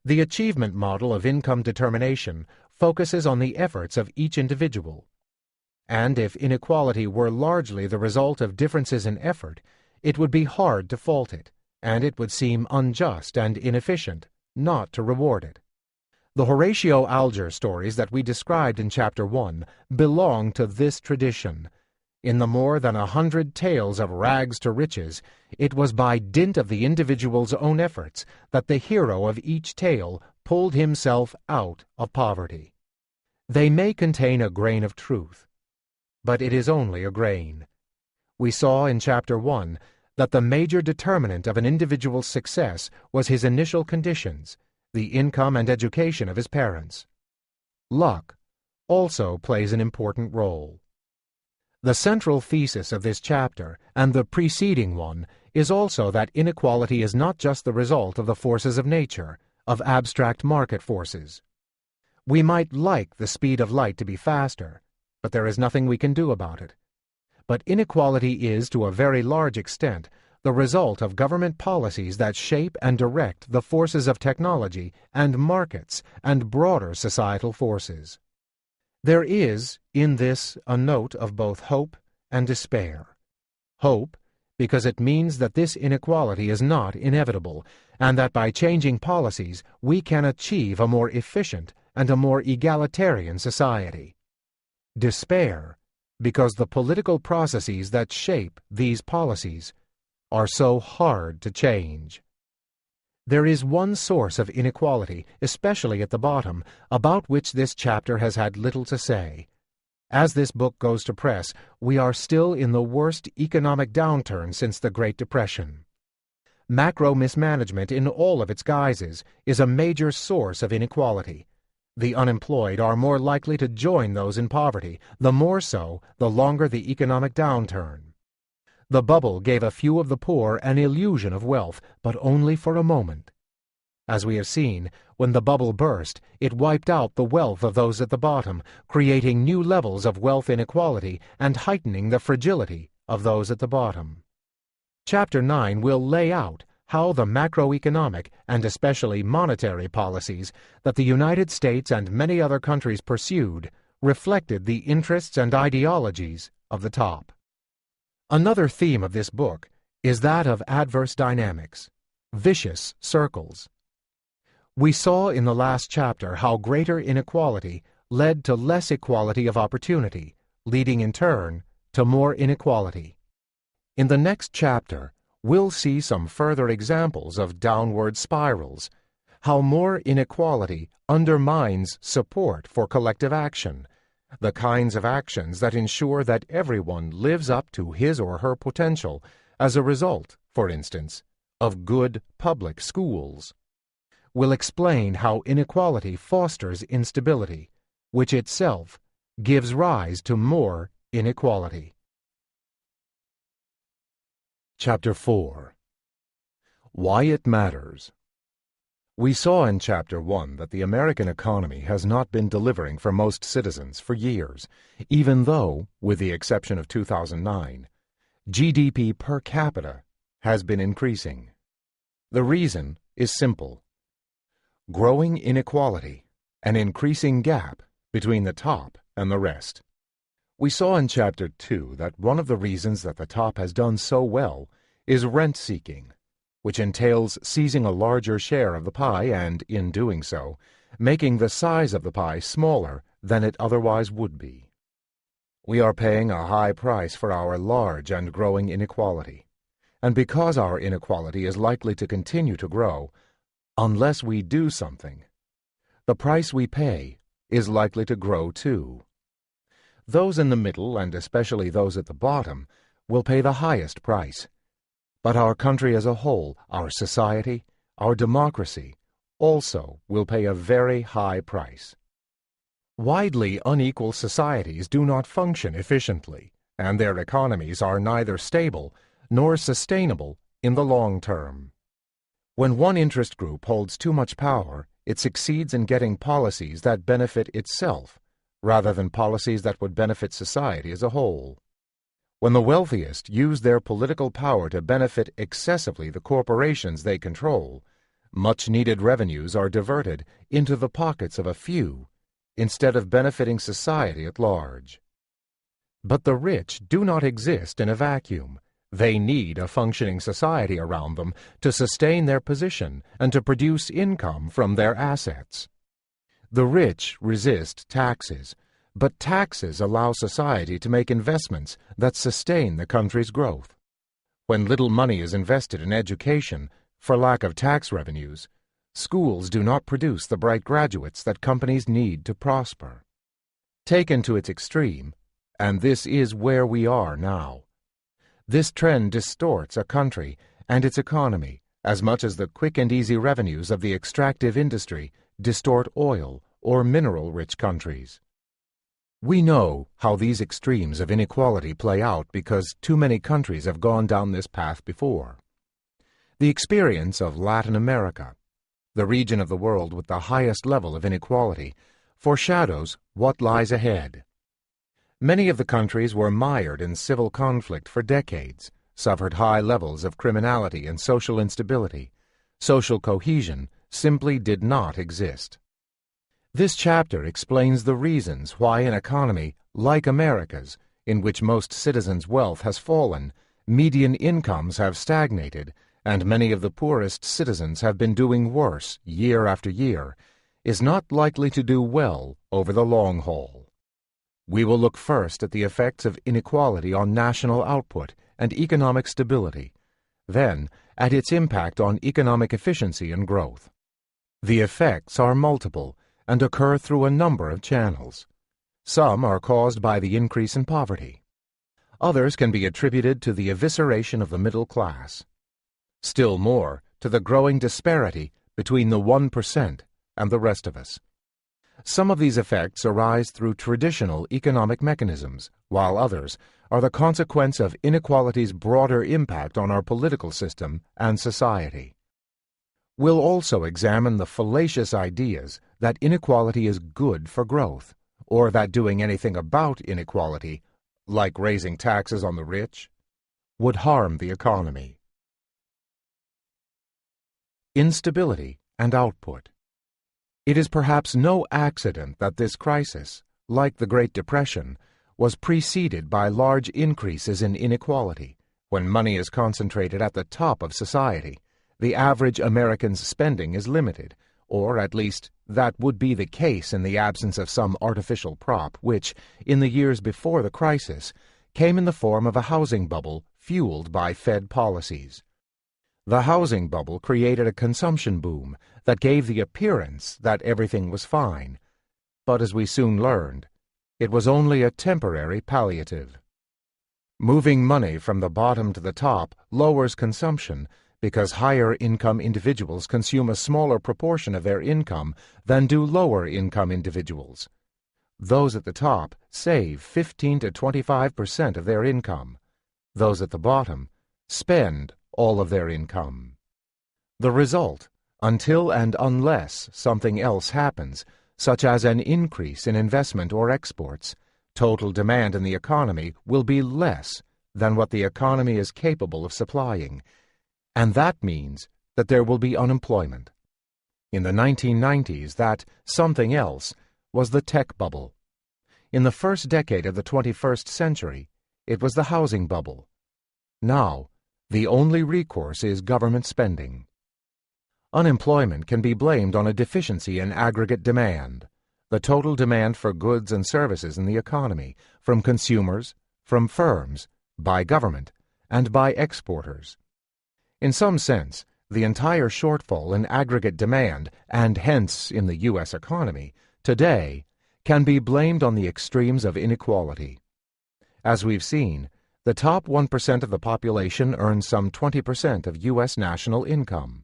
The achievement model of income determination focuses on the efforts of each individual. And if inequality were largely the result of differences in effort, it would be hard to fault it, and it would seem unjust and inefficient not to reward it. The Horatio Alger stories that we described in Chapter 1 belong to this tradition. In the more than 100 tales of rags to riches, it was by dint of the individual's own efforts that the hero of each tale pulled himself out of poverty. They may contain a grain of truth, but it is only a grain. We saw in Chapter 1 that the major determinant of an individual's success was his initial conditions, the income and education of his parents. Luck also plays an important role. The central thesis of this chapter, and the preceding one, is also that inequality is not just the result of the forces of nature, of abstract market forces. We might like the speed of light to be faster, but there is nothing we can do about it. But inequality is, to a very large extent, the result of government policies that shape and direct the forces of technology and markets and broader societal forces. There is, in this, a note of both hope and despair. Hope, because it means that this inequality is not inevitable, and that by changing policies we can achieve a more efficient and a more egalitarian society. Despair, because the political processes that shape these policies are so hard to change. There is one source of inequality, especially at the bottom, about which this chapter has had little to say. As this book goes to press, we are still in the worst economic downturn since the Great Depression. Macro mismanagement in all of its guises is a major source of inequality. The unemployed are more likely to join those in poverty, the more so the longer the economic downturn. The bubble gave a few of the poor an illusion of wealth, but only for a moment. As we have seen, when the bubble burst, it wiped out the wealth of those at the bottom, creating new levels of wealth inequality and heightening the fragility of those at the bottom. Chapter 9 will lay out how the macroeconomic and especially monetary policies that the United States and many other countries pursued reflected the interests and ideologies of the top. Another theme of this book is that of adverse dynamics, vicious circles. We saw in the last chapter how greater inequality led to less equality of opportunity, leading in turn to more inequality. In the next chapter, we'll see some further examples of downward spirals, how more inequality undermines support for collective action, the kinds of actions that ensure that everyone lives up to his or her potential as a result, for instance, of good public schools. We'll explain how inequality fosters instability, which itself gives rise to more inequality. Chapter 4. Why it matters. We saw in Chapter 1 that the American economy has not been delivering for most citizens for years, even though, with the exception of 2009, GDP per capita has been increasing. The reason is simple: growing inequality, an increasing gap between the top and the rest. We saw in Chapter 2 that one of the reasons that the top has done so well is rent-seeking, which entails seizing a larger share of the pie and, in doing so, making the size of the pie smaller than it otherwise would be. We are paying a high price for our large and growing inequality, and because our inequality is likely to continue to grow, unless we do something, the price we pay is likely to grow too. Those in the middle, and especially those at the bottom, will pay the highest price. But our country as a whole, our society, our democracy, also will pay a very high price. Widely unequal societies do not function efficiently, and their economies are neither stable nor sustainable in the long term. When one interest group holds too much power, it succeeds in getting policies that benefit itself, rather than policies that would benefit society as a whole. When the wealthiest use their political power to benefit excessively the corporations they control, much-needed revenues are diverted into the pockets of a few, instead of benefiting society at large. But the rich do not exist in a vacuum. They need a functioning society around them to sustain their position and to produce income from their assets. The rich resist taxes, but taxes allow society to make investments that sustain the country's growth. When little money is invested in education for lack of tax revenues, schools do not produce the bright graduates that companies need to prosper. Taken to its extreme, and this is where we are now, this trend distorts a country and its economy as much as the quick and easy revenues of the extractive industry distort oil or mineral-rich countries. We know how these extremes of inequality play out because too many countries have gone down this path before. The experience of Latin America, the region of the world with the highest level of inequality, foreshadows what lies ahead. Many of the countries were mired in civil conflict for decades, suffered high levels of criminality and social instability. Social cohesion simply did not exist. This chapter explains the reasons why an economy like America's, in which most citizens' wealth has fallen, median incomes have stagnated, and many of the poorest citizens have been doing worse year after year, is not likely to do well over the long haul. We will look first at the effects of inequality on national output and economic stability, then at its impact on economic efficiency and growth. The effects are multiple and occur through a number of channels. Some are caused by the increase in poverty. Others can be attributed to the evisceration of the middle class. Still more, to the growing disparity between the 1% and the rest of us. Some of these effects arise through traditional economic mechanisms, while others are the consequence of inequality's broader impact on our political system and society. We'll also examine the fallacious ideas that inequality is good for growth, or that doing anything about inequality, like raising taxes on the rich, would harm the economy. instability, and output. It is perhaps no accident that this crisis, like the Great Depression, was preceded by large increases in inequality. When money is concentrated at the top of society, the average American's spending is limited, or at least that would be the case in the absence of some artificial prop which, in the years before the crisis, came in the form of a housing bubble fueled by Fed policies. The housing bubble created a consumption boom that gave the appearance that everything was fine, but as we soon learned, it was only a temporary palliative. Moving money from the bottom to the top lowers consumption because higher-income individuals consume a smaller proportion of their income than do lower-income individuals. Those at the top save 15 to 25% of their income. Those at the bottom spend all of their income. The result, until and unless something else happens, such as an increase in investment or exports, total demand in the economy will be less than what the economy is capable of supplying, and that means that there will be unemployment. In the 1990s, that something else was the tech bubble. In the first decade of the 21st century, it was the housing bubble. Now, the only recourse is government spending. Unemployment can be blamed on a deficiency in aggregate demand, the total demand for goods and services in the economy, from consumers, from firms, by government, and by exporters. In some sense, the entire shortfall in aggregate demand, and hence in the U.S. economy, today, can be blamed on the extremes of inequality. As we've seen, the top 1% of the population earns some 20% of U.S. national income.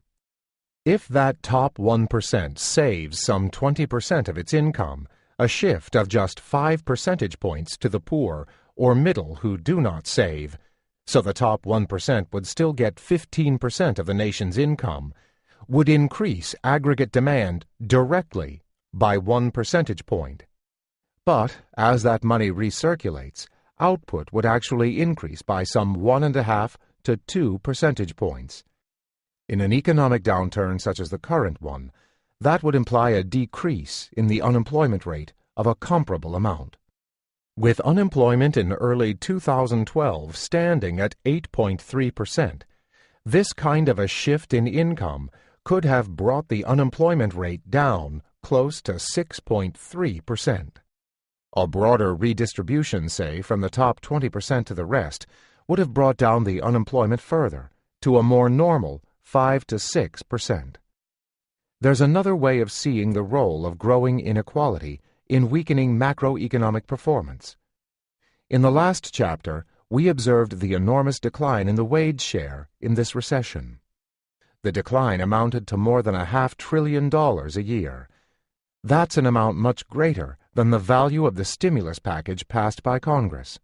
If that top 1% saves some 20% of its income, a shift of just 5 percentage points to the poor or middle who do not save, so the top 1% would still get 15% of the nation's income, would increase aggregate demand directly by 1 percentage point. But as that money recirculates, output would actually increase by some 1.5 to 2 percentage points. In an economic downturn such as the current one, that would imply a decrease in the unemployment rate of a comparable amount. With unemployment in early 2012 standing at 8.3%, this kind of a shift in income could have brought the unemployment rate down close to 6.3%. A broader redistribution, say, from the top 20% to the rest, would have brought down the unemployment further, to a more normal 5 to 6%. There's another way of seeing the role of growing inequality in weakening macroeconomic performance. In the last chapter, we observed the enormous decline in the wage share in this recession. The decline amounted to more than $500 billion a year. That's an amount much greater than the value of the stimulus package passed by Congress.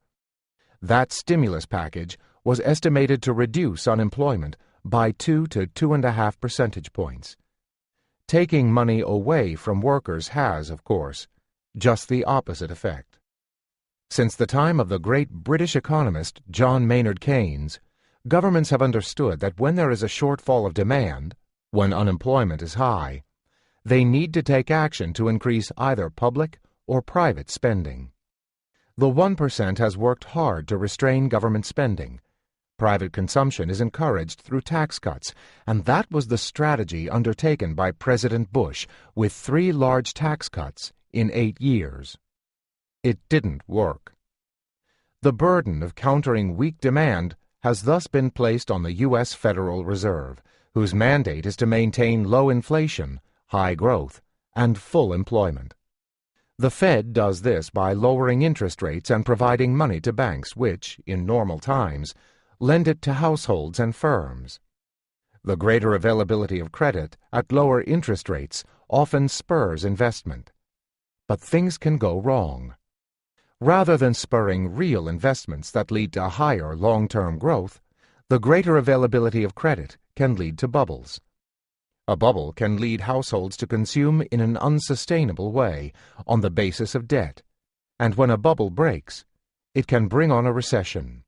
That stimulus package was estimated to reduce unemployment by 2 to 2.5 percentage points. Taking money away from workers has, of course, just the opposite effect. Since the time of the great British economist John Maynard Keynes, governments have understood that when there is a shortfall of demand, when unemployment is high, they need to take action to increase either public or private spending. The 1% has worked hard to restrain government spending. Private consumption is encouraged through tax cuts, and that was the strategy undertaken by President Bush with 3 large tax cuts in 8 years. It didn't work. The burden of countering weak demand has thus been placed on the U.S. Federal Reserve, whose mandate is to maintain low inflation, high growth, and full employment. The Fed does this by lowering interest rates and providing money to banks which, in normal times, lend it to households and firms. The greater availability of credit at lower interest rates often spurs investment. But things can go wrong. Rather than spurring real investments that lead to higher long-term growth, the greater availability of credit can lead to bubbles. A bubble can lead households to consume in an unsustainable way on the basis of debt, and when a bubble breaks, it can bring on a recession.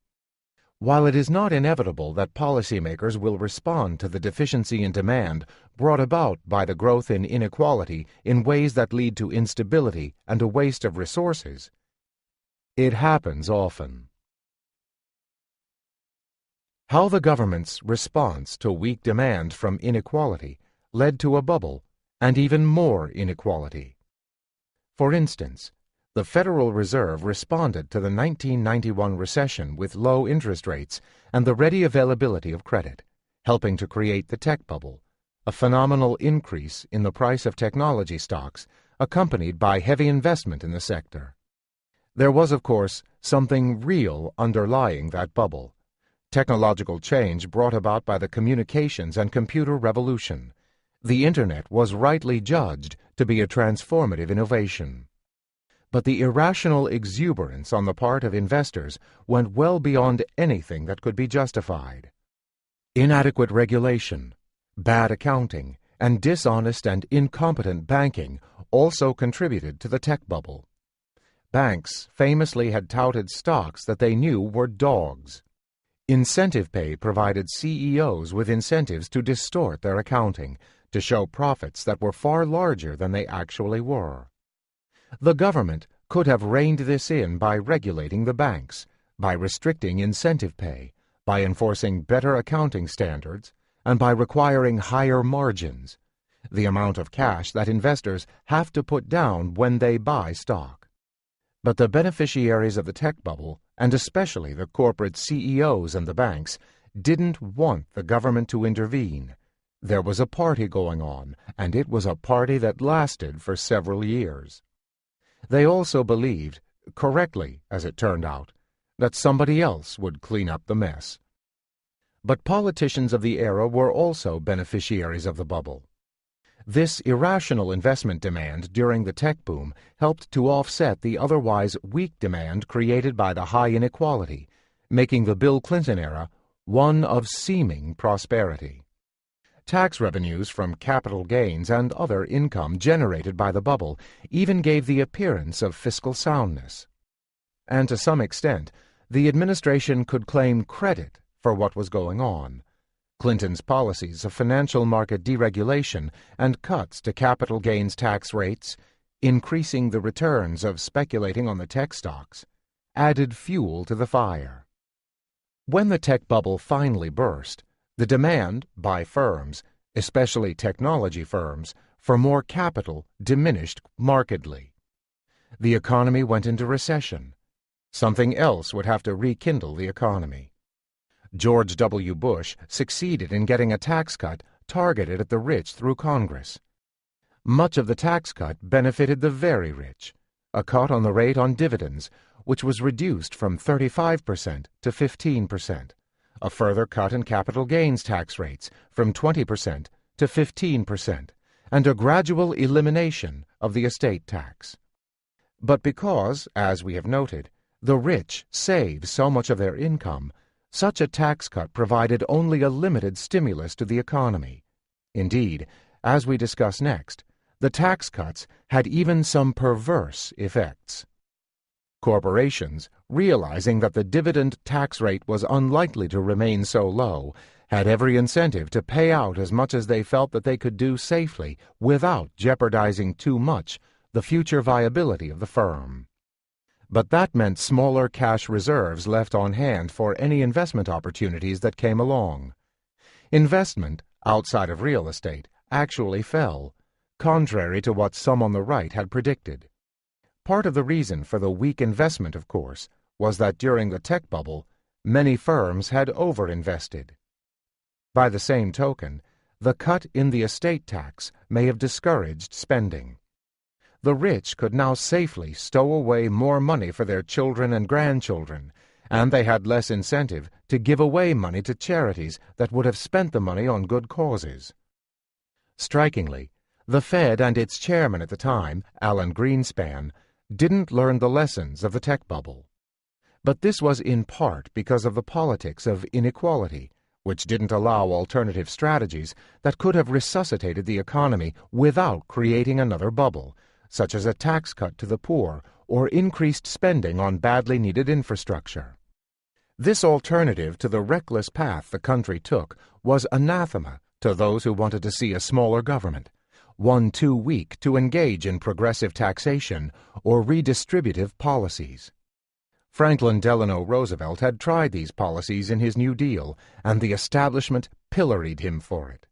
While it is not inevitable that policymakers will respond to the deficiency in demand brought about by the growth in inequality in ways that lead to instability and a waste of resources, it happens often. How the government's response to weak demand from inequality led to a bubble and even more inequality. For instance, the Federal Reserve responded to the 1991 recession with low interest rates and the ready availability of credit, helping to create the tech bubble, a phenomenal increase in the price of technology stocks accompanied by heavy investment in the sector. There was, of course, something real underlying that bubble: technological change brought about by the communications and computer revolution. The Internet was rightly judged to be a transformative innovation. But the irrational exuberance on the part of investors went well beyond anything that could be justified. Inadequate regulation, bad accounting, and dishonest and incompetent banking also contributed to the tech bubble. Banks famously had touted stocks that they knew were dogs. Incentive pay provided CEOs with incentives to distort their accounting, to show profits that were far larger than they actually were. The government could have reined this in by regulating the banks, by restricting incentive pay, by enforcing better accounting standards, and by requiring higher margins, the amount of cash that investors have to put down when they buy stock. But the beneficiaries of the tech bubble, and especially the corporate CEOs and the banks, didn't want the government to intervene. There was a party going on, and it was a party that lasted for several years. They also believed, correctly as it turned out, that somebody else would clean up the mess. But politicians of the era were also beneficiaries of the bubble. This irrational investment demand during the tech boom helped to offset the otherwise weak demand created by the high inequality, making the Bill Clinton era one of seeming prosperity. Tax revenues from capital gains and other income generated by the bubble even gave the appearance of fiscal soundness. And to some extent, the administration could claim credit for what was going on. Clinton's policies of financial market deregulation and cuts to capital gains tax rates, increasing the returns of speculating on the tech stocks, added fuel to the fire. When the tech bubble finally burst, the demand by firms, especially technology firms, for more capital diminished markedly. The economy went into recession. Something else would have to rekindle the economy. George W. Bush succeeded in getting a tax cut targeted at the rich through Congress. Much of the tax cut benefited the very rich, a cut on the rate on dividends, which was reduced from 35% to 15%. A further cut in capital gains tax rates from 20% to 15%, and a gradual elimination of the estate tax. But because, as we have noted, the rich save so much of their income, such a tax cut provided only a limited stimulus to the economy. Indeed, as we discuss next, the tax cuts had even some perverse effects. Corporations, realizing that the dividend tax rate was unlikely to remain so low, had every incentive to pay out as much as they felt that they could do safely without jeopardizing too much the future viability of the firm. But that meant smaller cash reserves left on hand for any investment opportunities that came along. Investment, outside of real estate, actually fell, contrary to what some on the right had predicted. Part of the reason for the weak investment, of course, was that during the tech bubble, many firms had overinvested. By the same token, the cut in the estate tax may have discouraged spending. The rich could now safely stow away more money for their children and grandchildren, and they had less incentive to give away money to charities that would have spent the money on good causes. Strikingly, the Fed and its chairman at the time, Alan Greenspan, didn't learn the lessons of the tech bubble. But this was in part because of the politics of inequality, which didn't allow alternative strategies that could have resuscitated the economy without creating another bubble, such as a tax cut to the poor or increased spending on badly needed infrastructure. This alternative to the reckless path the country took was anathema to those who wanted to see a smaller government, one too weak to engage in progressive taxation or redistributive policies. Franklin Delano Roosevelt had tried these policies in his New Deal, and the establishment pilloried him for it.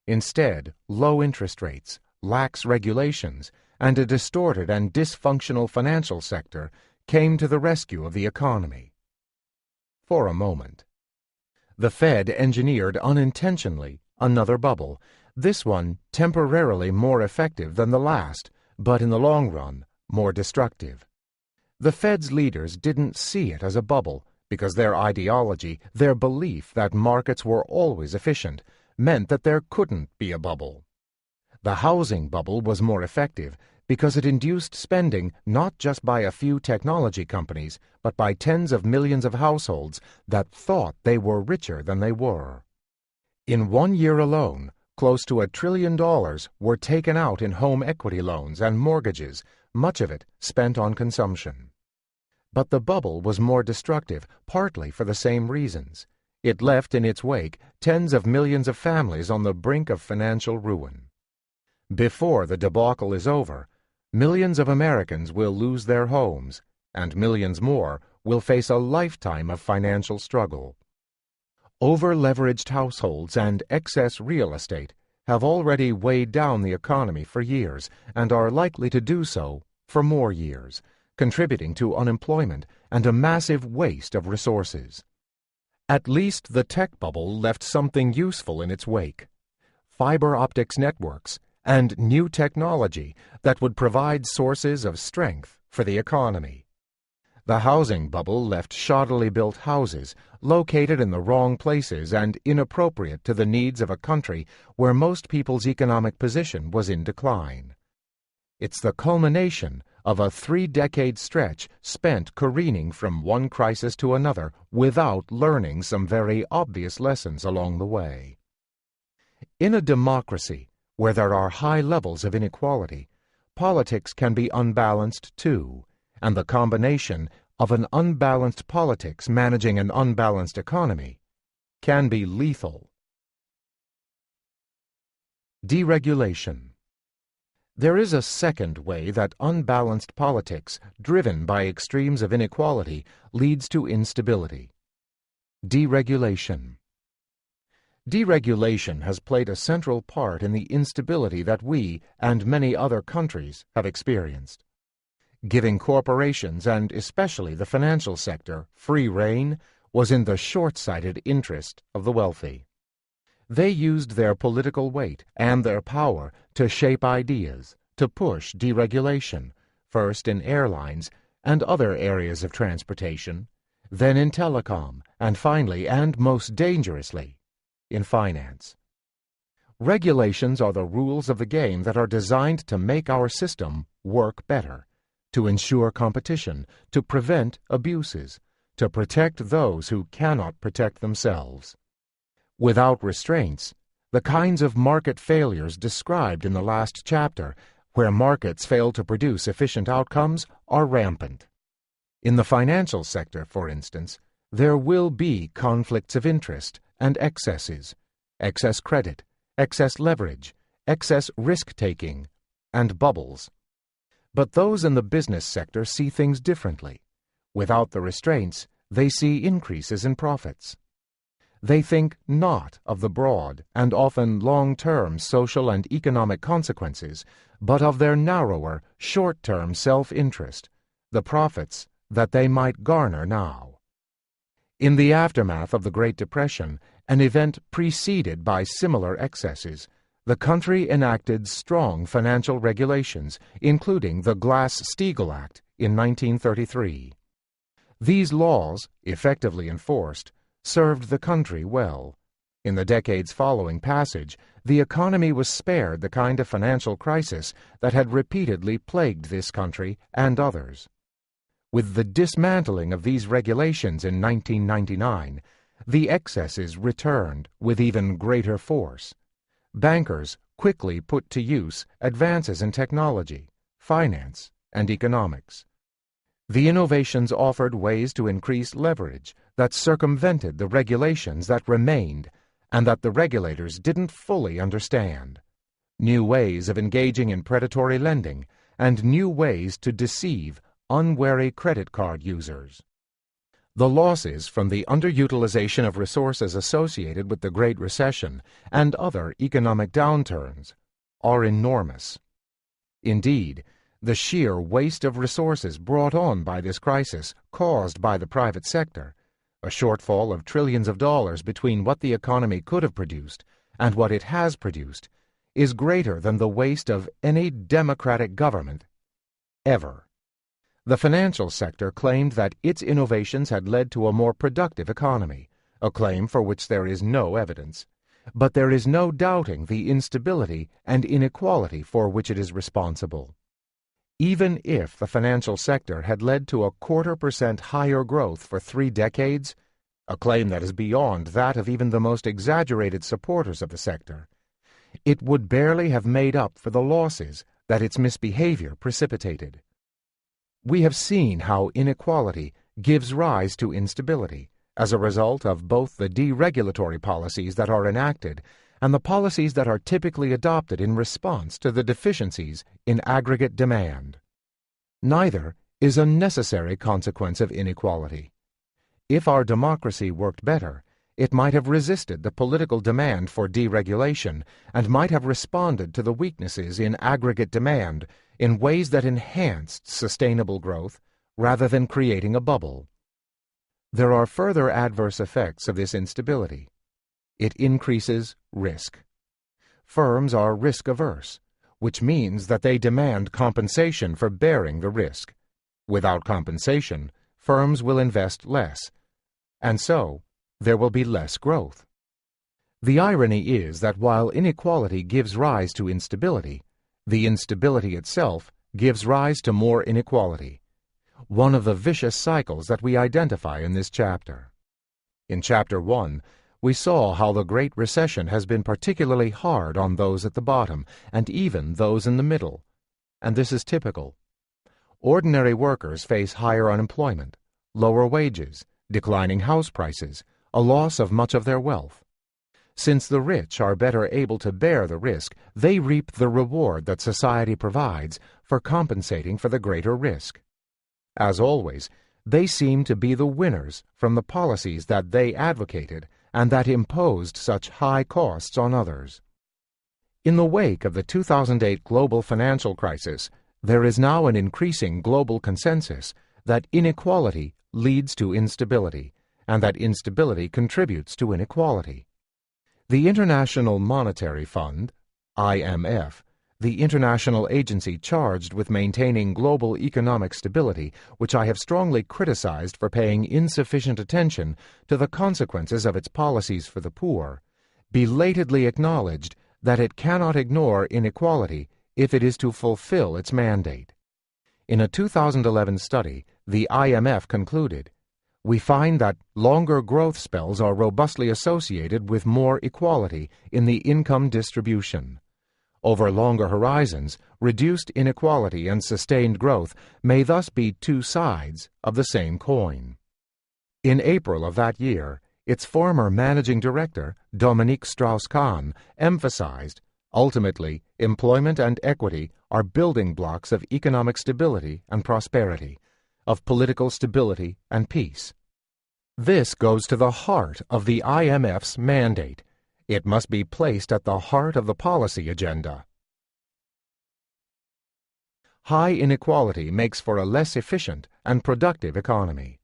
Instead, low interest rates, lax regulations, and a distorted and dysfunctional financial sector came to the rescue of the economy. For a moment. The Fed engineered unintentionally another bubble, this one temporarily more effective than the last, but in the long run more destructive. The Fed's leaders didn't see it as a bubble because their ideology, their belief that markets were always efficient, meant that there couldn't be a bubble. The housing bubble was more effective because it induced spending not just by a few technology companies, but by tens of millions of households that thought they were richer than they were. In 1 year alone, close to $1 trillion were taken out in home equity loans and mortgages, much of it spent on consumption. But the bubble was more destructive, partly for the same reasons. It left in its wake tens of millions of families on the brink of financial ruin. Before the debacle is over, millions of Americans will lose their homes, and millions more will face a lifetime of financial struggle. Over-leveraged households and excess real estate have already weighed down the economy for years and are likely to do so for more years, contributing to unemployment and a massive waste of resources. At least the tech bubble left something useful in its wake: fiber optics networks and new technology that would provide sources of strength for the economy. The housing bubble left shoddily built houses located in the wrong places and inappropriate to the needs of a country where most people's economic position was in decline. It's the culmination of a 3-decade stretch spent careening from one crisis to another without learning some very obvious lessons along the way. In a democracy where there are high levels of inequality, politics can be unbalanced too, and the combination of an unbalanced politics managing an unbalanced economy can be lethal. Deregulation. There is a second way that unbalanced politics, driven by extremes of inequality, leads to instability. Deregulation. Deregulation has played a central part in the instability that we and many other countries have experienced. Giving corporations, and especially the financial sector, free rein was in the short-sighted interest of the wealthy. They used their political weight and their power to shape ideas, to push deregulation, first in airlines and other areas of transportation, then in telecom, and finally, and most dangerously, in finance. Regulations are the rules of the game that are designed to make our system work better, to ensure competition, to prevent abuses, to protect those who cannot protect themselves. Without restraints, the kinds of market failures described in the last chapter, where markets fail to produce efficient outcomes, are rampant. In the financial sector, for instance, there will be conflicts of interest and excesses, excess credit, excess leverage, excess risk-taking, and bubbles. But those in the business sector see things differently. Without the restraints, they see increases in profits. They think not of the broad and often long-term social and economic consequences, but of their narrower, short-term self-interest, the profits that they might garner now. In the aftermath of the Great Depression, an event preceded by similar excesses, the country enacted strong financial regulations, including the Glass-Steagall Act in 1933. These laws, effectively enforced, served the country well. In the decades following passage, the economy was spared the kind of financial crisis that had repeatedly plagued this country and others. With the dismantling of these regulations in 1999, the excesses returned with even greater force. Bankers quickly put to use advances in technology, finance, and economics. The innovations offered ways to increase leverage, that circumvented the regulations that remained and that the regulators didn't fully understand. New ways of engaging in predatory lending and new ways to deceive unwary credit card users. The losses from the underutilization of resources associated with the Great Recession and other economic downturns are enormous. Indeed, the sheer waste of resources brought on by this crisis caused by the private sector, a shortfall of trillions of dollars between what the economy could have produced and what it has produced, is greater than the waste of any democratic government ever. The financial sector claimed that its innovations had led to a more productive economy, a claim for which there is no evidence. But there is no doubting the instability and inequality for which it is responsible. Even if the financial sector had led to a 0.25% higher growth for 3 decades, a claim that is beyond that of even the most exaggerated supporters of the sector, it would barely have made up for the losses that its misbehavior precipitated. We have seen how inequality gives rise to instability as a result of both the deregulatory policies that are enacted and the policies that are typically adopted in response to the deficiencies in aggregate demand. Neither is a necessary consequence of inequality. If our democracy worked better, it might have resisted the political demand for deregulation and might have responded to the weaknesses in aggregate demand in ways that enhanced sustainable growth rather than creating a bubble. There are further adverse effects of this instability. It increases risk. Firms are risk-averse, which means that they demand compensation for bearing the risk. Without compensation, firms will invest less, and so there will be less growth. The irony is that while inequality gives rise to instability, the instability itself gives rise to more inequality, one of the vicious cycles that we identify in this chapter. In Chapter 1, we saw how the Great Recession has been particularly hard on those at the bottom and even those in the middle, and this is typical. Ordinary workers face higher unemployment, lower wages, declining house prices, a loss of much of their wealth. Since the rich are better able to bear the risk, they reap the reward that society provides for compensating for the greater risk. As always, they seem to be the winners from the policies that they advocated and that imposed such high costs on others. In the wake of the 2008 global financial crisis, there is now an increasing global consensus that inequality leads to instability, and that instability contributes to inequality. The International Monetary Fund, IMF, the international agency charged with maintaining global economic stability, which I have strongly criticized for paying insufficient attention to the consequences of its policies for the poor, belatedly acknowledged that it cannot ignore inequality if it is to fulfill its mandate. In a 2011 study, the IMF concluded, "We find that longer growth spells are robustly associated with more equality in the income distribution. Over longer horizons, reduced inequality and sustained growth may thus be two sides of the same coin." In April of that year, its former managing director, Dominique Strauss-Kahn, emphasized, ultimately, employment and equity are building blocks of economic stability and prosperity, of political stability and peace. This goes to the heart of the IMF's mandate. It must be placed at the heart of the policy agenda. High inequality makes for a less efficient and productive economy.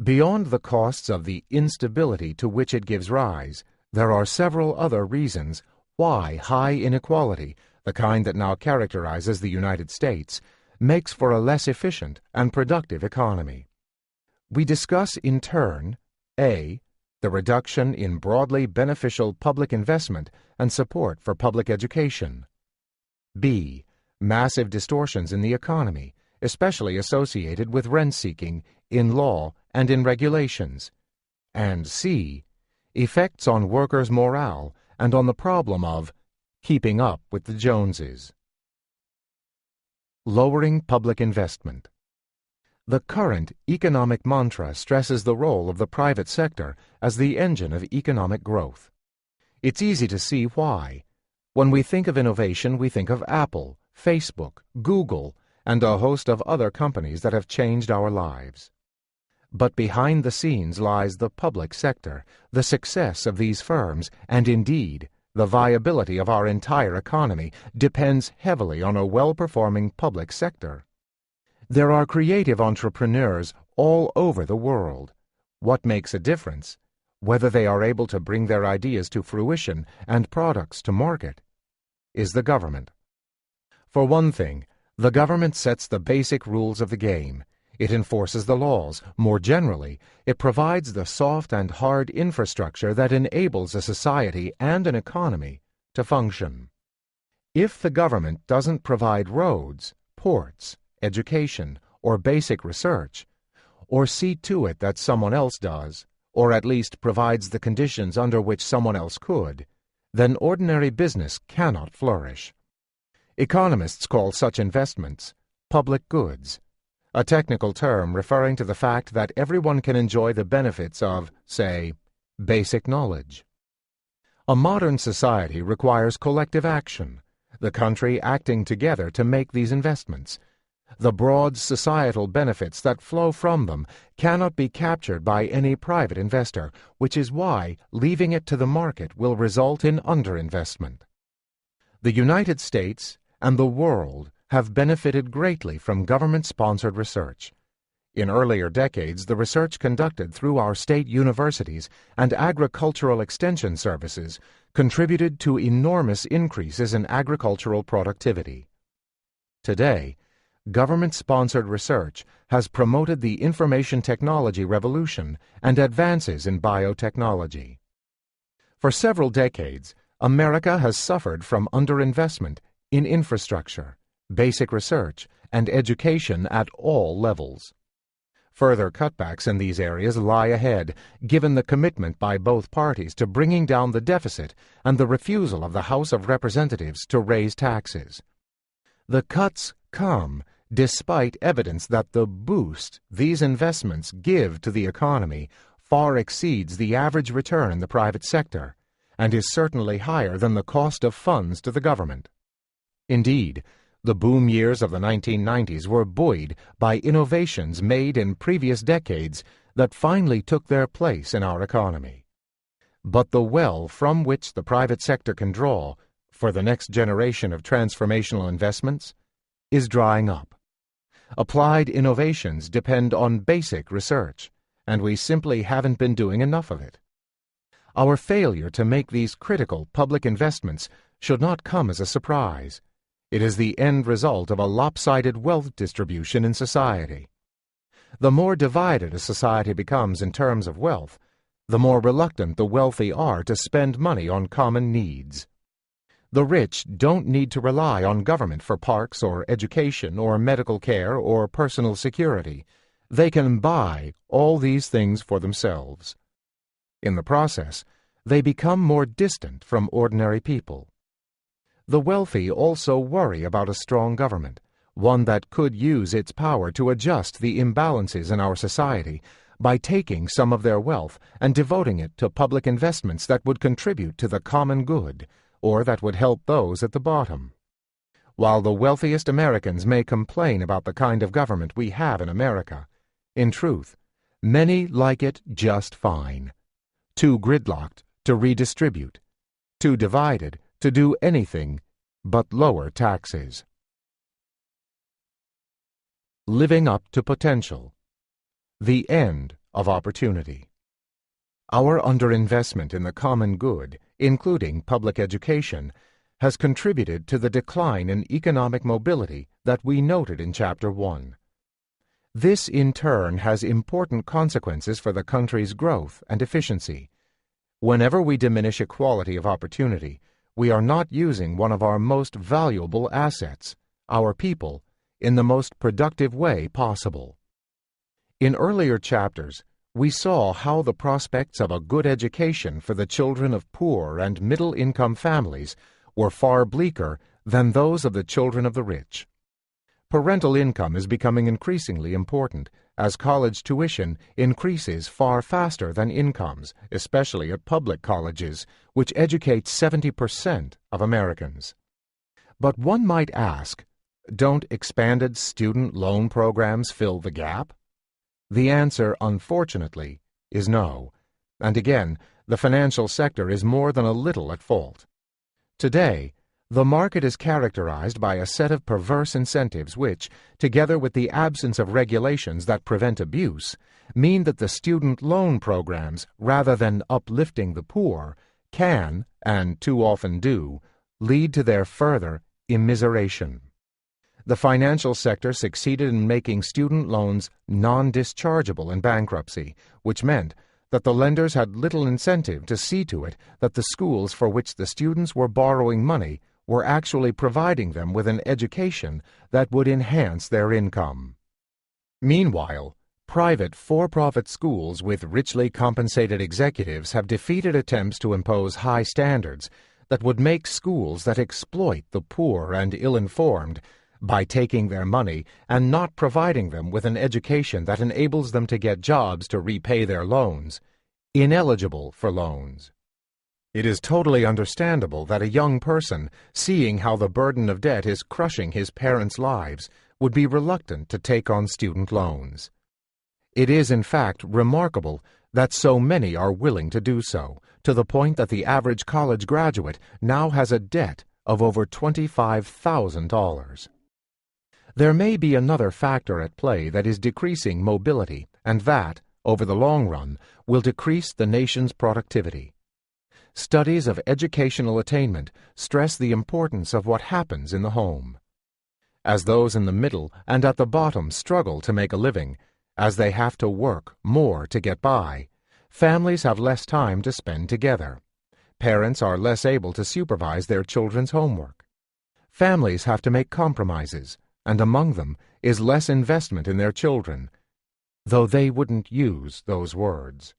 Beyond the costs of the instability to which it gives rise, there are several other reasons why high inequality, the kind that now characterizes the United States, makes for a less efficient and productive economy. We discuss in turn A. the reduction in broadly beneficial public investment and support for public education. B. Massive distortions in the economy, especially associated with rent-seeking in law and in regulations. And C. Effects on workers' morale and on the problem of keeping up with the Joneses. Lowering public investment. The current economic mantra stresses the role of the private sector as the engine of economic growth. It's easy to see why. When we think of innovation, we think of Apple, Facebook, Google, and a host of other companies that have changed our lives. But behind the scenes lies the public sector, the success of these firms, and indeed, the viability of our entire economy depends heavily on a well-performing public sector. There are creative entrepreneurs all over the world. What makes a difference? Whether they are able to bring their ideas to fruition and products to market, is the government. For one thing, the government sets the basic rules of the game. It enforces the laws. More generally, it provides the soft and hard infrastructure that enables a society and an economy to function. If the government doesn't provide roads, ports, education, or basic research, or see to it that someone else does, or at least provides the conditions under which someone else could, then ordinary business cannot flourish. Economists call such investments public goods, a technical term referring to the fact that everyone can enjoy the benefits of, say, basic knowledge. A modern society requires collective action, the country acting together to make these investments. The broad societal benefits that flow from them cannot be captured by any private investor, which is why leaving it to the market will result in underinvestment. The United States and the world have benefited greatly from government-sponsored research. In earlier decades, the research conducted through our state universities and agricultural extension services contributed to enormous increases in agricultural productivity. Today, government-sponsored research has promoted the information technology revolution and advances in biotechnology. For several decades, America has suffered from underinvestment in infrastructure, basic research, and education at all levels. Further cutbacks in these areas lie ahead, given the commitment by both parties to bringing down the deficit and the refusal of the House of Representatives to raise taxes. The cuts come despite evidence that the boost these investments give to the economy far exceeds the average return in the private sector, and is certainly higher than the cost of funds to the government. Indeed, the boom years of the 1990s were buoyed by innovations made in previous decades that finally took their place in our economy. But the well from which the private sector can draw for the next generation of transformational investments is drying up. Applied innovations depend on basic research, and we simply haven't been doing enough of it. Our failure to make these critical public investments should not come as a surprise. It is the end result of a lopsided wealth distribution in society. The more divided a society becomes in terms of wealth, the more reluctant the wealthy are to spend money on common needs. The rich don't need to rely on government for parks or education or medical care or personal security. They can buy all these things for themselves. In the process, they become more distant from ordinary people. The wealthy also worry about a strong government, one that could use its power to adjust the imbalances in our society by taking some of their wealth and devoting it to public investments that would contribute to the common good, or that would help those at the bottom. While the wealthiest Americans may complain about the kind of government we have in America, in truth, many like it just fine. Too gridlocked to redistribute, too divided to do anything but lower taxes. Living up to potential. The end of opportunity. Our underinvestment in the common good, including public education, has contributed to the decline in economic mobility that we noted in Chapter 1. This, in turn, has important consequences for the country's growth and efficiency. Whenever we diminish equality of opportunity, we are not using one of our most valuable assets, our people, in the most productive way possible. In earlier chapters, we saw how the prospects of a good education for the children of poor and middle-income families were far bleaker than those of the children of the rich. Parental income is becoming increasingly important, as college tuition increases far faster than incomes, especially at public colleges, which educate 70% of Americans. But one might ask, don't expanded student loan programs fill the gap? The answer, unfortunately, is no. And again, the financial sector is more than a little at fault. Today, the market is characterized by a set of perverse incentives which, together with the absence of regulations that prevent abuse, mean that the student loan programs, rather than uplifting the poor, can, and too often do, lead to their further immiseration. The financial sector succeeded in making student loans non-dischargeable in bankruptcy, which meant that the lenders had little incentive to see to it that the schools for which the students were borrowing money were actually providing them with an education that would enhance their income. Meanwhile, private for-profit schools with richly compensated executives have defeated attempts to impose high standards that would make schools that exploit the poor and ill-informed by taking their money and not providing them with an education that enables them to get jobs to repay their loans, ineligible for loans. It is totally understandable that a young person, seeing how the burden of debt is crushing his parents' lives, would be reluctant to take on student loans. It is, in fact, remarkable that so many are willing to do so, to the point that the average college graduate now has a debt of over $25,000. There may be another factor at play that is decreasing mobility, and that, over the long run, will decrease the nation's productivity. Studies of educational attainment stress the importance of what happens in the home. As those in the middle and at the bottom struggle to make a living, as they have to work more to get by, families have less time to spend together. Parents are less able to supervise their children's homework. Families have to make compromises, and among them is less investment in their children, though they wouldn't use those words.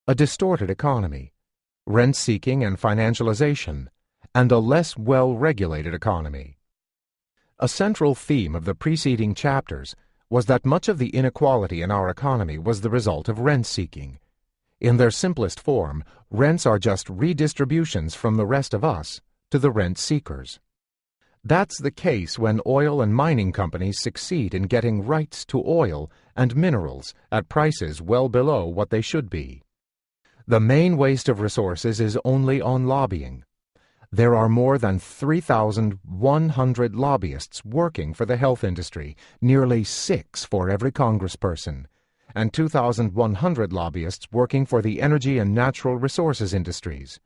A distorted economy, rent-seeking and financialization, and a less well-regulated economy. A central theme of the preceding chapters was that much of the inequality in our economy was the result of rent-seeking. In their simplest form, rents are just redistributions from the rest of us to the rent-seekers. That's the case when oil and mining companies succeed in getting rights to oil and minerals at prices well below what they should be. The main waste of resources is only on lobbying. There are more than 3,100 lobbyists working for the health industry, nearly 6 for every congressperson, and 2,100 lobbyists working for the energy and natural resources industries.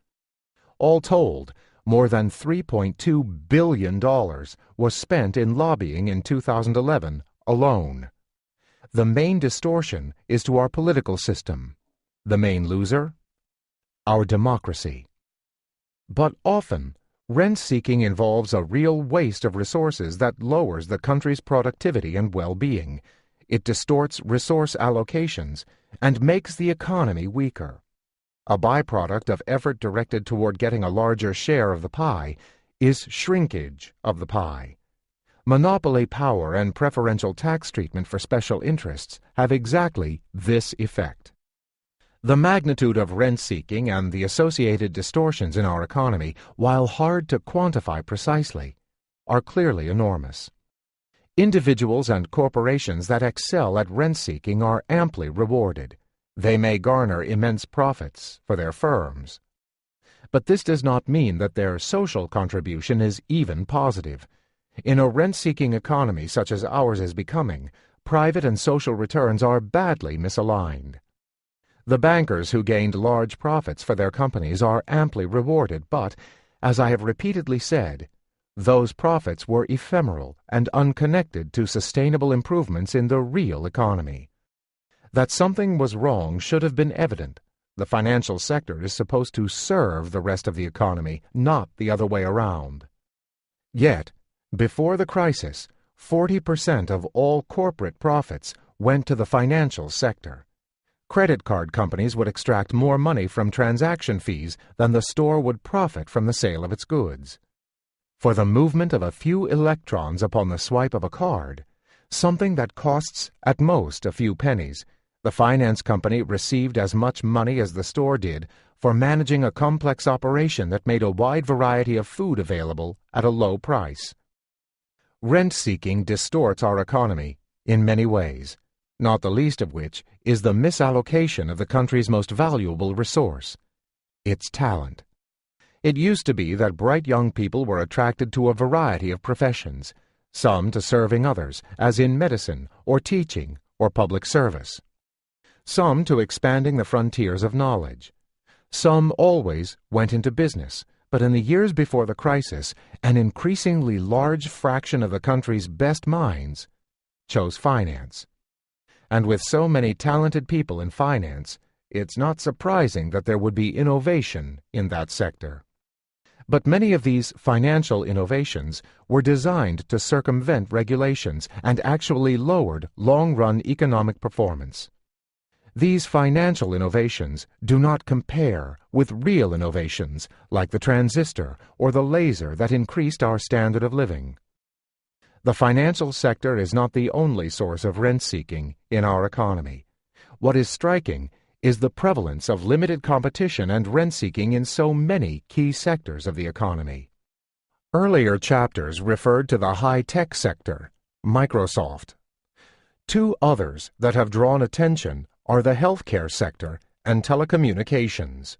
All told, more than $3.2 billion was spent in lobbying in 2011 alone. The main distortion is to our political system. The main loser? Our democracy. But often, rent-seeking involves a real waste of resources that lowers the country's productivity and well-being. It distorts resource allocations and makes the economy weaker. A byproduct of effort directed toward getting a larger share of the pie is shrinkage of the pie. Monopoly power and preferential tax treatment for special interests have exactly this effect. The magnitude of rent-seeking and the associated distortions in our economy, while hard to quantify precisely, are clearly enormous. Individuals and corporations that excel at rent-seeking are amply rewarded. They may garner immense profits for their firms. But this does not mean that their social contribution is even positive. In a rent-seeking economy such as ours is becoming, private and social returns are badly misaligned. The bankers who gained large profits for their companies are amply rewarded, but, as I have repeatedly said, those profits were ephemeral and unconnected to sustainable improvements in the real economy. That something was wrong should have been evident. The financial sector is supposed to serve the rest of the economy, not the other way around. Yet, before the crisis, 40% of all corporate profits went to the financial sector. Credit card companies would extract more money from transaction fees than the store would profit from the sale of its goods. For the movement of a few electrons upon the swipe of a card, something that costs at most a few pennies, the finance company received as much money as the store did for managing a complex operation that made a wide variety of food available at a low price. Rent-seeking distorts our economy in many ways, not the least of which is the misallocation of the country's most valuable resource, its talent. It used to be that bright young people were attracted to a variety of professions, some to serving others, as in medicine or teaching or public service, some to expanding the frontiers of knowledge. Some always went into business, but in the years before the crisis, an increasingly large fraction of the country's best minds chose finance. And with so many talented people in finance, it's not surprising that there would be innovation in that sector. But many of these financial innovations were designed to circumvent regulations and actually lowered long-run economic performance. These financial innovations do not compare with real innovations like the transistor or the laser that increased our standard of living. The financial sector is not the only source of rent-seeking in our economy. What is striking is the prevalence of limited competition and rent-seeking in so many key sectors of the economy. Earlier chapters referred to the high-tech sector, Microsoft. Two others that have drawn attention are the healthcare sector and telecommunications.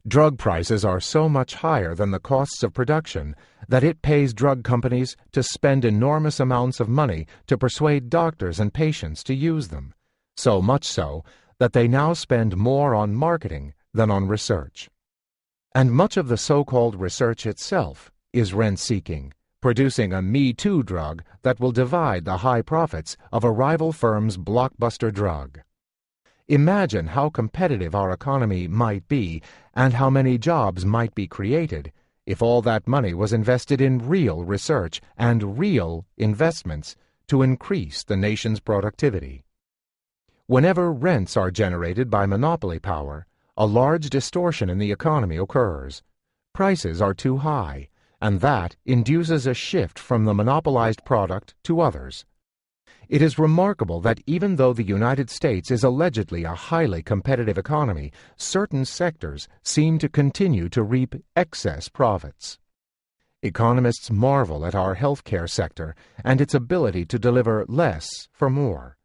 Drug prices are so much higher than the costs of production that it pays drug companies to spend enormous amounts of money to persuade doctors and patients to use them, so much so that they now spend more on marketing than on research. And much of the so-called research itself is rent-seeking, producing a Me Too drug that will divide the high profits of a rival firm's blockbuster drug. Imagine how competitive our economy might be and how many jobs might be created if all that money was invested in real research and real investments to increase the nation's productivity. Whenever rents are generated by monopoly power, a large distortion in the economy occurs. Prices are too high, and that induces a shift from the monopolized product to others. It is remarkable that even though the United States is allegedly a highly competitive economy, certain sectors seem to continue to reap excess profits. Economists marvel at our healthcare sector and its ability to deliver less for more.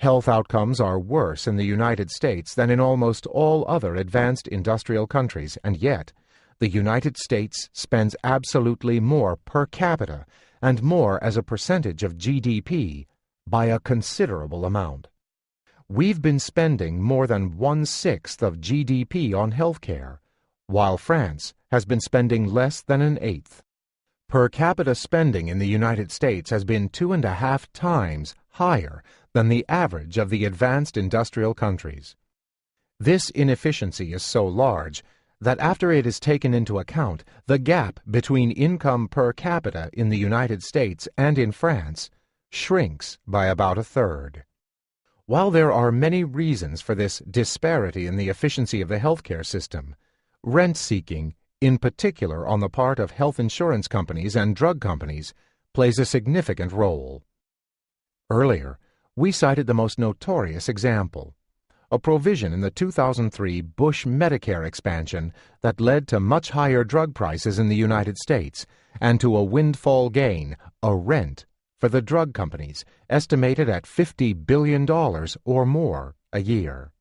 Health outcomes are worse in the United States than in almost all other advanced industrial countries, and yet the United States spends absolutely more per capita and more as a percentage of GDP by a considerable amount. We've been spending more than 1/6 of GDP on healthcare, while France has been spending less than 1/8. Per capita spending in the United States has been 2.5 times higher than the average of the advanced industrial countries. This inefficiency is so large that after it is taken into account, the gap between income per capita in the United States and in France shrinks by about 1/3. While there are many reasons for this disparity in the efficiency of the healthcare system, rent-seeking, in particular on the part of health insurance companies and drug companies, plays a significant role. Earlier, we cited the most notorious example, a provision in the 2003 Bush Medicare expansion that led to much higher drug prices in the United States and to a windfall gain, a rent, for the drug companies, estimated at $50 billion or more a year.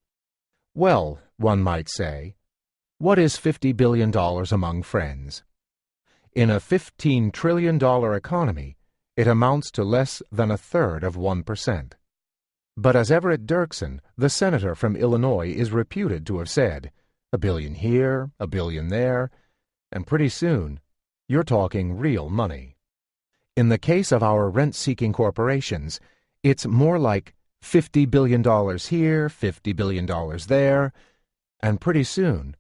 Well, one might say, what is $50 billion among friends? In a $15 trillion economy, it amounts to less than 1/3 of 1%. But as Everett Dirksen, the senator from Illinois, is reputed to have said, $1 billion here, $1 billion there, and pretty soon, you're talking real money. In the case of our rent-seeking corporations, it's more like $50 billion here, $50 billion there, and pretty soon,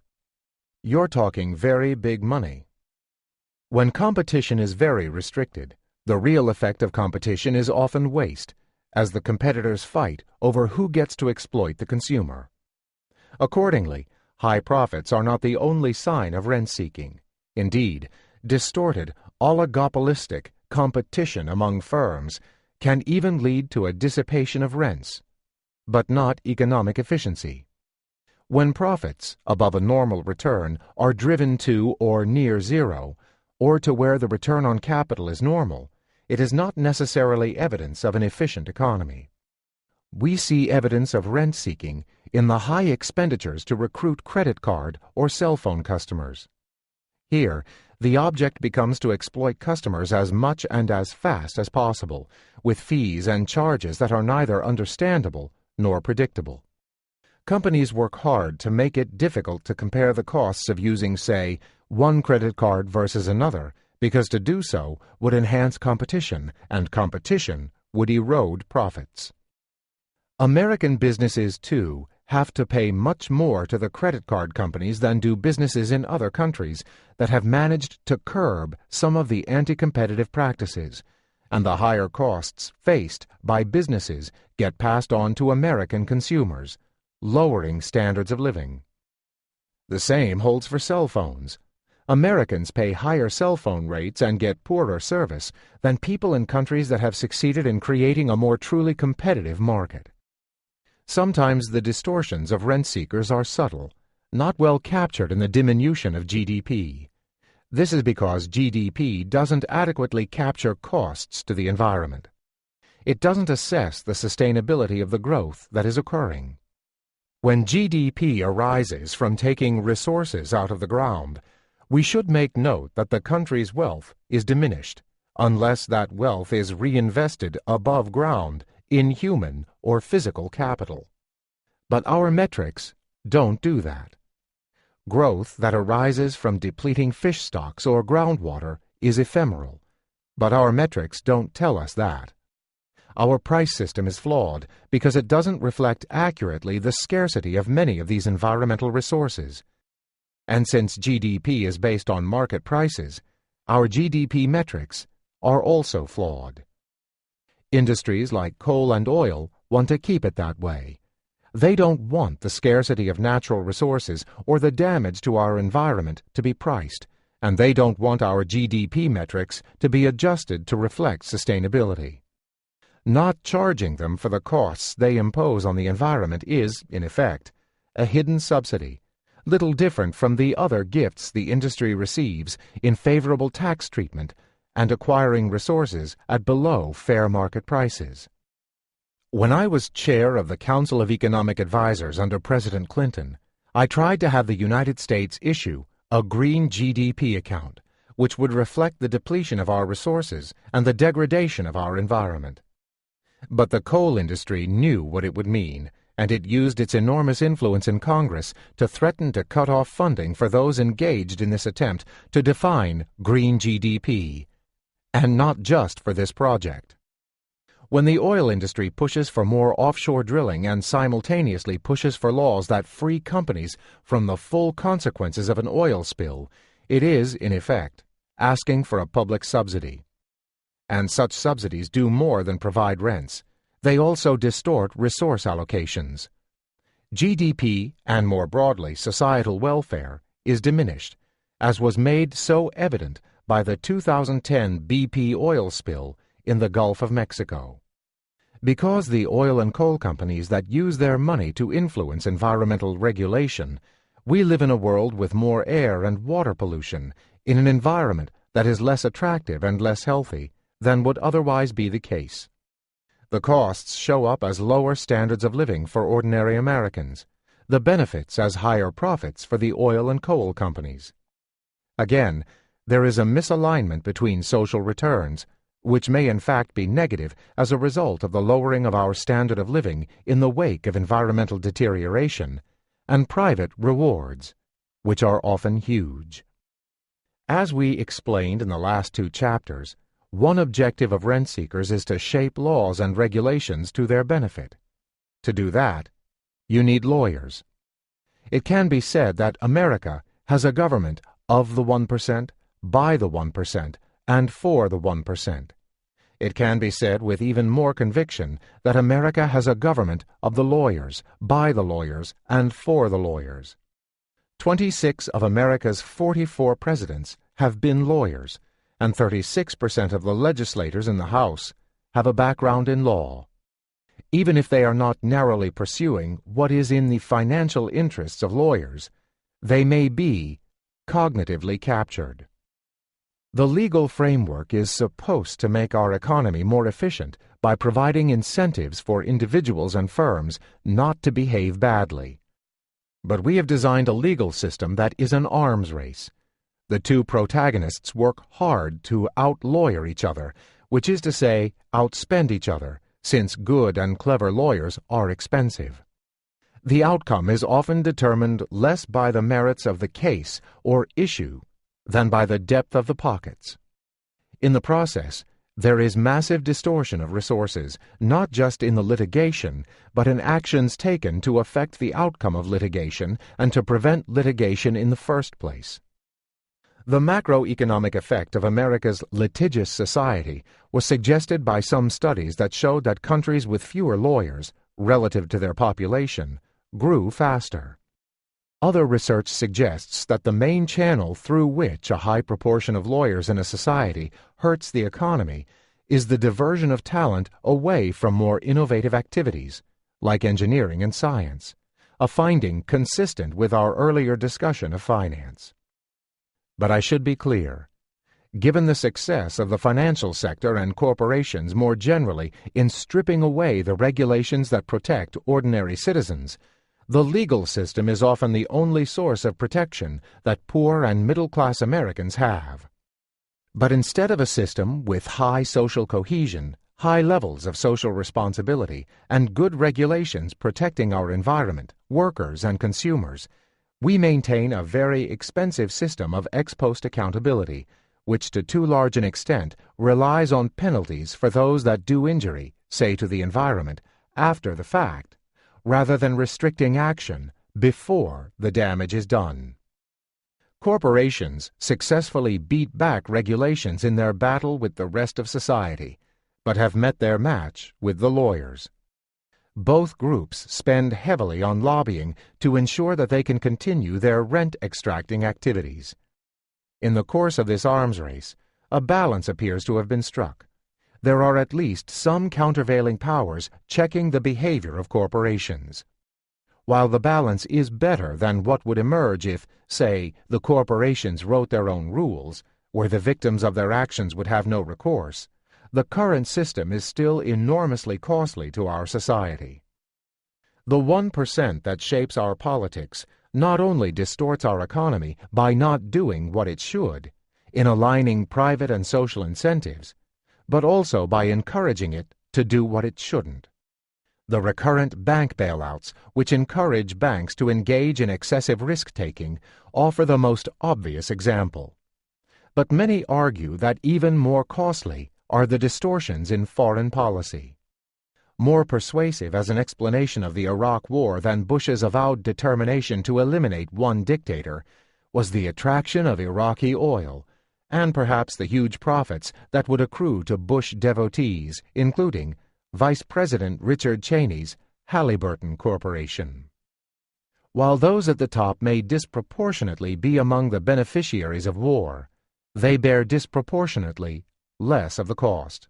you're talking very big money. When competition is very restricted, the real effect of competition is often waste, as the competitors fight over who gets to exploit the consumer. Accordingly, high profits are not the only sign of rent-seeking. Indeed, distorted, oligopolistic competition among firms can even lead to a dissipation of rents, but not economic efficiency. When profits above a normal return are driven to or near zero, or to where the return on capital is normal, it is not necessarily evidence of an efficient economy. We see evidence of rent-seeking in the high expenditures to recruit credit card or cell phone customers. Here, the object becomes to exploit customers as much and as fast as possible, with fees and charges that are neither understandable nor predictable. Companies work hard to make it difficult to compare the costs of using, say, one credit card versus another, because to do so would enhance competition, and competition would erode profits. American businesses, too, have to pay much more to the credit card companies than do businesses in other countries that have managed to curb some of the anti-competitive practices, and the higher costs faced by businesses get passed on to American consumers, lowering standards of living. The same holds for cell phones. Americans pay higher cell phone rates and get poorer service than people in countries that have succeeded in creating a more truly competitive market. Sometimes the distortions of rent seekers are subtle, not well captured in the diminution of GDP. This is because GDP doesn't adequately capture costs to the environment. It doesn't assess the sustainability of the growth that is occurring. When GDP arises from taking resources out of the ground, we should make note that the country's wealth is diminished, unless that wealth is reinvested above ground in human or physical capital. But our metrics don't do that. Growth that arises from depleting fish stocks or groundwater is ephemeral, but our metrics don't tell us that. Our price system is flawed because it doesn't reflect accurately the scarcity of many of these environmental resources. And since GDP is based on market prices, our GDP metrics are also flawed. Industries like coal and oil want to keep it that way. They don't want the scarcity of natural resources or the damage to our environment to be priced, and they don't want our GDP metrics to be adjusted to reflect sustainability. Not charging them for the costs they impose on the environment is, in effect, a hidden subsidy, little different from the other gifts the industry receives in favorable tax treatment and acquiring resources at below fair market prices. When I was chair of the Council of Economic Advisers under President Clinton, I tried to have the United States issue a green GDP account, which would reflect the depletion of our resources and the degradation of our environment. But the coal industry knew what it would mean, and it used its enormous influence in Congress to threaten to cut off funding for those engaged in this attempt to define green GDP, and not just for this project. When the oil industry pushes for more offshore drilling and simultaneously pushes for laws that free companies from the full consequences of an oil spill, it is, in effect, asking for a public subsidy. And such subsidies do more than provide rents. They also distort resource allocations. GDP, and more broadly societal welfare, is diminished, as was made so evident by the 2010 BP oil spill in the Gulf of Mexico. Because the oil and coal companies that use their money to influence environmental regulation, we live in a world with more air and water pollution, in an environment that is less attractive and less healthy than would otherwise be the case. The costs show up as lower standards of living for ordinary Americans, the benefits as higher profits for the oil and coal companies. Again, there is a misalignment between social returns, which may in fact be negative as a result of the lowering of our standard of living in the wake of environmental deterioration, and private rewards, which are often huge. As we explained in the last two chapters, one objective of rent seekers is to shape laws and regulations to their benefit. To do that, you need lawyers. It can be said that America has a government of the 1%, by the 1%, and for the 1%. It can be said with even more conviction that America has a government of the lawyers, by the lawyers, and for the lawyers. 26 of America's 44 presidents have been lawyers, and 36% of the legislators in the House have a background in law. Even if they are not narrowly pursuing what is in the financial interests of lawyers, they may be cognitively captured. The legal framework is supposed to make our economy more efficient by providing incentives for individuals and firms not to behave badly. But we have designed a legal system that is an arms race. The two protagonists work hard to out-lawyer each other, which is to say, outspend each other, since good and clever lawyers are expensive. The outcome is often determined less by the merits of the case or issue than by the depth of the pockets. In the process, there is massive distortion of resources, not just in the litigation, but in actions taken to affect the outcome of litigation and to prevent litigation in the first place. The macroeconomic effect of America's litigious society was suggested by some studies that showed that countries with fewer lawyers, relative to their population, grew faster. Other research suggests that the main channel through which a high proportion of lawyers in a society hurts the economy is the diversion of talent away from more innovative activities, like engineering and science, a finding consistent with our earlier discussion of finance. But I should be clear. Given the success of the financial sector and corporations more generally in stripping away the regulations that protect ordinary citizens, the legal system is often the only source of protection that poor and middle-class Americans have. But instead of a system with high social cohesion, high levels of social responsibility, and good regulations protecting our environment, workers, and consumers, we maintain a very expensive system of ex-post accountability, which to too large an extent relies on penalties for those that do injury, say to the environment, after the fact, rather than restricting action before the damage is done. Corporations successfully beat back regulations in their battle with the rest of society, but have met their match with the lawyers. Both groups spend heavily on lobbying to ensure that they can continue their rent-extracting activities. In the course of this arms race, a balance appears to have been struck. There are at least some countervailing powers checking the behavior of corporations. While the balance is better than what would emerge if, say, the corporations wrote their own rules, where the victims of their actions would have no recourse, the current system is still enormously costly to our society. The 1% that shapes our politics not only distorts our economy by not doing what it should, in aligning private and social incentives, but also by encouraging it to do what it shouldn't. The recurrent bank bailouts, which encourage banks to engage in excessive risk-taking, offer the most obvious example. But many argue that even more costly are the distortions in foreign policy. More persuasive as an explanation of the Iraq War than Bush's avowed determination to eliminate one dictator was the attraction of Iraqi oil, and perhaps the huge profits that would accrue to Bush devotees, including Vice President Richard Cheney's Halliburton Corporation. While those at the top may disproportionately be among the beneficiaries of war, they bear disproportionately less of the cost.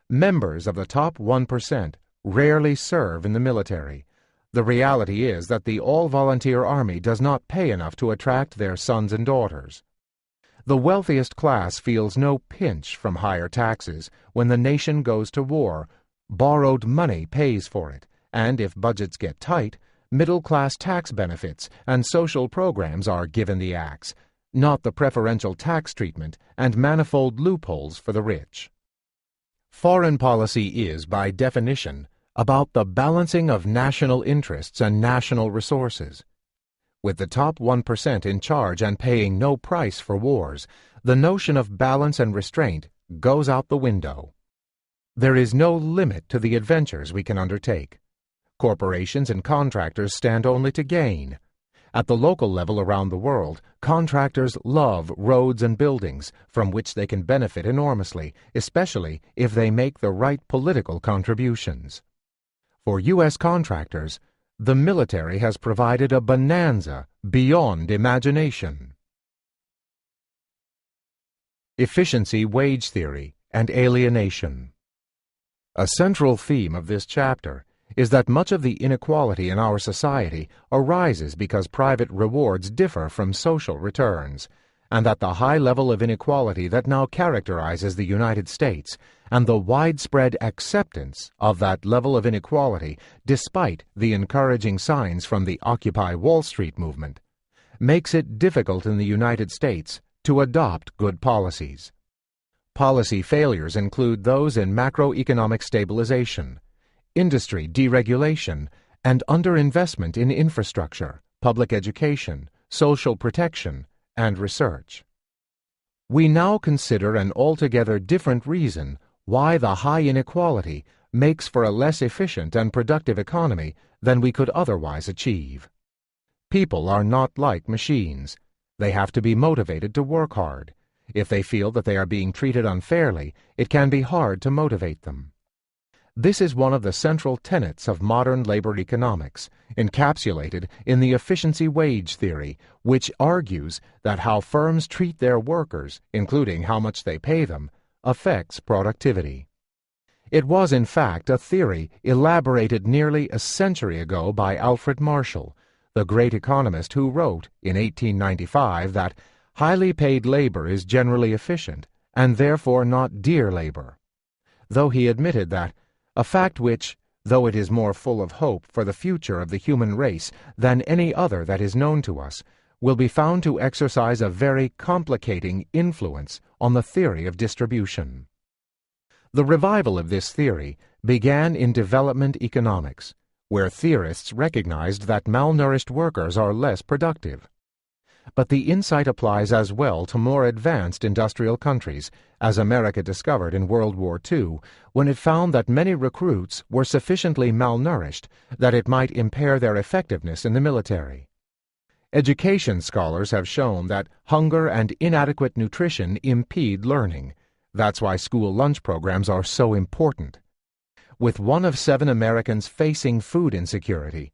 Members of the top 1% rarely serve in the military. The reality is that the all-volunteer army does not pay enough to attract their sons and daughters. The wealthiest class feels no pinch from higher taxes. When the nation goes to war, borrowed money pays for it, and if budgets get tight, middle-class tax benefits and social programs are given the axe, not the preferential tax treatment and manifold loopholes for the rich. Foreign policy is, by definition, about the balancing of national interests and national resources. With the top 1% in charge and paying no price for wars, the notion of balance and restraint goes out the window. There is no limit to the adventures we can undertake. Corporations and contractors stand only to gain. At the local level around the world, contractors love roads and buildings, from which they can benefit enormously, especially if they make the right political contributions. For U.S. contractors, the military has provided a bonanza beyond imagination. efficiency wage theory, and alienation. A central theme of this chapter is that much of the inequality in our society arises because private rewards differ from social returns, and that the high level of inequality that now characterizes the United States and the widespread acceptance of that level of inequality, despite the encouraging signs from the Occupy Wall Street movement, makes it difficult in the United States to adopt good policies. Policy failures include those in macroeconomic stabilization, industry deregulation, and underinvestment in infrastructure, public education, social protection, and research. We now consider an altogether different reason why the high inequality makes for a less efficient and productive economy than we could otherwise achieve. People are not like machines. They have to be motivated to work hard. If they feel that they are being treated unfairly, it can be hard to motivate them. This is one of the central tenets of modern labor economics, encapsulated in the efficiency wage theory, which argues that how firms treat their workers, including how much they pay them, affects productivity. It was, in fact, a theory elaborated nearly a century ago by Alfred Marshall, the great economist who wrote, in 1895, that highly paid labor is generally efficient, and therefore not dear labor, though he admitted that a fact which, though it is more full of hope for the future of the human race than any other that is known to us, will be found to exercise a very complicating influence on the theory of distribution. The revival of this theory began in development economics, where theorists recognized that malnourished workers are less productive. But the insight applies as well to more advanced industrial countries, as America discovered in World War II, when it found that many recruits were sufficiently malnourished that it might impair their effectiveness in the military. Education scholars have shown that hunger and inadequate nutrition impede learning. That's why school lunch programs are so important. With 1 of 7 Americans facing food insecurity,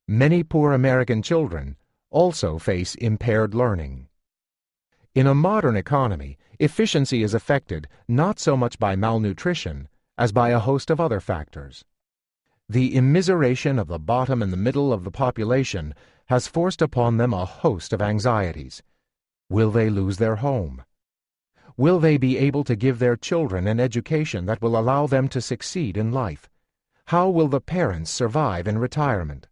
many poor American children also face impaired learning. In a modern economy, efficiency is affected not so much by malnutrition as by a host of other factors. The immiseration of the bottom and the middle of the population has forced upon them a host of anxieties. Will they lose their home? Will they be able to give their children an education that will allow them to succeed in life? How will the parents survive in retirement?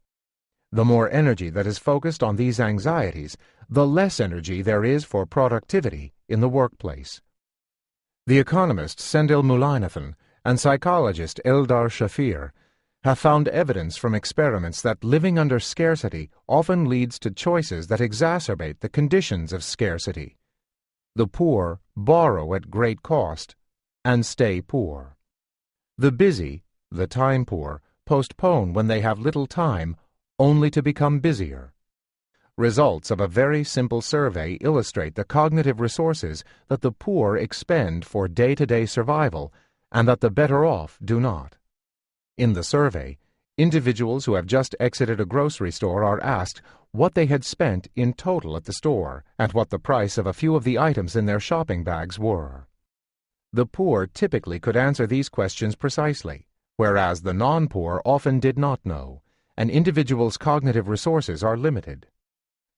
The more energy that is focused on these anxieties, the less energy there is for productivity in the workplace. The economist Sendil Mullainathan and psychologist Eldar Shafir have found evidence from experiments that living under scarcity often leads to choices that exacerbate the conditions of scarcity. The poor borrow at great cost and stay poor. The busy, the time poor, postpone when they have little time only to become busier. Results of a very simple survey illustrate the cognitive resources that the poor expend for day-to-day survival and that the better off do not. In the survey, individuals who have just exited a grocery store are asked what they had spent in total at the store and what the price of a few of the items in their shopping bags were. The poor typically could answer these questions precisely, whereas the non-poor often did not know, and individuals' cognitive resources are limited.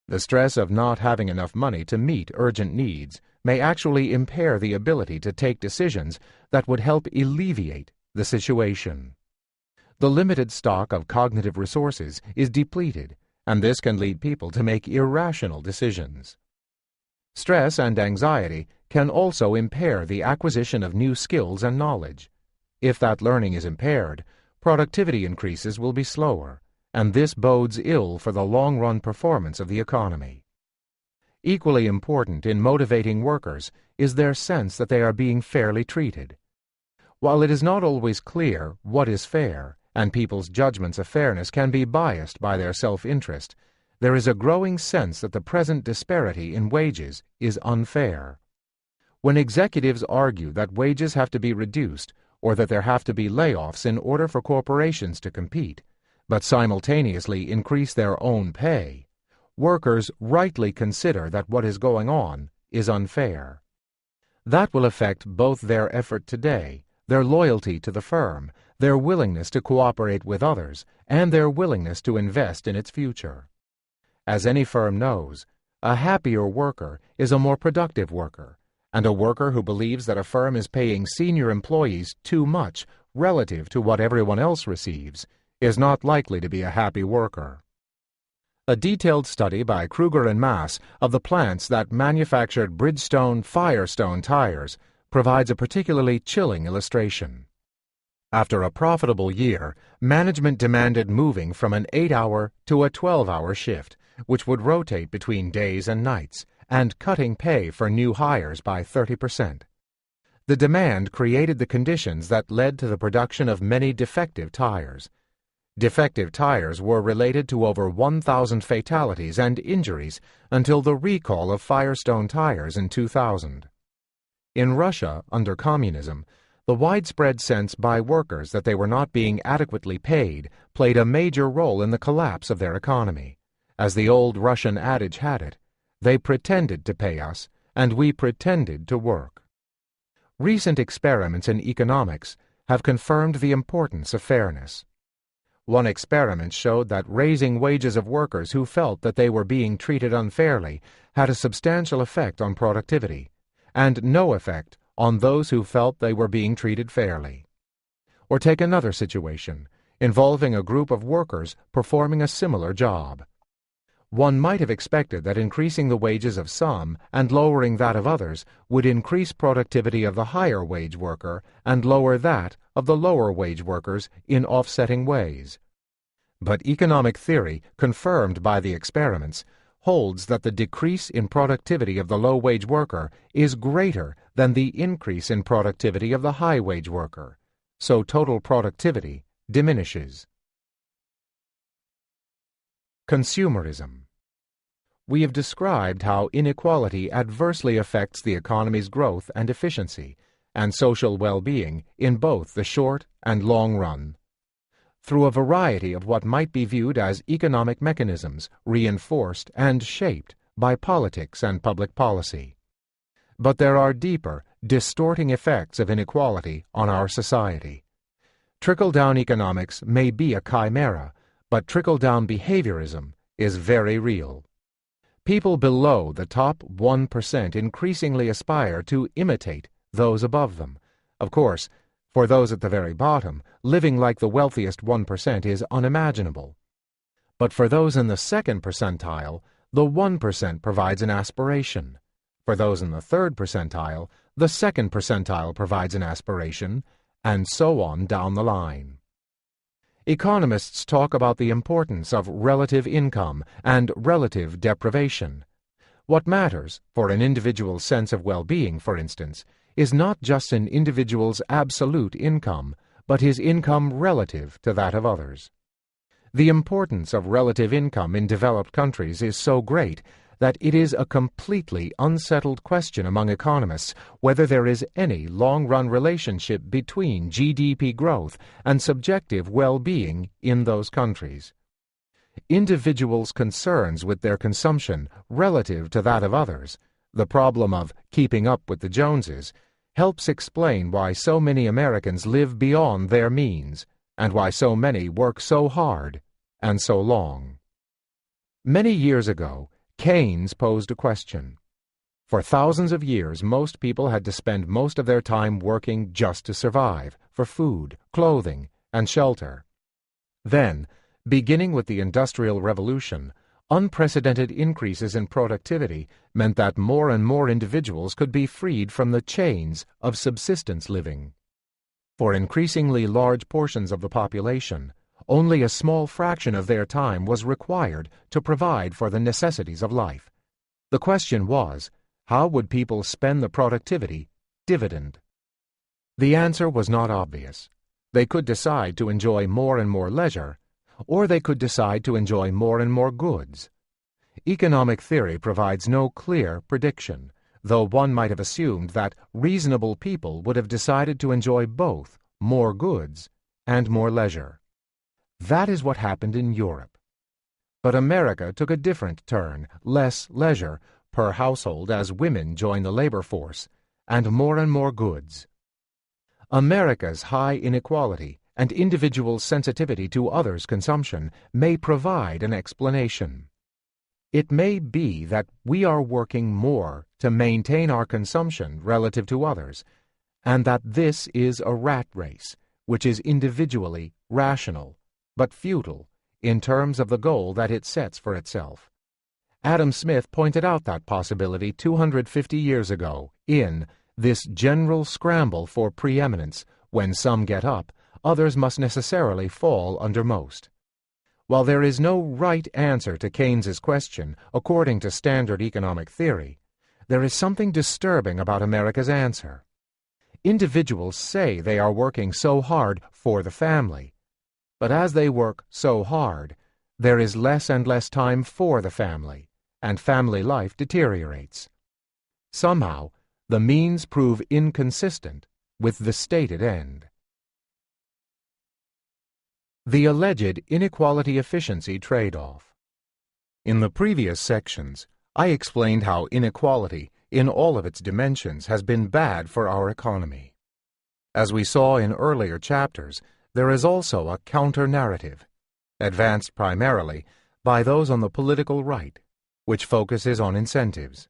The stress of not having enough money to meet urgent needs may actually impair the ability to take decisions that would help alleviate the situation. The limited stock of cognitive resources is depleted, and this can lead people to make irrational decisions. Stress and anxiety can also impair the acquisition of new skills and knowledge. If that learning is impaired, productivity increases will be slower, and this bodes ill for the long-run performance of the economy. Equally important in motivating workers is their sense that they are being fairly treated. While it is not always clear what is fair, and people's judgments of fairness can be biased by their self-interest, there is a growing sense that the present disparity in wages is unfair. When executives argue that wages have to be reduced or that there have to be layoffs in order for corporations to compete, but simultaneously increase their own pay, workers rightly consider that what is going on is unfair. That will affect both their effort today, their loyalty to the firm, their willingness to cooperate with others, and their willingness to invest in its future. As any firm knows, a happier worker is a more productive worker, and a worker who believes that a firm is paying senior employees too much relative to what everyone else receives is not likely to be a happy worker. A detailed study by Kruger and Mass of the plants that manufactured Bridgestone Firestone tires provides a particularly chilling illustration. After a profitable year, management demanded moving from an 8-hour to a 12-hour shift, which would rotate between days and nights, and cutting pay for new hires by 30%. The demand created the conditions that led to the production of many defective tires. Defective tires were related to over 1,000 fatalities and injuries until the recall of Firestone tires in 2000. In Russia, under communism, the widespread sense by workers that they were not being adequately paid played a major role in the collapse of their economy. As the old Russian adage had it, they pretended to pay us, and we pretended to work. Recent experiments in economics have confirmed the importance of fairness. One experiment showed that raising wages of workers who felt that they were being treated unfairly had a substantial effect on productivity, and no effect on those who felt they were being treated fairly. Or take another situation, involving a group of workers performing a similar job. One might have expected that increasing the wages of some and lowering that of others would increase productivity of the higher wage worker and lower that of the lower wage workers in offsetting ways. But economic theory, confirmed by the experiments, holds that the decrease in productivity of the low-wage worker is greater than the increase in productivity of the high-wage worker, so total productivity diminishes. Consumerism. We have described how inequality adversely affects the economy's growth and efficiency, and social well-being in both the short and long run, through a variety of what might be viewed as economic mechanisms reinforced and shaped by politics and public policy. But there are deeper, distorting effects of inequality on our society. Trickle-down economics may be a chimera, but trickle-down behaviorism is very real. People below the top 1% increasingly aspire to imitate those above them. Of course, for those at the very bottom, living like the wealthiest 1% is unimaginable. But for those in the second percentile, the 1% provides an aspiration. For those in the third percentile, the second percentile provides an aspiration, and so on down the line. Economists talk about the importance of relative income and relative deprivation. What matters, for an individual's sense of well-being, for instance, is not just an individual's absolute income, but his income relative to that of others. The importance of relative income in developed countries is so great that it is a completely unsettled question among economists whether there is any long-run relationship between GDP growth and subjective well-being in those countries. Individuals' concerns with their consumption relative to that of others, the problem of keeping up with the Joneses, helps explain why so many Americans live beyond their means, and why so many work so hard and so long. Many years ago, Keynes posed a question. For thousands of years, most people had to spend most of their time working just to survive, for food, clothing, and shelter. Then, beginning with the Industrial Revolution, unprecedented increases in productivity meant that more and more individuals could be freed from the chains of subsistence living. For increasingly large portions of the population, only a small fraction of their time was required to provide for the necessities of life. The question was, how would people spend the productivity dividend? The answer was not obvious. They could decide to enjoy more and more leisure, or they could decide to enjoy more and more goods. Economic theory provides no clear prediction, though one might have assumed that reasonable people would have decided to enjoy both more goods and more leisure. That is what happened in Europe. But America took a different turn, less leisure per household as women joined the labor force, and more goods. America's high inequality and individual sensitivity to others' consumption may provide an explanation. It may be that we are working more to maintain our consumption relative to others, and that this is a rat race, which is individually rational, but futile in terms of the goal that it sets for itself. Adam Smith pointed out that possibility 250 years ago in This General Scramble for Preeminence. When some get up, others must necessarily fall under most. While there is no right answer to Keynes's question, according to standard economic theory, there is something disturbing about America's answer. Individuals say they are working so hard for the family, but as they work so hard, there is less and less time for the family, and family life deteriorates. Somehow, the means prove inconsistent with the stated end. The alleged inequality-efficiency trade-off. In the previous sections, I explained how inequality, in all of its dimensions, has been bad for our economy. As we saw in earlier chapters, there is also a counter-narrative, advanced primarily by those on the political right, which focuses on incentives.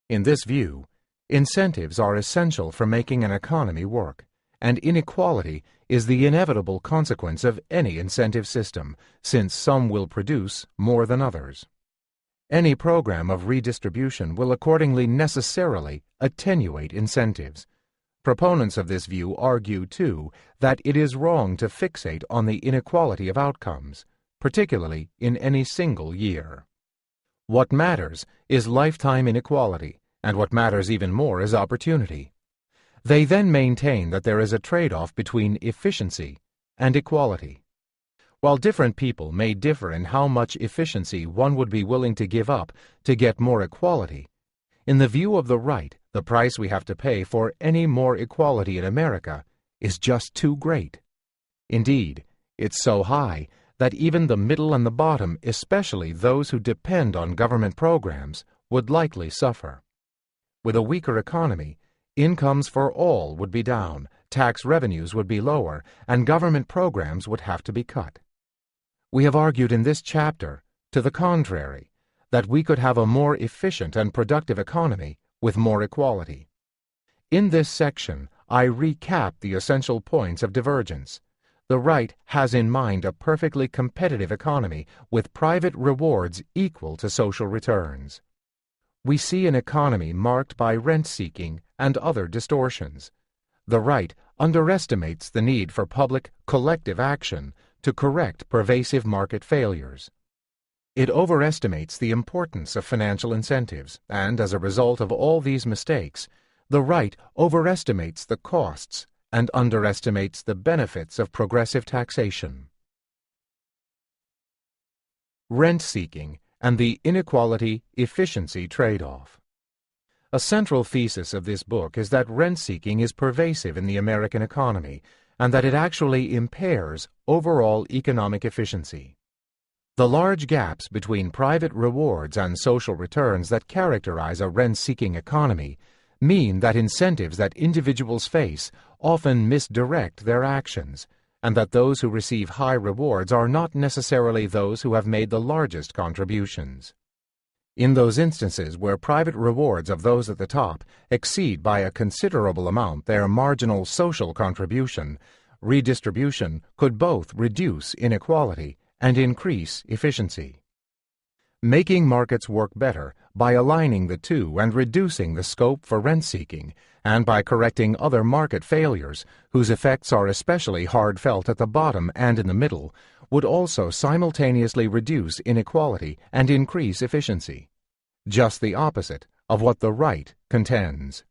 In this view, incentives are essential for making an economy work, and inequality is the inevitable consequence of any incentive system, since some will produce more than others. Any program of redistribution will accordingly necessarily attenuate incentives. Proponents of this view argue, too, that it is wrong to fixate on the inequality of outcomes, particularly in any single year. What matters is lifetime inequality, and what matters even more is opportunity. They then maintain that there is a trade-off between efficiency and equality. While different people may differ in how much efficiency one would be willing to give up to get more equality, in the view of the right, the price we have to pay for any more equality in America is just too great. Indeed, it's so high that even the middle and the bottom, especially those who depend on government programs, would likely suffer. With a weaker economy, incomes for all would be down, tax revenues would be lower, and government programs would have to be cut. We have argued in this chapter, to the contrary, that we could have a more efficient and productive economy with more equality. In this section, I recap the essential points of divergence. The right has in mind a perfectly competitive economy with private rewards equal to social returns. We see an economy marked by rent-seeking and other distortions. The right underestimates the need for public, collective action to correct pervasive market failures. It overestimates the importance of financial incentives, and as a result of all these mistakes, the right overestimates the costs and underestimates the benefits of progressive taxation. Rent-seeking and the inequality-efficiency trade-off. A central thesis of this book is that rent-seeking is pervasive in the American economy and that it actually impairs overall economic efficiency. The large gaps between private rewards and social returns that characterize a rent-seeking economy mean that incentives that individuals face often misdirect their actions, and that those who receive high rewards are not necessarily those who have made the largest contributions. In those instances where private rewards of those at the top exceed by a considerable amount their marginal social contribution, redistribution could both reduce inequality and increase efficiency. Making markets work better by aligning the two and reducing the scope for rent-seeking, and by correcting other market failures, whose effects are especially hard felt at the bottom and in the middle, would also simultaneously reduce inequality and increase efficiency. Just the opposite of what the right contends.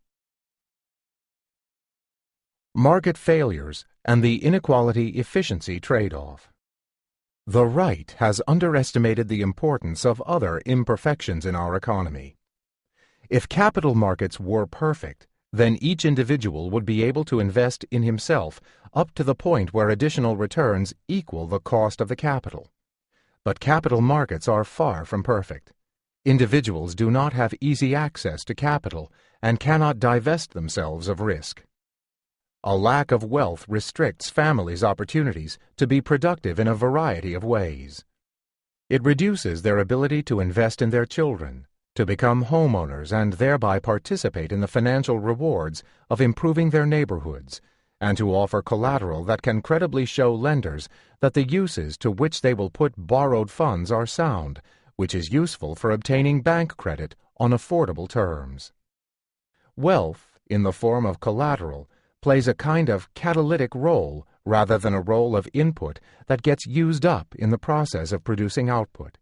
Market failures and the inequality-efficiency trade-off. The right has underestimated the importance of other imperfections in our economy. If capital markets were perfect, then each individual would be able to invest in himself up to the point where additional returns equal the cost of the capital. But capital markets are far from perfect. Individuals do not have easy access to capital and cannot divest themselves of risk. A lack of wealth restricts families' opportunities to be productive in a variety of ways. It reduces their ability to invest in their children, to become homeowners and thereby participate in the financial rewards of improving their neighborhoods, and to offer collateral that can credibly show lenders that the uses to which they will put borrowed funds are sound, which is useful for obtaining bank credit on affordable terms. Wealth, in the form of collateral, plays a kind of catalytic role rather than a role of input that gets used up in the process of producing output.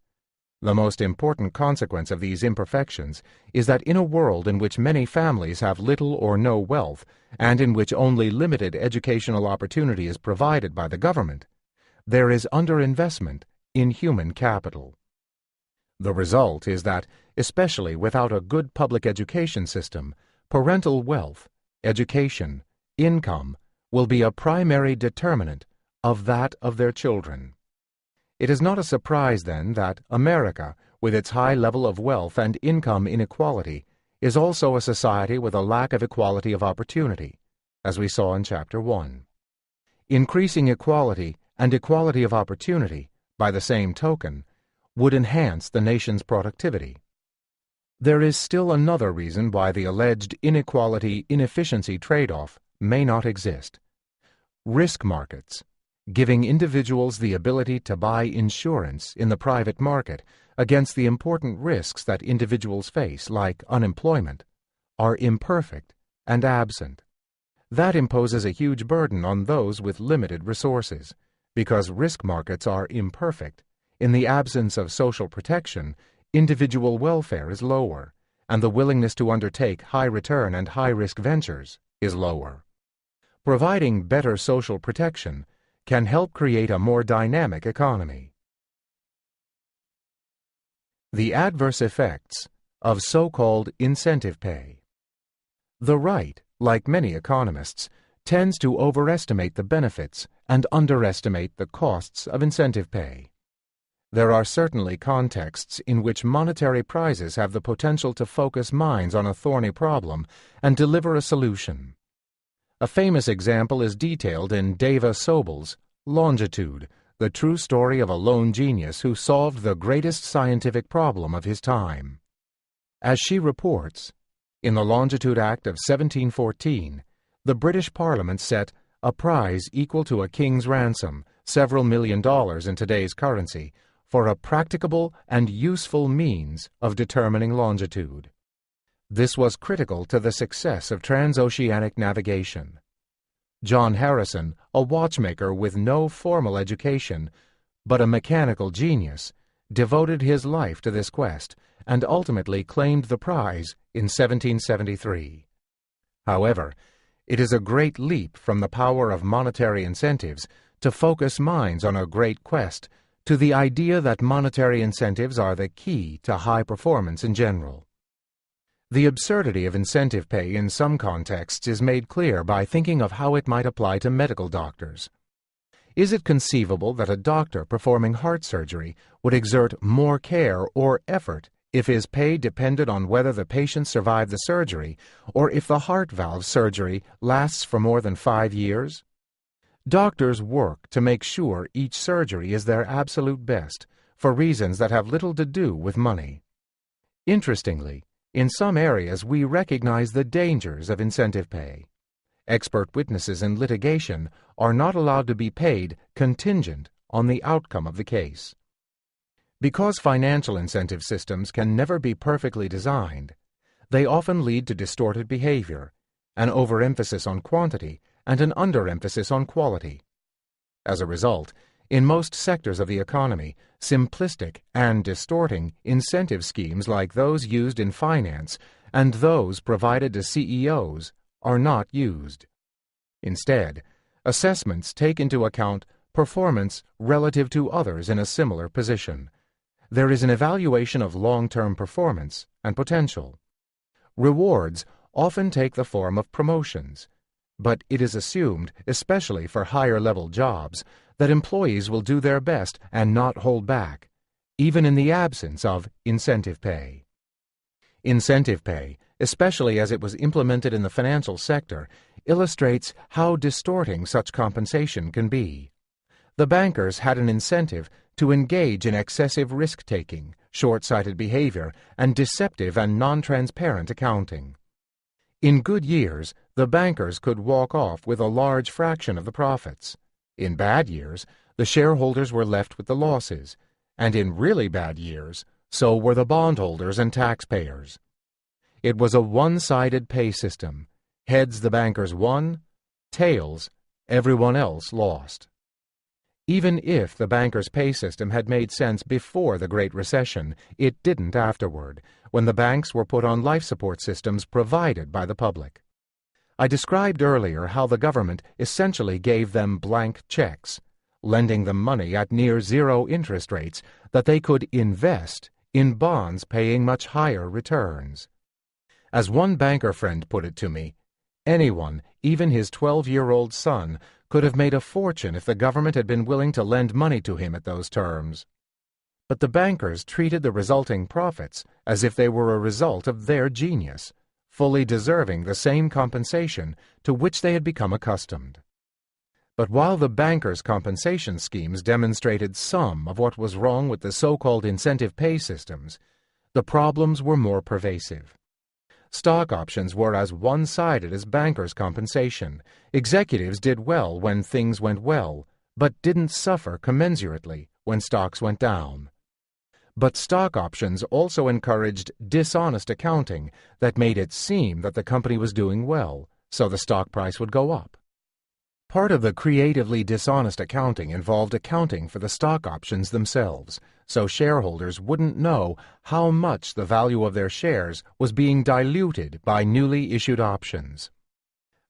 The most important consequence of these imperfections is that in a world in which many families have little or no wealth, and in which only limited educational opportunity is provided by the government, there is underinvestment in human capital. The result is that, especially without a good public education system, parental wealth, education, income will be a primary determinant of that of their children. It is not a surprise, then, that America, with its high level of wealth and income inequality, is also a society with a lack of equality of opportunity, as we saw in Chapter 1. Increasing equality and equality of opportunity, by the same token, would enhance the nation's productivity. There is still another reason why the alleged inequality-inefficiency trade-off may not exist. Risk markets, giving individuals the ability to buy insurance in the private market against the important risks that individuals face, like unemployment, are imperfect and absent. That imposes a huge burden on those with limited resources. Because risk markets are imperfect, in the absence of social protection, individual welfare is lower, and the willingness to undertake high-return and high-risk ventures is lower. Providing better social protection can help create a more dynamic economy. The adverse effects of so-called incentive pay. The right, like many economists, tends to overestimate the benefits and underestimate the costs of incentive pay. There are certainly contexts in which monetary prizes have the potential to focus minds on a thorny problem and deliver a solution. A famous example is detailed in Dava Sobel's Longitude, the true story of a lone genius who solved the greatest scientific problem of his time. As she reports, in the Longitude Act of 1714, the British Parliament set a prize equal to a king's ransom, several $1 million in today's currency, for a practicable and useful means of determining longitude. This was critical to the success of transoceanic navigation. John Harrison, a watchmaker with no formal education, but a mechanical genius, devoted his life to this quest and ultimately claimed the prize in 1773. However, it is a great leap from the power of monetary incentives to focus minds on a great quest to the idea that monetary incentives are the key to high performance in general. The absurdity of incentive pay in some contexts is made clear by thinking of how it might apply to medical doctors. Is it conceivable that a doctor performing heart surgery would exert more care or effort if his pay depended on whether the patient survived the surgery or if the heart valve surgery lasts for more than 5 years? Doctors work to make sure each surgery is their absolute best, for reasons that have little to do with money. Interestingly, in some areas we recognize the dangers of incentive pay. Expert witnesses in litigation are not allowed to be paid contingent on the outcome of the case. Because financial incentive systems can never be perfectly designed, they often lead to distorted behavior, an overemphasis on quantity and an underemphasis on quality. As a result, in most sectors of the economy, simplistic and distorting incentive schemes like those used in finance and those provided to CEOs are not used. Instead, assessments take into account performance relative to others in a similar position. There is an evaluation of long-term performance and potential. Rewards often take the form of promotions, but it is assumed, especially for higher-level jobs, that employees will do their best and not hold back, even in the absence of incentive pay. Incentive pay, especially as it was implemented in the financial sector, illustrates how distorting such compensation can be. The bankers had an incentive to engage in excessive risk-taking, short-sighted behavior, and deceptive and non-transparent accounting. In good years, the bankers could walk off with a large fraction of the profits. In bad years, the shareholders were left with the losses, and in really bad years, so were the bondholders and taxpayers. It was a one-sided pay system. Heads the bankers won, tails everyone else lost. Even if the bankers' pay system had made sense before the Great Recession, it didn't afterward, when the banks were put on life support systems provided by the public. I described earlier how the government essentially gave them blank checks, lending them money at near zero interest rates that they could invest in bonds paying much higher returns. As one banker friend put it to me, anyone, even his 12-year-old son, could have made a fortune if the government had been willing to lend money to him at those terms. But the bankers treated the resulting profits as if they were a result of their genius, fully deserving the same compensation to which they had become accustomed. But while the bankers' compensation schemes demonstrated some of what was wrong with the so-called incentive pay systems, the problems were more pervasive. Stock options were as one-sided as bankers' compensation. Executives did well when things went well, but didn't suffer commensurately when stocks went down. But stock options also encouraged dishonest accounting that made it seem that the company was doing well, so the stock price would go up. Part of the creatively dishonest accounting involved accounting for the stock options themselves, so shareholders wouldn't know how much the value of their shares was being diluted by newly issued options.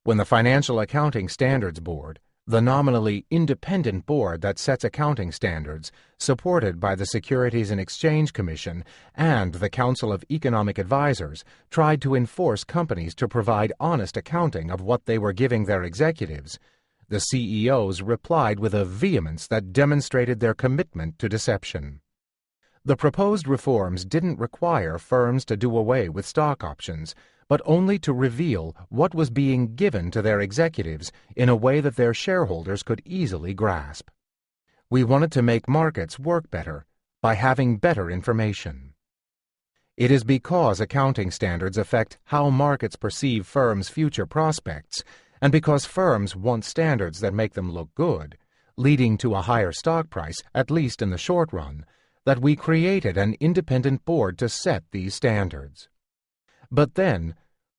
When the Financial Accounting Standards Board, the nominally independent board that sets accounting standards, supported by the Securities and Exchange Commission and the Council of Economic Advisers, tried to enforce companies to provide honest accounting of what they were giving their executives, the CEOs replied with a vehemence that demonstrated their commitment to deception. The proposed reforms didn't require firms to do away with stock options, but only to reveal what was being given to their executives in a way that their shareholders could easily grasp. We wanted to make markets work better by having better information. It is because accounting standards affect how markets perceive firms' future prospects, and because firms want standards that make them look good, leading to a higher stock price, at least in the short run, that we created an independent board to set these standards. But then,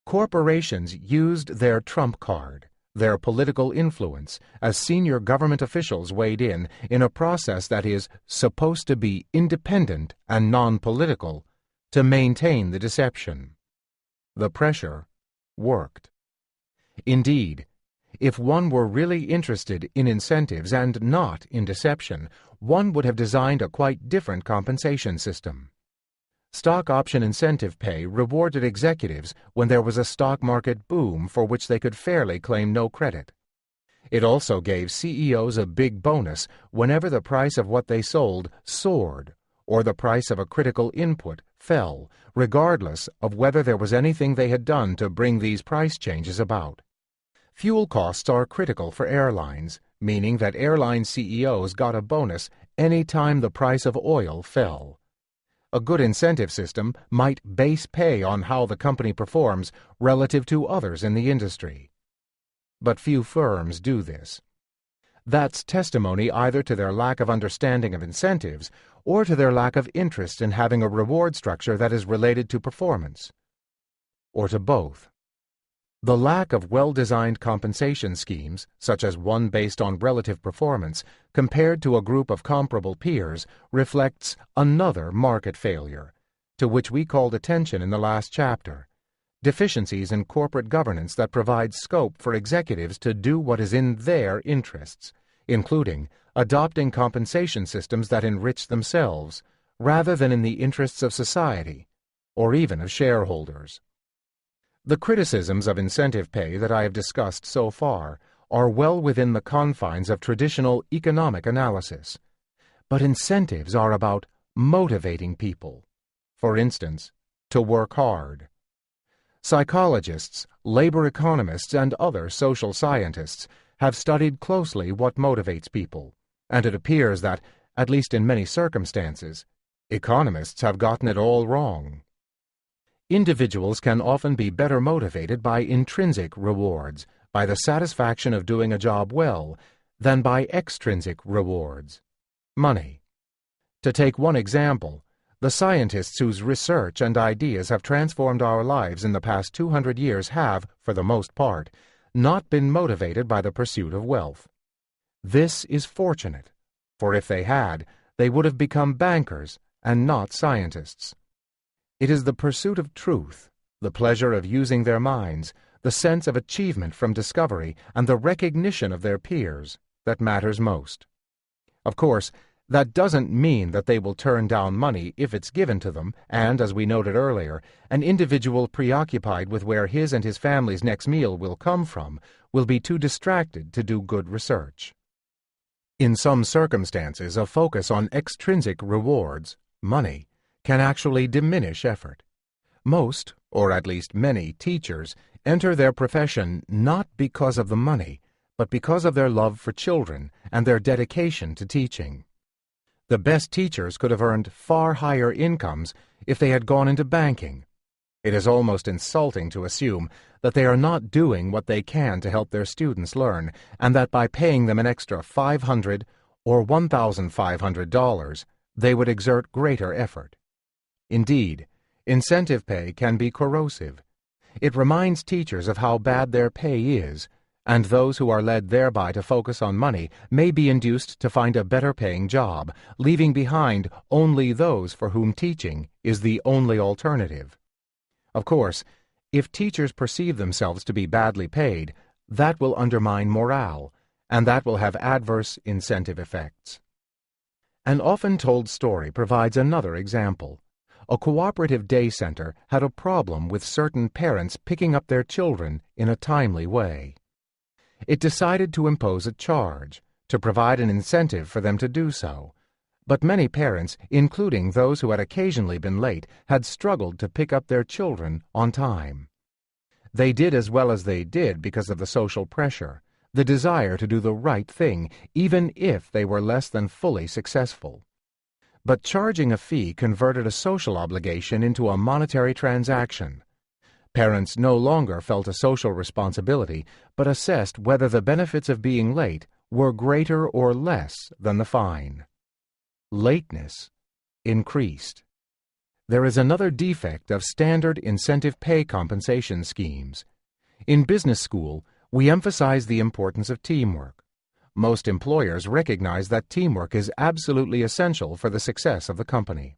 corporations used their trump card, their political influence, as senior government officials weighed in a process that is supposed to be independent and non-political, to maintain the deception. The pressure worked. Indeed, if one were really interested in incentives and not in deception, one would have designed a quite different compensation system. Stock option incentive pay rewarded executives when there was a stock market boom for which they could fairly claim no credit. It also gave CEOs a big bonus whenever the price of what they sold soared or the price of a critical input fell, regardless of whether there was anything they had done to bring these price changes about. Fuel costs are critical for airlines, meaning that airline CEOs got a bonus any time the price of oil fell. A good incentive system might base pay on how the company performs relative to others in the industry. But few firms do this. That's testimony either to their lack of understanding of incentives or to their lack of interest in having a reward structure that is related to performance, or to both. The lack of well-designed compensation schemes, such as one based on relative performance, compared to a group of comparable peers, reflects another market failure, to which we called attention in the last chapter: deficiencies in corporate governance that provide scope for executives to do what is in their interests, including adopting compensation systems that enrich themselves, rather than in the interests of society, or even of shareholders. The criticisms of incentive pay that I have discussed so far are well within the confines of traditional economic analysis. But incentives are about motivating people, for instance, to work hard. Psychologists, labor economists, and other social scientists have studied closely what motivates people, and it appears that, at least in many circumstances, economists have gotten it all wrong. Individuals can often be better motivated by intrinsic rewards, by the satisfaction of doing a job well, than by extrinsic rewards, money. To take one example, the scientists whose research and ideas have transformed our lives in the past 200 years have, for the most part, not been motivated by the pursuit of wealth. This is fortunate, for if they had, they would have become bankers and not scientists. It is the pursuit of truth, the pleasure of using their minds, the sense of achievement from discovery, and the recognition of their peers that matters most. Of course, that doesn't mean that they will turn down money if it's given to them, and, as we noted earlier, an individual preoccupied with where his and his family's next meal will come from will be too distracted to do good research. In some circumstances, a focus on extrinsic rewards, money, can actually diminish effort. Most, or at least many, teachers enter their profession not because of the money, but because of their love for children and their dedication to teaching. The best teachers could have earned far higher incomes if they had gone into banking. It is almost insulting to assume that they are not doing what they can to help their students learn, and that by paying them an extra $500 or $1,500, they would exert greater effort. Indeed, incentive pay can be corrosive. It reminds teachers of how bad their pay is, and those who are led thereby to focus on money may be induced to find a better-paying job, leaving behind only those for whom teaching is the only alternative. Of course, if teachers perceive themselves to be badly paid, that will undermine morale, and that will have adverse incentive effects. An often-told story provides another example. A cooperative day center had a problem with certain parents picking up their children in a timely way. It decided to impose a charge, to provide an incentive for them to do so. But many parents, including those who had occasionally been late, had struggled to pick up their children on time. They did as well as they did because of the social pressure, the desire to do the right thing, even if they were less than fully successful. But charging a fee converted a social obligation into a monetary transaction. Parents no longer felt a social responsibility, but assessed whether the benefits of being late were greater or less than the fine. Lateness increased. There is another defect of standard incentive pay compensation schemes. In business school, we emphasize the importance of teamwork. Most employers recognize that teamwork is absolutely essential for the success of the company.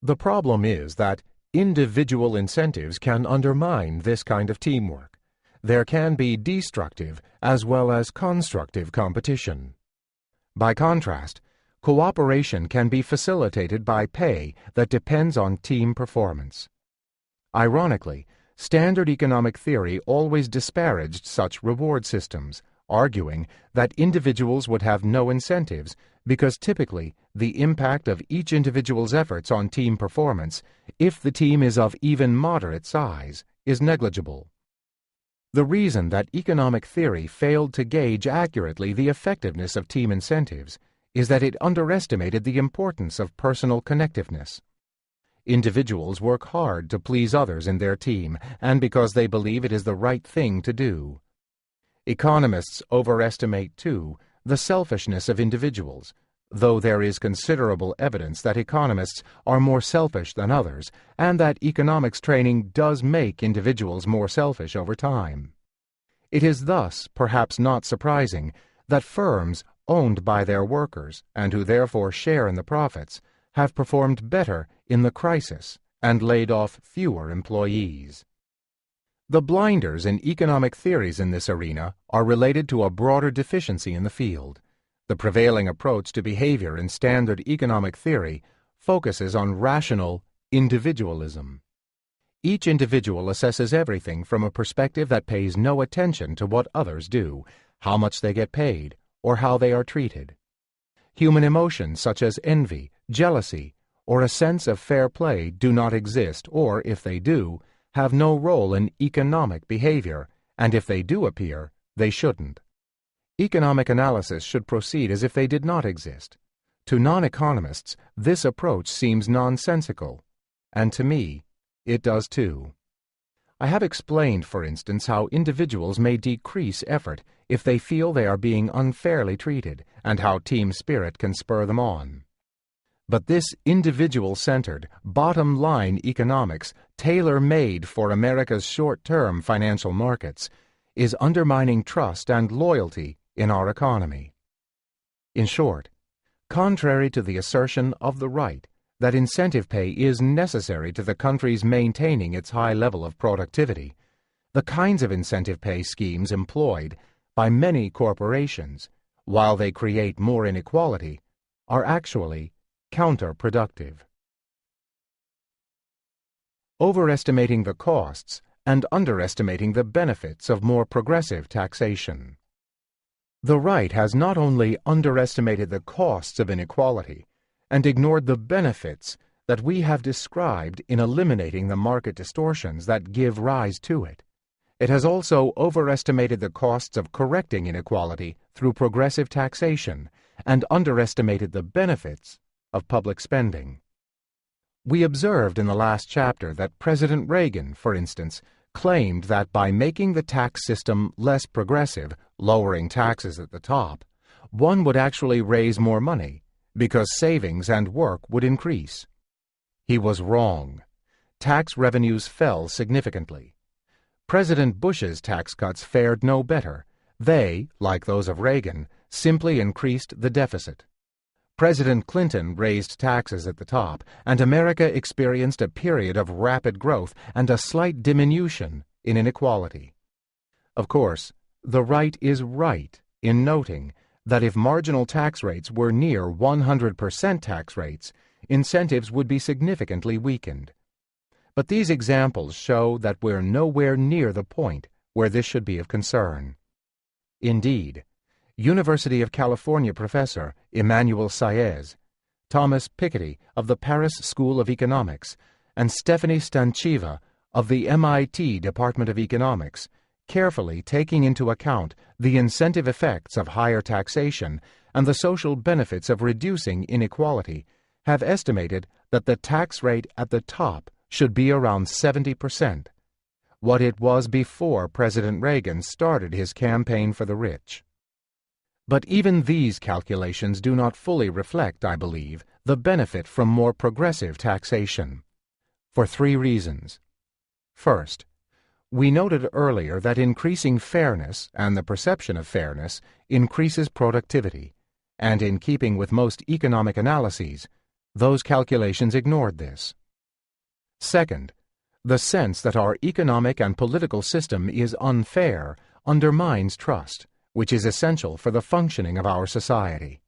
The problem is that individual incentives can undermine this kind of teamwork. There can be destructive as well as constructive competition. By contrast, cooperation can be facilitated by pay that depends on team performance. Ironically, standard economic theory always disparaged such reward systems, arguing that individuals would have no incentives because typically the impact of each individual's efforts on team performance, if the team is of even moderate size, is negligible. The reason that economic theory failed to gauge accurately the effectiveness of team incentives is that it underestimated the importance of personal connectiveness. Individuals work hard to please others in their team, and because they believe it is the right thing to do. Economists overestimate, too, the selfishness of individuals, though there is considerable evidence that economists are more selfish than others, and that economics training does make individuals more selfish over time. It is thus perhaps not surprising that firms owned by their workers, and who therefore share in the profits, have performed better in the crisis and laid off fewer employees. The blinders in economic theories in this arena are related to a broader deficiency in the field. The prevailing approach to behavior in standard economic theory focuses on rational individualism. Each individual assesses everything from a perspective that pays no attention to what others do, how much they get paid, or how they are treated. Human emotions such as envy, jealousy, or a sense of fair play do not exist, or, if they do, have no role in economic behavior, and if they do appear, they shouldn't. Economic analysis should proceed as if they did not exist. To non-economists, this approach seems nonsensical, and to me, it does too. I have explained, for instance, how individuals may decrease effort if they feel they are being unfairly treated, and how team spirit can spur them on. But this individual-centered, bottom-line economics, tailor-made for America's short-term financial markets, is undermining trust and loyalty in our economy. In short, contrary to the assertion of the right that incentive pay is necessary to the country's maintaining its high level of productivity, the kinds of incentive pay schemes employed by many corporations, while they create more inequality, are actually counterproductive. Overestimating the costs and underestimating the benefits of more progressive taxation. The right has not only underestimated the costs of inequality and ignored the benefits that we have described in eliminating the market distortions that give rise to it, it has also overestimated the costs of correcting inequality through progressive taxation and underestimated the benefits of public spending. We observed in the last chapter that President Reagan, for instance, claimed that by making the tax system less progressive, lowering taxes at the top, one would actually raise more money because savings and work would increase. He was wrong. Tax revenues fell significantly. President Bush's tax cuts fared no better. They, like those of Reagan, simply increased the deficit. President Clinton raised taxes at the top, and America experienced a period of rapid growth and a slight diminution in inequality. Of course, the right is right in noting that if marginal tax rates were near 100% tax rates, incentives would be significantly weakened. But these examples show that we're nowhere near the point where this should be of concern. Indeed, University of California professor Emmanuel Saez, Thomas Piketty of the Paris School of Economics, and Stephanie Stancheva of the MIT Department of Economics, carefully taking into account the incentive effects of higher taxation and the social benefits of reducing inequality, have estimated that the tax rate at the top should be around 70%, what it was before President Reagan started his campaign for the rich. But even these calculations do not fully reflect, I believe, the benefit from more progressive taxation, for three reasons. First, we noted earlier that increasing fairness and the perception of fairness increases productivity, and in keeping with most economic analyses, those calculations ignored this. Second, the sense that our economic and political system is unfair undermines trust, which is essential for the functioning of our society.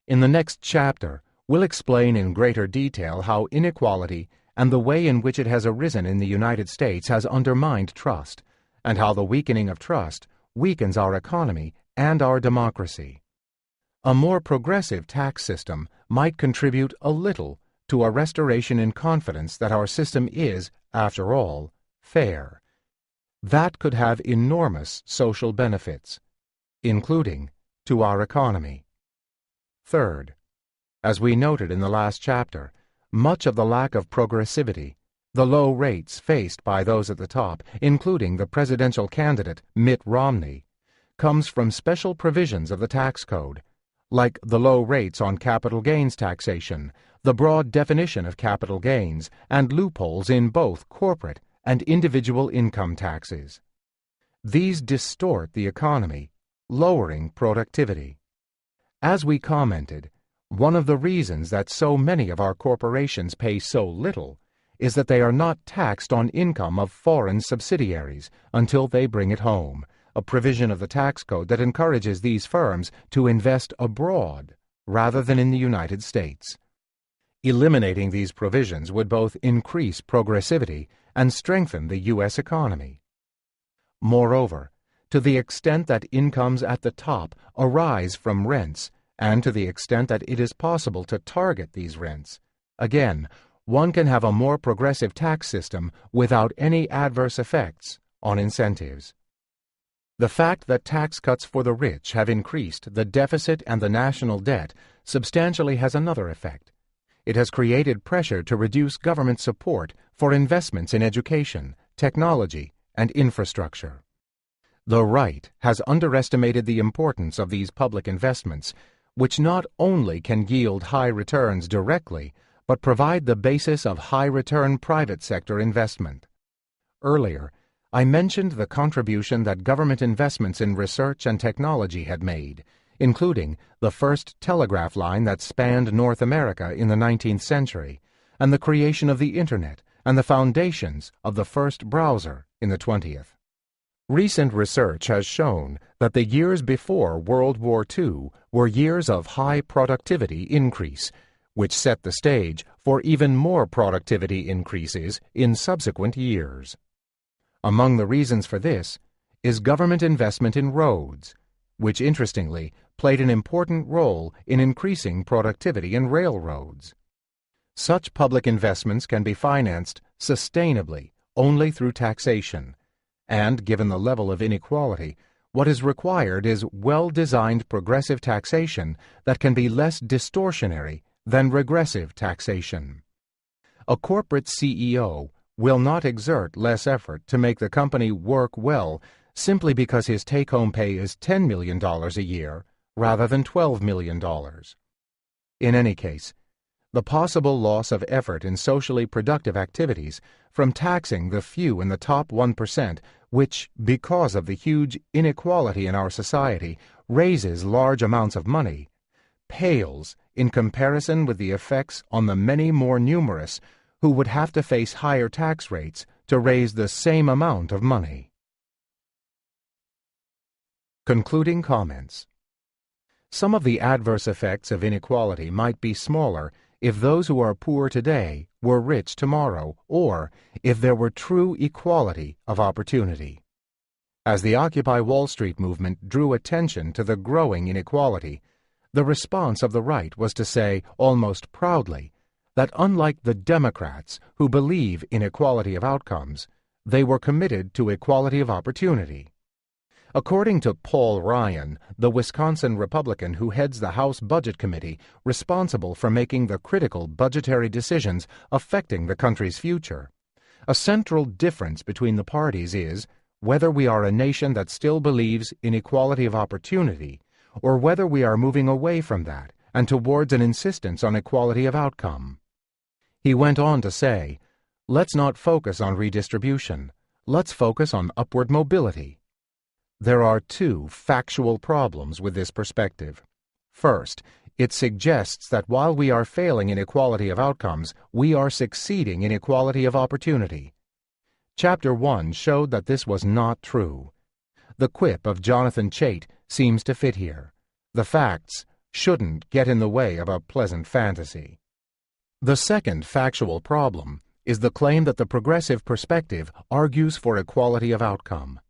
In the next chapter, we'll explain in greater detail how inequality and the way in which it has arisen in the United States has undermined trust, and how the weakening of trust weakens our economy and our democracy. A more progressive tax system might contribute a little to a restoration in confidence that our system is, after all, fair. That could have enormous social benefits, including to our economy. Third, as we noted in the last chapter, much of the lack of progressivity, the low rates faced by those at the top, including the presidential candidate Mitt Romney, comes from special provisions of the tax code, like the low rates on capital gains taxation, the broad definition of capital gains, and loopholes in both corporate and individual income taxes. These distort the economy, lowering productivity. As we commented, one of the reasons that so many of our corporations pay so little is that they are not taxed on income of foreign subsidiaries until they bring it home, a provision of the tax code that encourages these firms to invest abroad rather than in the United States. Eliminating these provisions would both increase progressivity and strengthen the U.S. economy. Moreover, to the extent that incomes at the top arise from rents, and to the extent that it is possible to target these rents, Again, one can have a more progressive tax system without any adverse effects on incentives. The fact that tax cuts for the rich have increased the deficit and the national debt substantially has another effect. It has created pressure to reduce government support for investments in education, technology, and infrastructure. The right has underestimated the importance of these public investments, which not only can yield high returns directly, but provide the basis of high-return private sector investment. Earlier, I mentioned the contribution that government investments in research and technology had made, including the first telegraph line that spanned North America in the 19th century, and the creation of the Internet and the foundations of the first browser in the 20th. Recent research has shown that the years before World War II were years of high productivity increase, which set the stage for even more productivity increases in subsequent years. Among the reasons for this is government investment in roads, which interestingly played an important role in increasing productivity in railroads. Such public investments can be financed sustainably only through taxation, and given the level of inequality, what is required is well-designed progressive taxation that can be less distortionary than regressive taxation. A corporate CEO will not exert less effort to make the company work well simply because his take-home pay is $10 million a year rather than $12 million. In any case, the possible loss of effort in socially productive activities from taxing the few in the top 1%, which, because of the huge inequality in our society, raises large amounts of money, pales in comparison with the effects on the many more numerous who would have to face higher tax rates to raise the same amount of money. Concluding comments. Some of the adverse effects of inequality might be smaller if those who are poor today were rich tomorrow, or if there were true equality of opportunity. As the Occupy Wall Street movement drew attention to the growing inequality, the response of the right was to say, almost proudly, that unlike the Democrats who believe in equality of outcomes, they were committed to equality of opportunity. According to Paul Ryan, the Wisconsin Republican who heads the House Budget Committee responsible for making the critical budgetary decisions affecting the country's future, a central difference between the parties is whether we are a nation that still believes in equality of opportunity or whether we are moving away from that and towards an insistence on equality of outcome. He went on to say, let's not focus on redistribution. Let's focus on upward mobility. There are two factual problems with this perspective. First, it suggests that while we are failing in equality of outcomes, we are succeeding in equality of opportunity. Chapter 1 showed that this was not true. The quip of Jonathan Chait seems to fit here. The facts shouldn't get in the way of a pleasant fantasy. The second factual problem is the claim that the progressive perspective argues for equality of outcome.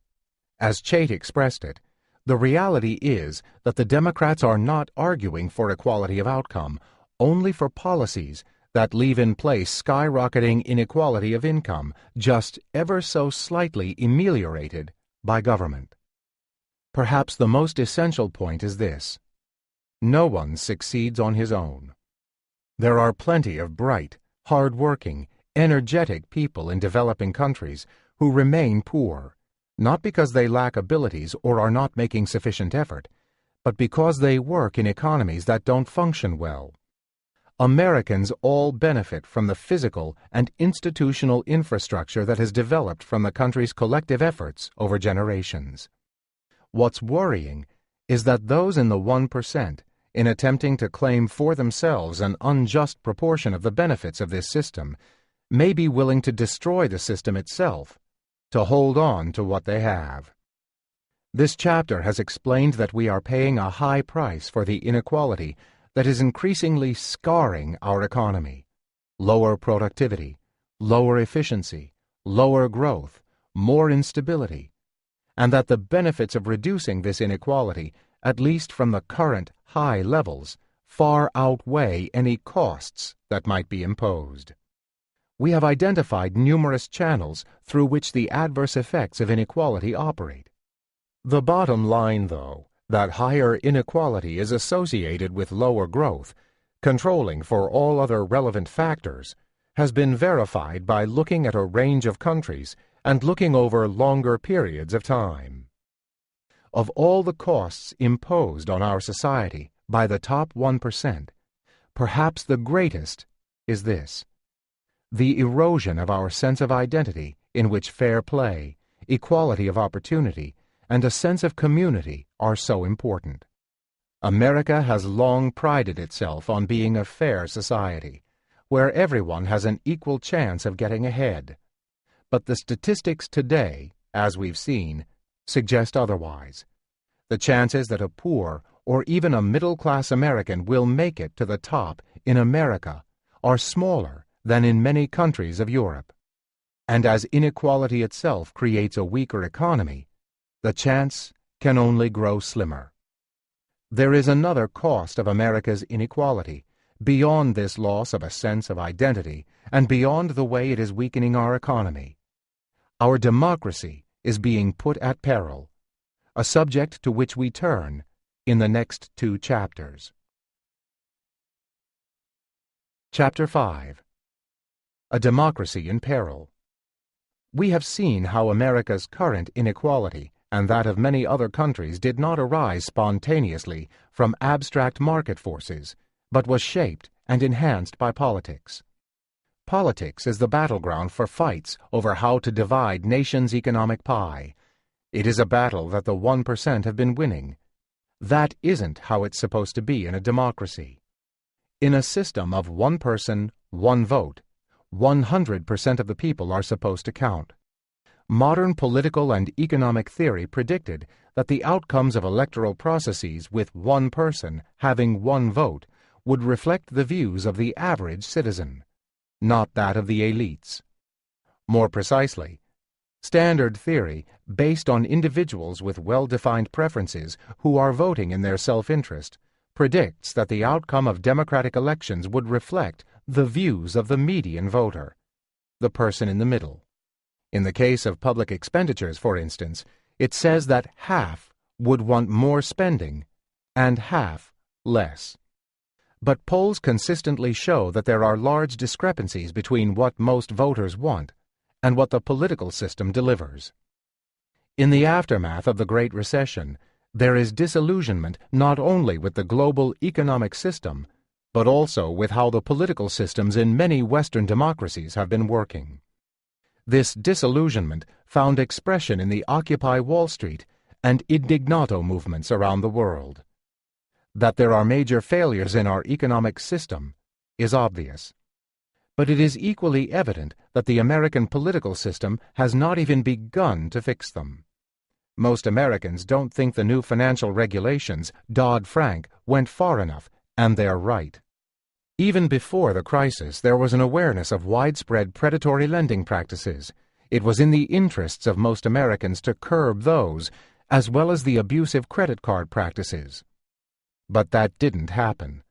As Chait expressed it, the reality is that the Democrats are not arguing for equality of outcome, only for policies that leave in place skyrocketing inequality of income, just ever so slightly ameliorated by government. Perhaps the most essential point is this: no one succeeds on his own. There are plenty of bright, hard-working, energetic people in developing countries who remain poor, not because they lack abilities or are not making sufficient effort, but because they work in economies that don't function well. Americans all benefit from the physical and institutional infrastructure that has developed from the country's collective efforts over generations. What's worrying is that those in the 1%, in attempting to claim for themselves an unjust proportion of the benefits of this system, may be willing to destroy the system itself to hold on to what they have. This chapter has explained that we are paying a high price for the inequality that is increasingly scarring our economy. Lower productivity, lower efficiency, lower growth, more instability, and that the benefits of reducing this inequality, at least from the current high levels, far outweigh any costs that might be imposed. We have identified numerous channels through which the adverse effects of inequality operate. The bottom line, though, that higher inequality is associated with lower growth, controlling for all other relevant factors, has been verified by looking at a range of countries and looking over longer periods of time. Of all the costs imposed on our society by the top 1%, perhaps the greatest is this: the erosion of our sense of identity, in which fair play, equality of opportunity, and a sense of community are so important. America has long prided itself on being a fair society, where everyone has an equal chance of getting ahead. But the statistics today, as we've seen, suggest otherwise. The chances that a poor or even a middle-class American will make it to the top in America are smaller than in many countries of Europe. And as inequality itself creates a weaker economy, the chance can only grow slimmer. There is another cost of America's inequality, beyond this loss of a sense of identity and beyond the way it is weakening our economy. Our democracy is being put at peril, a subject to which we turn in the next 2 chapters. Chapter 5. A Democracy in Peril. We have seen how America's current inequality and that of many other countries did not arise spontaneously from abstract market forces, but was shaped and enhanced by politics. Politics is the battleground for fights over how to divide nations' economic pie. It is a battle that the 1% have been winning. That isn't how it's supposed to be in a democracy. In a system of one person, one vote, 100% of the people are supposed to count. Modern political and economic theory predicted that the outcomes of electoral processes with one person having one vote would reflect the views of the average citizen, not that of the elites. More precisely, standard theory, based on individuals with well-defined preferences who are voting in their self-interest, predicts that the outcome of democratic elections would reflect the views of the median voter, the person in the middle. In the case of public expenditures, for instance, it says that half would want more spending and half less. But polls consistently show that there are large discrepancies between what most voters want and what the political system delivers. In the aftermath of the Great Recession, there is disillusionment not only with the global economic system, but also with how the political systems in many Western democracies have been working. This disillusionment found expression in the Occupy Wall Street and Indignato movements around the world. That there are major failures in our economic system is obvious. But it is equally evident that the American political system has not even begun to fix them. Most Americans don't think the new financial regulations, Dodd-Frank, went far enough, and they're right. Even before the crisis, there was an awareness of widespread predatory lending practices. It was in the interests of most Americans to curb those, as well as the abusive credit card practices. But that didn't happen.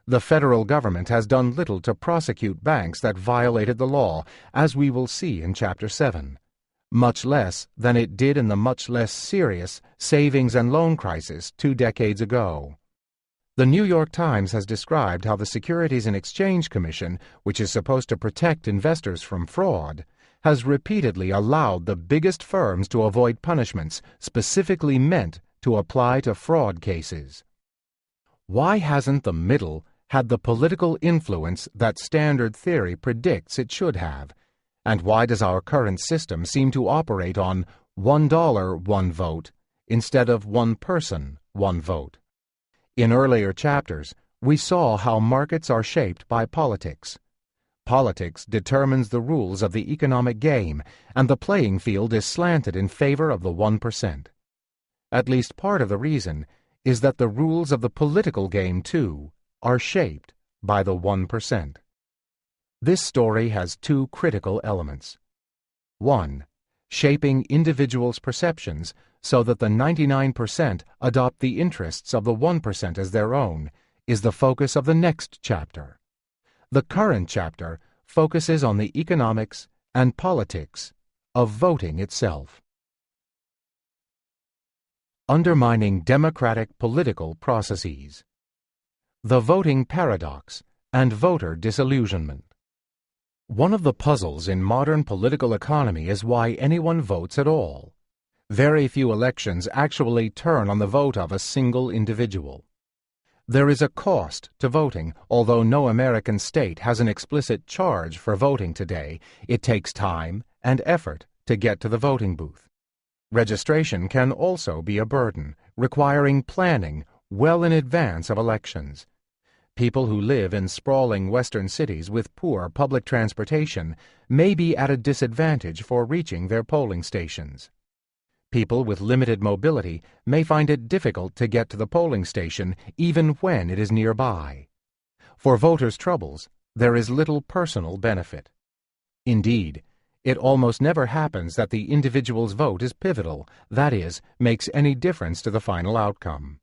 The federal government has done little to prosecute banks that violated the law, as we will see in Chapter 7, much less than it did in the much less serious savings and loan crisis 2 decades ago. The New York Times has described how the Securities and Exchange Commission, which is supposed to protect investors from fraud, has repeatedly allowed the biggest firms to avoid punishments specifically meant to apply to fraud cases. Why hasn't the middle had the political influence that standard theory predicts it should have? And why does our current system seem to operate on $1, one vote, instead of one person, one vote? In earlier chapters, we saw how markets are shaped by politics. Politics determines the rules of the economic game, and the playing field is slanted in favor of the 1%. At least part of the reason is that the rules of the political game, too, are shaped by the 1%. This story has 2 critical elements. 1. Shaping individuals' perceptions so that the 99% adopt the interests of the 1% as their own is the focus of the next chapter. The current chapter focuses on the economics and politics of voting itself. Undermining democratic political processes. The voting paradox and voter disillusionment. One of the puzzles in modern political economy is why anyone votes at all. Very few elections actually turn on the vote of a single individual. There is a cost to voting. Although no American state has an explicit charge for voting today, it takes time and effort to get to the voting booth. Registration can also be a burden, requiring planning well in advance of elections. People who live in sprawling western cities with poor public transportation may be at a disadvantage for reaching their polling stations. People with limited mobility may find it difficult to get to the polling station even when it is nearby. For voters' troubles, there is little personal benefit. Indeed, it almost never happens that the individual's vote is pivotal, that is, makes any difference to the final outcome.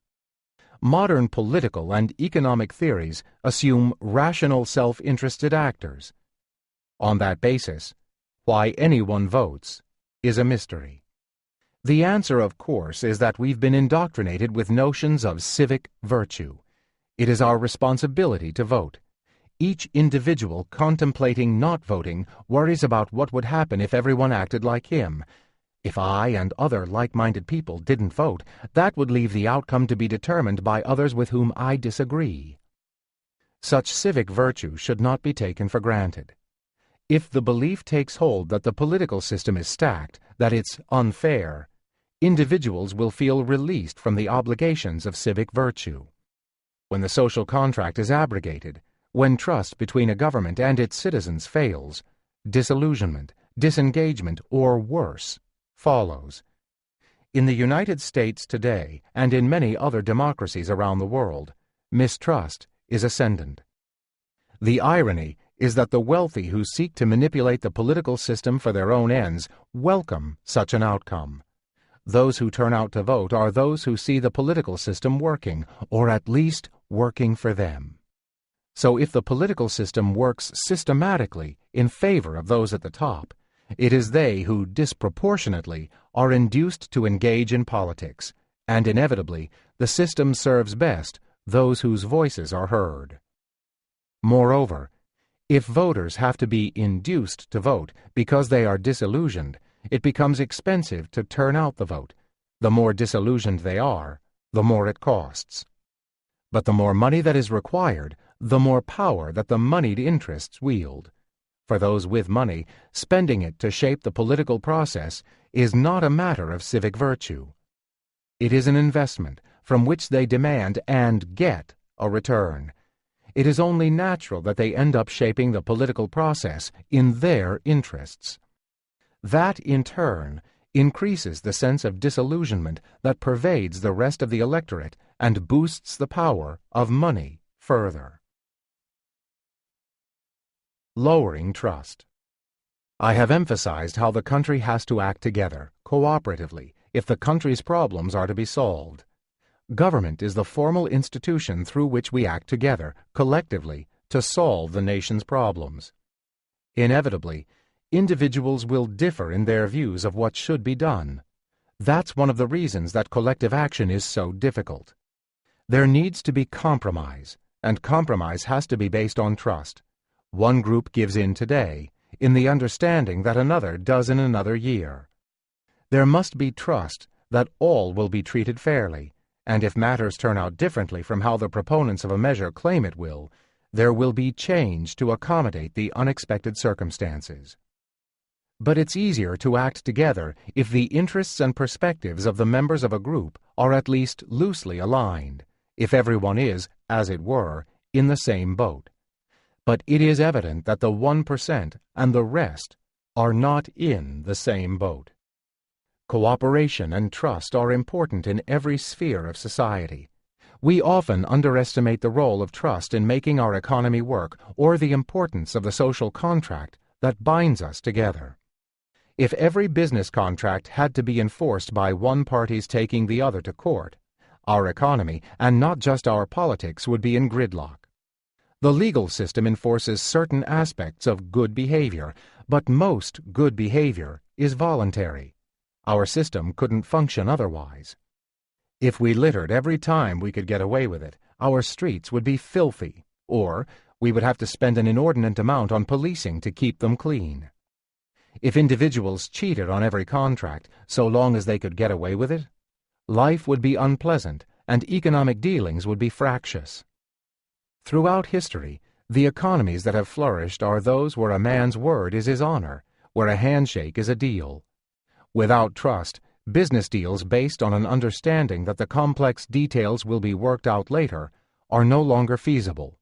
Modern political and economic theories assume rational self-interested actors. On that basis, why anyone votes is a mystery. The answer, of course, is that we've been indoctrinated with notions of civic virtue. It is our responsibility to vote. Each individual contemplating not voting worries about what would happen if everyone acted like him. If I and other like-minded people didn't vote, that would leave the outcome to be determined by others with whom I disagree. Such civic virtue should not be taken for granted. If the belief takes hold that the political system is stacked, that it's unfair, individuals will feel released from the obligations of civic virtue. When the social contract is abrogated, when trust between a government and its citizens fails, disillusionment, disengagement, or worse, follows. In the United States today, and in many other democracies around the world, mistrust is ascendant. The irony is that the wealthy who seek to manipulate the political system for their own ends welcome such an outcome. Those who turn out to vote are those who see the political system working, or at least working for them. So if the political system works systematically in favor of those at the top, it is they who disproportionately are induced to engage in politics, and inevitably the system serves best those whose voices are heard. Moreover, if voters have to be induced to vote because they are disillusioned, it becomes expensive to turn out the vote. The more disillusioned they are, the more it costs. But the more money that is required, the more power that the moneyed interests wield. For those with money, spending it to shape the political process is not a matter of civic virtue. It is an investment from which they demand and get a return. It is only natural that they end up shaping the political process in their interests. That, in turn, increases the sense of disillusionment that pervades the rest of the electorate and boosts the power of money further. Lowering trust. I have emphasized how the country has to act together, cooperatively, if the country's problems are to be solved. Government is the formal institution through which we act together, collectively, to solve the nation's problems. Inevitably, individuals will differ in their views of what should be done. That's one of the reasons that collective action is so difficult. There needs to be compromise, and compromise has to be based on trust. One group gives in today, in the understanding that another does in another year. There must be trust that all will be treated fairly, and if matters turn out differently from how the proponents of a measure claim it will, there will be change to accommodate the unexpected circumstances. But it's easier to act together if the interests and perspectives of the members of a group are at least loosely aligned, if everyone is, as it were, in the same boat. But it is evident that the 1% and the rest are not in the same boat. Cooperation and trust are important in every sphere of society. We often underestimate the role of trust in making our economy work, or the importance of the social contract that binds us together. If every business contract had to be enforced by one party's taking the other to court, our economy, and not just our politics, would be in gridlock. The legal system enforces certain aspects of good behavior, but most good behavior is voluntary. Our system couldn't function otherwise. If we littered every time we could get away with it, our streets would be filthy, or we would have to spend an inordinate amount on policing to keep them clean. If individuals cheated on every contract, so long as they could get away with it, life would be unpleasant and economic dealings would be fractious. Throughout history, the economies that have flourished are those where a man's word is his honor, where a handshake is a deal. Without trust, business deals based on an understanding that the complex details will be worked out later are no longer feasible.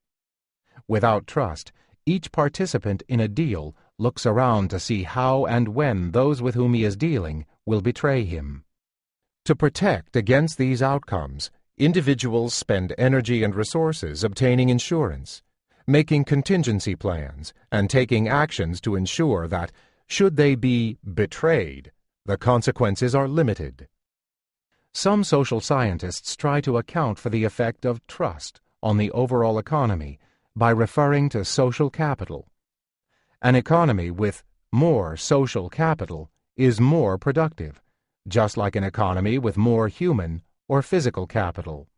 Without trust, each participant in a deal looks around to see how and when those with whom he is dealing will betray him. To protect against these outcomes, individuals spend energy and resources obtaining insurance, making contingency plans, and taking actions to ensure that, should they be betrayed, the consequences are limited. Some social scientists try to account for the effect of trust on the overall economy by referring to social capital. An economy with more social capital is more productive, just like an economy with more human or physical capital.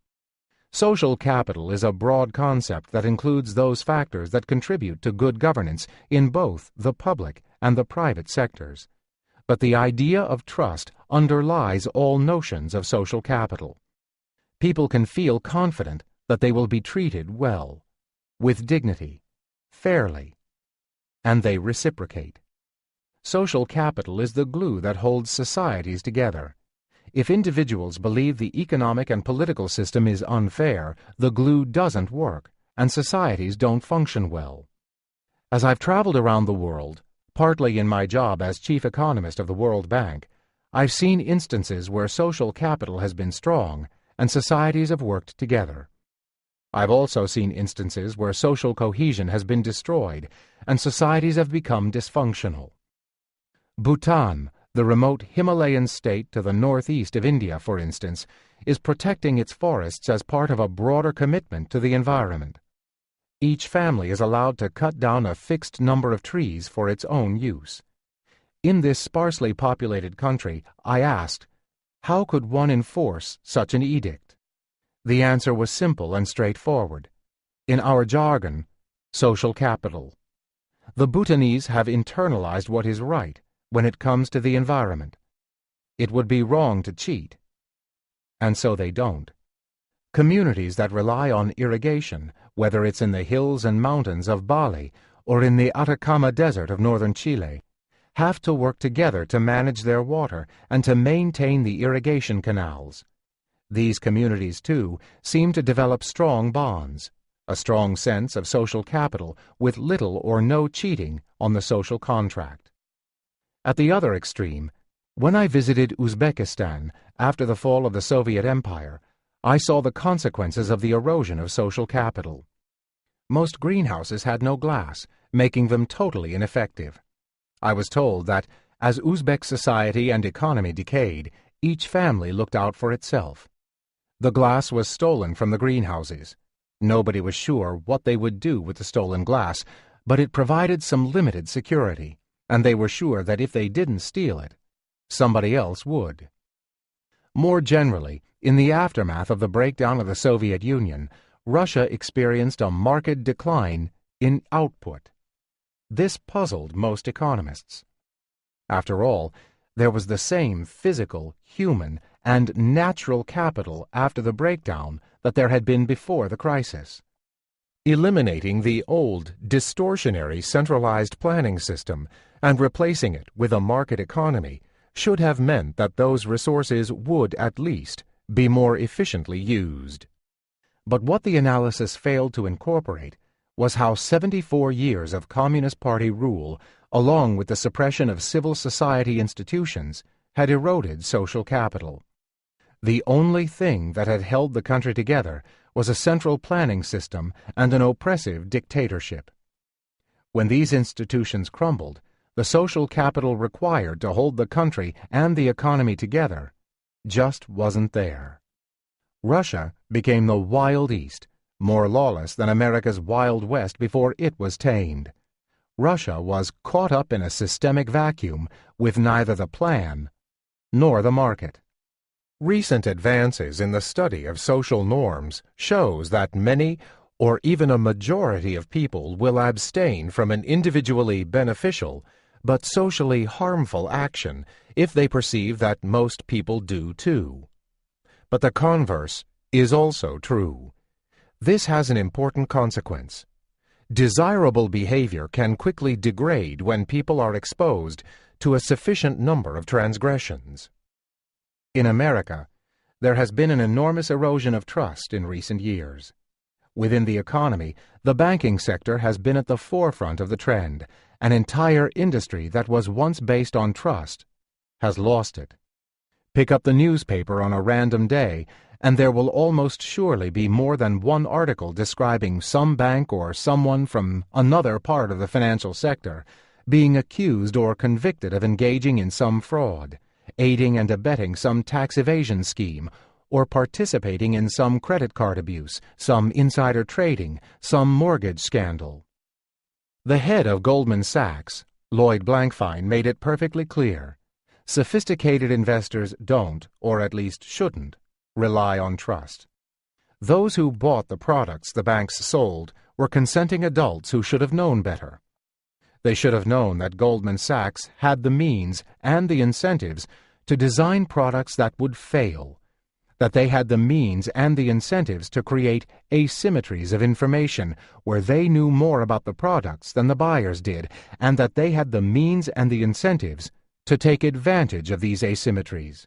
Social capital is a broad concept that includes those factors that contribute to good governance in both the public and the private sectors. But the idea of trust underlies all notions of social capital. People can feel confident that they will be treated well, with dignity, fairly, and they reciprocate. Social capital is the glue that holds societies together. If individuals believe the economic and political system is unfair, the glue doesn't work, and societies don't function well. As I've traveled around the world, partly in my job as chief economist of the World Bank, I've seen instances where social capital has been strong and societies have worked together. I've also seen instances where social cohesion has been destroyed and societies have become dysfunctional. Bhutan, the remote Himalayan state to the northeast of India, for instance, is protecting its forests as part of a broader commitment to the environment. Each family is allowed to cut down a fixed number of trees for its own use. In this sparsely populated country, I asked, how could one enforce such an edict? The answer was simple and straightforward. In our jargon, social capital. The Bhutanese have internalized what is right when it comes to the environment. It would be wrong to cheat, and so they don't. Communities that rely on irrigation, whether it's in the hills and mountains of Bali or in the Atacama Desert of northern Chile, have to work together to manage their water and to maintain the irrigation canals. These communities, too, seem to develop strong bonds, a strong sense of social capital with little or no cheating on the social contract. At the other extreme, when I visited Uzbekistan after the fall of the Soviet Empire, I saw the consequences of the erosion of social capital. Most greenhouses had no glass, making them totally ineffective. I was told that, as Uzbek society and economy decayed, each family looked out for itself. The glass was stolen from the greenhouses. Nobody was sure what they would do with the stolen glass, but it provided some limited security, and they were sure that if they didn't steal it, somebody else would. More generally, in the aftermath of the breakdown of the Soviet Union, Russia experienced a marked decline in output. This puzzled most economists. After all, there was the same physical, human, and natural capital after the breakdown that there had been before the crisis. Eliminating the old, distortionary centralized planning system and replacing it with a market economy should have meant that those resources would, at least, be more efficiently used. But what the analysis failed to incorporate was how 74 years of Communist Party rule, along with the suppression of civil society institutions, had eroded social capital. The only thing that had held the country together was a central planning system and an oppressive dictatorship. When these institutions crumbled, the social capital required to hold the country and the economy together just wasn't there. Russia became the Wild East, more lawless than America's Wild West before it was tamed. Russia was caught up in a systemic vacuum with neither the plan nor the market. Recent advances in the study of social norms shows that many or even a majority of people will abstain from an individually beneficial but socially harmful action if they perceive that most people do too. But the converse is also true. This has an important consequence. Desirable behavior can quickly degrade when people are exposed to a sufficient number of transgressions. In America, there has been an enormous erosion of trust in recent years. Within the economy, the banking sector has been at the forefront of the trend. An entire industry that was once based on trust has lost it. Pick up the newspaper on a random day, and there will almost surely be more than one article describing some bank or someone from another part of the financial sector being accused or convicted of engaging in some fraud, aiding and abetting some tax evasion scheme, or participating in some credit card abuse, some insider trading, some mortgage scandal. The head of Goldman Sachs, Lloyd Blankfein, made it perfectly clear. Sophisticated investors don't, or at least shouldn't, rely on trust. Those who bought the products the banks sold were consenting adults who should have known better. They should have known that Goldman Sachs had the means and the incentives to design products that would fail, that they had the means and the incentives to create asymmetries of information where they knew more about the products than the buyers did, and that they had the means and the incentives to take advantage of these asymmetries.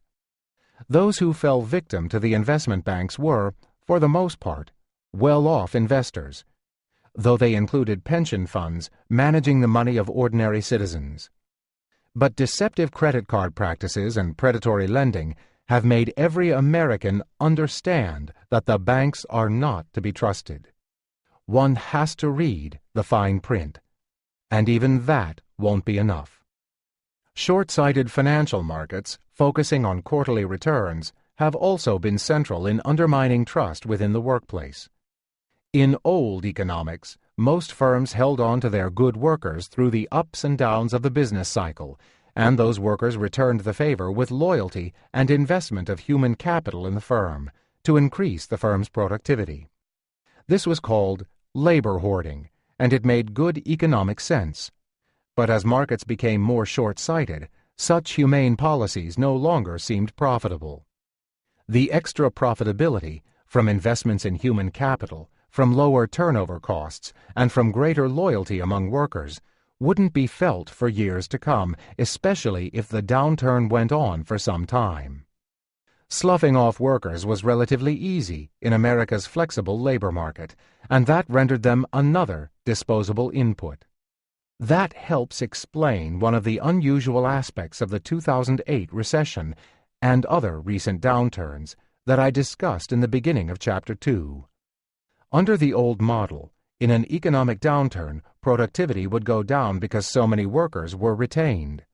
Those who fell victim to the investment banks were, for the most part, well-off investors, though they included pension funds managing the money of ordinary citizens. But deceptive credit card practices and predatory lending have made every American understand that the banks are not to be trusted. One has to read the fine print, and even that won't be enough. Short-sighted financial markets, focusing on quarterly returns, have also been central in undermining trust within the workplace. In old economics, most firms held on to their good workers through the ups and downs of the business cycle, and those workers returned the favor with loyalty and investment of human capital in the firm to increase the firm's productivity. This was called labor hoarding, and it made good economic sense. But as markets became more short-sighted, such humane policies no longer seemed profitable. The extra profitability from investments in human capital, from lower turnover costs, and from greater loyalty among workers wouldn't be felt for years to come, especially if the downturn went on for some time. Sloughing off workers was relatively easy in America's flexible labor market, and that rendered them another disposable input. That helps explain one of the unusual aspects of the 2008 recession and other recent downturns that I discussed in the beginning of Chapter 2. Under the old model, in an economic downturn, productivity would go down because so many workers were retained.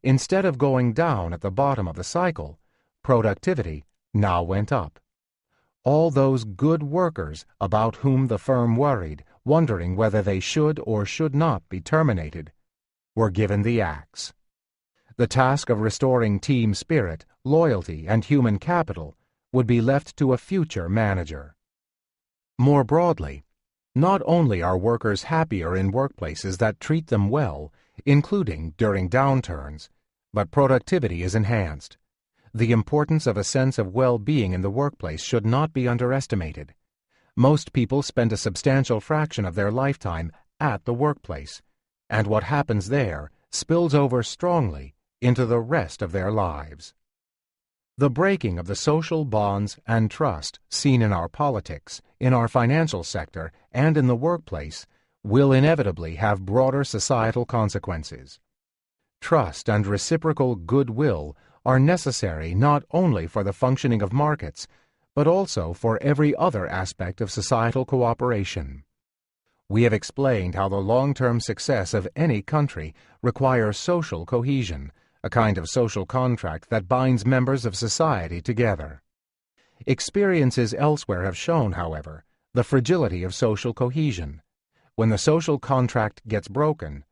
Instead of going down at the bottom of the cycle, productivity now went up. All those good workers about whom the firm worried, wondering whether they should or should not be terminated, were given the axe. The task of restoring team spirit, loyalty, and human capital would be left to a future manager. More broadly, not only are workers happier in workplaces that treat them well, including during downturns, but productivity is enhanced. The importance of a sense of well-being in the workplace should not be underestimated. Most people spend a substantial fraction of their lifetime at the workplace, and what happens there spills over strongly into the rest of their lives. The breaking of the social bonds and trust seen in our politics, in our financial sector, and in the workplace will inevitably have broader societal consequences. Trust and reciprocal goodwill are necessary not only for the functioning of markets, but also for every other aspect of societal cooperation. We have explained how the long-term success of any country requires social cohesion, a kind of social contract that binds members of society together. Experiences elsewhere have shown, however, the fragility of social cohesion. When the social contract gets broken,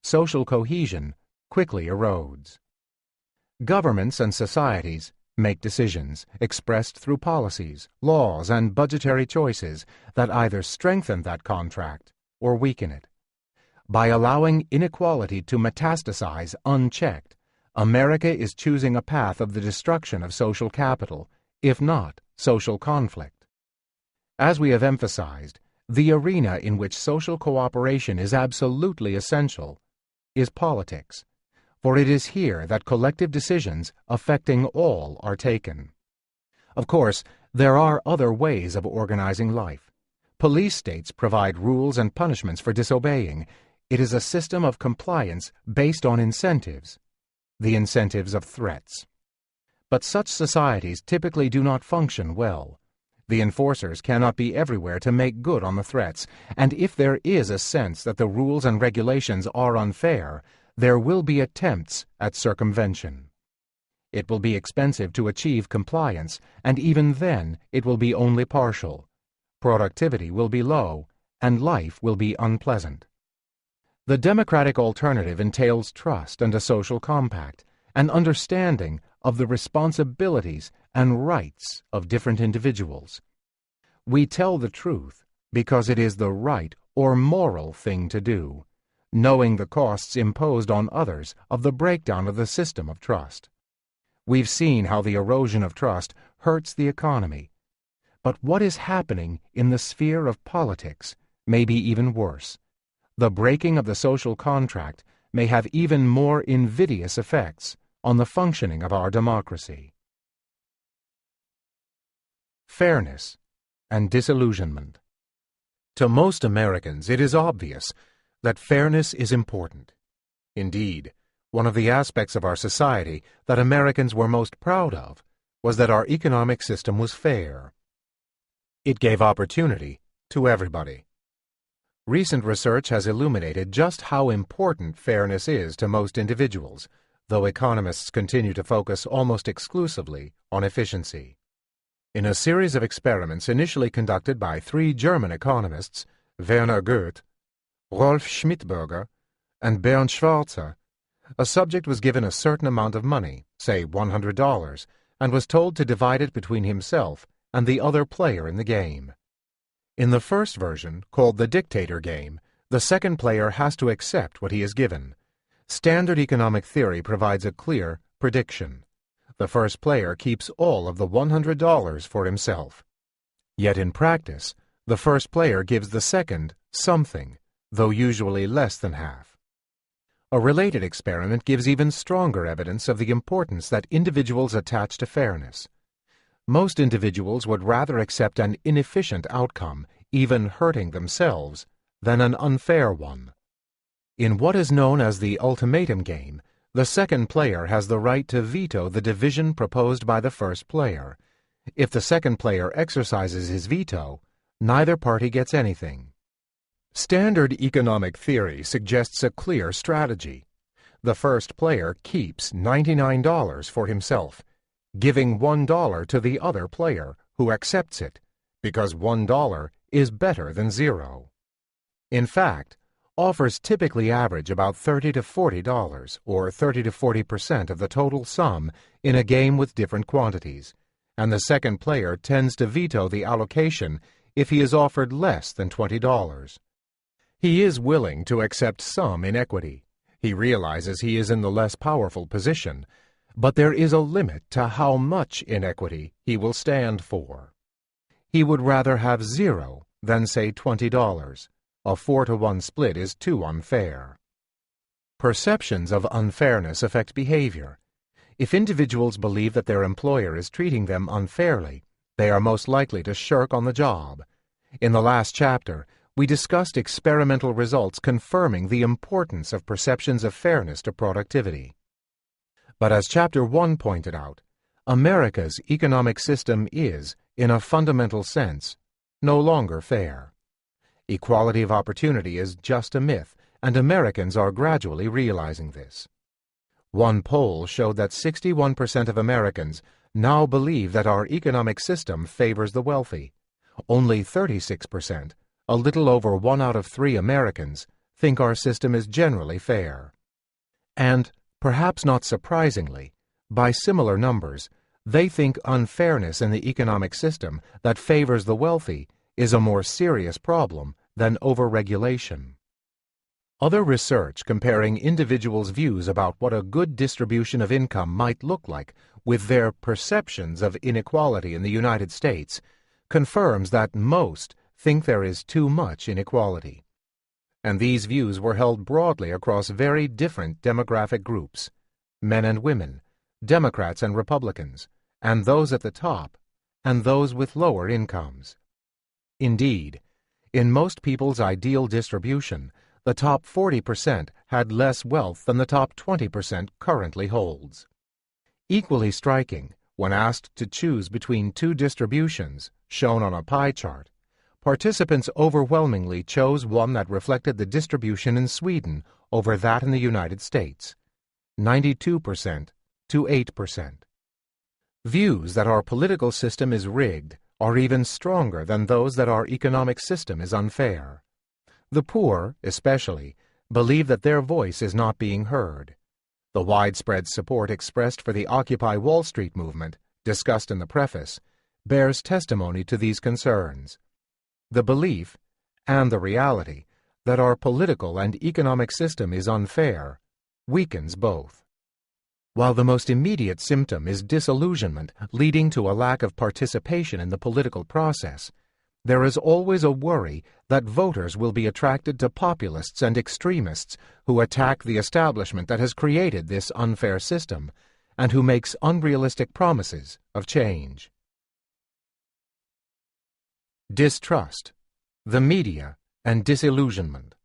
social cohesion quickly erodes. Governments and societies make decisions expressed through policies, laws, and budgetary choices that either strengthen that contract or weaken it. By allowing inequality to metastasize unchecked, America is choosing a path of the destruction of social capital, if not social conflict. As we have emphasized, the arena in which social cooperation is absolutely essential is politics, for it is here that collective decisions affecting all are taken. Of course, there are other ways of organizing life. Police states provide rules and punishments for disobeying. It is a system of compliance based on incentives, the incentives of threats. But such societies typically do not function well. The enforcers cannot be everywhere to make good on the threats, and if there is a sense that the rules and regulations are unfair, there will be attempts at circumvention. It will be expensive to achieve compliance, and even then it will be only partial. Productivity will be low, and life will be unpleasant. The democratic alternative entails trust and a social compact, an understanding of the responsibilities and rights of different individuals. We tell the truth because it is the right or moral thing to do, knowing the costs imposed on others of the breakdown of the system of trust. We've seen how the erosion of trust hurts the economy. But what is happening in the sphere of politics may be even worse. The breaking of the social contract may have even more invidious effects on the functioning of our democracy. Fairness and disillusionment. To most Americans, it is obvious that fairness is important. Indeed, one of the aspects of our society that Americans were most proud of was that our economic system was fair. It gave opportunity to everybody. Recent research has illuminated just how important fairness is to most individuals, though economists continue to focus almost exclusively on efficiency. In a series of experiments initially conducted by 3 German economists, Werner Goethe, Rolf Schmidberger, and Bernd Schwarzer, a subject was given a certain amount of money, say $100, and was told to divide it between himself and the other player in the game. In the first version, called the dictator game, the second player has to accept what he is given. Standard economic theory provides a clear prediction. The first player keeps all of the $100 for himself. Yet in practice, the first player gives the second something, though usually less than half. A related experiment gives even stronger evidence of the importance that individuals attach to fairness. Most individuals would rather accept an inefficient outcome, even hurting themselves, than an unfair one. In what is known as the ultimatum game, the second player has the right to veto the division proposed by the first player. If the second player exercises his veto, neither party gets anything. Standard economic theory suggests a clear strategy. The first player keeps $99 for himself, giving $1 to the other player, who accepts it, because $1 is better than 0. In fact, offers typically average about $30 to $40, or 30 to 40% of the total sum in a game with different quantities, and the second player tends to veto the allocation if he is offered less than $20. He is willing to accept some inequity. He realizes he is in the less powerful position, but there is a limit to how much inequity he will stand for. He would rather have 0 than, say, $20. A 4-to-1 split is too unfair. Perceptions of unfairness affect behavior. If individuals believe that their employer is treating them unfairly, they are most likely to shirk on the job. In the last chapter, we discussed experimental results confirming the importance of perceptions of fairness to productivity. But as Chapter 1 pointed out, America's economic system is, in a fundamental sense, no longer fair. Equality of opportunity is just a myth, and Americans are gradually realizing this. One poll showed that 61% of Americans now believe that our economic system favors the wealthy, Only 36%, a little over 1 out of 3 Americans, think our system is generally fair. And, perhaps not surprisingly, by similar numbers, they think unfairness in the economic system that favors the wealthy is a more serious problem than overregulation. Other research comparing individuals' views about what a good distribution of income might look like with their perceptions of inequality in the United States confirms that most think there is too much inequality. And these views were held broadly across very different demographic groups, men and women, Democrats and Republicans, and those at the top, and those with lower incomes. Indeed, in most people's ideal distribution, the top 40% had less wealth than the top 20% currently holds. Equally striking, when asked to choose between two distributions, shown on a pie chart, participants overwhelmingly chose one that reflected the distribution in Sweden over that in the United States, 92% to 8%. Views that our political system is rigged are even stronger than those that our economic system is unfair. The poor, especially, believe that their voice is not being heard. The widespread support expressed for the Occupy Wall Street movement, discussed in the preface, bears testimony to these concerns. The belief, and the reality, that our political and economic system is unfair weakens both. While the most immediate symptom is disillusionment leading to a lack of participation in the political process, there is always a worry that voters will be attracted to populists and extremists who attack the establishment that has created this unfair system and who makes unrealistic promises of change. Distrust, the media, and disillusionment.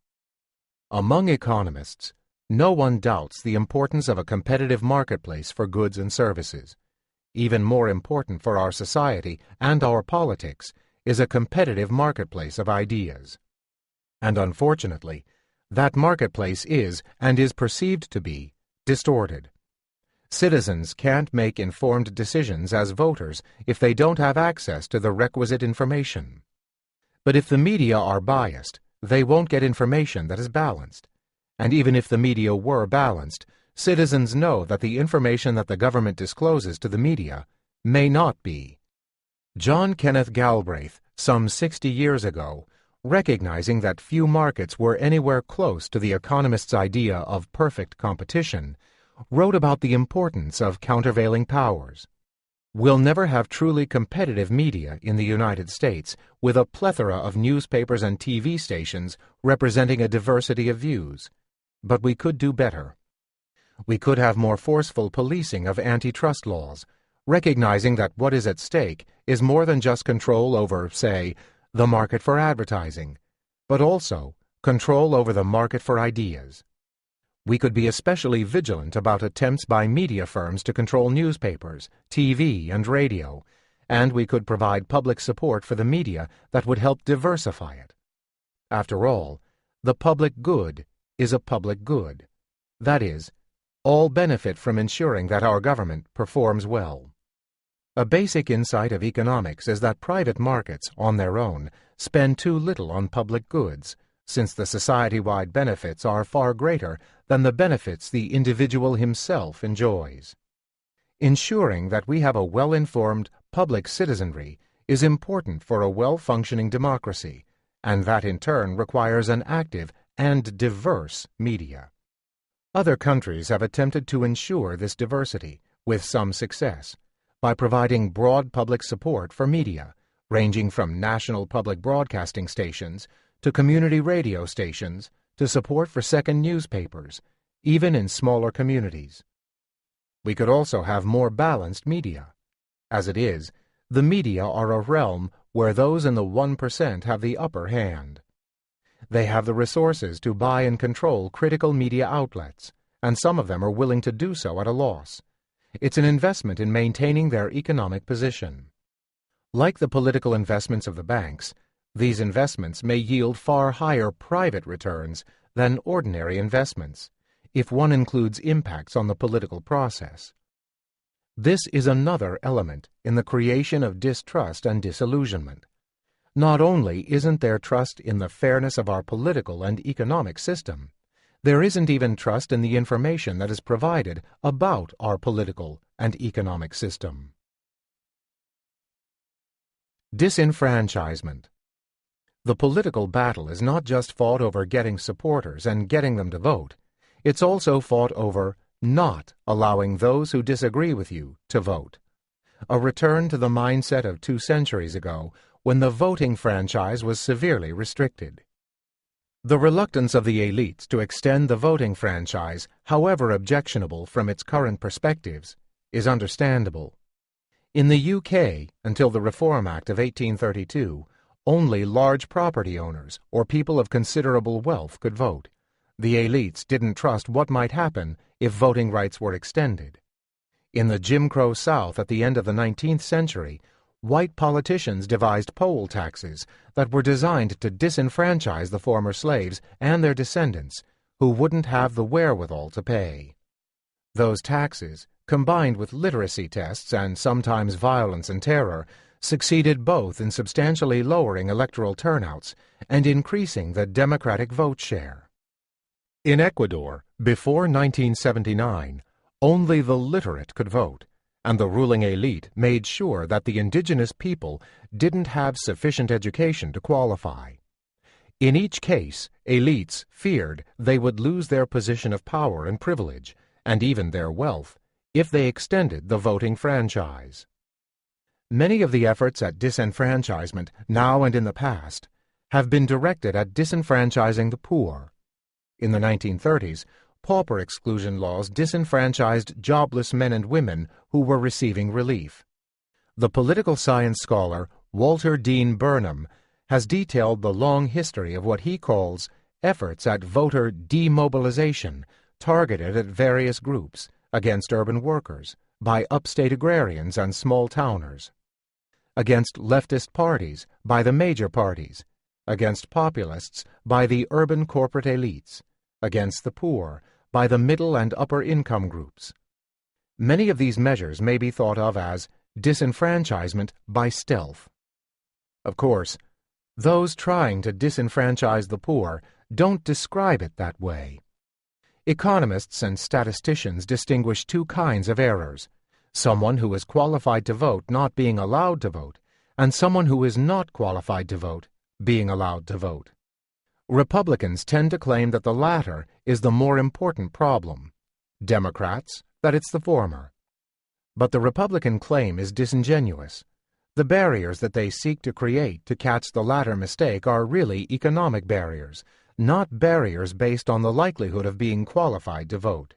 Among economists, no one doubts the importance of a competitive marketplace for goods and services. Even more important for our society and our politics is a competitive marketplace of ideas. And unfortunately, that marketplace is, and is perceived to be, distorted. Citizens can't make informed decisions as voters if they don't have access to the requisite information. But if the media are biased, they won't get information that is balanced. And even if the media were balanced, citizens know that the information that the government discloses to the media may not be. John Kenneth Galbraith, some 60 years ago, recognizing that few markets were anywhere close to the economist's idea of perfect competition, wrote about the importance of countervailing powers. We'll never have truly competitive media in the United States with a plethora of newspapers and TV stations representing a diversity of views. But we could do better. We could have more forceful policing of antitrust laws, recognizing that what is at stake is more than just control over, say, the market for advertising, but also control over the market for ideas. We could be especially vigilant about attempts by media firms to control newspapers, TV, and radio, and we could provide public support for the media that would help diversify it. After all, the public good is a public good. That is, all benefit from ensuring that our government performs well. A basic insight of economics is that private markets, on their own, spend too little on public goods, since the society-wide benefits are far greater than the benefits the individual himself enjoys. Ensuring that we have a well-informed public citizenry is important for a well-functioning democracy, and that in turn requires an active and diverse media. Other countries have attempted to ensure this diversity, with some success, by providing broad public support for media, ranging from national public broadcasting stations to community radio stations to support for second newspapers, even in smaller communities. We could also have more balanced media. As it is, the media are a realm where those in the 1% have the upper hand. They have the resources to buy and control critical media outlets, and some of them are willing to do so at a loss. It's an investment in maintaining their economic position. Like the political investments of the banks, these investments may yield far higher private returns than ordinary investments, if one includes impacts on the political process. This is another element in the creation of distrust and disillusionment. Not only isn't there trust in the fairness of our political and economic system, there isn't even trust in the information that is provided about our political and economic system. Disenfranchisement. The political battle is not just fought over getting supporters and getting them to vote. It's also fought over not allowing those who disagree with you to vote. A return to the mindset of 2 centuries ago, when the voting franchise was severely restricted. The reluctance of the elites to extend the voting franchise, however objectionable from its current perspectives, is understandable. In the UK, until the Reform Act of 1832, only large property owners or people of considerable wealth could vote. The elites didn't trust what might happen if voting rights were extended. In the Jim Crow South at the end of the 19th century, white politicians devised poll taxes that were designed to disenfranchise the former slaves and their descendants who wouldn't have the wherewithal to pay. Those taxes, combined with literacy tests and sometimes violence and terror, succeeded both in substantially lowering electoral turnouts and increasing the Democratic vote share. In Ecuador, before 1979, only the literate could vote, and the ruling elite made sure that the indigenous people didn't have sufficient education to qualify. In each case, elites feared they would lose their position of power and privilege, and even their wealth, if they extended the voting franchise. Many of the efforts at disenfranchisement, now and in the past, have been directed at disenfranchising the poor. In the 1930s, pauper exclusion laws disenfranchised jobless men and women who were receiving relief. The political science scholar Walter Dean Burnham has detailed the long history of what he calls efforts at voter demobilization targeted at various groups against urban workers, by upstate agrarians and small-towners, against leftist parties by the major parties, against populists by the urban corporate elites, against the poor by the middle and upper income groups. Many of these measures may be thought of as disenfranchisement by stealth. Of course, those trying to disenfranchise the poor don't describe it that way. Economists and statisticians distinguish 2 kinds of errors: someone who is qualified to vote not being allowed to vote, and someone who is not qualified to vote being allowed to vote. Republicans tend to claim that the latter is the more important problem. Democrats, that it's the former. But the Republican claim is disingenuous. The barriers that they seek to create to catch the latter mistake are really economic barriers, not barriers based on the likelihood of being qualified to vote.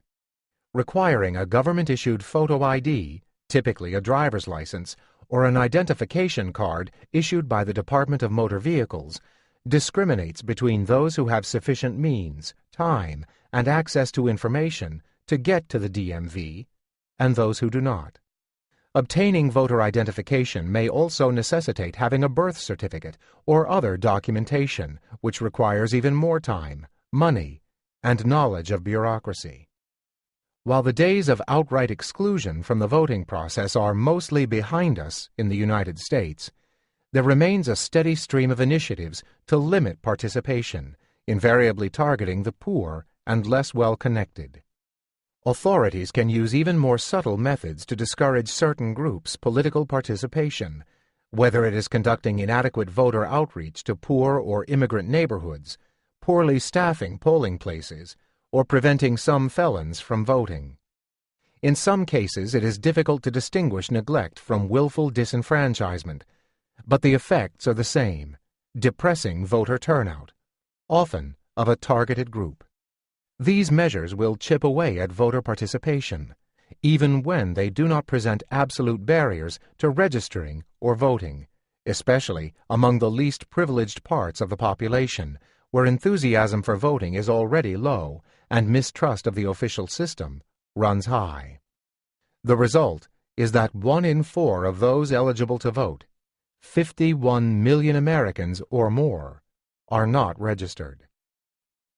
Requiring a government-issued photo ID, typically a driver's license, or an identification card issued by the Department of Motor Vehicles, discriminates between those who have sufficient means, time, and access to information to get to the DMV and those who do not. Obtaining voter identification may also necessitate having a birth certificate or other documentation, which requires even more time, money, and knowledge of bureaucracy. While the days of outright exclusion from the voting process are mostly behind us in the United States, there remains a steady stream of initiatives to limit participation, invariably targeting the poor and less well-connected. Authorities can use even more subtle methods to discourage certain groups' political participation, whether it is conducting inadequate voter outreach to poor or immigrant neighborhoods, poorly staffing polling places, or preventing some felons from voting. In some cases, it is difficult to distinguish neglect from willful disenfranchisement, but the effects are the same: depressing voter turnout, often of a targeted group. These measures will chip away at voter participation, even when they do not present absolute barriers to registering or voting, especially among the least privileged parts of the population, where enthusiasm for voting is already low and mistrust of the official system runs high. The result is that 1 in 4 of those eligible to vote, 51 million Americans or more, are not registered.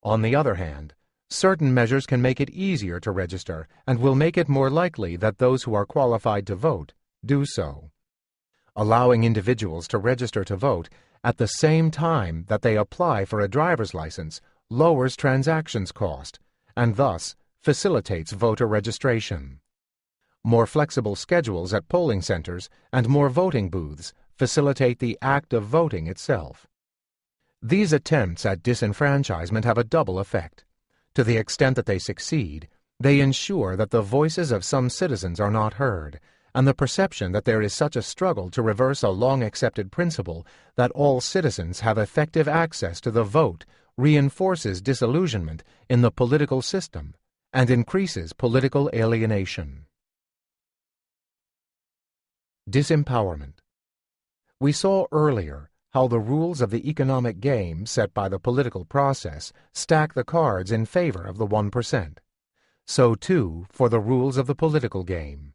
On the other hand, certain measures can make it easier to register and will make it more likely that those who are qualified to vote do so. Allowing individuals to register to vote at the same time that they apply for a driver's license lowers transactions cost and thus facilitates voter registration. More flexible schedules at polling centers and more voting booths facilitate the act of voting itself. These attempts at disenfranchisement have a double effect. To the extent that they succeed, they ensure that the voices of some citizens are not heard, and the perception that there is such a struggle to reverse a long-accepted principle that all citizens have effective access to the vote reinforces disillusionment in the political system and increases political alienation. Disempowerment. We saw earlier how the rules of the economic game set by the political process stack the cards in favor of the 1%. So too for the rules of the political game.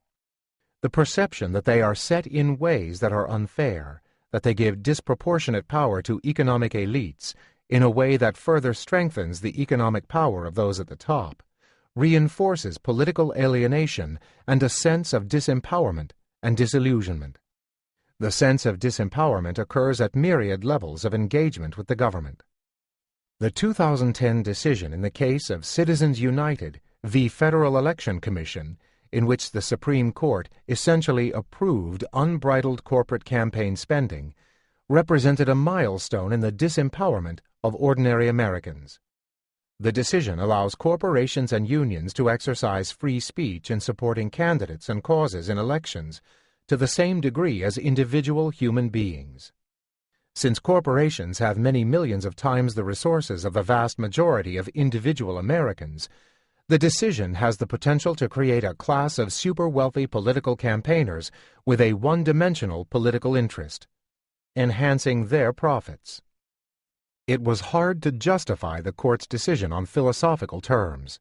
The perception that they are set in ways that are unfair, that they give disproportionate power to economic elites in a way that further strengthens the economic power of those at the top, reinforces political alienation and a sense of disempowerment and disillusionment. The sense of disempowerment occurs at myriad levels of engagement with the government. The 2010 decision in the case of Citizens United v. Federal Election Commission, in which the Supreme Court essentially approved unbridled corporate campaign spending, represented a milestone in the disempowerment of ordinary Americans. The decision allows corporations and unions to exercise free speech in supporting candidates and causes in elections to the same degree as individual human beings. Since corporations have many millions of times the resources of the vast majority of individual Americans, the decision has the potential to create a class of super-wealthy political campaigners with a one-dimensional political interest, enhancing their profits. It was hard to justify the court's decision on philosophical terms.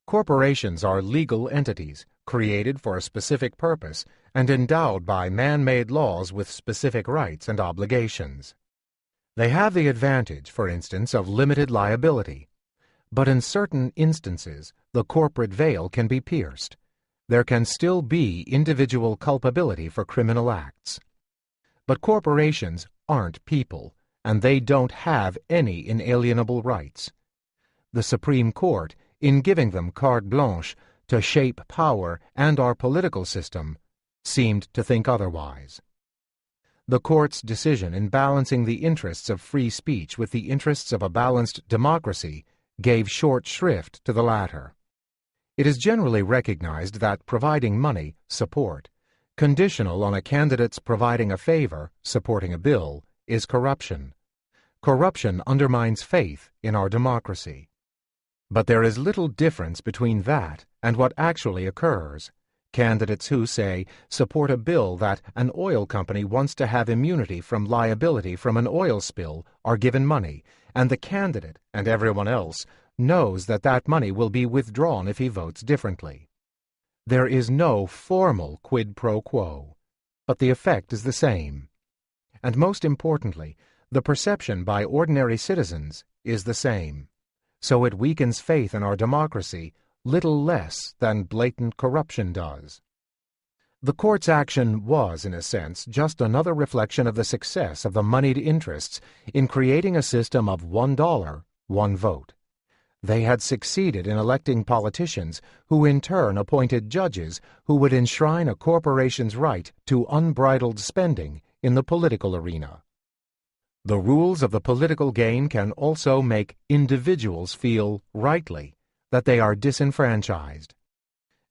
Corporations are legal entities, created for a specific purpose and endowed by man-made laws with specific rights and obligations. They have the advantage, for instance, of limited liability. But in certain instances, the corporate veil can be pierced. There can still be individual culpability for criminal acts. But corporations aren't people, and they don't have any inalienable rights. The Supreme Court, in giving them carte blanche to shape power and our political system, seemed to think otherwise. The court's decision in balancing the interests of free speech with the interests of a balanced democracy gave short shrift to the latter. It is generally recognized that providing money, support, conditional on a candidate's providing a favor, supporting a bill, is corruption. Corruption undermines faith in our democracy. But there is little difference between that and what actually occurs. Candidates who, say, support a bill that an oil company wants to have immunity from liability from an oil spill are given money, and the candidate and everyone else knows that that money will be withdrawn if he votes differently. There is no formal quid pro quo, but the effect is the same. And most importantly, the perception by ordinary citizens is the same. So it weakens faith in our democracy little less than blatant corruption does. The court's action was, in a sense, just another reflection of the success of the moneyed interests in creating a system of $1, one vote. They had succeeded in electing politicians who in turn appointed judges who would enshrine a corporation's right to unbridled spending in the political arena. The rules of the political game can also make individuals feel, rightly, that they are disenfranchised.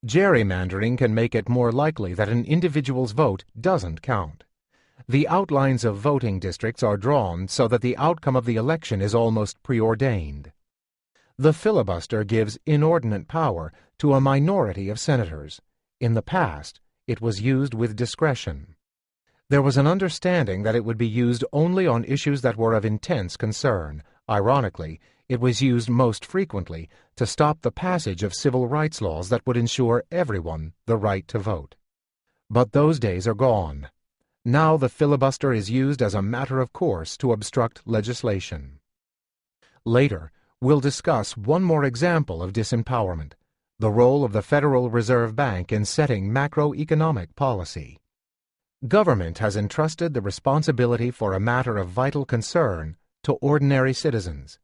Gerrymandering can make it more likely that an individual's vote doesn't count. The outlines of voting districts are drawn so that the outcome of the election is almost preordained. The filibuster gives inordinate power to a minority of senators. In the past, it was used with discretion. There was an understanding that it would be used only on issues that were of intense concern. Ironically, it was used most frequently to stop the passage of civil rights laws that would ensure everyone the right to vote. But those days are gone. Now the filibuster is used as a matter of course to obstruct legislation. Later, we'll discuss one more example of disempowerment, the role of the Federal Reserve Bank in setting macroeconomic policy. Government has entrusted the responsibility for a matter of vital concern to ordinary citizens.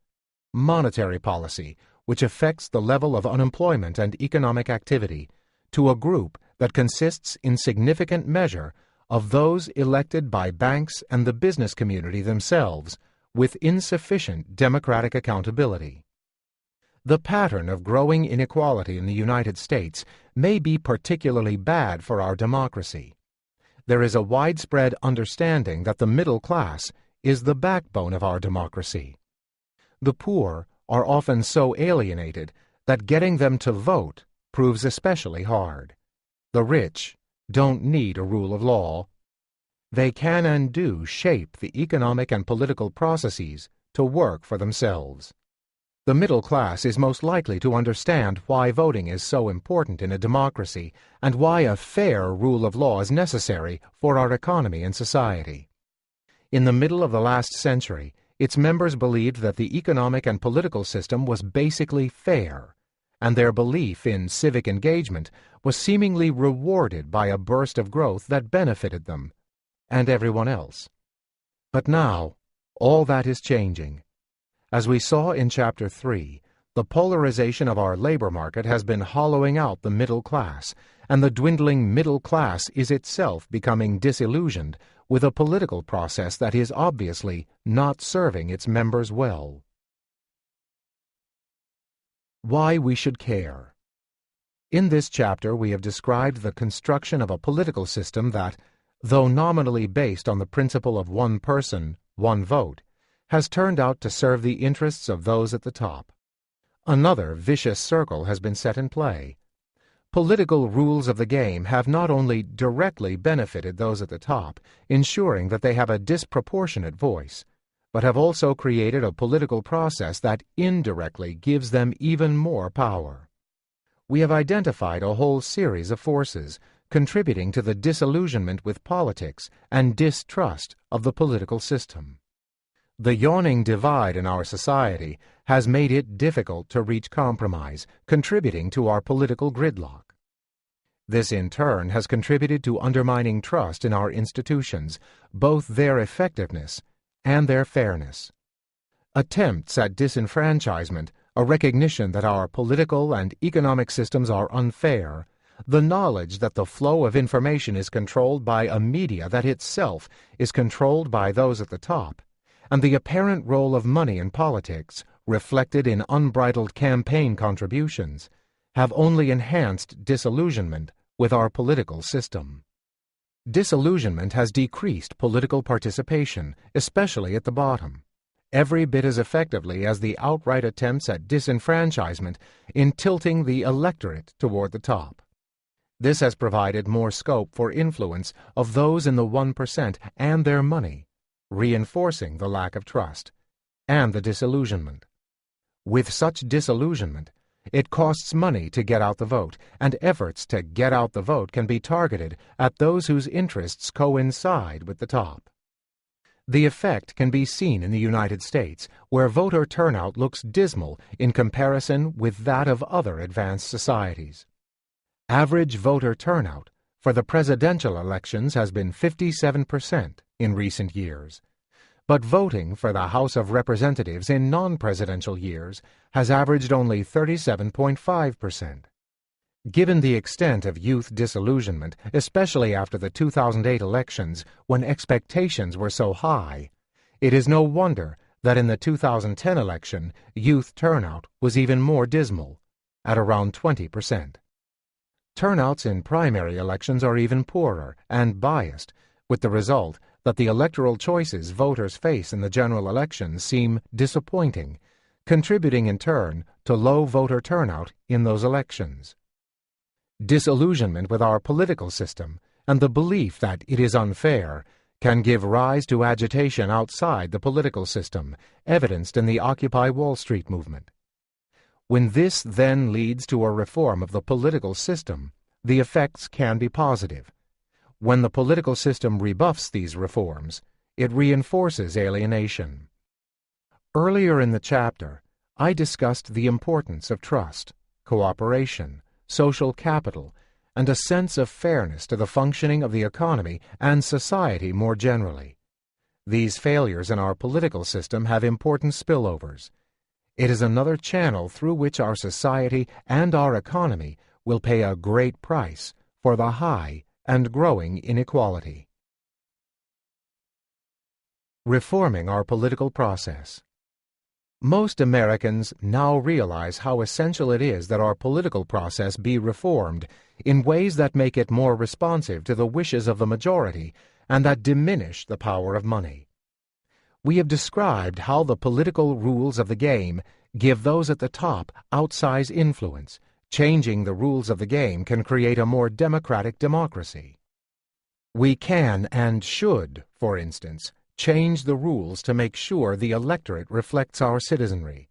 Monetary policy, which affects the level of unemployment and economic activity, to a group that consists in significant measure of those elected by banks and the business community themselves with insufficient democratic accountability. The pattern of growing inequality in the United States may be particularly bad for our democracy. There is a widespread understanding that the middle class is the backbone of our democracy. The poor are often so alienated that getting them to vote proves especially hard. The rich don't need a rule of law. They can and do shape the economic and political processes to work for themselves. The middle class is most likely to understand why voting is so important in a democracy and why a fair rule of law is necessary for our economy and society. In the middle of the last century, its members believed that the economic and political system was basically fair, and their belief in civic engagement was seemingly rewarded by a burst of growth that benefited them and everyone else. But now, all that is changing. As we saw in Chapter 3, the polarization of our labor market has been hollowing out the middle class, and the dwindling middle class is itself becoming disillusioned with a political process that is obviously not serving its members well. Why we should care. In this chapter we have described the construction of a political system that, though nominally based on the principle of one person, one vote, has turned out to serve the interests of those at the top. Another vicious circle has been set in play. Political rules of the game have not only directly benefited those at the top, ensuring that they have a disproportionate voice, but have also created a political process that indirectly gives them even more power. We have identified a whole series of forces contributing to the disillusionment with politics and distrust of the political system. The yawning divide in our society has made it difficult to reach compromise, contributing to our political gridlock. This in turn has contributed to undermining trust in our institutions, both their effectiveness and their fairness. Attempts at disenfranchisement, a recognition that our political and economic systems are unfair, the knowledge that the flow of information is controlled by a media that itself is controlled by those at the top, and the apparent role of money in politics, reflected in unbridled campaign contributions, have only enhanced disillusionment with our political system. Disillusionment has decreased political participation, especially at the bottom, every bit as effectively as the outright attempts at disenfranchisement in tilting the electorate toward the top. This has provided more scope for influence of those in the 1% and their money, reinforcing the lack of trust and the disillusionment. With such disillusionment, it costs money to get out the vote, and efforts to get out the vote can be targeted at those whose interests coincide with the top. The effect can be seen in the United States, where voter turnout looks dismal in comparison with that of other advanced societies. Average voter turnout for the presidential elections has been 57% in recent years, but voting for the House of Representatives in non-presidential years has averaged only 37.5%. Given the extent of youth disillusionment, especially after the 2008 elections when expectations were so high, it is no wonder that in the 2010 election youth turnout was even more dismal, at around 20%. Turnouts in primary elections are even poorer and biased, with the result that the electoral choices voters face in the general elections seem disappointing, contributing in turn to low voter turnout in those elections. Disillusionment with our political system and the belief that it is unfair can give rise to agitation outside the political system, evidenced in the Occupy Wall Street movement. When this then leads to a reform of the political system, the effects can be positive. When the political system rebuffs these reforms, it reinforces alienation. Earlier in the chapter, I discussed the importance of trust, cooperation, social capital, and a sense of fairness to the functioning of the economy and society more generally. These failures in our political system have important spillovers. It is another channel through which our society and our economy will pay a great price for the high and growing inequality. Reforming our political process. Most Americans now realize how essential it is that our political process be reformed in ways that make it more responsive to the wishes of the majority and that diminish the power of money. We have described how the political rules of the game give those at the top outsized influence. Changing the rules of the game can create a more democratic democracy. We can and should, for instance, change the rules to make sure the electorate reflects our citizenry,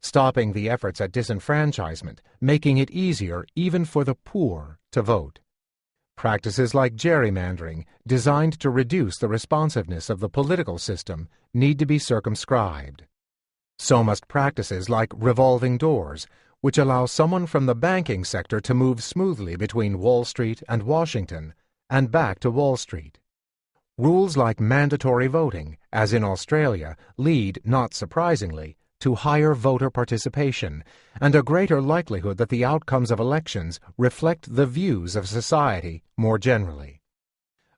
stopping the efforts at disenfranchisement, making it easier even for the poor to vote. Practices like gerrymandering, designed to reduce the responsiveness of the political system, need to be circumscribed. So must practices like revolving doors, which allow someone from the banking sector to move smoothly between Wall Street and Washington, and back to Wall Street. Rules like mandatory voting, as in Australia, lead, not surprisingly, to higher voter participation and a greater likelihood that the outcomes of elections reflect the views of society more generally.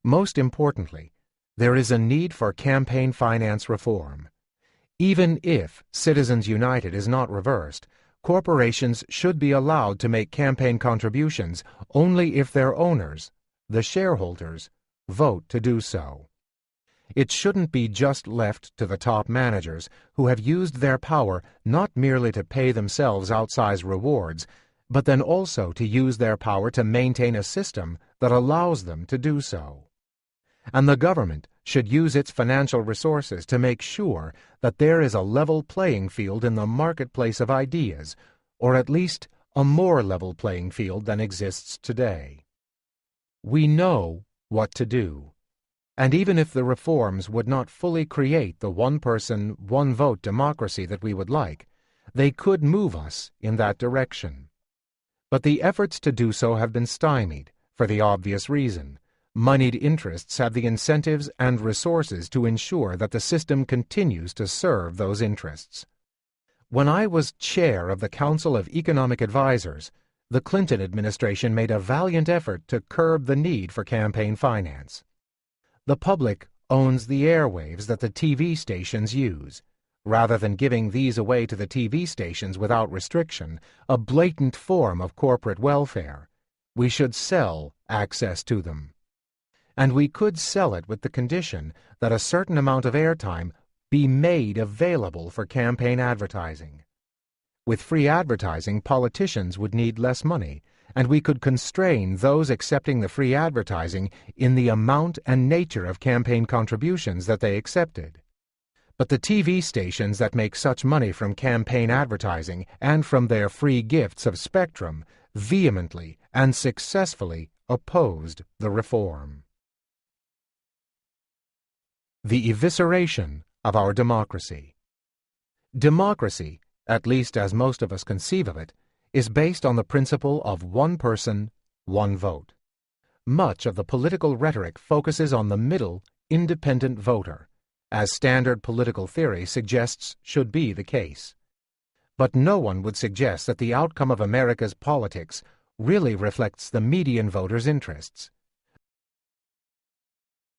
Most importantly, there is a need for campaign finance reform. Even if Citizens United is not reversed, corporations should be allowed to make campaign contributions only if their owners, the shareholders, vote to do so. It shouldn't be just left to the top managers who have used their power not merely to pay themselves outsized rewards, but then also to use their power to maintain a system that allows them to do so. And the government should use its financial resources to make sure that there is a level playing field in the marketplace of ideas, or at least a more level playing field than exists today. We know what to do. And even if the reforms would not fully create the one-person, one-vote democracy that we would like, they could move us in that direction. But the efforts to do so have been stymied, for the obvious reason. Moneyed interests have the incentives and resources to ensure that the system continues to serve those interests. When I was chair of the Council of Economic Advisers, the Clinton administration made a valiant effort to curb the need for campaign finance. The public owns the airwaves that the TV stations use. Rather than giving these away to the TV stations without restriction, a blatant form of corporate welfare, we should sell access to them. And we could sell it with the condition that a certain amount of airtime be made available for campaign advertising. With free advertising, politicians would need less money, and we could constrain those accepting the free advertising in the amount and nature of campaign contributions that they accepted. But the TV stations that make such money from campaign advertising and from their free gifts of spectrum vehemently and successfully opposed the reform. The evisceration of our democracy. Democracy, at least as most of us conceive of it, is based on the principle of one person, one vote. Much of the political rhetoric focuses on the middle, independent voter, as standard political theory suggests should be the case. But no one would suggest that the outcome of America's politics really reflects the median voter's interests.